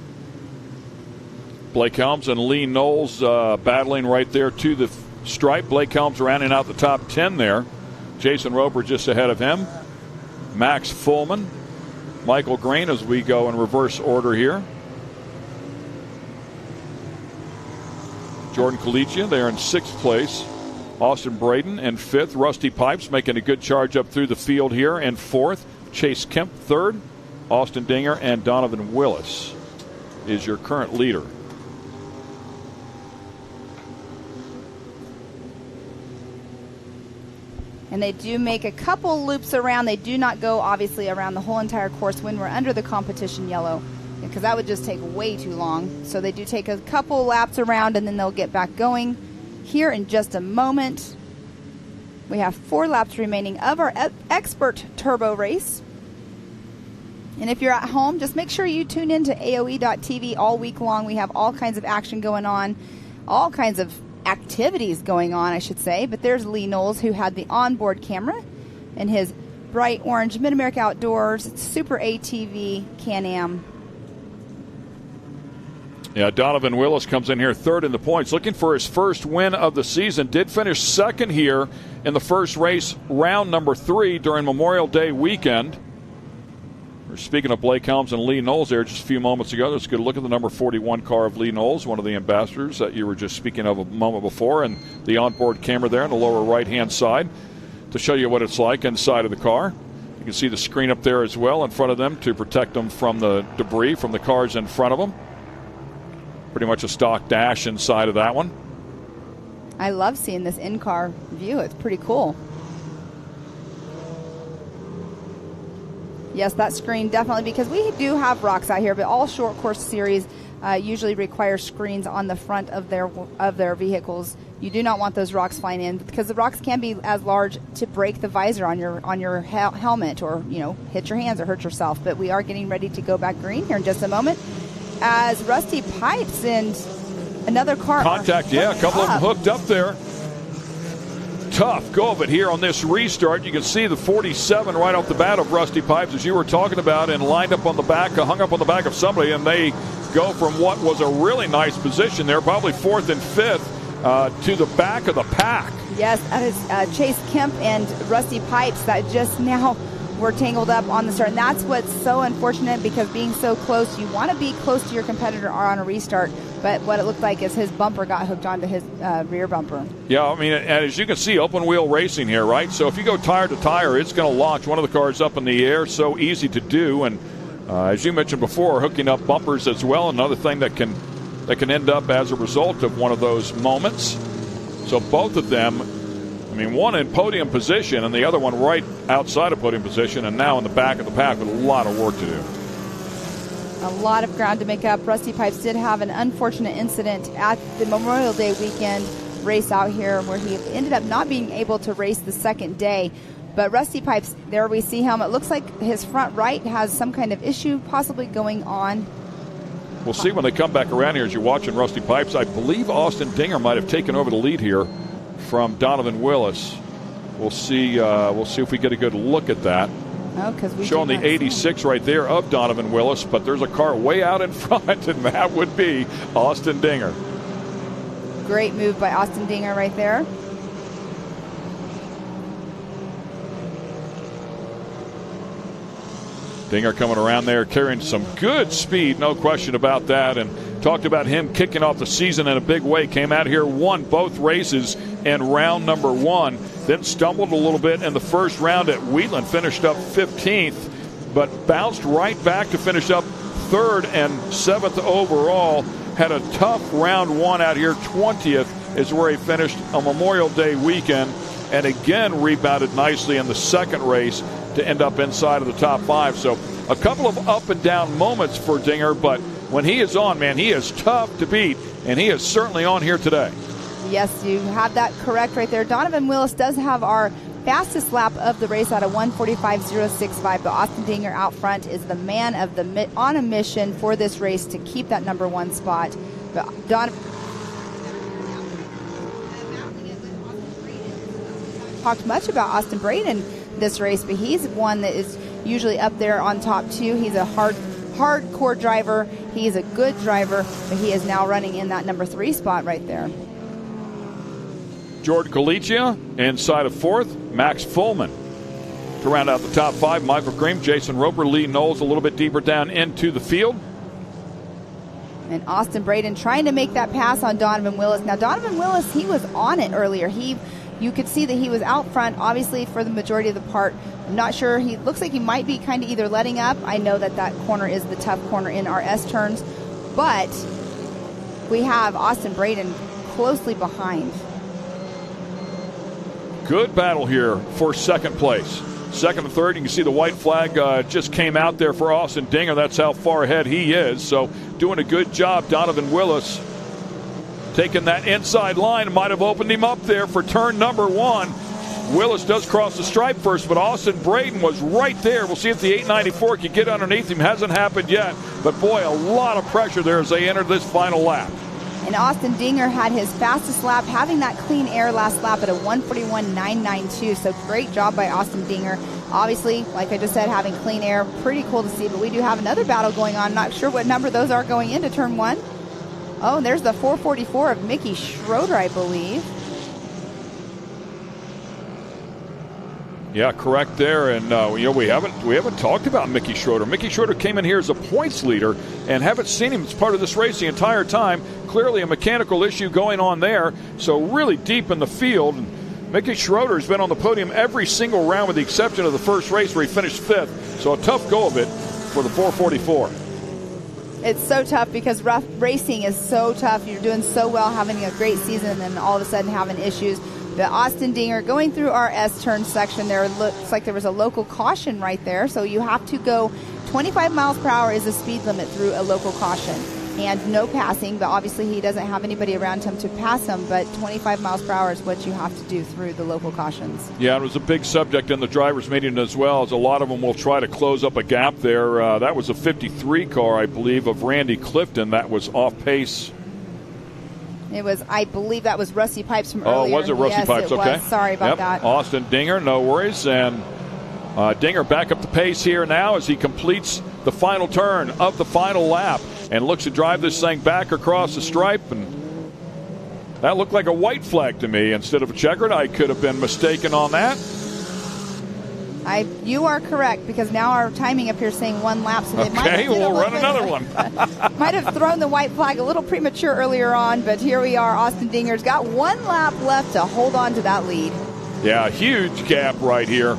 Blake Helms and Lee Knowles battling right there to the stripe. Blake Helms rounding out the top 10 there. Jason Roper just ahead of him. Max Fullman. Michael Green as we go in reverse order here. Jordan Collegia there in 6th place. Austin Braden in 5th. Rusty Pipes making a good charge up through the field here in 4th. Chase Kemp 3rd. Austin Dinger and Donovan Willis is your current leader. And they do make a couple loops around. They do not go, obviously, around the whole entire course when we're under the competition yellow, because that would just take way too long. So they do take a couple laps around, and then they'll get back going here in just a moment. We have 4 laps remaining of our expert turbo race. And if you're at home, just make sure you tune in to AOE.TV all week long. We have all kinds of action going on, all kinds of activities going on, I should say. But there's Lee Knowles, who had the onboard camera and his bright orange Mid-America Outdoors Super ATV Can-Am. Yeah, Donovan Willis comes in here third in the points, looking for his first win of the season. Did finish second here in the first race, round number 3 during Memorial Day weekend. We're speaking of Blake Helms and Lee Knowles there just a few moments ago. Let's get a look at the number 41 car of Lee Knowles, one of the ambassadors that you were just speaking of a moment before, and the onboard camera there on the lower right-hand side to show you what it's like inside of the car. You can see the screen up there as well in front of them to protect them from the debris from the cars in front of them. Pretty much a stock dash inside of that one. I love seeing this in-car view. It's pretty cool. Yes, that screen definitely, because we do have rocks out here, but all short course series usually require screens on the front of their vehicles. You do not want those rocks flying in, because the rocks can be as large to break the visor on your helmet, or hit your hands or hurt yourself. But we are getting ready to go back green here in just a moment, as Rusty Pipes and another car contact. Yeah, a couple of them hooked up there. Tough go of it here on this restart. You can see the 47 right off the bat of Rusty Pipes, as you were talking about, and lined up on the back, hung up on the back of somebody, and they go from what was a really nice position there, probably 4th and 5th, to the back of the pack. Yes, that is Chase Kemp and Rusty Pipes that just now were tangled up on the start. And that's what's so unfortunate, because being so close, you want to be close to your competitor on a restart. But what it looked like is his bumper got hooked onto his rear bumper. Yeah, I mean, as you can see, open wheel racing here, right? So if you go tire to tire, it's going to launch one of the cars up in the air. So easy to do. And as you mentioned before, hooking up bumpers as well, another thing that can end up as a result of one of those moments. So both of them, I mean, one in podium position and the other one right outside of podium position, and now in the back of the pack with a lot of work to do. A lot of ground to make up. Rusty Pipes did have an unfortunate incident at the Memorial Day weekend race out here, where he ended up not being able to race the second day. But Rusty Pipes, there we see him. It looks like his front right has some kind of issue possibly going on. We'll see when they come back around here as you're watching Rusty Pipes. I believe Austin Dinger might have taken over the lead here from Donovan Willis. We'll see if we get a good look at that. Oh, because we showing the 86 right there of Donovan Willis, but there's a car way out in front, and that would be Austin Dinger. Great move by Austin Dinger right there. Dinger coming around there, carrying some good speed, no question about that, and talked about him kicking off the season in a big way. Came out here, won both races in round number 1, then stumbled a little bit in the first round at Wheatland, finished up 15th, but bounced right back to finish up 3rd and 7th overall. Had a tough round 1 out here. 20th is where he finished on Memorial Day weekend, and again rebounded nicely in the second race to end up inside of the top 5. So a couple of up and down moments for Dinger, but when he is on, man, he is tough to beat, and he is certainly on here today. Yes, you have that correct right there. Donovan Willis does have our fastest lap of the race at a 1:45.065, but Austin Dinger out front is the man of the on a mission for this race to keep that number 1 spot. But Donovan talked much about Austin Braden this race, but he's one that is usually up there on top 2. He's a hardcore driver. He's a good driver, but he is now running in that number 3 spot right there. George Galicia inside of 4th. Max Fullman to round out the top 5. Michael Cream, Jason Roper, Lee Knowles a little bit deeper down into the field. And Austin Braden trying to make that pass on Donovan Willis. Now, Donovan Willis, he was on it earlier. You could see that he was out front, obviously, for the majority of the part. I'm not sure. He looks like he might be kind of either letting up. I know that corner is the tough corner in our S turns. But we have Austin Braden closely behind. Good battle here for second place. Second and third, you can see the white flag just came out there for Austin Dinger. That's how far ahead he is. So doing a good job, Donovan Willis. Taking that inside line, might have opened him up there for turn number 1. Willis does cross the stripe first, but Austin Braden was right there. We'll see if the 894 can get underneath him. Hasn't happened yet, but boy, a lot of pressure there as they enter this final lap. And Austin Dinger had his fastest lap, having that clean air last lap at a 1:41.992. So great job by Austin Dinger. Obviously, like I just said, having clean air, pretty cool to see. But we do have another battle going on. Not sure what number those are going into turn 1. Oh, and there's the 444 of Mickey Schroeder, I believe. Yeah, correct there. And we haven't talked about Mickey Schroeder. Mickey Schroeder came in here as a points leader, and haven't seen him as part of this race the entire time. Clearly a mechanical issue going on there. So really deep in the field. And Mickey Schroeder has been on the podium every single round with the exception of the first race where he finished 5th. So a tough go of it for the 444. It's so tough because rough racing is so tough. You're doing so well, having a great season, and then all of a sudden having issues. The Austin Dinger going through our S-turn section there. Looks like there was a local caution right there. So you have to go 25 miles per hour is the speed limit through a local caution. And no passing, but obviously he doesn't have anybody around him to pass him, but 25 miles per hour is what you have to do through the local cautions. Yeah, it was a big subject in the drivers' meeting as well, as a lot of them will try to close up a gap there. That was a 53 car, I believe, of Randy Clifton that was off pace. It was, I believe that was Rusty Pipes from earlier. Oh, was it Rusty Pipes? It okay. was. Sorry about that. Austin Dinger, no worries. And Dinger back up the pace here now as he completes the final turn of the final lap and looks to drive this thing back across the stripe. And that looked like a white flag to me instead of a checkered. I could have been mistaken on that. You are correct, because now our timing up here is saying 1 lap. So they we'll run another one. Might have thrown the white flag a little premature earlier on, but here we are. Austin Dinger's got 1 lap left to hold on to that lead. Yeah, huge gap right here.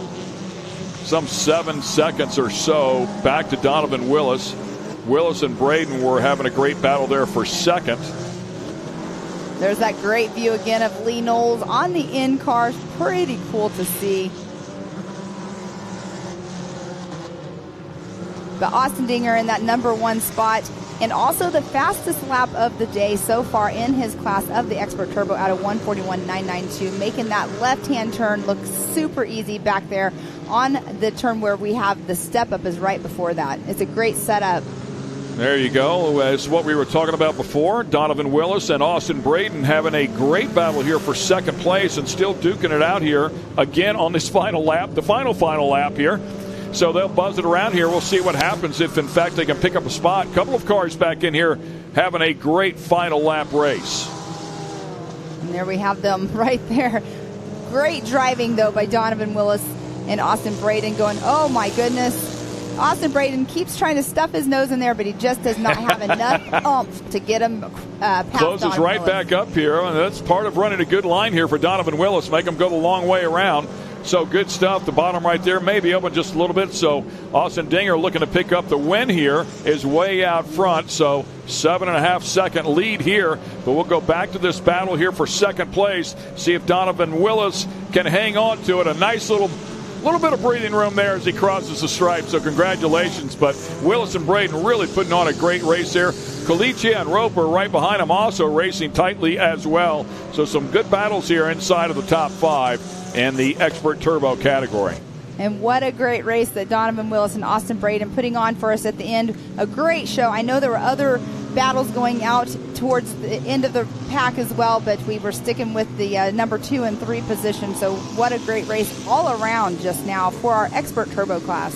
Some 7 seconds or so back to Donovan Willis. Willis and Braden were having a great battle there for second. There's that great view again of Lee Knowles on the in cars. Pretty cool to see. But Austin Dinger in that number 1 spot, and also the fastest lap of the day so far in his class of the Expert Turbo out of 1:41.992, making that left-hand turn look super easy back there on the turn where we have the step-up is right before that. It's a great setup. There you go. It's what we were talking about before. Donovan Willis and Austin Braden having a great battle here for second place and still duking it out here again on this final lap, the final lap here. So they'll buzz it around here. We'll see what happens if, in fact, they can pick up a spot. A couple of cars back in here having a great final lap race. And there we have them right there. Great driving, though, by Donovan Willis and Austin Braden going, oh, my goodness. Austin Braden keeps trying to stuff his nose in there, but he just does not have enough oomph to get him past Closes Donovan right Willis. back up here, and that's part of running a good line here for Donovan Willis. Make him go the long way around. So good stuff. The bottom right there may be open just a little bit. So Austin Dinger looking to pick up the win here is way out front. So 7.5 second lead here. But we'll go back to this battle here for second place. See if Donovan Willis can hang on to it. A nice little bit of breathing room there as he crosses the stripe. So congratulations. But Willis and Braden really putting on a great race there. Colicchia and Roper right behind him also racing tightly as well. So some good battles here inside of the top 5 in the Expert Turbo category. And what a great race that Donovan Willis and Austin Braden putting on for us at the end. A great show. I know there were other battles going out towards the end of the pack as well, but we were sticking with the number 2 and 3 position. So what a great race all around just now for our Expert Turbo class.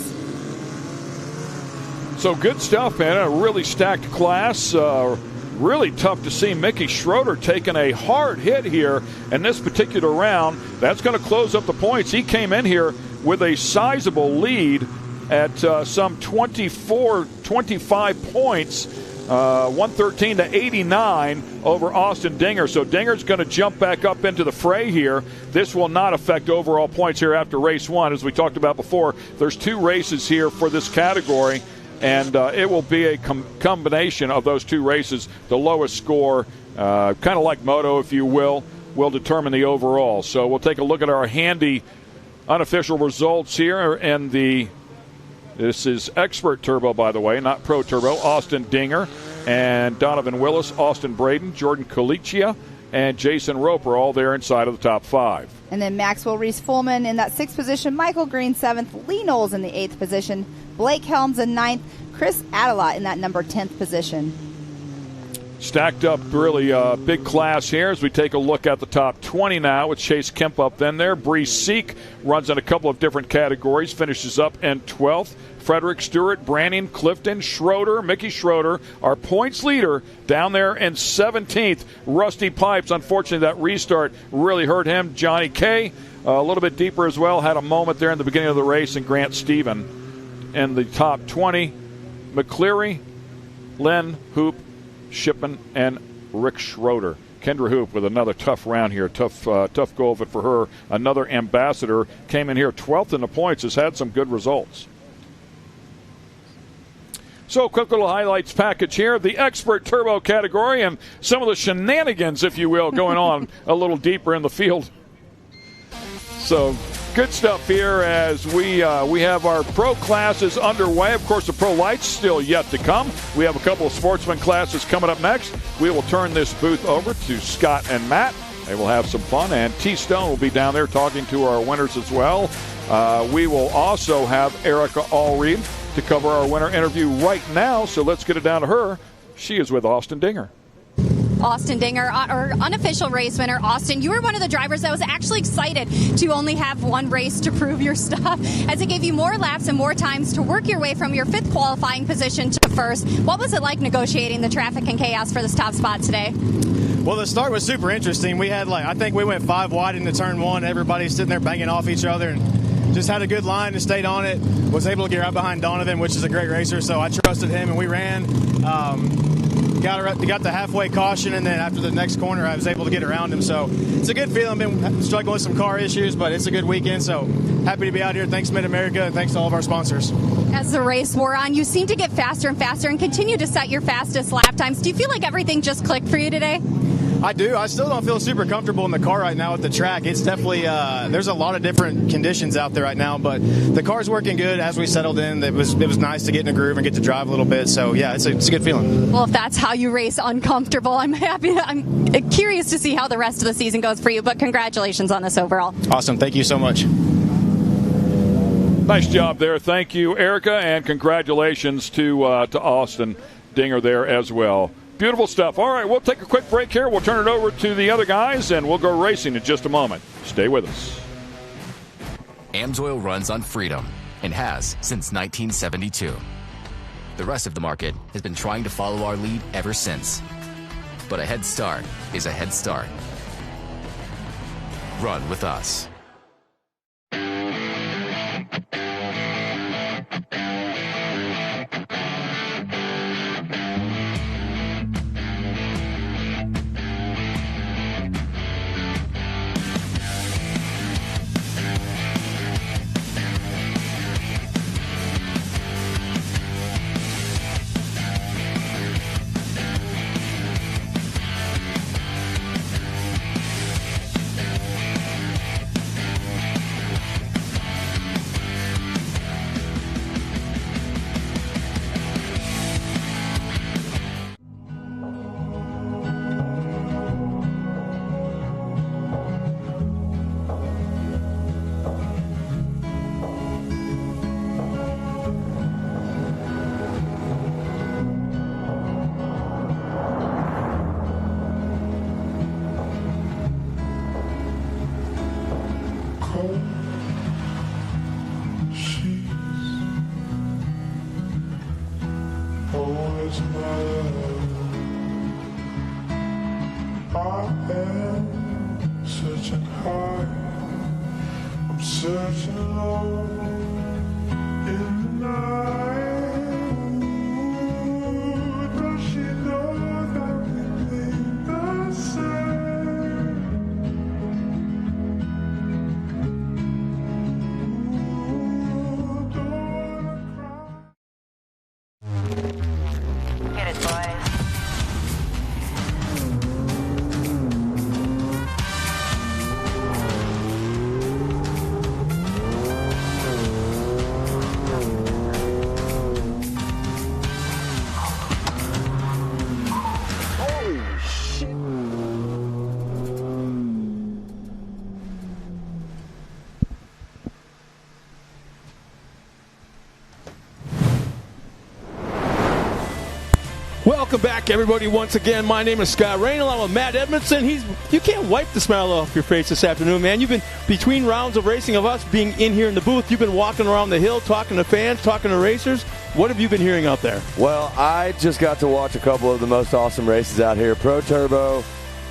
So good stuff, man. A really stacked class. Really tough to see Mickey Schroeder taking a hard hit here in this particular round. That's going to close up the points. He came in here with a sizable lead at some 25 points, 113 to 89 over Austin Dinger. So Dinger's going to jump back up into the fray here. This will not affect overall points here after race 1. As we talked about before, there's 2 races here for this category. And it will be a combination of those 2 races. The lowest score, kind of like Moto, if you will determine the overall. So we'll take a look at our handy unofficial results here. And this is Expert Turbo, by the way, not Pro Turbo. Austin Dinger and Donovan Willis, Austin Braden, Jordan Colicchia, and Jason Roper, all there inside of the top 5. And then Maxwell Reese-Fullman in that 6th position, Michael Green 7th, Lee Knowles in the 8th position, Blake Helms in 9th, Chris Adelot in that number 10th position. Stacked up really big class here as we take a look at the top 20 now with Chase Kemp up then there. Bree Seek runs in a couple of different categories, finishes up in 12th. Frederick Stewart, Branning, Clifton, Schroeder, Mickey Schroeder, our points leader down there in 17th. Rusty Pipes, unfortunately that restart really hurt him. Johnny Kay, a little bit deeper as well, had a moment there in the beginning of the race, and Grant Stephen in the top 20. McCleary, Lynn, Hoop, Shipman, and Rick Schroeder. Kendra Hoop with another tough round here. Tough go of it for her. Another ambassador came in here 12th in the points, has had some good results. So, quick little highlights package here. The Expert Turbo category and some of the shenanigans, if you will, going on a little deeper in the field. So, good stuff here as we have our pro classes underway. Of course, the pro lights still yet to come. We have a couple of sportsman classes coming up next. We will turn this booth over to Scott and Matt. They will have some fun, and T. Stone will be down there talking to our winners as well. We will also have Erica Allreed to cover our winner interview right now, so let's get it down to her. She is with Austin Dinger. Austin Dinger, our unofficial race winner. Austin, you were one of the drivers that was actually excited to only have one race to prove your stuff, as it gave you more laps and more times to work your way from your 5th qualifying position to 1st. What was it like negotiating the traffic and chaos for this top spot today? Well, the start was super interesting. We had I think we went 5 wide into turn 1. Everybody sitting there banging off each other, and just had a good line and stayed on it. Was able to get right behind Donovan, which is a great racer, so I trusted him, and we ran. Got the halfway caution, and then after the next corner, I was able to get around him. So it's a good feeling. Been struggling with some car issues, but it's a good weekend. So happy to be out here. Thanks, Mid-America, and thanks to all of our sponsors. As the race wore on, you seem to get faster and faster and continue to set your fastest lap times. Do you feel like everything just clicked for you today? I do. I still don't feel super comfortable in the car right now at the track. It's definitely, there's a lot of different conditions out there right now, but the car's working good as we settled in. It was nice to get in a groove and get to drive a little bit. So, yeah, it's a good feeling. Well, if that's how you race uncomfortable, I'm curious to see how the rest of the season goes for you, but congratulations on this overall. Awesome. Thank you so much. Nice job there. Thank you, Erica, and congratulations to Austin Dinger there as well. Beautiful stuff. All right, we'll take a quick break here. We'll turn it over to the other guys, and we'll go racing in just a moment. Stay with us. AMSOIL runs on freedom and has since 1972. The rest of the market has been trying to follow our lead ever since. But a head start is a head start. Run with us. Welcome back, everybody, once again. My name is Scott Rain, along with Matt Edmondson. You can't wipe the smile off your face this afternoon, man. You've been, between rounds of racing of us being in here in the booth, you've been walking around the hill, talking to fans, talking to racers. What have you been hearing out there? Well, I just got to watch a couple of the most awesome races out here. Pro Turbo,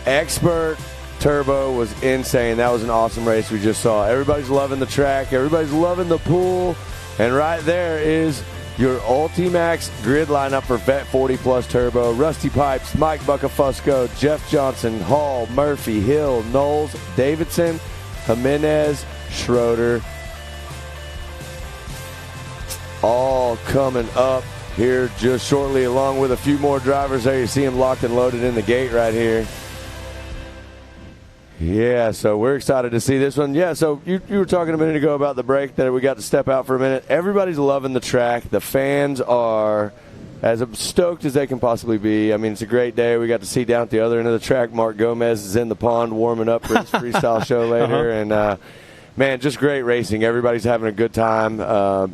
Expert Turbo was insane. That was an awesome race we just saw. Everybody's loving the track. Everybody's loving the pool. And right there is your Ultimax grid lineup for Vet 40 Plus Turbo. Rusty Pipes, Mike Buckafusco, Jeff Johnson, Hall, Murphy, Hill, Knowles, Davidson, Jimenez, Schroeder. All coming up here just shortly, along with a few more drivers there. You see them locked and loaded in the gate right here. Yeah, so we're excited to see this one. Yeah, so you were talking a minute ago about the break that we got to step out for a minute. Everybody's loving the track. The fans are as stoked as they can possibly be. I mean, it's a great day. We got to see down at the other end of the track, Mark Gomez is in the pond warming up for his freestyle show later. And, man, just great racing. Everybody's having a good time.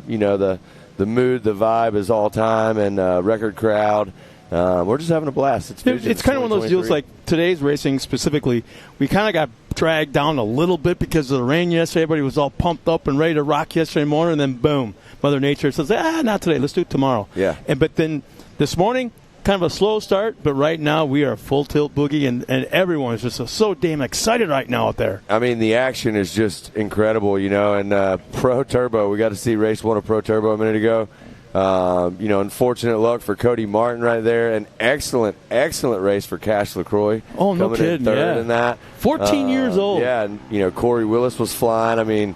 You know, the mood, the vibe is all time, and record crowd. We're just having a blast. It's kind of one of those deals like today's racing specifically. We kind of got dragged down a little bit because of the rain yesterday. Everybody was all pumped up and ready to rock yesterday morning, and then boom, Mother Nature says, not today. Let's do it tomorrow. Yeah. But then this morning, kind of a slow start, but right now we are full tilt boogie, and everyone is just so damn excited right now out there. I mean, the action is just incredible, you know, and Pro Turbo, we got to see race one of Pro Turbo a minute ago. You know, unfortunate luck for Cody Martin right there. An excellent race for Cash LaCroix. Oh, no coming kidding, in third yeah. in that. 14 years old. Yeah, and, you know, Corey Willis was flying. I mean,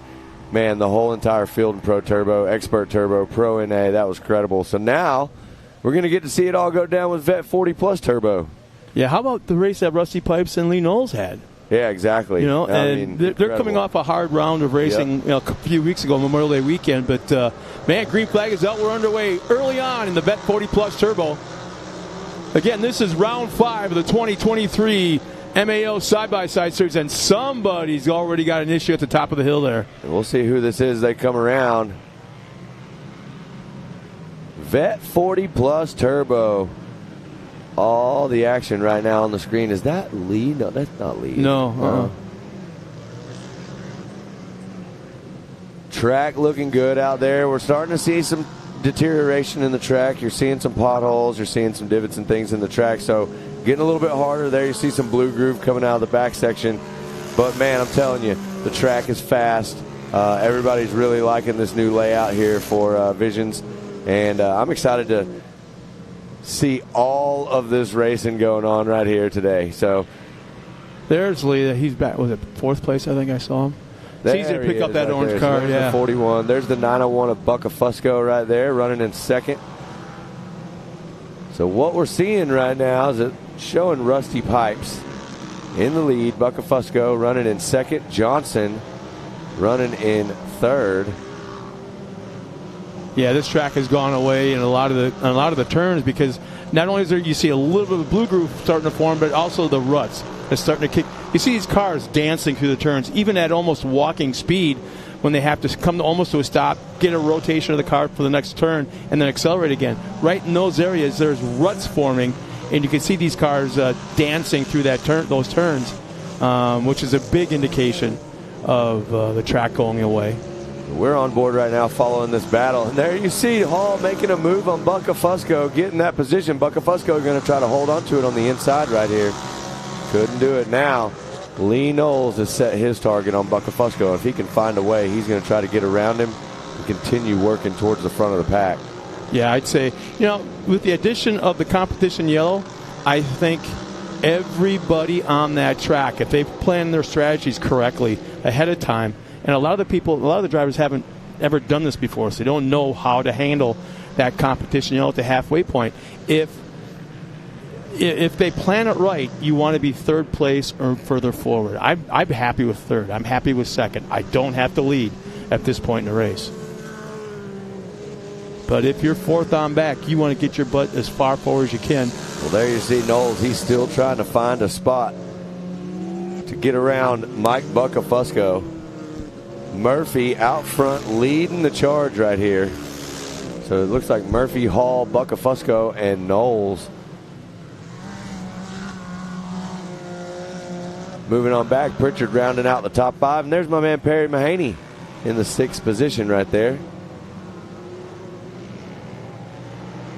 man, the whole entire field in Pro Turbo, Expert Turbo, Pro NA, that was credible. So now we're going to get to see it all go down with Vet 40 Plus Turbo. Yeah, how about the race that Rusty Pipes and Lee Knowles had? Yeah, exactly. You know, I and mean, they're coming off a hard round of racing a few weeks ago, Memorial Day weekend. But, man, green flag is out. We're underway early on in the Vet 40 Plus Turbo. Again, this is round 5 of the 2023 MAO side-by-side series, and somebody's already got an issue at the top of the hill there. And we'll see who this is. They come around. Vet 40 Plus Turbo. All the action right now on the screen. Is that Lee? No, that's not Lee. No. Track looking good out there. We're starting to see some deterioration in the track. You're seeing some potholes. You're seeing some divots and things in the track. So getting a little bit harder there. You see some blue groove coming out of the back section. But, man, I'm telling you, the track is fast. Everybody's really liking this new layout here for Visions. And I'm excited to see all of this racing going on right here today. So there's Lee. He's back. Was it 4th place? I think I saw him. It's easy to pick up that orange card. So there's the 41. There's the 901 of Buckafusco right there, running in second. So what we're seeing right now is showing Rusty Pipes in the lead. Buckafusco running in second. Johnson running in third. Yeah, this track has gone away in a lot of the turns because not only is there you see a little bit of a blue groove starting to form, but also the ruts is starting to kick. You see these cars dancing through the turns, even at almost walking speed, when they have to come almost to a stop, get a rotation of the car for the next turn, and then accelerate again. Right in those areas, there's ruts forming, and you can see these cars dancing through those turns, which is a big indication of the track going away. We're on board right now following this battle. And there you see Hall making a move on Buckafusco, getting that position. Buckafusco going to try to hold on to it on the inside right here. Couldn't do it now. Lee Knowles has set his target on Buckafusco. If he can find a way, he's going to try to get around him and continue working towards the front of the pack. Yeah, I'd say, you know, with the addition of the competition yellow, I think everybody on that track, if they've planned their strategies correctly ahead of time, and a lot of the drivers haven't ever done this before, so they don't know how to handle that competition, at the halfway point. If they plan it right, you want to be 3rd place or further forward. I'm happy with 3rd. I'm happy with 2nd. I don't have to lead at this point in the race. But if you're 4th on back, you want to get your butt as far forward as you can. Well, there you see Knowles. He's still trying to find a spot to get around Mike Buckafusco. Murphy out front leading the charge right here. So it looks like Murphy, Hall, Buckafusco, and Knowles moving on back. Pritchard rounding out the top 5. And there's my man Perry Mahaney in the 6th position right there.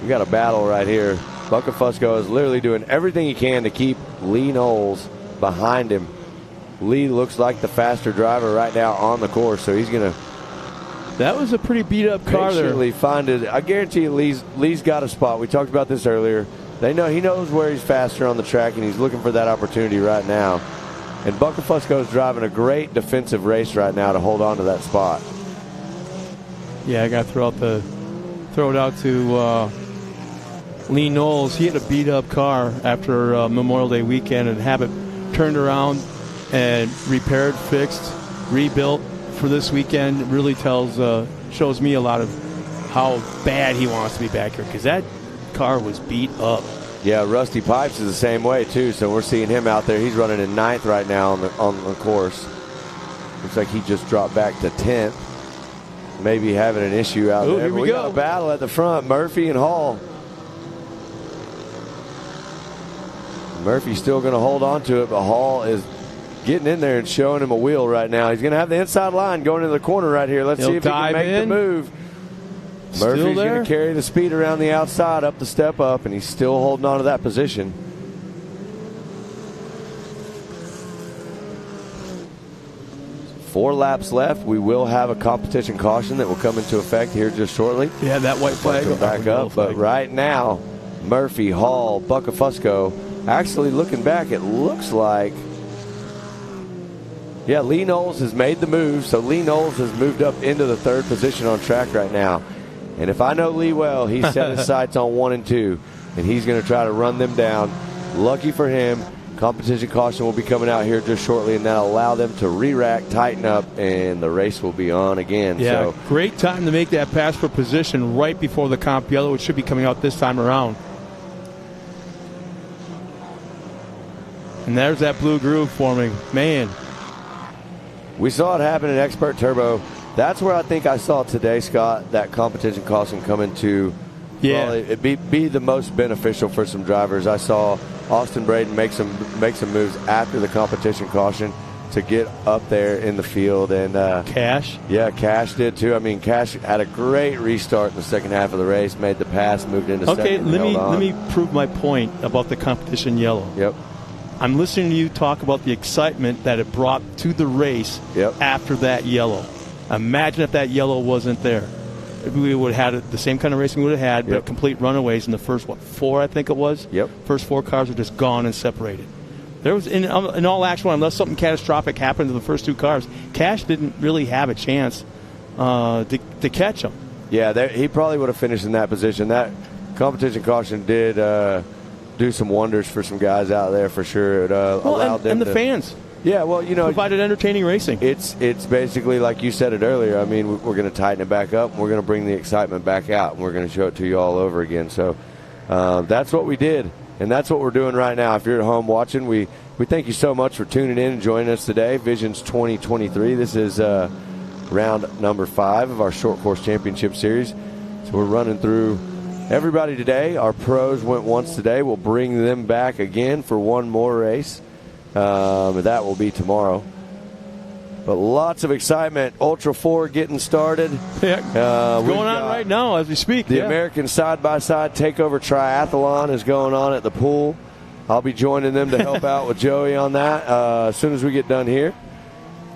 We got a battle right here. Bucka Fusco is literally doing everything he can to keep Lee Knowles behind him. Lee looks like the faster driver right now on the course, so he's going to. That was a pretty beat-up car there. Find it. I guarantee you Lee's got a spot. We talked about this earlier. He knows where he's faster on the track, and he's looking for that opportunity right now. And Bucka Fusco is driving a great defensive race right now to hold on to that spot. Yeah, I got to throw it out to Lee Knowles. He had a beat-up car after Memorial Day weekend and have it turned around and repaired, fixed, rebuilt for this weekend. It really shows me a lot of how bad he wants to be back here, because that car was beat up. Yeah, Rusty Pipes is the same way too, so we're seeing him out there. He's running in 9th right now on the course. Looks like he just dropped back to 10th. Maybe having an issue out there. Here we got a battle at the front, Murphy and Hall. Murphy's still going to hold on to it, but Hall is getting in there and showing him a wheel right now. He's going to have the inside line going into the corner right here. Let's see if he can make the move. Murphy's going to carry the speed around the outside up the step up, and he's still holding on to that position. Four laps left. We will have a competition caution that will come into effect here just shortly. Yeah, that white flag will back up. But right now, Murphy, Hall, Bucka Fusco, actually looking back, it looks like, yeah, Lee Knowles has made the move. So Lee Knowles has moved up into the 3rd position on track right now. And if I know Lee well, he's set his sights on 1 and 2, and he's going to try to run them down. Lucky for him, competition caution will be coming out here just shortly, and that'll allow them to re-rack, tighten up, and the race will be on again. Yeah, great time to make that pass for position right before the comp yellow, which should be coming out this time around. And there's that blue groove forming. Man. We saw it happen in Expert Turbo. That's where I think I saw today, Scott, that competition caution come into, well, it'd be the most beneficial for some drivers. I saw Austin Braden make some moves after the competition caution to get up there in the field. And Cash? Yeah, Cash did too. I mean, Cash had a great restart in the second half of the race, made the pass, moved into second. Okay, let me prove my point about the competition yellow. Yep. I'm listening to you talk about the excitement that it brought to the race after that yellow. Imagine if that yellow wasn't there. We would have had the same kind of racing we would have had, but complete runaways in the first, 4, I think it was? Yep. First 4 cars were just gone and separated. There was, in all actual, unless something catastrophic happened to the first 2 cars, Cash didn't really have a chance to catch them. Yeah, he probably would have finished in that position. That competition caution did do some wonders for some guys out there for sure. It allowed them and the fans. Yeah, well, provided entertaining racing. It's basically like you said it earlier. I mean, we're going to tighten it back up. And we're going to bring the excitement back out, and we're going to show it to you all over again. So that's what we did, and that's what we're doing right now. If you're at home watching, we thank you so much for tuning in and joining us today. Visions 2023. This is round number 5 of our Short Course Championship Series. So we're running through everybody today. Our pros went once today. We'll bring them back again for one more race. That will be tomorrow. But lots of excitement. Ultra 4 getting started. Yeah, going on right now as we speak. The American Side-by-Side Takeover Triathlon is going on at the pool. I'll be joining them to help out with Joey on that as soon as we get done here.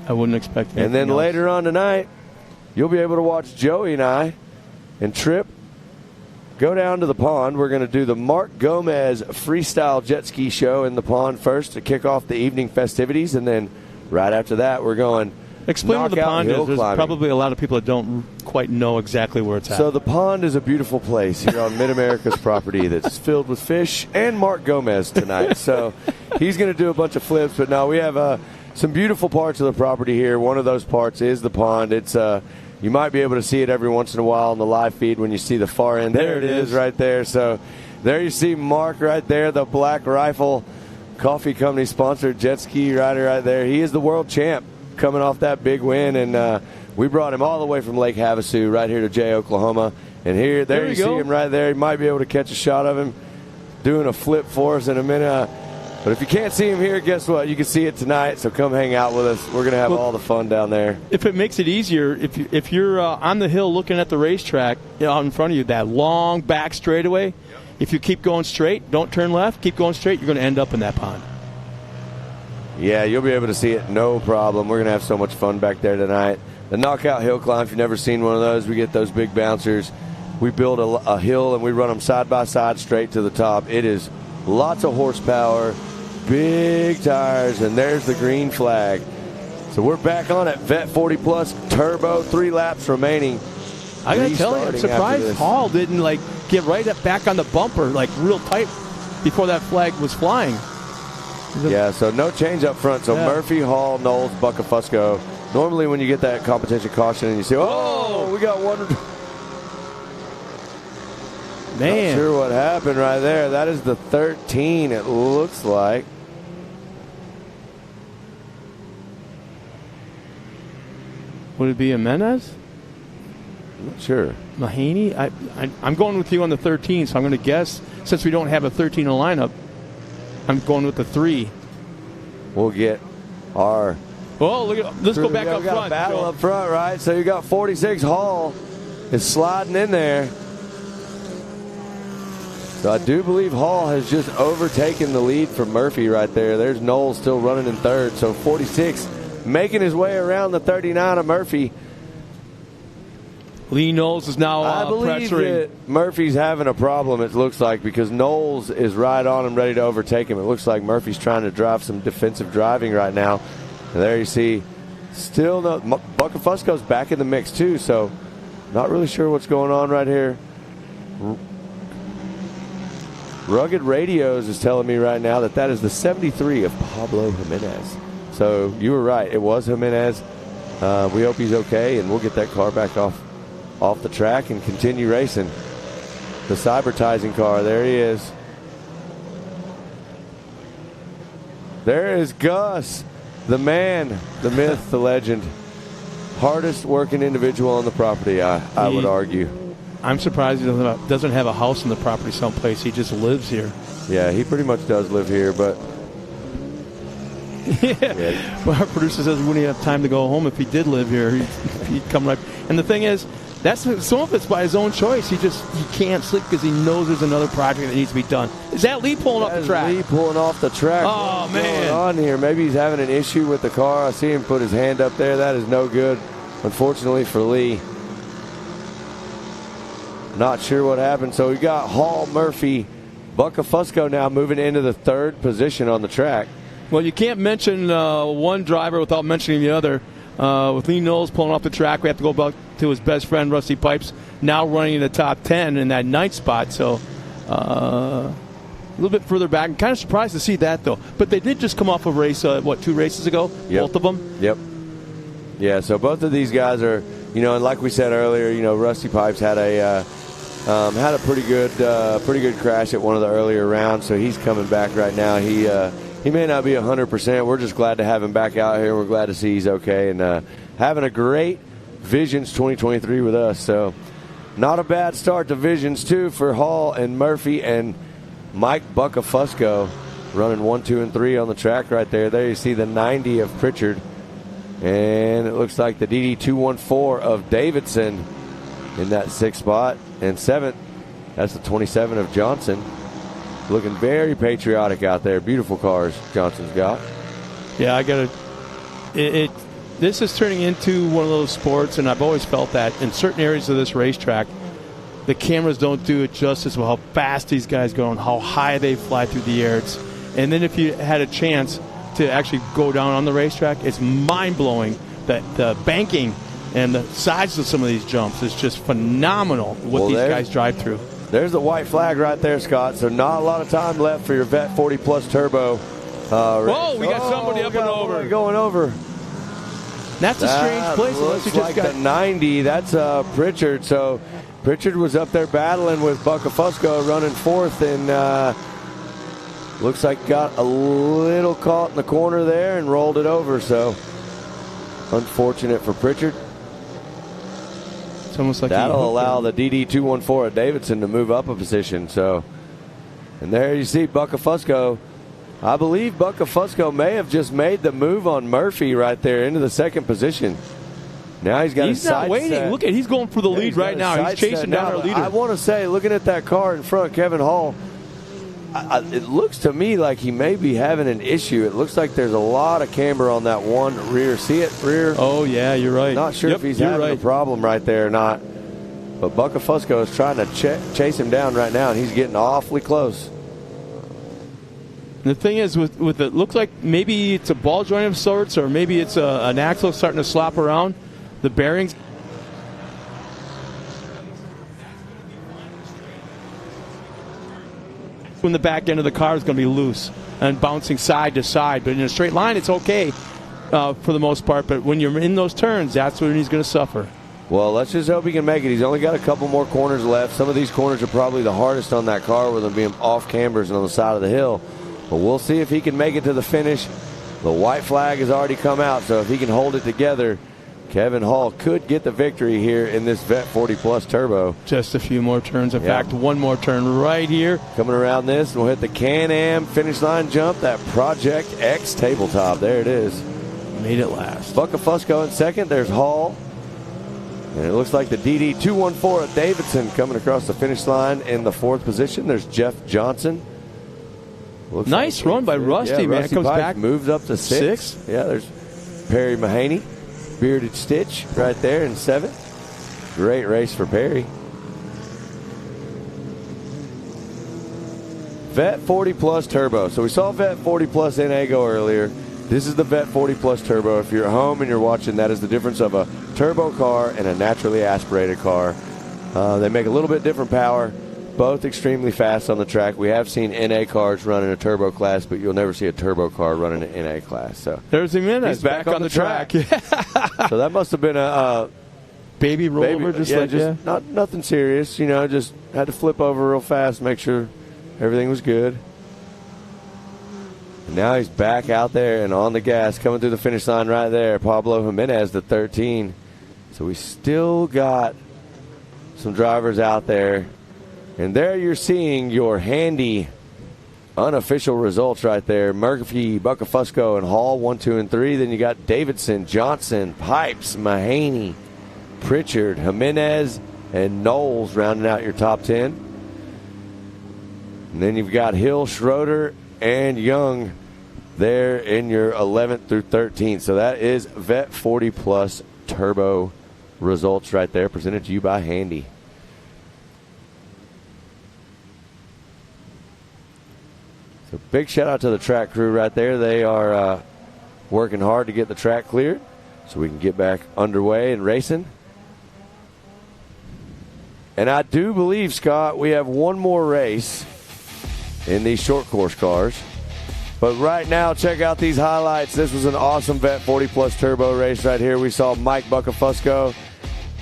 I wouldn't expect anything And then else. later on tonight, you'll be able to watch Joey and I and Tripp go down to the pond. We're going to do the Mark Gomez freestyle jet ski show in the pond first to kick off the evening festivities, and then right after that, we're going Explain what the pond is. There's climbing. probably a lot of people that don't quite know exactly where it's at. So the pond is a beautiful place here on Mid-America's property that's filled with fish and Mark Gomez tonight. So he's going to do a bunch of flips, but no, we have some beautiful parts of the property here. One of those parts is the pond. It's you might be able to see it every once in a while on the live feed when you see the far end. There it is right there. So there you see Mark right there, the Black Rifle Coffee Company sponsored jet ski rider right there. He is the world champ coming off that big win, and we brought him all the way from Lake Havasu right here to Jay, Oklahoma. And there you see him right there. You might be able to catch a shot of him doing a flip for us in a minute. But if you can't see him here, guess what? You can see it tonight, so come hang out with us. We're going to have all the fun down there. If it makes it easier, if you're on the hill looking at the racetrack out in front of you, that long back straightaway, if you keep going straight, don't turn left, keep going straight, you're going to end up in that pond. Yeah, you'll be able to see it, no problem. We're going to have so much fun back there tonight. The knockout hill climb, if you've never seen one of those, we get those big bouncers. We build a hill, and we run them side by side straight to the top. It is lots of horsepower, big tires, and there's the green flag. So we're back on it. Vet 40 Plus Turbo, 3 laps remaining. I got to tell you, I'm surprised Hall didn't get right back on the bumper real tight before that flag was flying. Yeah, so no change up front. So Murphy, Hall, Knowles, Buckafusco. Normally when you get that competition caution and you say, we got one. Man. Not sure what happened right there. That is the 13, it looks like. Would it be Jimenez? I'm not sure. Mahaney? I'm going with you on the 13, so I'm going to guess, since we don't have a 13 in the lineup, I'm going with the 3. We'll get our... Oh, let's go back up front. Got a battle up front, right? So you got 46 Hall is sliding in there. So I do believe Hall has just overtaken the lead from Murphy right there. There's Knowles still running in third. So 46 making his way around the 39 of Murphy. Lee Knowles is now I believe that Murphy's having a problem, it looks like, because Knowles is right on him, ready to overtake him. It looks like Murphy's trying to drive some defensive driving right now. And there you see, still no. Buckafusco's back in the mix too, so not really sure what's going on right here. Rugged Radios is telling me right now that is the 73 of Pablo Jimenez. So you were right, it was Jimenez. We hope he's okay, and we'll get that car back off the track and continue racing. The Cybertizing car, there he is. There is Gus, the man, the myth, the legend. Hardest working individual on the property, I would argue. I'm surprised he doesn't have a house on the property someplace. He just lives here. Yeah, he pretty much does live here, but... yeah. Well, our producer says we wouldn't have time to go home if he did live here. He'd come right... And the thing is, some of it's by his own choice. He can't sleep because he knows there's another project that needs to be done. Is that Lee pulling off the track? Lee pulling off the track. Oh, What's man. going on here? Maybe he's having an issue with the car. I see him put his hand up there. That is no good, unfortunately, for Lee. Not sure what happened. So we got Hall, Murphy, Buckafusco now moving into the third position on the track. Well, you can't mention one driver without mentioning the other. With Lee Knowles pulling off the track, we have to go back to his best friend, Rusty Pipes, now running in the top 10 in that 9th spot. So a little bit further back. I'm kind of surprised to see that, though. But they did just come off a race, 2 races ago? Yep. Both of them? Yep. Yeah, so both of these guys are, and like we said earlier, Rusty Pipes had a pretty good crash at one of the earlier rounds, so he's coming back right now. He may not be 100%. We're just glad to have him back out here. We're glad to see he's okay and having a great Visions 2023 with us. So not a bad start to Visions 2 for Hall and Murphy and Mike Buckafusco running 1, 2, and 3 on the track right there. There you see the 90 of Pritchard. And it looks like the DD214 of Davidson in that 6th spot. And 7th, that's the 27 of Johnson. Looking very patriotic out there. Beautiful cars Johnson's got. Yeah, I got to... This is turning into one of those sports, and I've always felt that in certain areas of this racetrack, the cameras don't do it justice with how fast these guys go and how high they fly through the air. And then if you had a chance to actually go down on the racetrack, it's mind-blowing that the banking and the size of some of these jumps is just phenomenal what these guys drive through. There's the white flag right there, Scott. So not a lot of time left for your Vet 40 Plus Turbo. Whoa, we got somebody up and over. Going over. That's a strange place. Looks unless you just got the 90. That's Pritchard. So Pritchard was up there battling with Buckafusco running 4th, and looks like got a little caught in the corner there and rolled it over. So unfortunate for Pritchard. It's almost like that'll allow the DD214 of Davidson to move up a position. So, and there you see Buckafusco I believe Bucka Fusco may have just made the move on Murphy right there into the second position. Now he's got He's not waiting. Set. Look he's going for the lead right now. He's chasing down our leader. I want to say, looking at that car in front, Kevin Hall, it looks to me like he may be having an issue. It looks like there's a lot of camber on that one rear. See it, rear? Oh, yeah, you're right. Not sure if he's having a problem right there or not. But Bucka Fusco is trying to chase him down right now, and he's getting awfully close. And the thing is, with it looks like maybe it's a ball joint of sorts, or maybe it's an axle starting to slop around. The bearings. When the back end of the car is going to be loose and bouncing side to side. But in a straight line, it's okay for the most part. But when you're in those turns, that's when he's going to suffer. Well, let's just hope he can make it. He's only got a couple more corners left. Some of these corners are probably the hardest on that car with them being off cambers and on the side of the hill. But we'll see if he can make it to the finish. The white flag has already come out, so if he can hold it together, Kevin Hall could get the victory here in this Vet 40 Plus Turbo. Just a few more turns. In fact, one more turn right here. Coming around this, we'll hit the Can-Am finish line jump, that Project X tabletop. There it is. Made it last. Bucka Fusco in second. There's Hall. And it looks like the DD214 at Davidson coming across the finish line in the fourth position. There's Jeff Johnson. Looks nice run by Rusty, man. Rusty Comes Pike back. Moves up to six. Yeah, there's Perry Mahaney. Bearded Stitch right there in seventh. Great race for Perry. Vet 40 Plus Turbo. So we saw Vet 40 Plus NA go earlier. This is the Vet 40 Plus Turbo. If you're at home and you're watching, that is the difference of a turbo car and a naturally aspirated car. They make a little bit different power. Both extremely fast on the track. We have seen NA cars run in a turbo class, but you'll never see a turbo car run in an NA class. So there's Jimenez he's back on the track. So that must have been a baby rollover, not nothing serious. You know, just had to flip over real fast, make sure everything was good. And now he's back out there and on the gas, coming through the finish line right there. Pablo Jimenez, the 13. So we still got some drivers out there. And there you're seeing your handy unofficial results right there. Murphy, Bucka Fusco, and Hall, 1, 2, and 3. Then you got Davidson, Johnson, Pipes, Mahaney, Pritchard, Jimenez, and Knowles rounding out your top 10. And then you've got Hill, Schroeder, and Young there in your 11th through 13th. So that is Vet 40 Plus Turbo results right there, presented to you by Handy. So big shout out to the track crew right there. They are working hard to get the track cleared so we can get back underway and racing. And I do believe, Scott, we have one more race in these short course cars. But right now, check out these highlights. This was an awesome Vet 40 Plus Turbo race right here. We saw Mike Bucka Fusco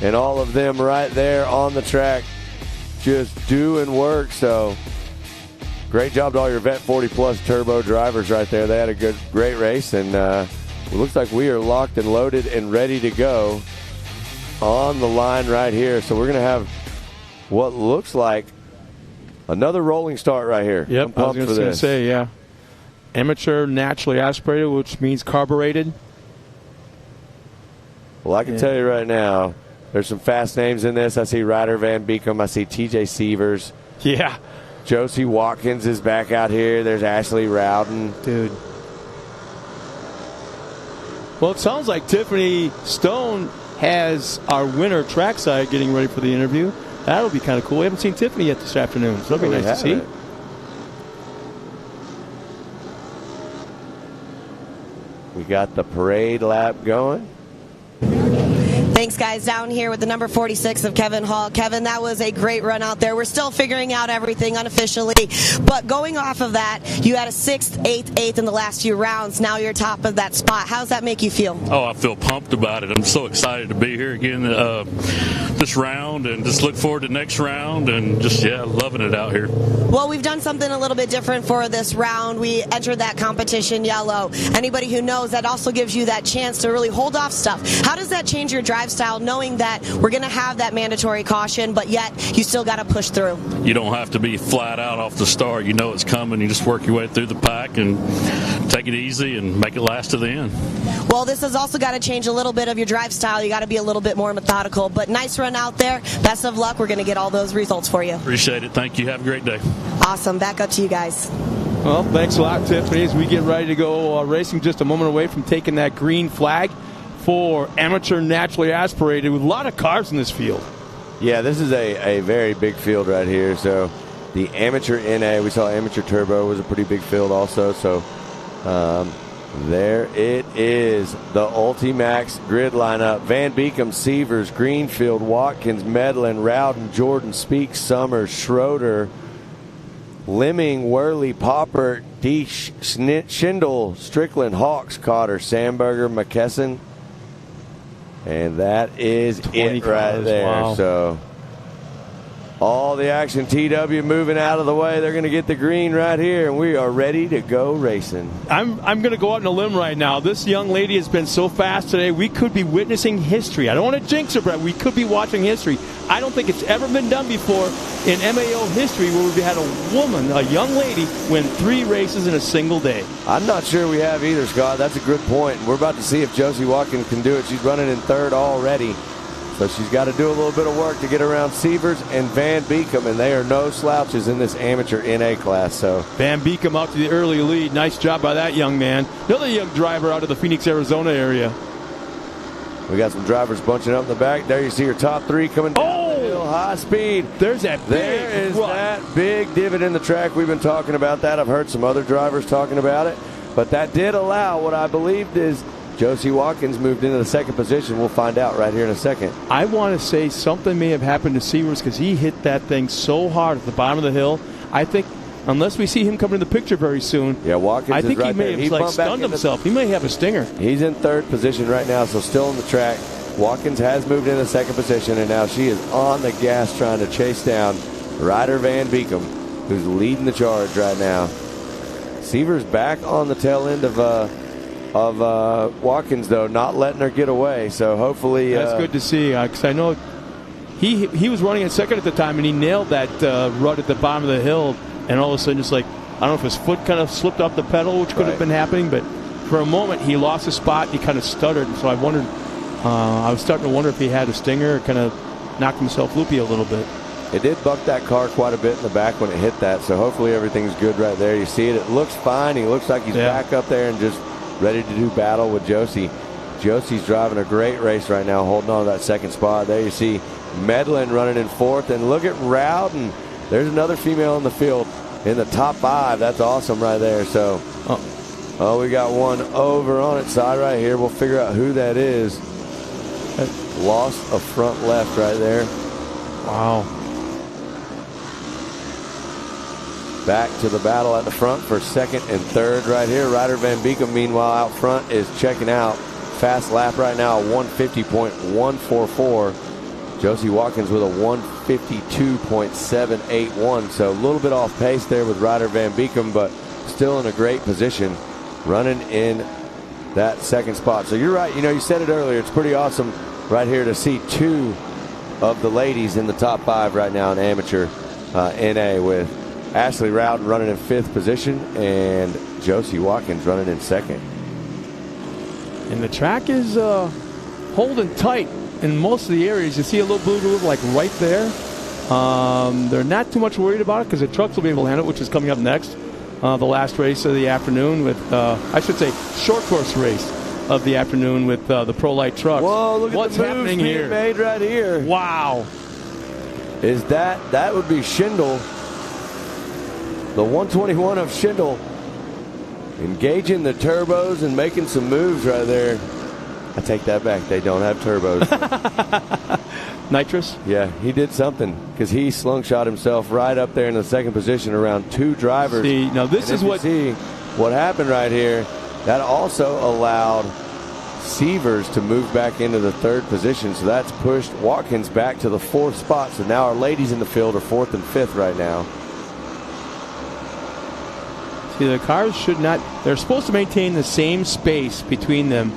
and all of them right there on the track just doing work. So great job to all your Vet 40 Plus Turbo drivers right there. They had a great race, and it looks like we are locked and loaded and ready to go on the line right here. So we're going to have what looks like another rolling start right here. Yep, I was going to say, yeah. Amateur naturally aspirated, which means carbureted. Well, I can tell you right now, there's some fast names in this. I see Ryder Van Beekom. I see TJ Sievers. Yeah. Josie Watkins is back out here. There's Ashley Rowden. Dude. Well, it sounds like Tiffany Stone has our winner trackside getting ready for the interview. That'll be kind of cool. We haven't seen Tiffany yet this afternoon, so that'll be nice to see. We got the parade lap going. Thanks, guys. Down here with the number 46 of Kevin Hall. Kevin, that was a great run out there. We're still figuring out everything unofficially, but going off of that, you had a 6th, 8th in the last few rounds. Now you're top of that spot. How does that make you feel? Oh, I feel pumped about it. I'm so excited to be here again this round, and just look forward to next round, and just, loving it out here. Well, we've done something a little bit different for this round. We entered that competition yellow. Anybody who knows, that also gives you that chance to really hold off stuff. How does that change your drive drive style, knowing that we're going to have that mandatory caution, but yet you still got to push through? You don't have to be flat out off the start. You know it's coming. You just work your way through the pack and take it easy and make it last to the end. Well, this has also got to change a little bit of your drive style. You got to be a little bit more methodical, but nice run out there. Best of luck. We're going to get all those results for you. Appreciate it. Thank you. Have a great day. Awesome. Back up to you guys. Well, thanks a lot, Tiffany, as we get ready to go racing just a moment away from taking that green flag for amateur naturally aspirated with a lot of cars in this field. Yeah, this is a very big field right here. So the amateur NA, we saw amateur turbo was a pretty big field also. So there it is, the Ultimax grid lineup. Van Beekem, Sievers, Greenfield, Watkins, Medlin, Rowden, Jordan, Speaks, Summers, Schroeder, Lemming, Worley, Popper, Deesh, Schindel, Strickland, Hawks, Cotter, Sandberger, McKesson. And that is it right there. Wow. So all the action, TW moving out of the way. They're going to get the green right here, and we are ready to go racing. I'm going to go out on a limb right now. This young lady has been so fast today. We could be witnessing history. I don't want to jinx her, but we could be watching history. I don't think it's ever been done before in MAO history where we've had a woman, a young lady, win 3 races in a single day. I'm not sure we have either, Scott. That's a good point. We're about to see if Josie Watkins can do it. She's running in 3rd already. So she's got to do a little bit of work to get around Sievers and Van Beekem, and they are no slouches in this amateur NA class. So Van Beekem out to the early lead. Nice job by that young man. Another young driver out of the Phoenix, Arizona area. We got some drivers bunching up in the back. There you see your top 3 coming down the hill, high speed. There's that big that big divot in the track. We've been talking about that. I've heard some other drivers talking about it. But that did allow what I believed is Josie Watkins moved into the 2nd position. We'll find out right here in a second. I want to say something may have happened to Sievers because he hit that thing so hard at the bottom of the hill. I think unless we see him come in the picture very soon, Watkins I think is right he may have stunned himself. He may have a stinger. He's in 3rd position right now, so still on the track. Watkins has moved into 2nd position, and now she is on the gas trying to chase down Ryder Van Beekem, who's leading the charge right now. Sievers back on the tail end of Watkins, though, not letting her get away. So hopefully that's good to see, because I know he was running in 2nd at the time, and he nailed that rut at the bottom of the hill, and all of a sudden just like, I don't know if his foot kind of slipped off the pedal, which could have been happening, but for a moment he lost his spot. He kind of stuttered, so I wondered, I was starting to wonder if he had a stinger or kind of knocked himself loopy a little bit. It did buck that car quite a bit in the back when it hit that, so hopefully everything's good right there. You see it, it looks fine. He looks like he's back up there and just ready to do battle with Josie. Josie's driving a great race right now, holding on to that 2nd spot. There you see Medlin running in 4th, and look at Rowden. There's another female in the field in the top 5. That's awesome right there. So, we got one over on its side right here. We'll figure out who that is. Lost a front left right there. Wow. Back to the battle at the front for 2nd and 3rd right here. Ryder Van Beekem, meanwhile, out front is checking out. Fast lap right now, 150.144. Josie Watkins with a 152.781. So a little bit off pace there with Ryder Van Beekem, but still in a great position, running in that 2nd spot. So you're right. You said it earlier. It's pretty awesome right here to see 2 of the ladies in the top 5 right now in amateur NA, with Ashley Rowden running in 5th position and Josie Watkins running in 2nd. And the track is holding tight in most of the areas. You see a little blue groove like right there. They're not too much worried about it because the trucks will be able to handle it, which is coming up next. The last race of the afternoon with, I should say, short course race of the afternoon with the Pro Light trucks. Whoa, look What's at the moves happening here? Made right here. Wow. Is that would be Schindel. The 121 of Schindel engaging the turbos and making some moves right there. I take that back. They don't have turbos. Nitrous? Yeah, he did something because he slungshot himself right up there in the 2nd position around 2 drivers. See, now this is what see what happened right here. That also allowed Sievers to move back into the 3rd position. So that's pushed Watkins back to the 4th spot. So now our ladies in the field are 4th and 5th right now. See, the cars should not, they're supposed to maintain the same space between them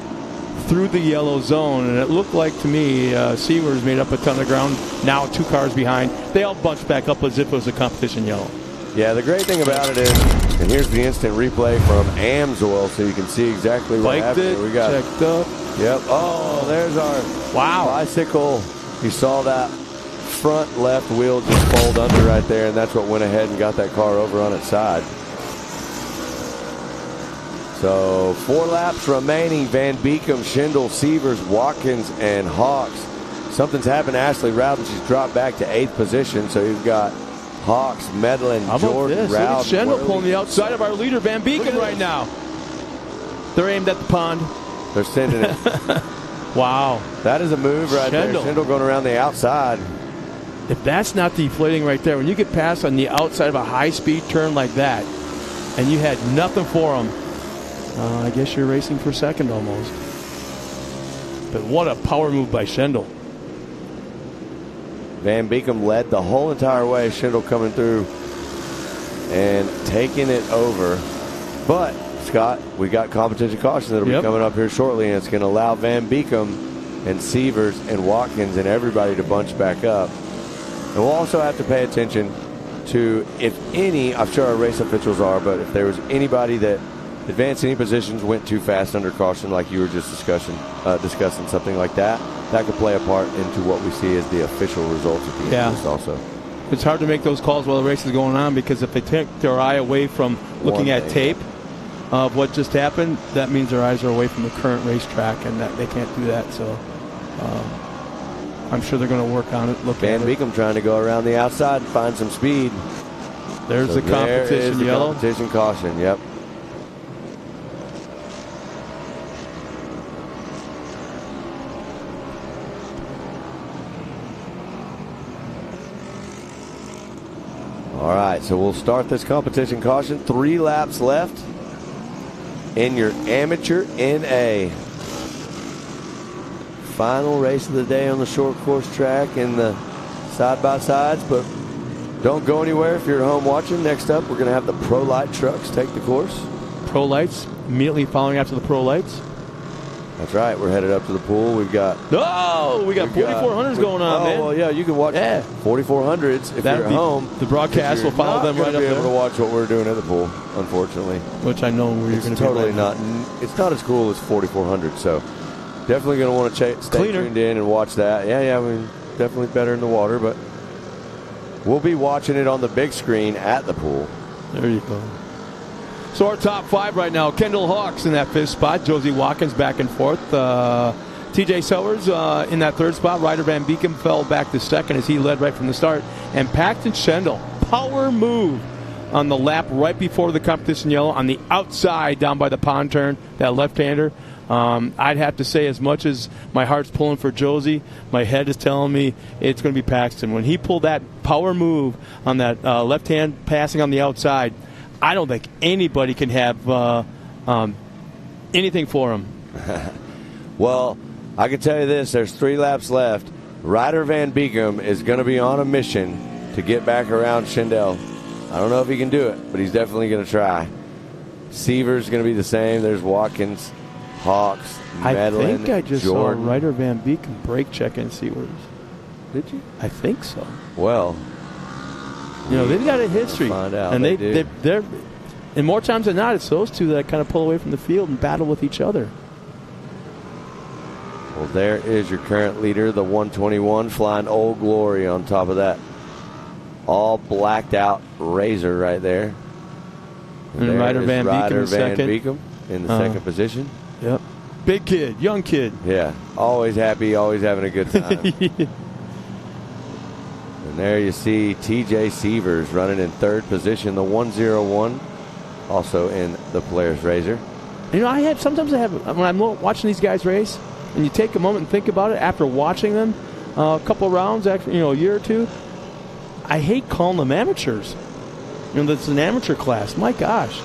through the yellow zone, and it looked like to me Seavers made up a ton of ground. Now 2 cars behind. They all bunched back up as if it was a competition yellow. Yeah, the great thing about it is, and here's the instant replay from AMSOIL, so you can see exactly what happened. It, we got checked up. Yep. Oh, there's our bicycle. You saw that front left wheel just fold under right there, and that's what went ahead and got that car over on its side. So 4 laps remaining. Van Beekem, Schindel, Seavers, Watkins, and Hawks. Something's happened to Ashley Rowden. She's dropped back to 8th position. So you've got Hawks, Medlin, Jordan, Rowden. Look at Schindel pulling the outside of our leader, Van Beekem, right now. They're aimed at the pond. They're sending it. Wow. That is a move right there. Schindel going around the outside. If that's not deflating right there, when you get past on the outside of a high-speed turn like that, and you had nothing for them, I guess you're racing for second almost. But what a power move by Schindel. Van Beekem led the whole entire way. Schindel coming through and taking it over. But, Scott, we got competition caution that'll be coming up here shortly, and it's going to allow Van Beekem and Seavers and Watkins and everybody to bunch back up. And we'll also have to pay attention to, if any, I'm sure our race officials are, but if there was anybody that advanced any positions, went too fast under caution, like you were just discussing something like that, that could play a part into what we see as the official results at the end of this also. It's hard to make those calls while the race is going on, because if they take their eye away from looking at tape of what just happened, that means their eyes are away from the current racetrack, and that they can't do that. So I'm sure they're going to work on it. Van Beekem trying to go around the outside and find some speed. There's the competition yellow. Competition caution, yep. All right, so we'll start this competition caution. 3 laps left in your amateur NA. Final race of the day on the short course track in the side-by-sides, but don't go anywhere if you're at home watching. Next up, we're going to have the Pro Light trucks take the course. Pro Lights immediately following after the Pro Lights. That's right. We're headed up to the pool. We've got 4400s going on, man. Well, yeah, you can watch 4400s if you're at home. The broadcast will follow them right up there. Be able to watch what we're doing at the pool, unfortunately. Which I know where you're going to be. Totally not. It's not as cool as 4400, so definitely going to want to stay tuned in and watch that. Yeah, I mean, definitely better in the water, but we'll be watching it on the big screen at the pool. There you go. So our top 5 right now: Kendall Hawks in that 5th spot, Josie Watkins back and forth, TJ Sellers in that 3rd spot, Ryder Van Beekem fell back to 2nd as he led right from the start, and Paxton Schindel, power move on the lap right before the competition yellow on the outside down by the pond turn, that left-hander. I'd have to say, as much as my heart's pulling for Josie, my head is telling me it's going to be Paxton. When he pulled that power move on that left hand passing on the outside, I don't think anybody can have anything for him. Well, I can tell you this. There's 3 laps left. Ryder Van Beekem is going to be on a mission to get back around Schindel. I don't know if he can do it, but he's definitely going to try. Seavers going to be the same. There's Watkins, Hawks, Medlin, I think I just Jordan. saw Ryder Van Beekem brake check and Seavers. Did you? I think so. Well, you know, they've got a history. Find out. And they're and more times than not, it's those two that kind of pull away from the field and battle with each other. Well, there is your current leader, the 121, flying Old Glory on top of that all blacked out Razor right there. And Ryder Van Beekem in the second position. Yep. Big kid, young kid. Yeah. Always happy, always having a good time. And there you see TJ Seavers running in 3rd position, the 101, also in the Polaris Razor. You know, sometimes when I'm watching these guys race, and you take a moment and think about it after watching them a couple rounds, a year or two, I hate calling them amateurs. You know, that's an amateur class. My gosh.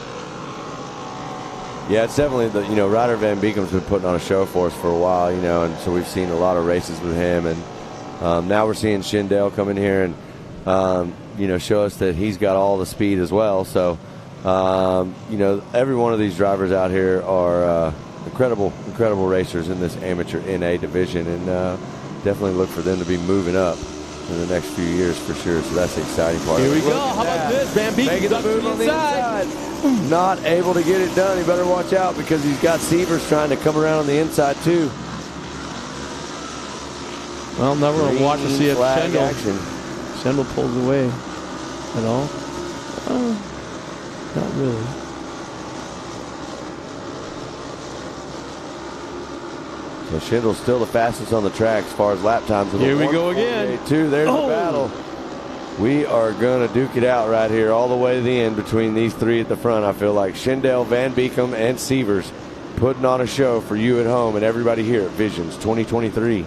Yeah, it's definitely Ryder Van Beekem's been putting on a show for us for a while, and so we've seen a lot of races with him, and now we're seeing Schindel come in here and show us that he's got all the speed as well. So every one of these drivers out here are incredible racers in this amateur NA division, and definitely look for them to be moving up in the next few years for sure. So that's the exciting part. Here we go. How about this? Van Beek making the move on the inside. Not able to get it done. He better watch out because he's got Sievers trying to come around on the inside too. Well, now we're going to watch to see if action. Schendel pulls away at all. Not really. So Schendel's still the fastest on the track as far as lap times. Here we go again. There's the battle. We are going to duke it out right here all the way to the end between these three at the front. I feel like Schendel, Van Beekem, and Sievers putting on a show for you at home and everybody here at Visions 2023.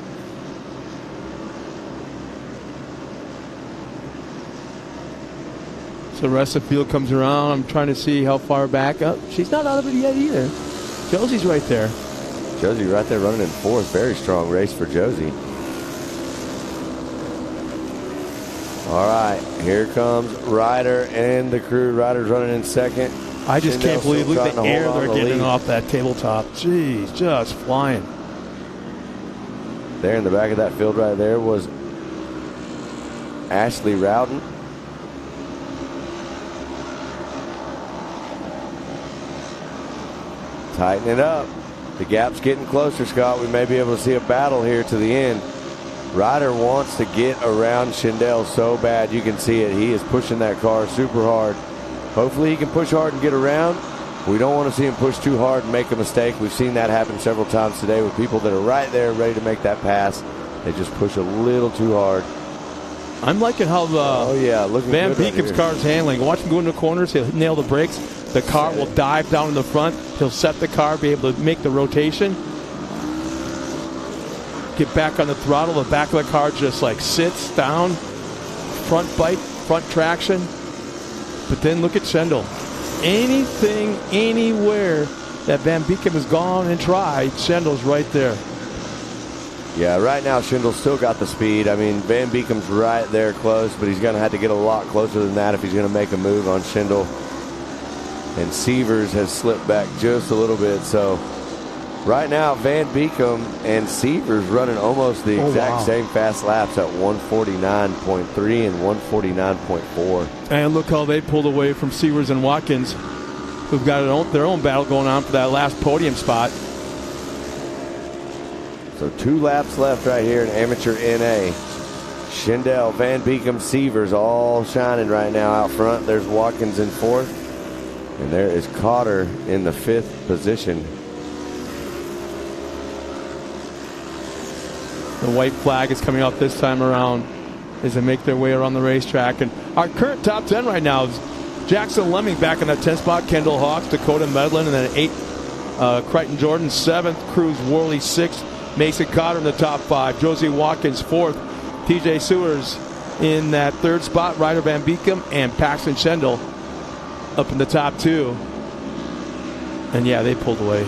So the rest of the field comes around. I'm trying to see how far back up. She's not out of it yet either. Josie's right there. Josie right there running in fourth. Very strong race for Josie. All right, here comes Ryder and the crew. Ryder's running in second. I just can't believe, look at the air they're getting lead. off that tabletop. Jeez, just flying. There in the back of that field right there was Ashley Rowden. Tighten it up. The gap's getting closer, Scott. We may be able to see a battle here to the end. Ryder wants to get around Schendel so bad. You can see it. He is pushing that car super hard. Hopefully he can push hard and get around. We don't want to see him push too hard and make a mistake. We've seen that happen several times today with people that are right there ready to make that pass. They just push a little too hard. I'm liking how Van Beekem's car is handling. Watch him go in the corners. He'll nail the brakes. The car will dive down in the front. He'll set the car, be able to make the rotation. Get back on the throttle. The back of the car just like sits down. Front bite, front traction. But then look at Schendel. Anything, anywhere that Van Beekem has gone and tried, Schendel's right there. Yeah, right now Schendel's still got the speed. I mean, Van Beekem's right there close, but he's going to have to get a lot closer than that if he's going to make a move on Schendel. And Sievers has slipped back just a little bit. So right now, Van Beekem and Sievers running almost the exact same fast laps at 149.3 and 149.4. And look how they pulled away from Sievers and Watkins, who've got their own battle going on for that last podium spot. So 2 laps left right here in amateur NA. Schendel, Van Beekem, Sievers all shining right now out front. There's Watkins in 4th. And there is Cotter in the 5th position. The white flag is coming out this time around as they make their way around the racetrack. And our current top 10 right now is Jackson Lemming back in that 10th spot, Kendall Hawks, Dakota Medlin, and then 8th, Crichton Jordan 7th, Cruz Worley 6th, Mason Cotter in the top 5, Josie Watkins 4th, TJ Sewers in that 3rd spot, Ryder Van Beekem and Paxton Schendel up in the top 2. And yeah, they pulled away.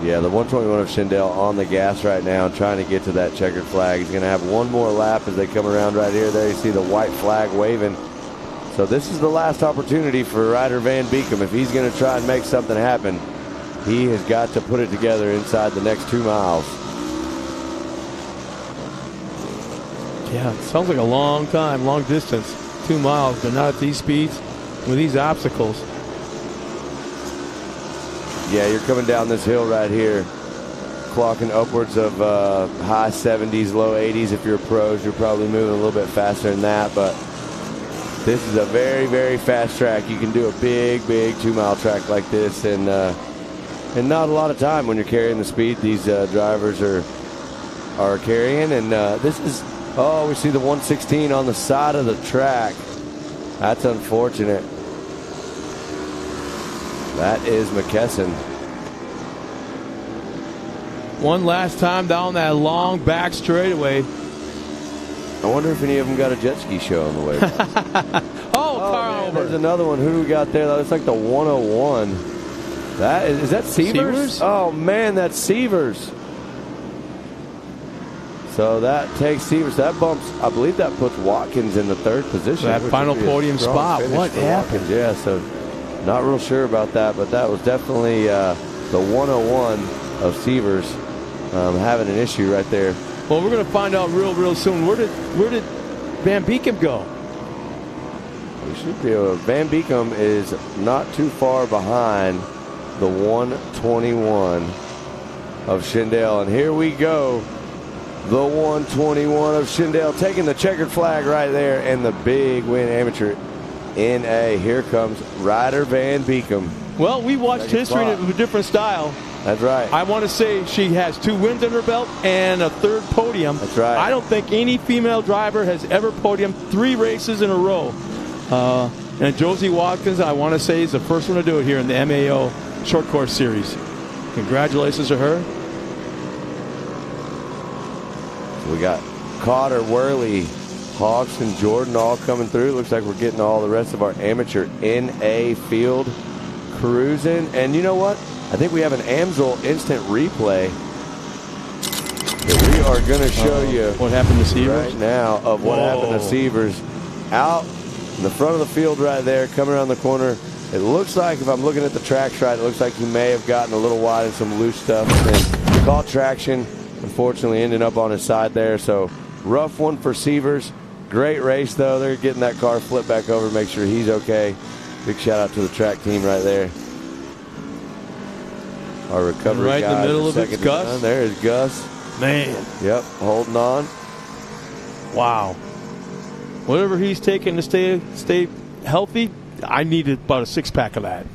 Yeah, the 121 of Schendel on the gas right now, trying to get to that checkered flag. He's going to have one more lap as they come around right here. There you see the white flag waving. So this is the last opportunity for Ryder Van Beekem. If he's going to try and make something happen, he has got to put it together inside the next 2 miles. Yeah, it sounds like a long time, long distance. 2 miles, but not at these speeds with these obstacles. Yeah, you're coming down this hill right here, clocking upwards of high 70s, low 80s. If you're pros, you're probably moving a little bit faster than that, but this is a very, very fast track. You can do a big, big 2-mile track like this, and not a lot of time when you're carrying the speed these drivers are carrying. And this is, we see the 116 on the side of the track. That's unfortunate. That is McKesson. One last time down that long back straightaway. I wonder if any of them got a jet ski show on the way. Car over. There's another one. Who we got there? That looks like the 101. Is that Sievers? Oh, man, that's Sievers. So that takes Sievers. That bumps, I believe that puts Watkins in the 3rd position. That final podium spot. What happened? Yeah, so Not real sure about that, but that was definitely the 101 of Severs having an issue right there. Well, we're going to find out real soon. Where did Van Beekem go? We should be able. Van Beekem is not too far behind the 121 of Schindel, and here we go. The 121 of Schindel taking the checkered flag right there, and the big win amateur NA. Here comes Ryder Van Beekem. Well, we watched history in a different style. That's right. I want to say she has 2 wins under her belt and a 3rd podium. That's right. I don't think any female driver has ever podiumed 3 races in a row. And Josie Watkins, I want to say, is the first one to do it here in the MAO Short Course Series. Congratulations to her. So we got Cotter, Worley, Hawks, and Jordan all coming through. Looks like we're getting all the rest of our amateur NA field cruising. And you know what? I think we have an Amsoil instant replay that we are going to show you what happened to Severs right now of what happened to Severs out in the front of the field right there, coming around the corner. It looks like, if I'm looking at the tracks right, it looks like he may have gotten a little wide and some loose stuff and caught traction. Unfortunately, ended up on his side there. So rough one for Severs. Great race, though. They're getting that car flipped back over to make sure he's okay. Big shout out to the track team right there. Our recovery right guy in the middle of it, Gus. There is Gus. Man. Yep, holding on. Wow. Whatever he's taking to stay healthy, I needed about a 6-pack of that.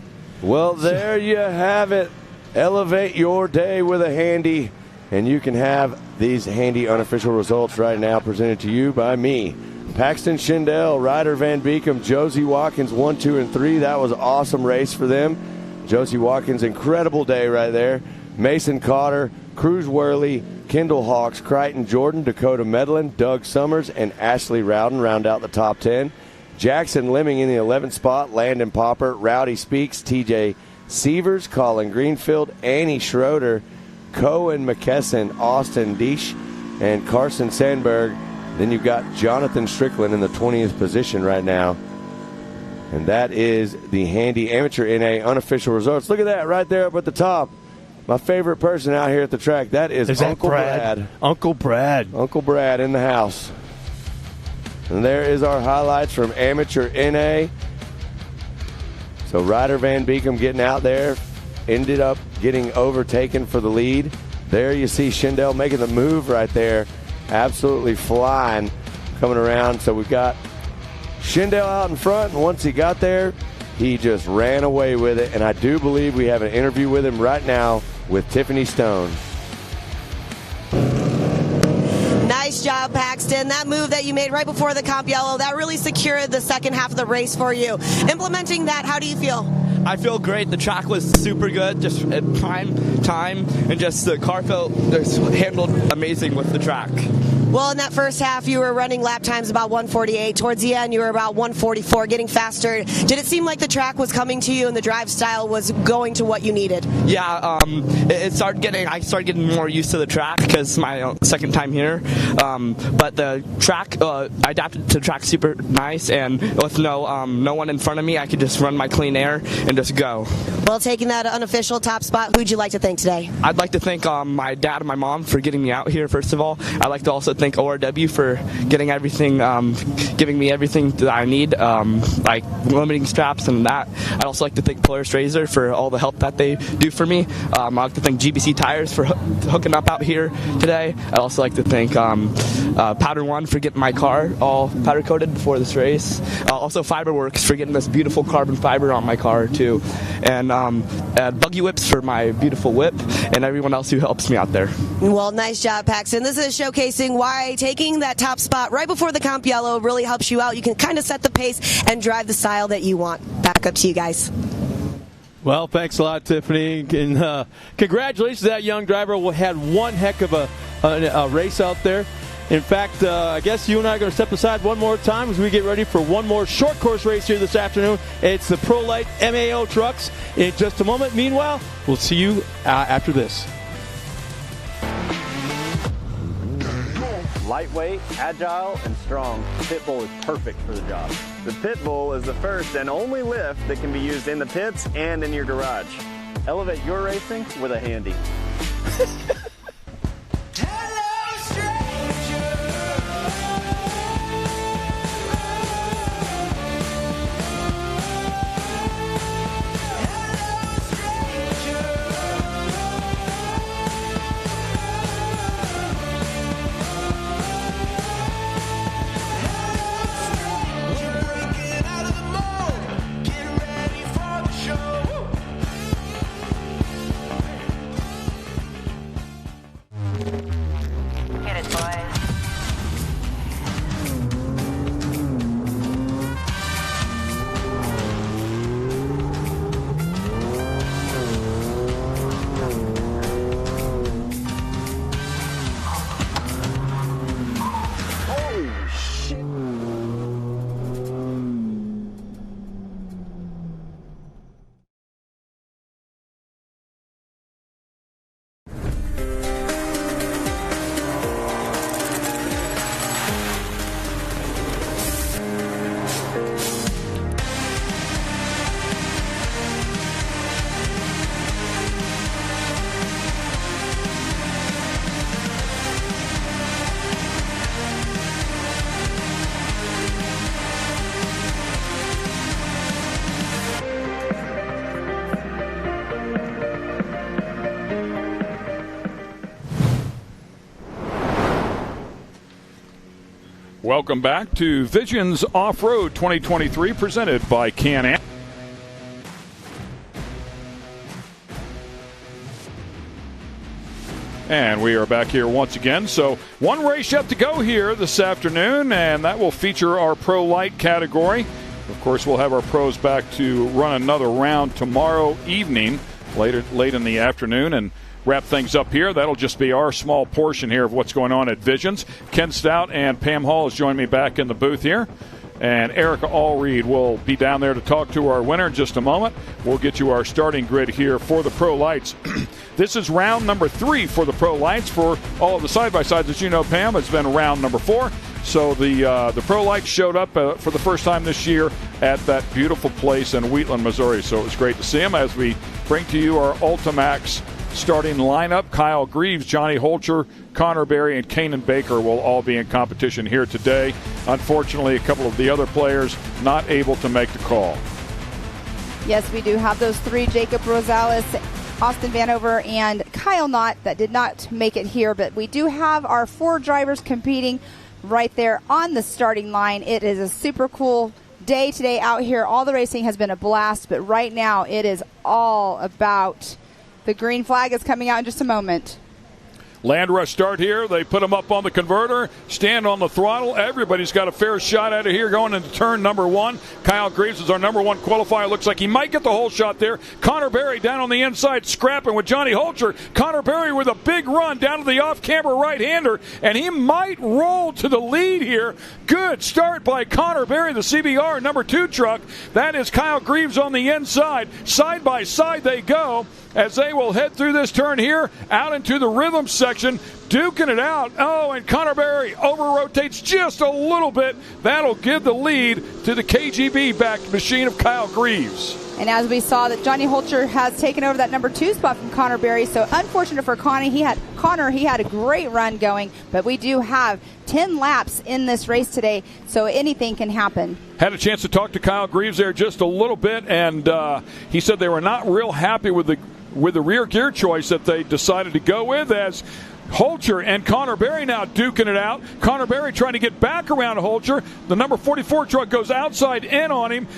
Well, there you have it. Elevate your day with a handy, and you can have these handy unofficial results right now presented to you by me. Paxton Schindel, Ryder Van Beekem, Josie Watkins 1, 2, and 3. That was an awesome race for them. Josie Watkins, incredible day right there. Mason Cotter, Cruz Worley, Kendall Hawks, Crichton Jordan, Dakota Medlin, Doug Summers, and Ashley Rowden round out the top 10. Jackson Lemming in the 11th spot, Landon Popper, Rowdy Speaks, TJ Severs, Colin Greenfield, Annie Schroeder, Cohen McKesson, Austin Deesh, and Carson Sandberg. Then you've got Jonathan Strickland in the 20th position right now. And that is the handy amateur NA unofficial results. Look at that right there up at the top. My favorite person out here at the track. That is Uncle Brad. Uncle Brad. Uncle Brad in the house. And there is our highlights from amateur NA. So Ryder Van Beekem getting out there. Ended up getting overtaken for the lead. There you see Schindel making the move right there. Absolutely flying coming around. So we've got Schindel out in front, and once he got there, he just ran away with it. And I do believe we have an interview with him right now with Tiffany Stone. Nice job, Paxton. That move that you made right before the comp yellow, that really secured the second half of the race for you. Implementing that, how do you feel? I feel great. The track was super good, just at prime time, and just the car handled amazing with the track. Well, in that first half, you were running lap times about 148. Towards the end, you were about 144, getting faster. Did it seem like the track was coming to you and the drive style was going to what you needed? Yeah, I started getting more used to the track because it's my second time here. But the track, I adapted to the track super nice, and with no one in front of me, I could just run my clean air and just go. Well, taking that unofficial top spot, who'd you like to thank today? I'd like to thank my dad and my mom for getting me out here, first of all. I'd like to also thank ORW for getting everything, giving me everything that I need, like limiting straps and that. I'd also like to thank Polaris Razor for all the help that they do for me. I'd like to thank GBC Tires for hooking up out here today. I'd also like to thank Powder One for getting my car all powder coated before this race. Also Fiberworks for getting this beautiful carbon fiber on my car too. And Buggy Whips for my beautiful whip, and everyone else who helps me out there. Well, nice job, Paxton. This is showcasing why taking that top spot right before the comp yellow really helps you out. You can kind of set the pace and drive the style that you want. Back up to you guys. Well, thanks a lot, Tiffany. And congratulations to that young driver. We had one heck of a race out there. In fact, I guess you and I are going to step aside one more time as we get ready for one more short course race here this afternoon. It's the ProLite MAO trucks in just a moment. Meanwhile, we'll see you after this. Lightweight, agile, and strong, the Pitbull is perfect for the job. The Pitbull is the first and only lift that can be used in the pits and in your garage. Elevate your racing with a Handy. Welcome back to Visions Off-Road 2023, presented by Can-Am. And we are back here once again. So one race yet to go here this afternoon, and that will feature our Pro Light category. Of course, we'll have our pros back to run another round tomorrow evening, late in the afternoon, and wrap things up here. That'll just be our small portion here of what's going on at Visions. Ken Stout and Pam Hall has joined me back in the booth here. And Erica Allreed will be down there to talk to our winner in just a moment. We'll get you our starting grid here for the Pro Lights. This is round number 3 for the Pro Lights. For all of the side-by-sides, as you know, Pam, it's been round number 4. So the Pro Lights showed up for the first time this year at that beautiful place in Wheatland, Missouri. So it was great to see them as we bring to you our Ultimax starting lineup. Kyle Greaves, Johnny Holcher, Connor Berry, and Kanan Baker will all be in competition here today. Unfortunately, a couple of the other players not able to make the call. Yes, we do have those 3, Jacob Rosales, Austin Vanover, and Kyle Knott, that did not make it here. But we do have our 4 drivers competing right there on the starting line. It is a super cool day today out here. All the racing has been a blast, but right now it is all about the green flag is coming out in just a moment. Land rush start here. They put them up on the converter, stand on the throttle. Everybody's got a fair shot out of here going into turn number 1. Kyle Greaves is our number 1 qualifier. Looks like he might get the whole shot there. Connor Berry down on the inside scrapping with Johnny Holcher. Connor Berry with a big run down to the off-camber right-hander, and he might roll to the lead here. Good start by Connor Berry, the CBR number 2 truck. That is Kyle Greaves on the inside. Side by side they go as they will head through this turn here out into the rhythm section, duking it out. Oh, and Connor Berry over-rotates just a little bit. That'll give the lead to the KGB-backed machine of Kyle Greaves. And as we saw, that Johnny Holcher has taken over that number 2 spot from Connor Berry. So unfortunate for Connor, he had a great run going, but we do have 10 laps in this race today, so anything can happen. Had a chance to talk to Kyle Greaves there just a little bit, and he said they were not real happy with the rear gear choice that they decided to go with, as Holcher and Connor Berry now duking it out. Connor Berry trying to get back around Holcher. The number 44 truck goes outside in on him.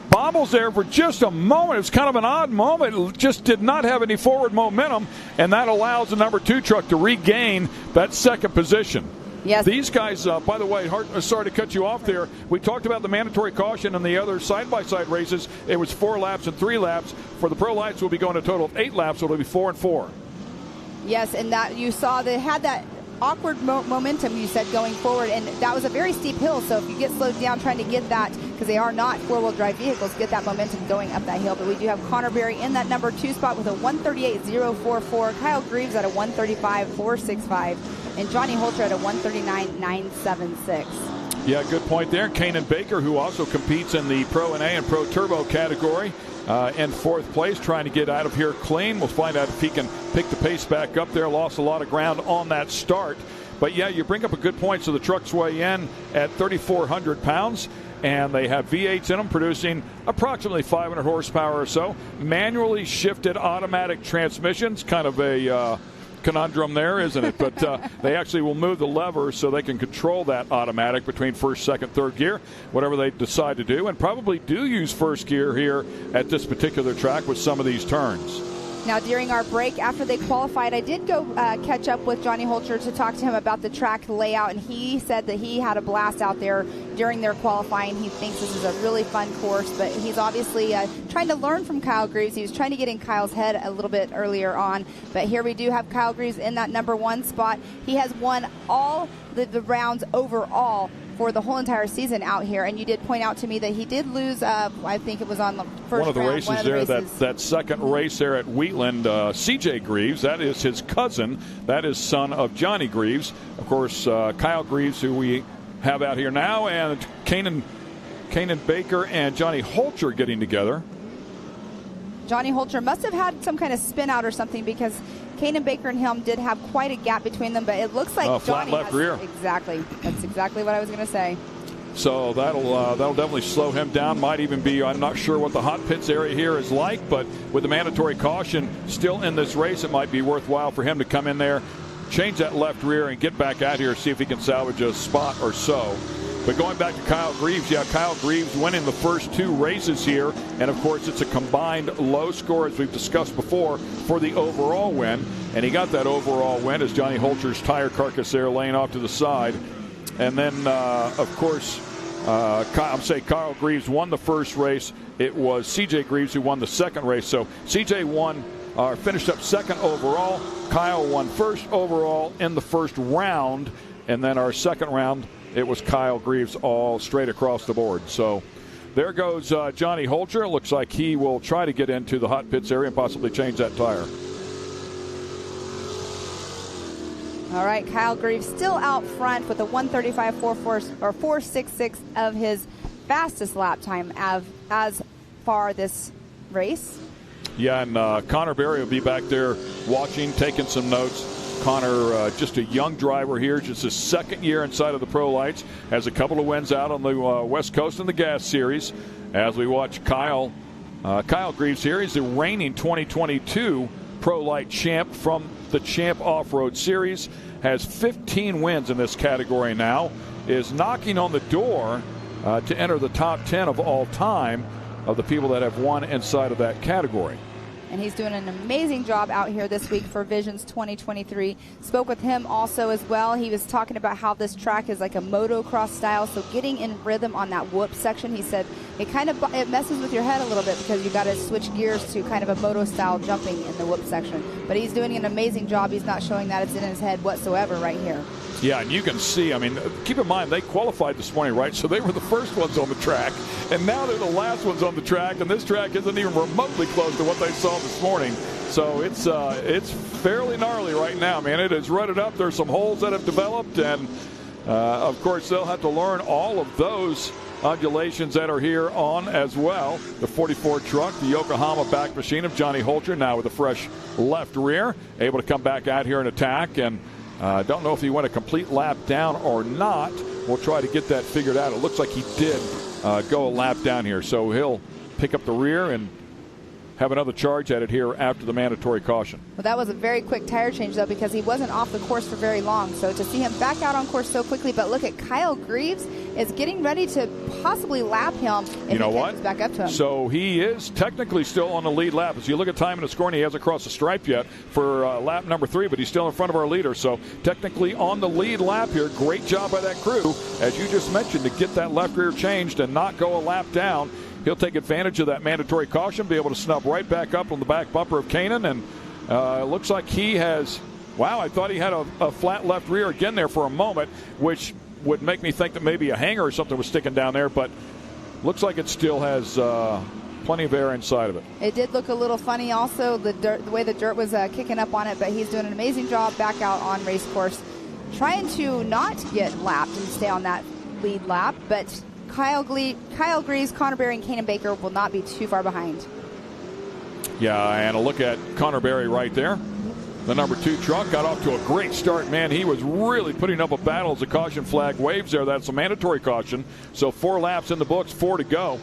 Bobbles there for just a moment. It was kind of an odd moment. It just did not have any forward momentum, and that allows the number 2 truck to regain that second position. Yes. These guys, by the way, sorry to cut you off there. We talked about the mandatory caution in the other side-by-side races. It was 4 laps and 3 laps. For the Pro Lights, we'll be going a total of 8 laps, so it'll be 4 and 4. Yes, and that you saw they had that awkward momentum, you said, going forward, and that was a very steep hill, so if you get slowed down trying to get that, because they are not four-wheel drive vehicles, get that momentum going up that hill. But we do have Connor Berry in that number 2 spot with a 138.044, Kyle Greaves at a 135.465, and Johnny Holter at a 139.976. Yeah, good point there. Kanan Baker, who also competes in the Pro NA and Pro Turbo category, in 4th place, trying to get out of here clean. We'll find out if he can pick the pace back up there. Lost a lot of ground on that start. But, yeah, you bring up a good point. So the trucks weigh in at 3,400 pounds, and they have V8s in them producing approximately 500 horsepower or so. Manually shifted automatic transmissions, kind of a conundrum there, isn't it? But they actually will move the lever so they can control that automatic between 1st, 2nd, 3rd gear, whatever they decide to do, and probably do use 1st gear here at this particular track with some of these turns. Now, during our break, after they qualified, I did go catch up with Johnny Holter to talk to him about the track layout, and he said that he had a blast out there during their qualifying. He thinks this is a really fun course, but he's obviously trying to learn from Kyle Greaves. He was trying to get in Kyle's head a little bit earlier on, but here we do have Kyle Greaves in that number 1 spot. He has won all the rounds overall for the whole entire season out here, and you did point out to me that he did lose, I think it was on the first one of the round, races there, that second race there at Wheatland, CJ Greaves, that is his cousin, that is son of Johnny Greaves. Of course, Kyle Greaves, who we have out here now, and Kanan Baker and Johnny Holter getting together. Johnny Holter must have had some kind of spin out or something, because Kanan Baker and him did have quite a gap between them, but it looks like flat Johnny left rear. Exactly. That's exactly what I was going to say. So that'll definitely slow him down. Might even be, I'm not sure what the hot pits area here is like, but with the mandatory caution still in this race, it might be worthwhile for him to come in there, change that left rear, and get back out here, see if he can salvage a spot or so. But going back to Kyle Greaves, Kyle Greaves winning the first 2 races here. And, of course, it's a combined low score, as we've discussed before, for the overall win. And he got that overall win as Johnny Holter's tire carcass there laying off to the side. And then, of course, Kyle Greaves won the first race. It was CJ Greaves who won the second race. So CJ finished up second overall. Kyle won first overall in the first round. And then our second round, it was Kyle Greaves all straight across the board. So there goes Johnny Holter. It looks like he will try to get into the hot pits area and possibly change that tire. All right, Kyle Greaves still out front with a 135.466 of his fastest lap time as far this race. Yeah, and Connor Berry will be back there watching, taking some notes. Connor, just a young driver here, just his second year inside of the Pro Lights, has a couple of wins out on the West Coast in the Gas Series. As we watch Kyle Greaves here, he's the reigning 2022 Pro Light champ from the Champ Off-Road Series, has 15 wins in this category now, is knocking on the door to enter the top 10 of all time of the people that have won inside of that category. And he's doing an amazing job out here this week for Visions 2023. Spoke with him also as well. He was talking about how this track is like a motocross style, so getting in rhythm on that whoop section, he said it messes with your head a little bit because you got to switch gears to kind of a moto style jumping in the whoop section. But he's doing an amazing job. He's not showing that it's in his head whatsoever right here. Yeah, and you can see, I mean, keep in mind, they qualified this morning, right? So they were the first ones on the track, and now they're the last ones on the track, and this track isn't even remotely close to what they saw this morning. So it's fairly gnarly right now, man. It is rutted up. There's some holes that have developed, and, of course, they'll have to learn all of those undulations that are here on as well. The 44 truck, the Yokohama back machine of Johnny Holter, now with a fresh left rear, able to come back out here and attack, and don't know if he went a complete lap down or not. We'll try to get that figured out. It looks like he did go a lap down here. So he'll pick up the rear and have another charge at it here after the mandatory caution. Well, that was a very quick tire change, though, because he wasn't off the course for very long. So to see him back out on course so quickly, but look at Kyle Greaves is getting ready to possibly lap him if he comes back up to him. So he is technically still on the lead lap. As you look at time and the scoring, he hasn't crossed the stripe yet for lap number 3, but he's still in front of our leader. So technically on the lead lap here. Great job by that crew, as you just mentioned, to get that left rear changed and not go a lap down. He'll take advantage of that mandatory caution, be able to snub right back up on the back bumper of Kanan, and it looks like he has Wow, I thought he had a flat left rear again there for a moment, which would make me think that maybe a hanger or something was sticking down there, but looks like it still has plenty of air inside of it. It did look a little funny also, the way the dirt was kicking up on it, but he's doing an amazing job back out on race course, trying to not get lapped and stay on that lead lap, but Kyle Greaves, Connor Berry, and Kanan Baker will not be too far behind. Yeah, and a look at Connor Berry right there. The number 2 truck got off to a great start, man. He was really putting up a battle as the caution flag waves there. That's a mandatory caution. So 4 laps in the books, 4 to go.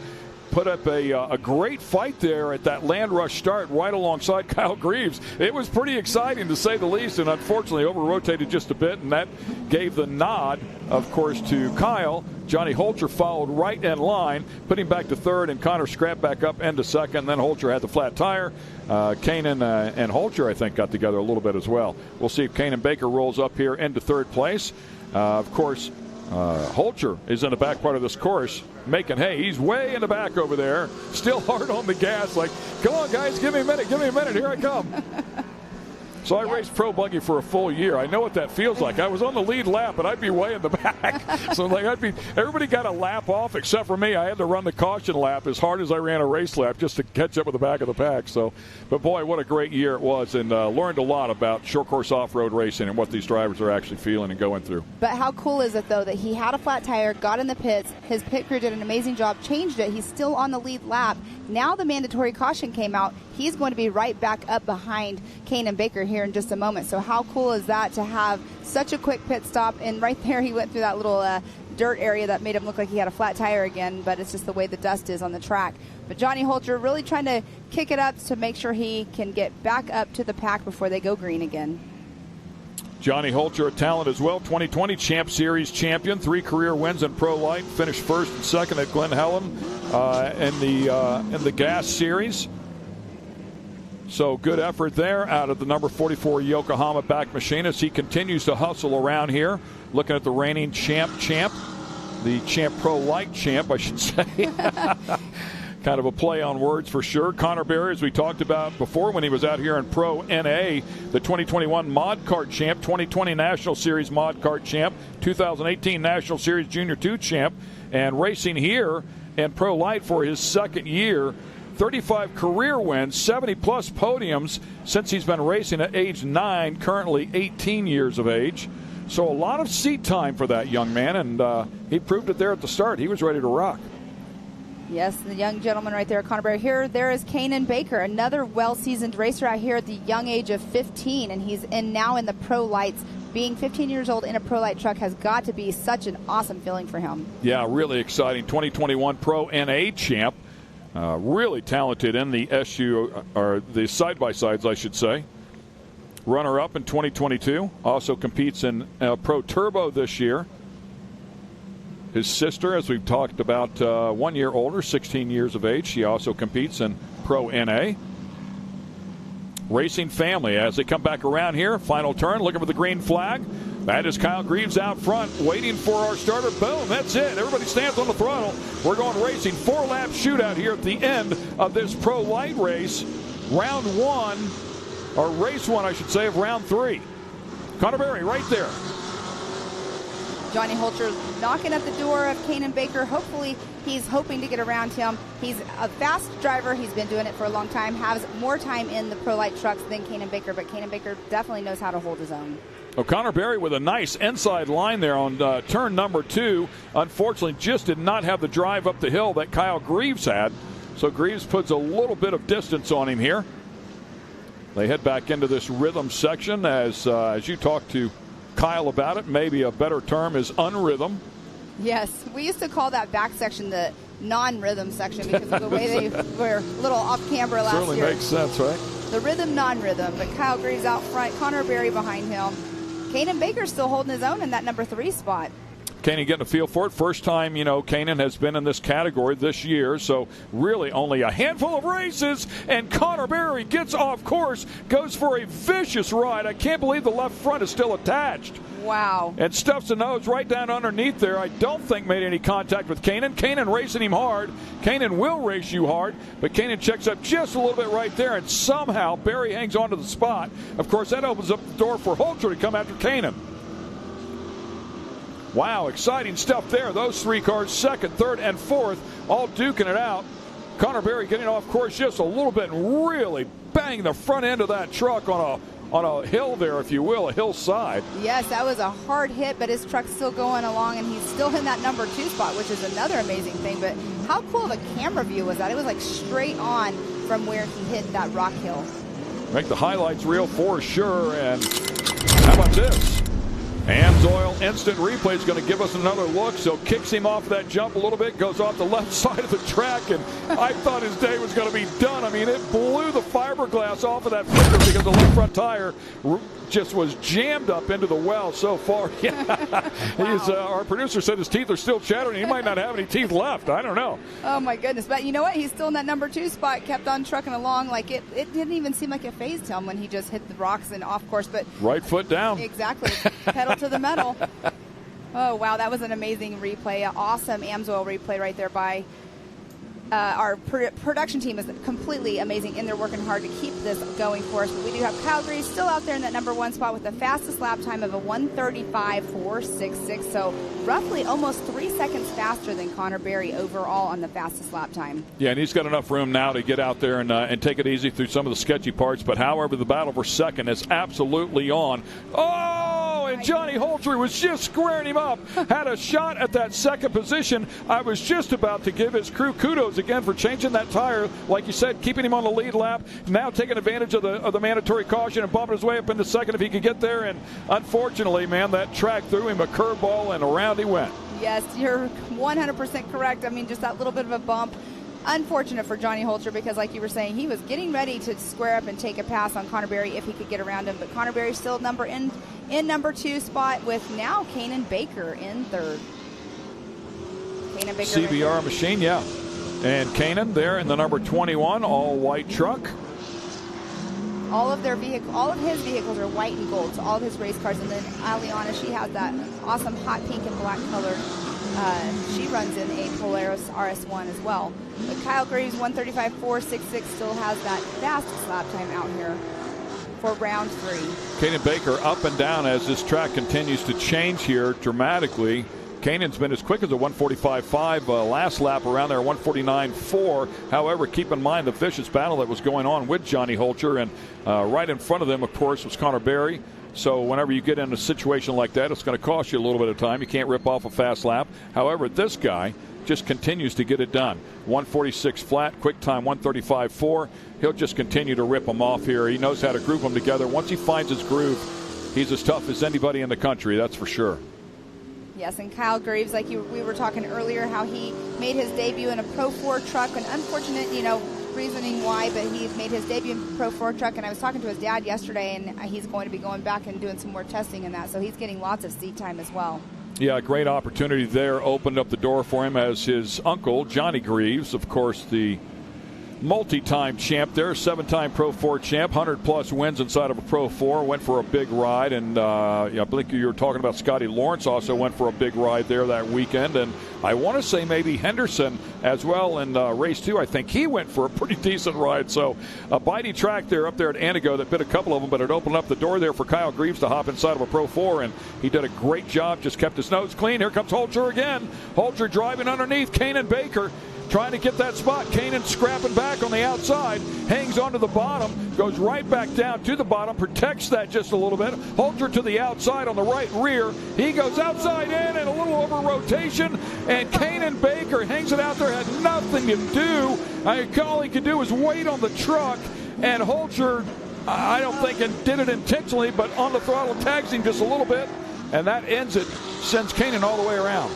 Put up a great fight there at that land rush start right alongside Kyle Greaves. It was pretty exciting to say the least, and unfortunately over-rotated just a bit, and that gave the nod, of course, to Kyle. Johnny Holcher followed right in line, put him back to 3rd, and Connor scrapped back up into 2nd. Then Holcher had the flat tire. Kanan and Holcher, I think, got together a little bit as well. We'll see if Kanan Baker rolls up here into 3rd place. Of course, Holcher is in the back part of this course making hay. He's way in the back over there, still hard on the gas, like, come on, guys, give me a minute, here I come. So I raced pro buggy for a full year. I know what that feels like. I was on the lead lap, but I'd be way in the back. So like everybody got a lap off except for me. I had to run the caution lap as hard as I ran a race lap just to catch up with the back of the pack. So, but boy, what a great year it was, and learned a lot about short course off-road racing and what these drivers are actually feeling and going through. But how cool is it, though, that he had a flat tire, got in the pits, his pit crew did an amazing job, changed it, he's still on the lead lap. Now the mandatory caution came out. He's going to be right back up behind Kanan Baker here in just a moment. So how cool is that to have such a quick pit stop? And right there he went through that little dirt area that made him look like he had a flat tire again, but it's just the way the dust is on the track. But Johnny Holcher really trying to kick it up to make sure he can get back up to the pack before they go green again. Johnny Holcher, a talent as well, 2020 Champ Series champion, 3 career wins in Pro Light, finished 1st and 2nd at Glen Helen in the Gas Series. So good effort there out of the number 44 Yokohama back machinist. He continues to hustle around here, looking at the reigning champ, the Champ Pro Light champ, I should say. Kind of a play on words for sure. Connor Berry, as we talked about before when he was out here in Pro NA, the 2021 Mod Kart champ, 2020 National Series Mod Kart champ, 2018 National Series Junior 2 champ, and racing here in Pro Light for his 2nd year. 35 career wins, 70-plus podiums since he's been racing at age 9, currently 18 years of age. So a lot of seat time for that young man, and he proved it there at the start. He was ready to rock. Yes, the young gentleman right there, Connor Berry. Here, there is Kanan Baker, another well-seasoned racer out here at the young age of 15, and he's now in the Pro Lights. Being 15 years old in a Pro Light truck has got to be such an awesome feeling for him. Yeah, really exciting. 2021 Pro NA champ. Really talented in the SU, or the side-by-sides, I should say. Runner-up in 2022. Also competes in Pro Turbo this year. His sister, as we've talked about, 1 year older, 16 years of age. She also competes in Pro NA. Racing family as they come back around here. Final turn, looking for the green flag. That is Kyle Greaves out front, waiting for our starter. Boom, that's it. Everybody stands on the throttle. We're going racing. 4-lap shootout here at the end of this Pro Light race. Round 1, or race 1, I should say, of round 3. Connor Berry right there. Johnny Holcher knocking at the door of Kanan Baker. Hopefully, he's hoping to get around him. He's a fast driver. He's been doing it for a long time, has more time in the Pro Light trucks than Kanan Baker, but Kanan Baker definitely knows how to hold his own. Connor Berry with a nice inside line there on turn number 2. Unfortunately, just did not have the drive up the hill that Kyle Greaves had. So Greaves puts a little bit of distance on him here. They head back into this rhythm section as you talk to Kyle about it. Maybe a better term is unrhythm. Yes, we used to call that back section the non-rhythm section because of the way they were a little off-camber last year. Certainly makes sense, right? The rhythm, non-rhythm, but Kyle Greaves out front, Connor Berry behind him. Kanan Baker's still holding his own in that number 3 spot. Kanan getting a feel for it. First time, Kanan has been in this category this year, so really only a handful of races, and Connor Berry gets off course, goes for a vicious ride. I can't believe the left front is still attached. Wow. And stuffs the nose right down underneath there. I don't think made any contact with Kanan. Kanan racing him hard. Kanan will race you hard, but Kanan checks up just a little bit right there, and somehow Berry hangs on to the spot. Of course, that opens up the door for Holter to come after Kanan. Wow, exciting stuff there. Those three cars, second, third, and fourth, all duking it out. Connor Berry getting off course just a little bit and really banging the front end of that truck on a hill there, if you will, a hillside. Yes, that was a hard hit, but his truck's still going along, and he's still in that number 2 spot, which is another amazing thing. But how cool of a camera view was that? It was like straight on from where he hit that rock hill. Make the highlights real for sure. And how about this? Amsoil instant replay is going to give us another look. So kicks him off that jump a little bit, goes off the left side of the track, and I thought his day was going to be done. I mean, it blew the fiberglass off of that fender because the left front tire just was jammed up into the well so far. Yeah. Wow. Our producer said his teeth are still chattering. He might not have any teeth left. I don't know. Oh, my goodness. But you know what? He's still in that number 2 spot, kept on trucking along. Like it didn't even seem like it fazed him when he just hit the rocks and off course. But right foot down. Exactly. Pedal to the metal. Oh, wow. That was an amazing replay. An awesome Amsoil replay right there by our production team is completely amazing, and they're working hard to keep this going for us. But we do have Kyle Greaves still out there in that number 1 spot with the fastest lap time of a 1:35.466. So roughly almost 3 seconds faster than Connor Berry overall on the fastest lap time. Yeah, and he's got enough room now to get out there and take it easy through some of the sketchy parts. But however, the battle for second is absolutely on. Oh, and Johnny Holter was just squaring him up. Had a shot at that second position. I was just about to give his crew kudos again for changing that tire, like you said, keeping him on the lead lap, now taking advantage of the mandatory caution and bumping his way up into second if he could get there. And unfortunately, man, that track threw him a curveball and around he went. Yes, you're 100% correct. I mean, just that little bit of a bump. Unfortunate for Johnny Holter because, like you were saying, he was getting ready to square up and take a pass on Connor Berry if he could get around him. But Connor Berry still in number 2 spot with now Kanan Baker in third. Kanan Baker CBR right machine, yeah. And Kanan there in the number 21 all-white truck. All of his vehicles are white and gold, so all of his race cars. And then Aliana, she has that awesome hot pink and black color. She runs in a Polaris RS1 as well. But Kyle Greaves, 1:35.466, still has that fastest lap time out here for round 3. Kanan Baker up and down as this track continues to change here dramatically. Kanan's been as quick as a 1:45.5 last lap around there, 1:49.4. However, keep in mind the vicious battle that was going on with Johnny Holter, and right in front of them, of course, was Connor Berry. So whenever you get in a situation like that, it's going to cost you a little bit of time. You can't rip off a fast lap. However, this guy just continues to get it done. 1:46 flat, quick time 1:35.4. He'll just continue to rip them off here. He knows how to group them together. Once he finds his groove, he's as tough as anybody in the country, that's for sure. Yes, and Kyle Greaves, like we were talking earlier, how he made his debut in a Pro 4 truck. An unfortunate, reasoning why, but he made his debut in a Pro 4 truck. And I was talking to his dad yesterday, and he's going to be going back and doing some more testing in that. So he's getting lots of seat time as well. Yeah, great opportunity there. Opened up the door for him as his uncle, Johnny Greaves, of course, the multi-time champ there, 7-time Pro 4 champ, 100-plus wins inside of a Pro 4, went for a big ride, and I believe you were talking about Scotty Lawrence also went for a big ride there that weekend, and I want to say maybe Henderson as well in race 2. I think he went for a pretty decent ride, so a bitey track there up there at Antigo that bit a couple of them, but it opened up the door there for Kyle Greaves to hop inside of a Pro 4, and he did a great job, just kept his nose clean. Here comes Holter again. Holter driving underneath Kanan Baker, trying to get that spot. Kanan scrapping back on the outside, hangs onto the bottom, goes right back down to the bottom, protects that just a little bit. Holter to the outside on the right rear. He goes outside in and a little over rotation, and Kanan Baker hangs it out there, had nothing to do. All he could do was wait on the truck, and Holter, I don't think did it intentionally, but on the throttle tags him just a little bit, and that ends it, sends Kanan all the way around.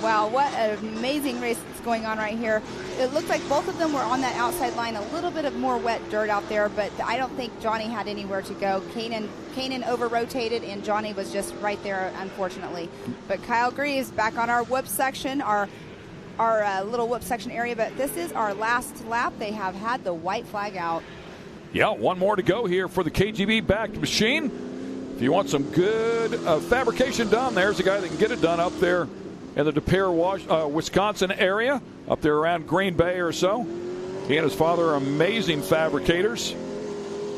Wow, what an amazing race that's going on right here. It looks like both of them were on that outside line, a little bit of more wet dirt out there, but I don't think Johnny had anywhere to go. Kanan over-rotated, and Johnny was just right there, unfortunately. But Kyle Greaves back on our whoop section, our little whoop section area, but this is our last lap. They have had the white flag out. Yeah, one more to go here for the KGB-backed machine. If you want some good fabrication done, there's a guy that can get it done up there in the De Pere, Wisconsin area, up there around Green Bay or so. He and his father are amazing fabricators.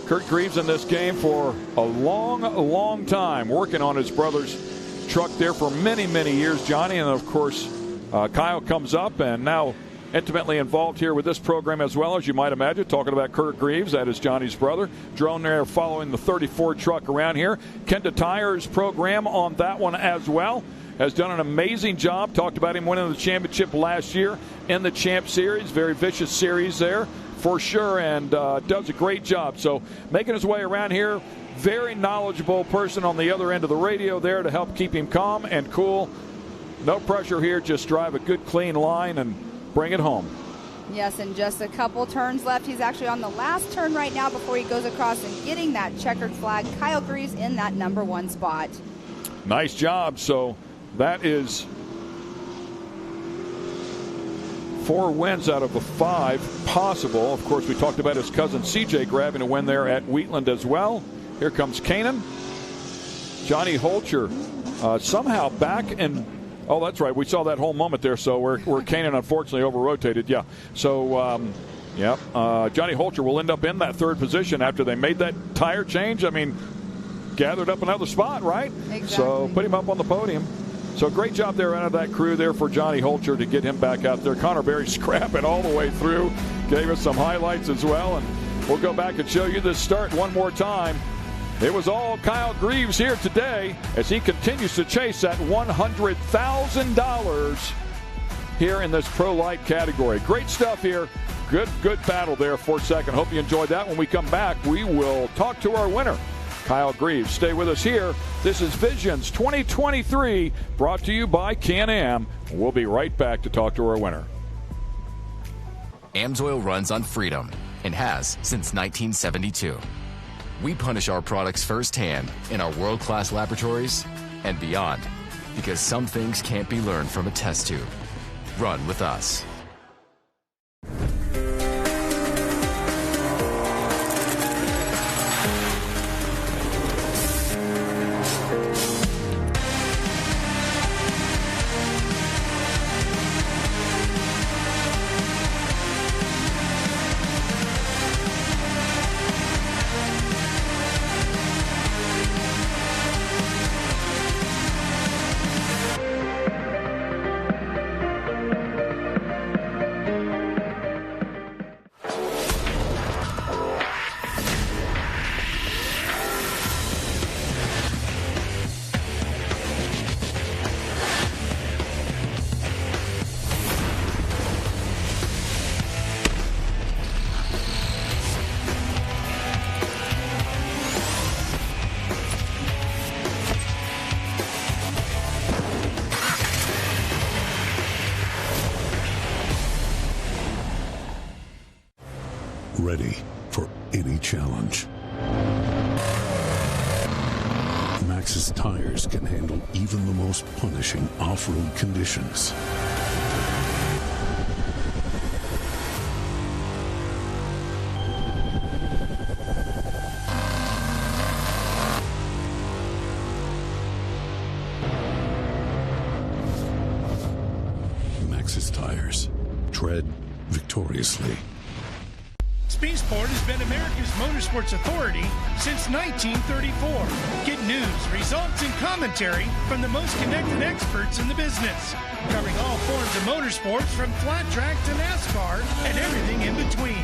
Kurt Greaves in this game for a long time, working on his brother's truck there for many years, Johnny. And, of course, Kyle comes up and now intimately involved here with this program as well, as you might imagine, talking about Kurt Greaves. That is Johnny's brother. Drone there following the 34 truck around here. Kenda Tire's program on that one as well. Has done an amazing job. Talked about him winning the championship last year in the Champ Series. Very vicious series there for sure, and does a great job. So making his way around here. Very knowledgeable person on the other end of the radio there to help keep him calm and cool. No pressure here. Just drive a good, clean line and bring it home. Yes, and just a couple turns left. He's actually on the last turn right now before he goes across and getting that checkered flag. Kyle Greaves in that number 1 spot. Nice job. So that is 4 wins out of the 5 possible. Of course, we talked about his cousin CJ grabbing a win there at Wheatland as well. Here comes Kanan. Johnny Holcher somehow back and oh, that's right. We saw that whole moment there. So where Kanan unfortunately over-rotated. Yeah. So, Johnny Holcher will end up in that 3rd position after they made that tire change. I mean, gathered up another spot, right? Exactly. So put him up on the podium. So great job there out of that crew there for Johnny Holcher to get him back out there. Connor Berry scrapping all the way through. Gave us some highlights as well. And we'll go back and show you this start one more time. It was all Kyle Greaves here today as he continues to chase that $100,000 here in this Pro Light category. Great stuff here. Good battle there for second. Hope you enjoyed that. When we come back, we will talk to our winner, Kyle Greaves. Stay with us here. This is Visions 2023 brought to you by Can-Am. We'll be right back to talk to our winner. AMSOIL runs on freedom and has since 1972. We punish our products firsthand in our world-class laboratories and beyond, because some things can't be learned from a test tube. Run with us. Ready for any challenge. Maxxis tires can handle even the most punishing off-road conditions. Maxxis tires. Tread victoriously. SxS has been America's motorsports authority since 1934. Get news, results, and commentary from the most connected experts in the business, covering all forms of motorsports from flat track to NASCAR and everything in between.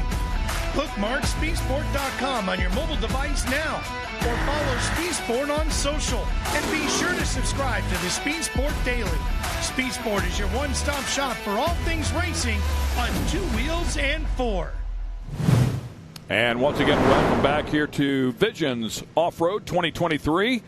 Bookmark SxSport.com on your mobile device now, or follow SxSport on social, and be sure to subscribe to the SxSport Daily. SxSport is your one-stop shop for all things racing on 2 wheels and 4. And once again, welcome back here to Visions Off-Road 2023.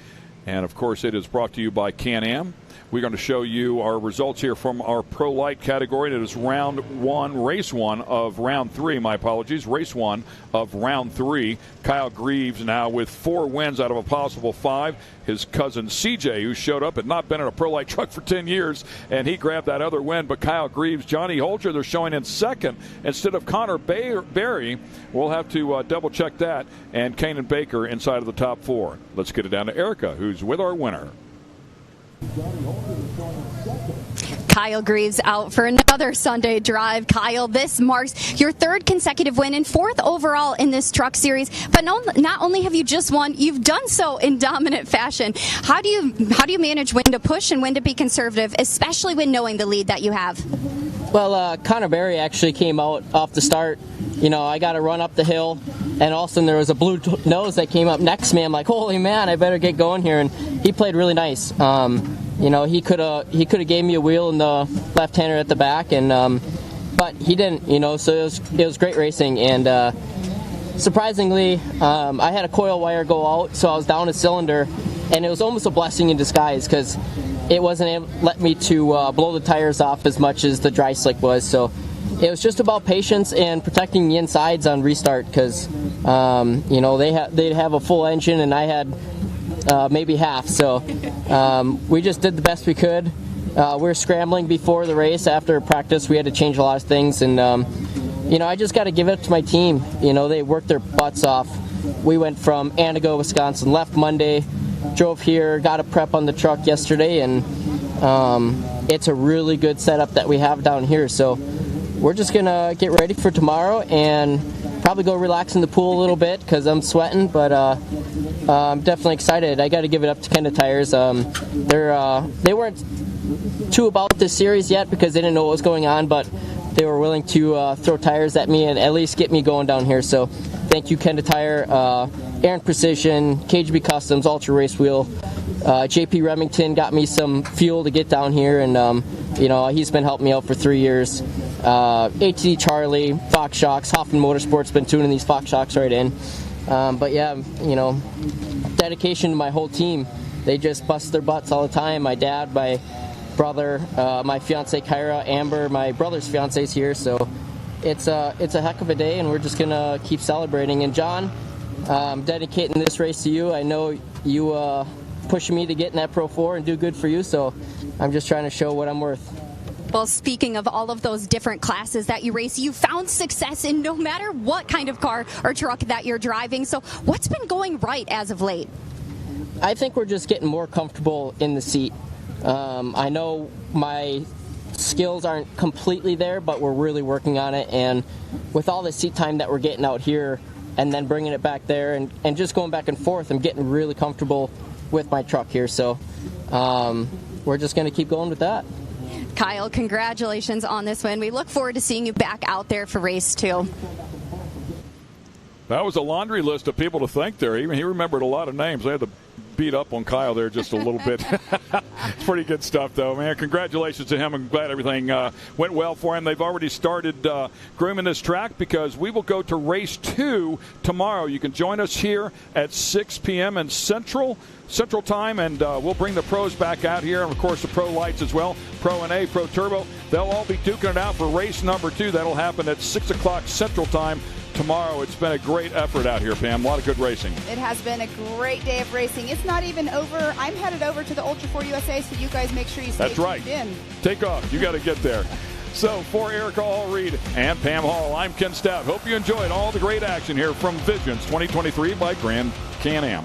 And, of course, it is brought to you by Can-Am. We're going to show you our results here from our Pro Light category. It is race one of round 3. My apologies. Race 1 of round 3. Kyle Greaves now with 4 wins out of a possible 5. His cousin CJ, who showed up, had not been in a Pro Light truck for 10 years, and he grabbed that other win. But Kyle Greaves, Johnny Holcher, they're showing in second instead of Connor Berry. We'll have to double-check that. And Kanan Baker inside of the top 4. Let's get it down to Erica, who's with our winner. Kyle Greaves out for another Sunday drive. Kyle, this marks your 3rd consecutive win and 4th overall in this truck series. But not only have you just won, you've done so in dominant fashion. How do you manage when to push and when to be conservative, especially when knowing the lead that you have? Well, Connor Berry actually came out off the start. You know, I got to run up the hill, and all of a sudden there was a blue nose that came up next to me. I'm like, holy man, I better get going here. And he played really nice. You know, he could have gave me a wheel in the left-hander at the back, and but he didn't. You know, so it was great racing. And surprisingly, I had a coil wire go out, so I was down a cylinder, and it was almost a blessing in disguise because it wasn't able to let me to blow the tires off as much as the dry slick was. So it was just about patience and protecting the insides on restart because you know they'd have a full engine and I had maybe half. So we just did the best we could. We were scrambling before the race. After practice, we had to change a lot of things, and you know I just got to give it up to my team. You know they worked their butts off. We went from Antigo, Wisconsin, left Monday, drove here, got a prep on the truck yesterday, and it's a really good setup that we have down here. So we're just going to get ready for tomorrow and probably go relax in the pool a little bit because I'm sweating, but I'm definitely excited. I got to give it up to Kenda Tires. They weren't too about this series yet because they didn't know what was going on, but they were willing to throw tires at me and at least get me going down here. So thank you, Kenda Tire, Aaron Precision, KGB Customs, Ultra Race Wheel. JP Remington got me some fuel to get down here, and you know he's been helping me out for 3 years. ATD Charlie, Fox Shocks, Hoffman Motorsports been tuning these Fox Shocks right in. But yeah, you know, dedication to my whole team. They just bust their butts all the time. My dad, my brother, my fiance Kyra, Amber, my brother's fiance is here, so it's a heck of a day, and we're just gonna keep celebrating. And John, I'm dedicating this race to you. I know you pushing me to get in that Pro 4 and do good for you, so I'm just trying to show what I'm worth. Well, speaking of all of those different classes that you race, you found success in no matter what kind of car or truck that you're driving. So what's been going right as of late? I think we're just getting more comfortable in the seat. I know my skills aren't completely there, but we're really working on it. And with all the seat time that we're getting out here and then bringing it back there and just going back and forth, I'm getting really comfortable with my truck here. So we're just going to keep going with that. Kyle, congratulations on this win. We look forward to seeing you back out there for race 2. That was a laundry list of people to thank there. Even he remembered a lot of names. I had to beat up on Kyle there just a little bit. It's pretty good stuff, though, man. Congratulations to him. I'm glad everything went well for him. They've already started grooming this track because we will go to race 2 tomorrow. You can join us here at 6 p.m. in Central Time, and we'll bring the pros back out here, and, of course, the Pro Lights as well, Pro NA, Pro Turbo. They'll all be duking it out for race number 2. That'll happen at 6 o'clock Central Time tomorrow. It's been a great effort out here, Pam. A lot of good racing. It has been a great day of racing. It's not even over. I'm headed over to the Ultra 4 USA, so you guys make sure you stay tuned in. Take off. You got to get there. So for Erica Allreed and Pam Hall, I'm Ken Stout. Hope you enjoyed all the great action here from Visions 2023 by Grand Can-Am.